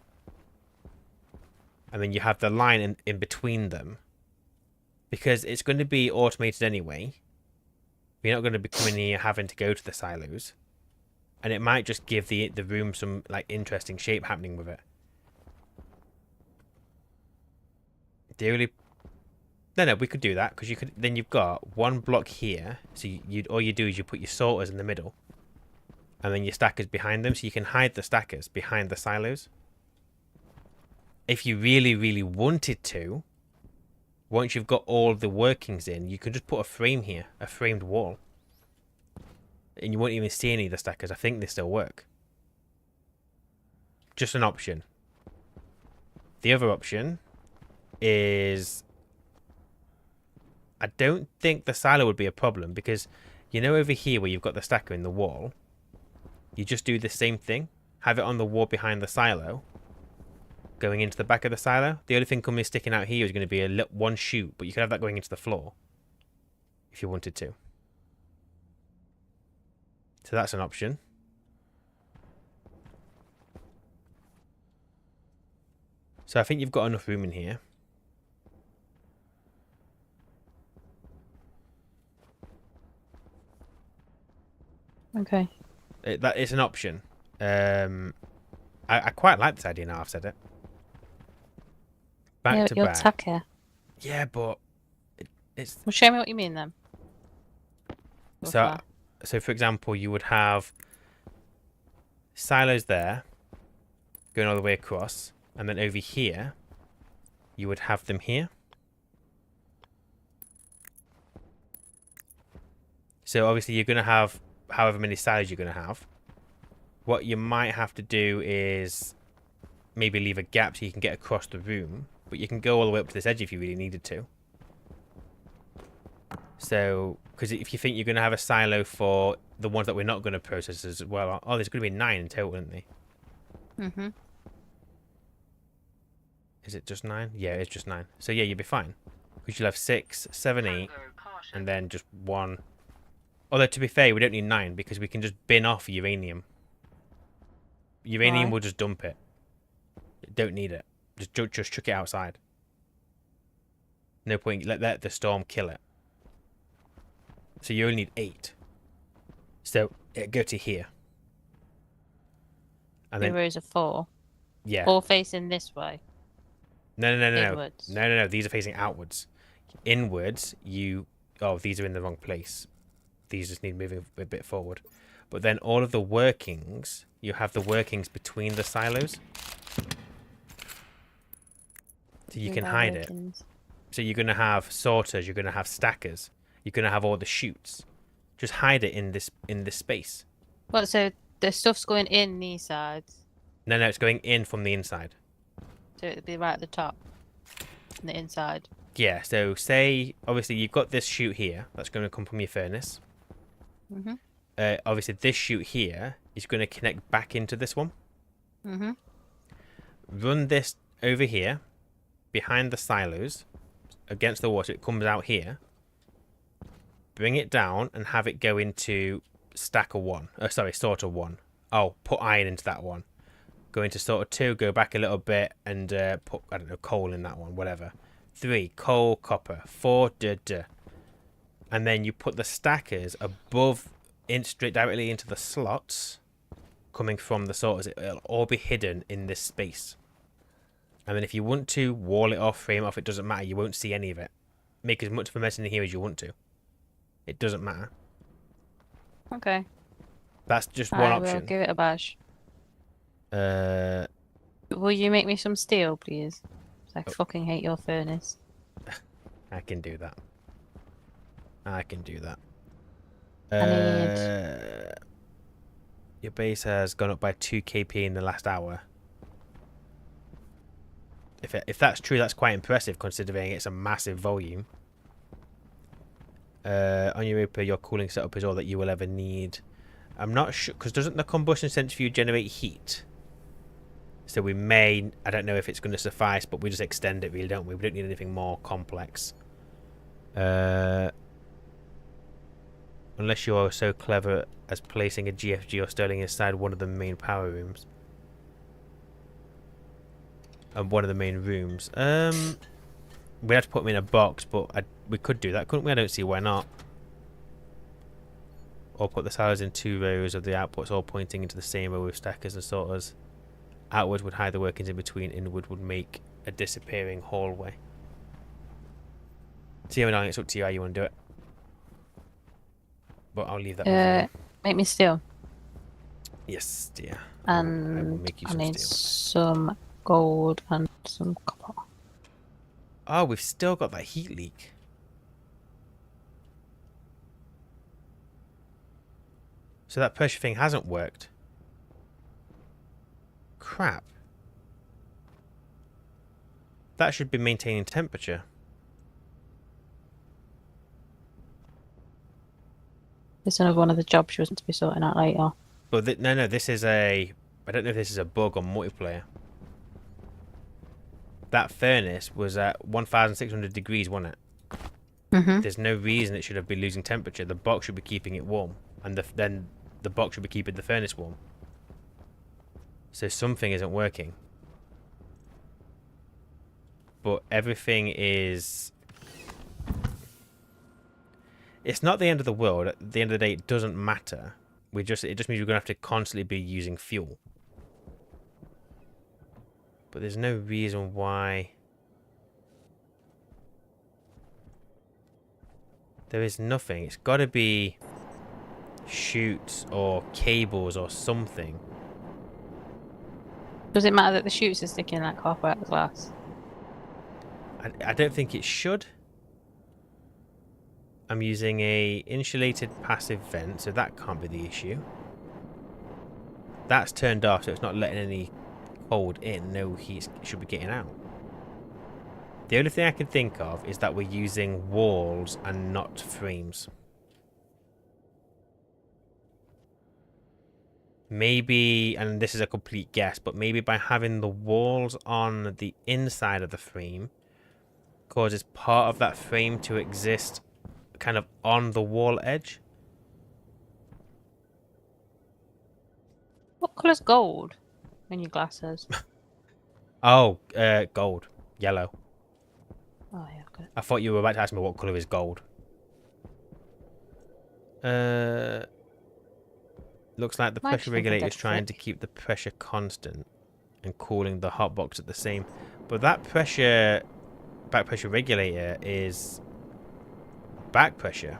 And then you have the line in between them. Because it's going to be automated anyway. You're not going to be coming here having to go to the silos. And it might just give the room some like interesting shape happening with it. No, we could do that because you could. Then you've got one block here, so all you do is you put your sorters in the middle, and then your stackers behind them, so you can hide the stackers behind the silos. If you really, really wanted to, once you've got all the workings in, you could just put a frame here, a framed wall, and you won't even see any of the stackers. I think they still work. Just an option. The other option is I don't think the silo would be a problem because you know over here where you've got the stacker in the wall, you just do the same thing, have it on the wall behind the silo going into the back of the silo. The only thing coming sticking out here is going to be one chute, but you could have that going into the floor if you wanted to. So that's an option. So I think you've got enough room in here. Okay. That is an option. I quite like this idea now I've said it. Back to Your back. tacker. Yeah, but it's Well, show me what you mean then. so for example, you would have silos there going all the way across, and then over here you would have them here. So obviously you're going to have however many silos you're going to have. What you might have to do is maybe leave a gap so you can get across the room, but you can go all the way up to this edge if you really needed to. So, because if you think you're going to have a silo for the ones that we're not going to process as well, oh, there's going to be 9 in total, isn't there? Mm-hmm. Is it just 9? Yeah, it's just 9. So yeah, you'll be fine. Because you'll have 6, 7, 8, Hunger, caution. and then just 1. Although, to be fair, we don't need 9 because we can just bin off uranium. Uranium Why? will just dump it. Don't need it. Just chuck it outside. No point. Let the storm kill it. So you only need 8. So it go to here. And 2 then rows of 4. yeah. All facing this way. No. Inwards. No. These are facing outwards. Inwards, oh, these are in the wrong place. These just need moving a bit forward. But then all of the workings, you have the workings between the silos. So you can hide it. So you're going to have sorters, you're going to have stackers, you're going to have all the chutes. Just hide it in this space. What, so the stuff's going in these sides? No, it's going in from the inside. So it'd be right at the top. On the inside. Yeah, so say, obviously, you've got this chute here. That's going to come from your furnace. Mm-hmm. Obviously, this chute here is going to connect back into this one. Mm-hmm. Run this over here, behind the silos, against the wall, so it comes out here. Bring it down and have it go into sorter 1. Oh, put iron into that one. Go into sorter 2, go back a little bit, and put, I don't know, coal in that one, whatever. 3, coal, copper. 4, and then you put the stackers above, straight directly into the slots, coming from the sorters. It'll all be hidden in this space. And then if you want to, wall it off, frame it off, it doesn't matter. You won't see any of it. Make as much of a mess in here as you want to. It doesn't matter. Okay. That's just one I option. will give it a bash. Uh, Will you make me some steel, please? 'Cause I fucking hate your furnace. I can do that. I can do that. I Your base has gone up by 2 kp in the last hour. If that's true, that's quite impressive considering it's a massive volume. On Europa, your cooling setup is all that you will ever need. I'm not sure, because doesn't the combustion centrifuge generate heat? So we may, I don't know if it's going to suffice, but we just extend it really, don't we? We don't need anything more complex. Unless you are so clever as placing a GFG or Sterling inside one of the main power rooms. One of the main rooms. We'd have to put them in a box, but we could do that, couldn't we? I don't see why not. Or put the silos in 2 rows of the outputs all pointing into the same row with stackers and sorters. Outward would hide the workings in between. Inward would make a disappearing hallway. See, it's up to you how you want to do it. But I'll leave that with you. Make me steel. Yes, dear. And I will make you I some need steel. some gold and some copper. Oh, we've still got that heat leak. So that pressure thing hasn't worked. Crap. That should be maintaining temperature. This is another one of the jobs she was meant to be sorting out later. But no, this is a... I don't know if this is a bug on multiplayer. That furnace was at 1,600 degrees, wasn't it? Mm-hmm. There's no reason it should have been losing temperature. The box should be keeping it warm. And then the box should be keeping the furnace warm. So something isn't working. But everything is... It's not the end of the world. At the end of the day, it doesn't matter. It just means we're going to have to constantly be using fuel. But there's no reason why... There is nothing. It's got to be chutes or cables or something. Does it matter that the chutes are sticking like halfway up the glass? I don't think it should. I'm using a insulated passive vent, so that can't be the issue. That's turned off, so it's not letting any cold in. No heat should be getting out. The only thing I can think of is that we're using walls and not frames. Maybe, and this is a complete guess, but maybe by having the walls on the inside of the frame causes part of that frame to exist kind of on the wall edge. What colour's gold in your glasses? Oh, gold. Yellow. Oh, yeah, okay. I thought you were about to ask me what colour is gold. Looks like the Might pressure just think I'm regulator is dead trying to thick. keep the pressure constant and cooling the hot box at the same. But that pressure, back pressure regulator is back pressure.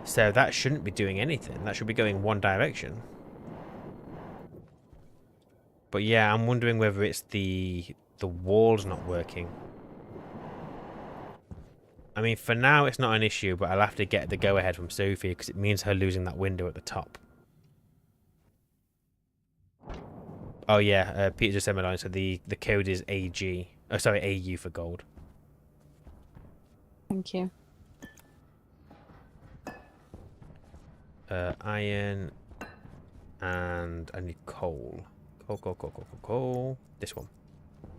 So that shouldn't be doing anything. That should be going one direction. But yeah, I'm wondering whether it's the walls not working. I mean, for now, it's not an issue, but I'll have to get the go-ahead from Sophie because it means her losing that window at the top. Oh, yeah, Peter just said my line, so the code is AG. Oh, sorry, AU for gold. Thank you. Iron, and I need coal. Coal. This one. Do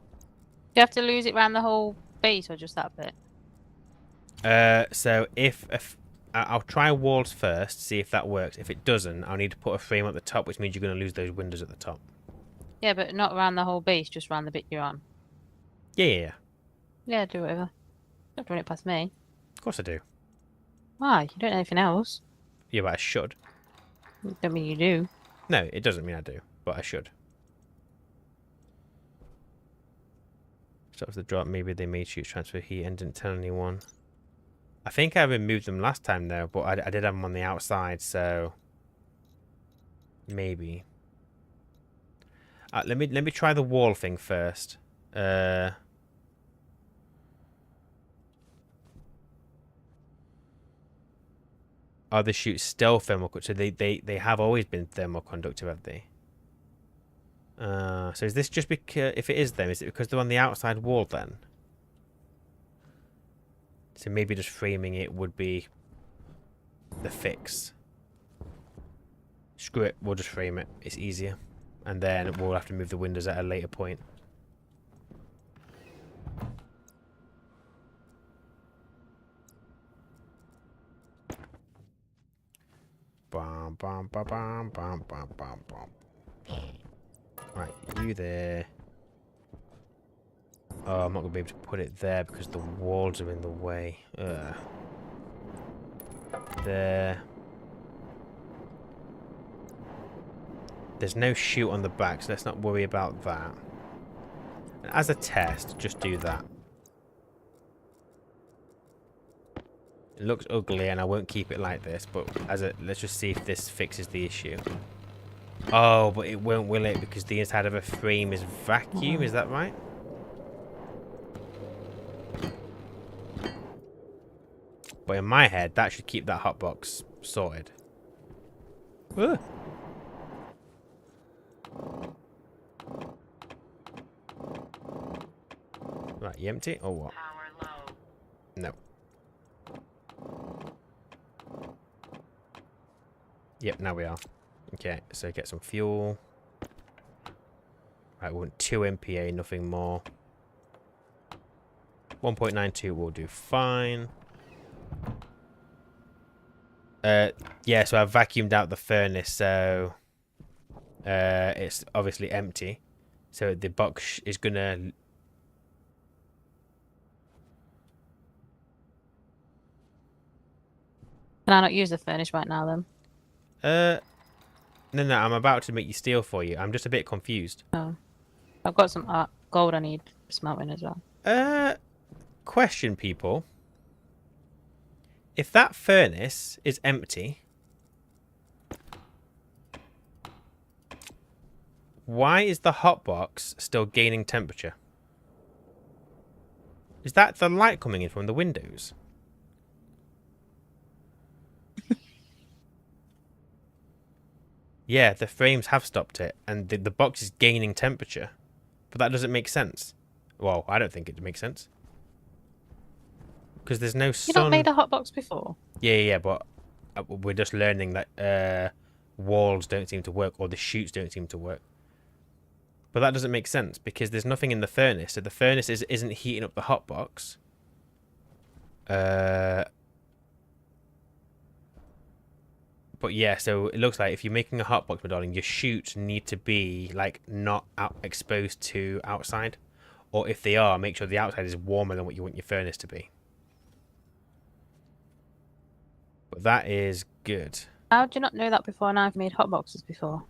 you have to lose it around the whole base or just that bit? So if I'll try walls first, see if that works. If it doesn't, I'll need to put a frame at the top, which means you're going to lose those windows at the top. Yeah, but not around the whole base, just around the bit you're on. Yeah. Yeah, do whatever. Don't run it past me. Of course I do. Why? You don't know anything else. Yeah, but I should. Don't mean you do. No, it doesn't mean I do, but I should. Start with the drop. Maybe they made shoot transfer heat and didn't tell anyone. I think I removed them last time though, but I did have them on the outside, so maybe. Let me try the wall thing first. Are the shoots still thermal? So they have always been thermal conductive, have they? So is this just because, if it is them, is it because they're on the outside wall then? So maybe just framing it would be the fix. Screw it, we'll just frame it. It's easier. And then we'll have to move the windows at a later point. Bum, bum, bum, bum, bum, bum, bum, bum. Right, you there. Oh, I'm not going to be able to put it there because the walls are in the way. There. There's no chute on the back, so let's not worry about that. And as a test, just do that. It looks ugly, and I won't keep it like this, but let's just see if this fixes the issue. Oh, but it won't, will it? Because the inside of a frame is vacuum, is that right? But in my head, that should keep that hotbox sorted. Ugh. Right, you empty or what? Power low. No. Yep, now we are. Okay, so get some fuel. Right, we want 2 MPA, nothing more. 1.92 will do fine. Yeah, so I've vacuumed out the furnace, so it's obviously empty. So the box is gonna... Can I not use the furnace right now then? No, I'm about to make you steel for you. I'm just a bit confused. Oh. I've got some gold I need smelting as well. Question, people. If that furnace is empty, why is the hotbox still gaining temperature? Is that the light coming in from the windows? Yeah, the frames have stopped it, and the box is gaining temperature. But that doesn't make sense. Well, I don't think it makes sense. Because there's no You sun. not made a hot box before? Yeah, but we're just learning that walls don't seem to work, or the chutes don't seem to work. But that doesn't make sense, because there's nothing in the furnace. So the furnace isn't heating up the hot box. But yeah, so it looks like if you're making a hot box, my darling, your chutes need to be like not exposed to outside, or if they are, make sure the outside is warmer than what you want your furnace to be. But that is good. How do you not know that before? And I've made hot boxes before.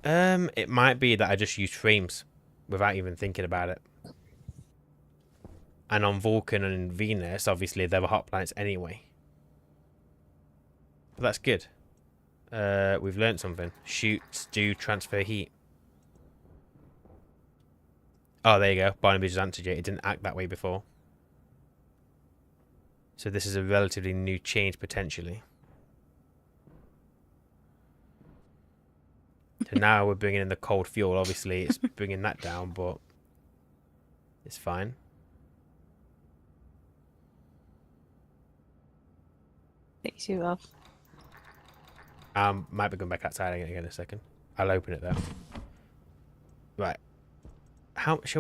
It might be that I just used frames without even thinking about it. And on Vulcan and Venus, obviously there were hot planets anyway. But that's good. We've learned something. Chutes do transfer heat. Oh, there you go. Barnaby just answered you. It didn't act that way before. So this is a relatively new change, potentially. So now we're bringing in the cold fuel. Obviously, it's bringing that down, but it's fine. Takes you off. Might be going back outside again in a second. I'll open it though. Right. How much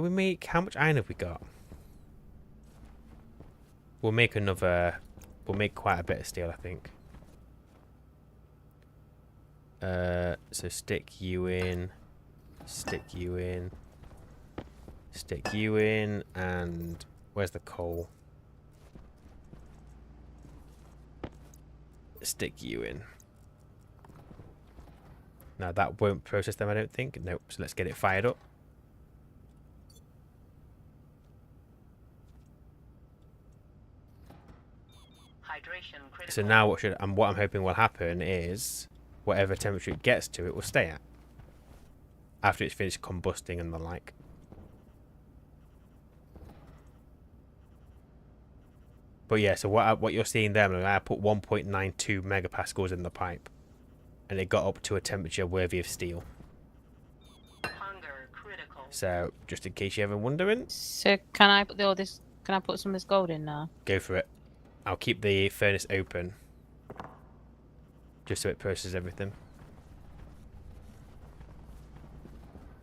iron have we got? We'll make quite a bit of steel, I think. So stick you in, and where's the coal? Stick you in. Now that won't process them, I don't think. Nope. So let's get it fired up. So now what I'm hoping will happen is whatever temperature it gets to, it will stay at after it's finished combusting and the like. But yeah, so what you're seeing there, I put 1.92 megapascals in the pipe, and it got up to a temperature worthy of steel. So just in case you're ever wondering. So can I put Can I put some of this gold in now? Go for it. I'll keep the furnace open, just so it processes everything.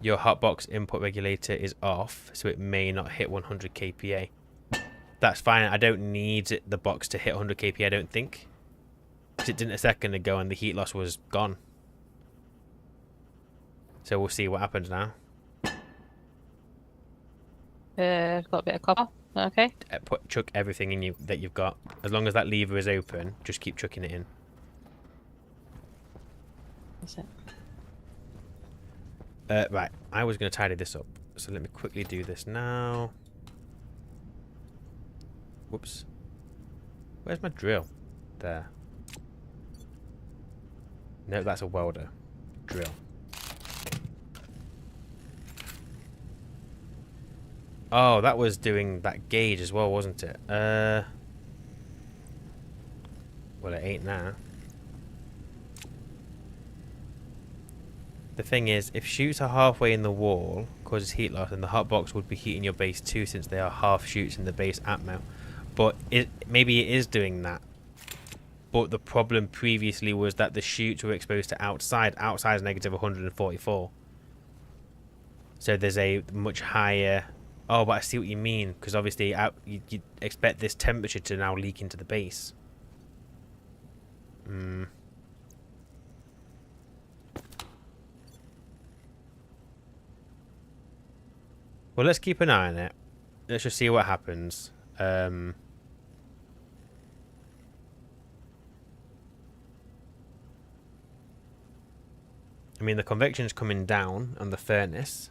Your hotbox input regulator is off, so it may not hit 100 kPa. That's fine. I don't need the box to hit 100 kPa, I don't think. Because it didn't a second ago and the heat loss was gone. So we'll see what happens now. I've got a bit of copper. Okay. Chuck everything in that you've got. As long as that lever is open, just keep chucking it in. That's it. Right, I was going to tidy this up. So let me quickly do this now. Whoops. Where's my drill? There. No, that's a welder. Drill. Oh, that was doing that gauge as well, wasn't it? Well, it ain't now. The thing is, if chutes are halfway in the wall, causes heat loss, and the hot box would be heating your base too, since they are half chutes in the base atmo. But maybe it is doing that. But the problem previously was that the chutes were exposed to outside. Outside is negative 144. So there's a much higher... Oh, but I see what you mean, because obviously you'd expect this temperature to now leak into the base. Hmm. Well, let's keep an eye on it. Let's just see what happens. I mean, the convection's coming down on the furnace.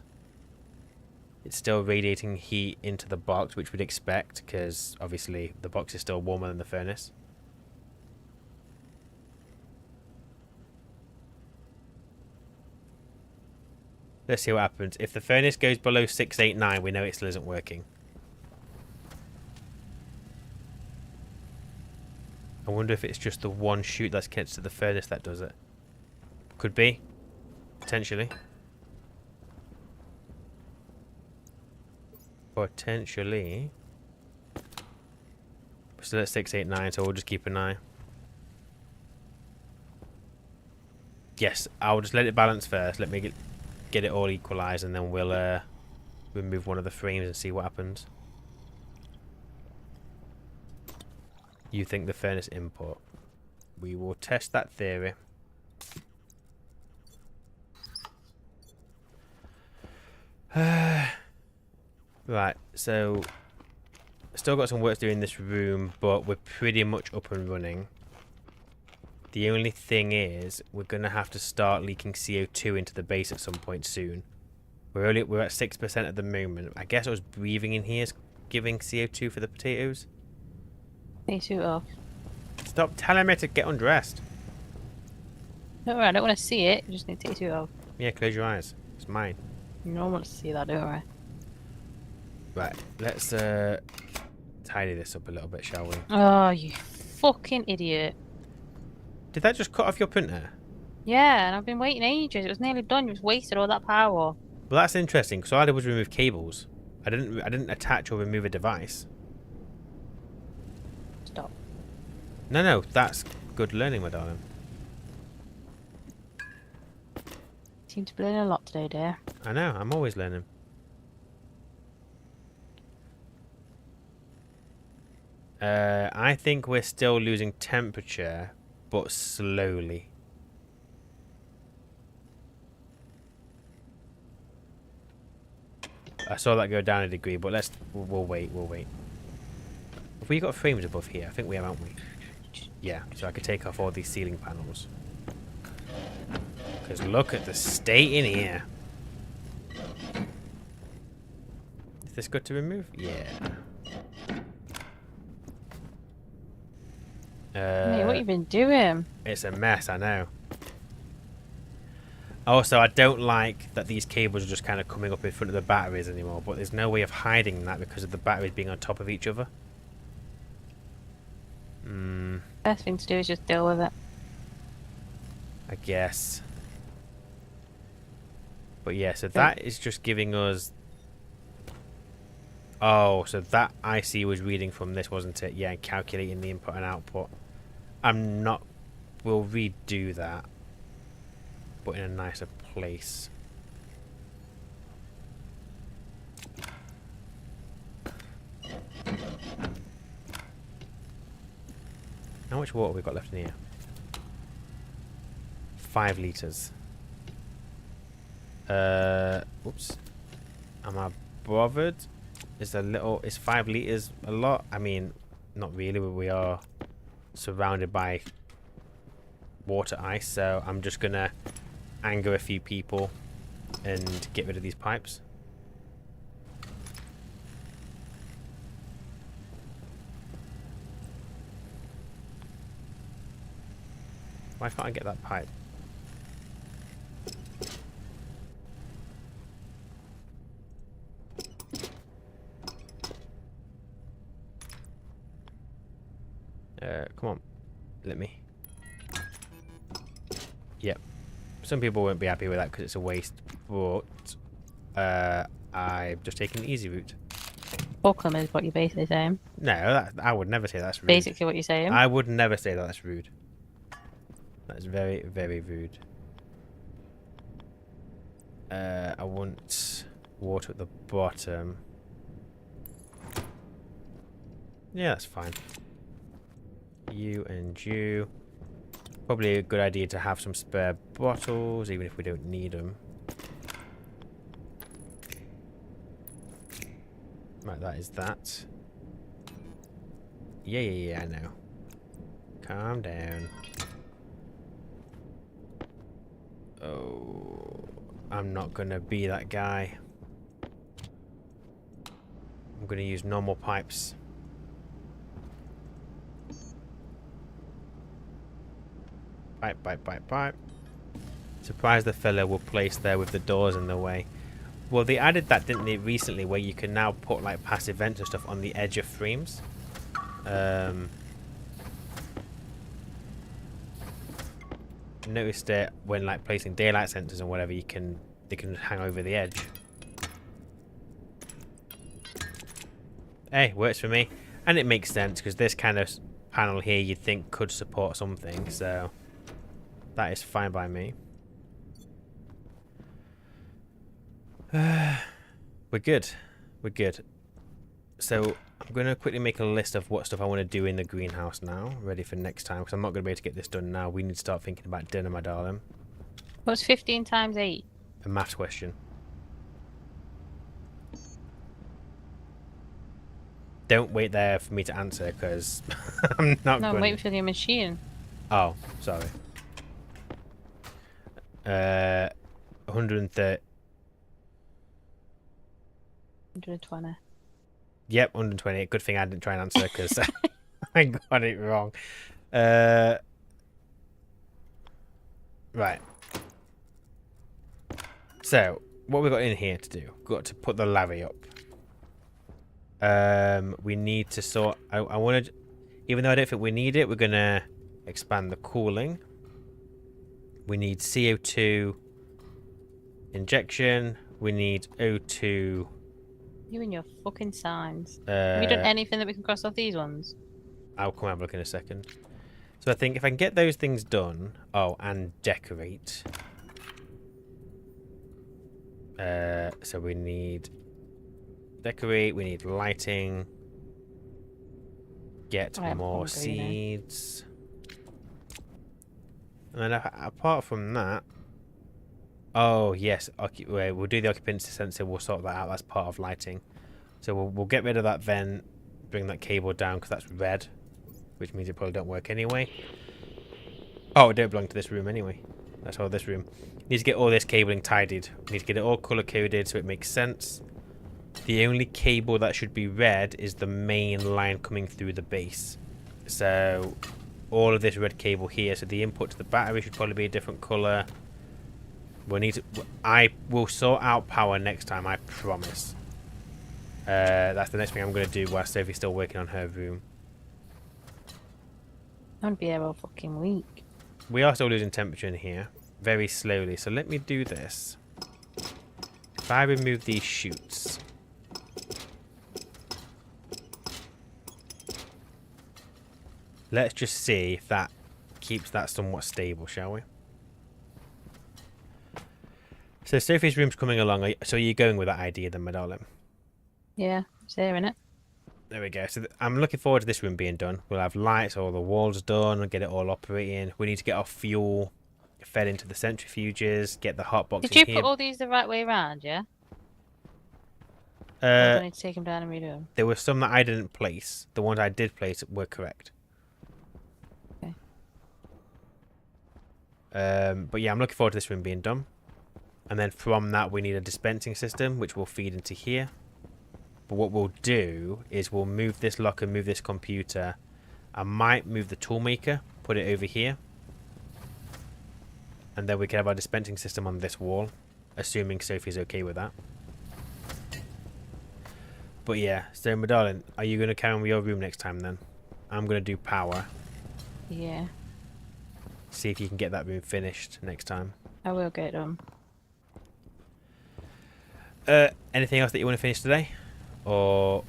It's still radiating heat into the box, which we'd expect, because obviously the box is still warmer than the furnace. Let's see what happens. If the furnace goes below 689, we know it still isn't working. I wonder if it's just the one chute that's connected to the furnace that does it. Could be. Potentially. Potentially. We're still at 689, so we'll just keep an eye. Yes, I'll just let it balance first. Let me get it all equalized, and then we'll remove one of the frames and see what happens. You think the furnace input. We will test that theory. Right, so still got some work to do in this room, but we're pretty much up and running. The only thing is, we're gonna have to start leaking CO2 into the base at some point soon. We're at 6% at the moment. I guess it was breathing in here is giving CO2 for the potatoes. Take your suit off. Stop telling me to get undressed. Don't worry, I don't want to see it. You just need to take your suit off. Yeah, close your eyes. It's mine. You don't want to see that, don't worry. Right, let's tidy this up a little bit, shall we? Oh, you fucking idiot. Did that just cut off your printer? Yeah, and I've been waiting ages. It was nearly done. You just wasted all that power. Well, that's interesting, because all I did was remove cables. I didn't attach or remove a device. Stop. No, that's good learning, my darling. Seem to be learning a lot today, dear. I know, I'm always learning. I think we're still losing temperature, but slowly. I saw that go down a degree, but we'll wait. Have we got frames above here? I think we have, haven't we? Yeah, so I could take off all these ceiling panels. Because look at the state in here. Is this good to remove? Yeah. Hey, what you been doing? It's a mess, I know. Also, I don't like that these cables are just kind of coming up in front of the batteries anymore, but there's no way of hiding that because of the batteries being on top of each other. Best thing to do is just deal with it. I guess. But yeah, so that is just giving us... Oh, so that IC was reading from this, wasn't it? Yeah, and calculating the input and output. I'm not... We'll redo that. But in a nicer place. How much water have we got left in here? 5 litres. Oops. Am I bothered? Is 5 litres a lot? I mean, not really, but we are surrounded by water ice, so I'm just gonna anger a few people and get rid of these pipes. Why can't I get that pipe? Come on. Let me. Yep. Some people won't be happy with that because it's a waste, but I've just taken the easy route. Fuck 'em is what you're basically saying. No, I would never say that's rude. Basically what you're saying. I would never say that that's rude. That's very, very rude. I want water at the bottom. Yeah, that's fine. You and you. Probably a good idea to have some spare bottles, even if we don't need them. Right, that is that. Yeah, I know. Calm down. Oh, I'm not gonna be that guy. I'm gonna use normal pipes. Pipe. Surprised the fella were placed there with the doors in the way. Well, they added that, didn't they, recently, where you can now put like passive vents and stuff on the edge of frames. noticed it when like placing daylight sensors and whatever, they can hang over the edge. Hey, works for me. And it makes sense because this kind of panel here you'd think could support something, so that is fine by me. We're good. We're good. So I'm going to quickly make a list of what stuff I want to do in the greenhouse now, ready for next time, because I'm not going to be able to get this done now. We need to start thinking about dinner, my darling. What's 15 times 8? A math question. Don't wait there for me to answer, because I'm not No, I'm going waiting for the machine. Oh, sorry. 130. 120. Yep, 120. Good thing I didn't try and answer because I got it wrong. Right. So, what we've got in here to do? We've got to put the lavvy up. We need to sort... I wanted... Even though I don't think we need it, we're going to expand the cooling. We need CO2 injection. We need O2... You and your fucking signs. Have you done anything that we can cross off these ones? I'll come have a look in a second. So I think if I can get those things done... Oh, and decorate. So we need... Decorate, we need lighting. Get more seeds. And then apart from that... Oh, yes. We'll do the occupancy sensor. We'll sort that out. That's part of lighting. So we'll get rid of that then. Bring that cable down because that's red. Which means it probably don't work anyway. Oh, it don't belong to this room anyway. That's all this room. Need to get all this cabling tidied. Need to get it all color-coded so it makes sense. The only cable that should be red is the main line coming through the base. So all of this red cable here. So the input to the battery should probably be a different color. I will sort out power next time, I promise. That's the next thing I'm going to do while Sophie's still working on her room. I'm going to be here all fucking week. We are still losing temperature in here. Very slowly. So let me do this. If I remove these chutes... Let's just see if that keeps that somewhat stable, shall we? So Sophie's room's coming along. So you're going with that idea then, my darling? Yeah, it's here, innit? There we go. So I'm looking forward to this room being done. We'll have lights, all the walls done, and get it all operating. We need to get our fuel fed into the centrifuges, get the hot box Did in you here. put all these the right way around, yeah? Or do I need to take them down and redo them? There were some that I didn't place. The ones I did place were correct. Okay. But yeah, I'm looking forward to this room being done. And then from that, we need a dispensing system, which will feed into here. But what we'll do is we'll move this locker, move this computer. I might move the toolmaker, put it over here. And then we can have our dispensing system on this wall, assuming Sophie's okay with that. But yeah, so my darling, are you going to carry on with your room next time then? I'm going to do power. Yeah. See if you can get that room finished next time. I will get them. Anything else that you want to finish today? Or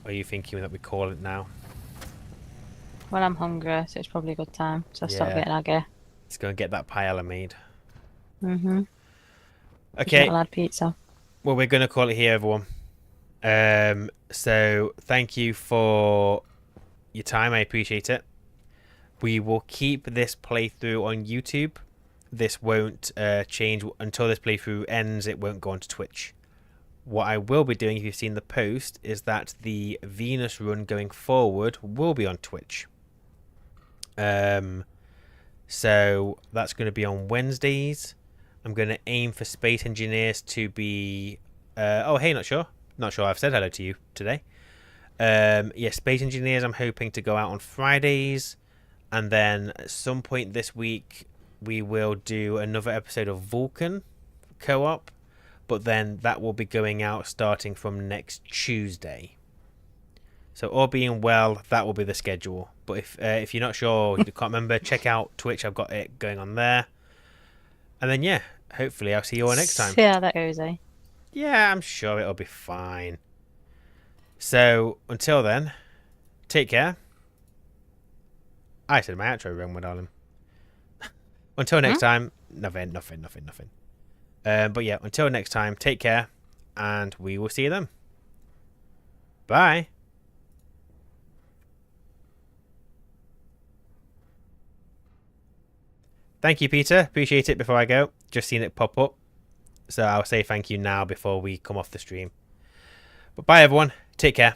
are you thinking that we call it now? Well, I'm hungry, so it's probably a good time. So I'll stop Yeah. getting aggy. Let's go and get that paella made. Mm-hmm. Okay. Not allowed pizza. Well, we're going to call it here, everyone. So thank you for your time. I appreciate it. We will keep this playthrough on YouTube. This won't change until this playthrough ends. It won't go onto Twitch. What I will be doing, if you've seen the post, is that the Venus run going forward will be on Twitch. So that's going to be on Wednesdays. I'm going to aim for Space Engineers to be... oh, hey, not sure. Not sure I've said hello to you today. Yeah, Space Engineers I'm hoping to go out on Fridays. And then at some point this week, we will do another episode of Vulcan co-op. But then that will be going out starting from next Tuesday. So all being well, that will be the schedule. But if you're not sure, you can't remember, check out Twitch. I've got it going on there. And then yeah, hopefully I'll see you all next time. See how that goes, eh? Yeah, I'm sure it'll be fine. So until then, take care. I said my outro wrong, my darling. Until next time, nothing. But yeah, until next time, take care, and we will see you then. Bye. Thank you, Peter. Appreciate it before I go. Just seen it pop up. So I'll say thank you now before we come off the stream. But bye, everyone. Take care.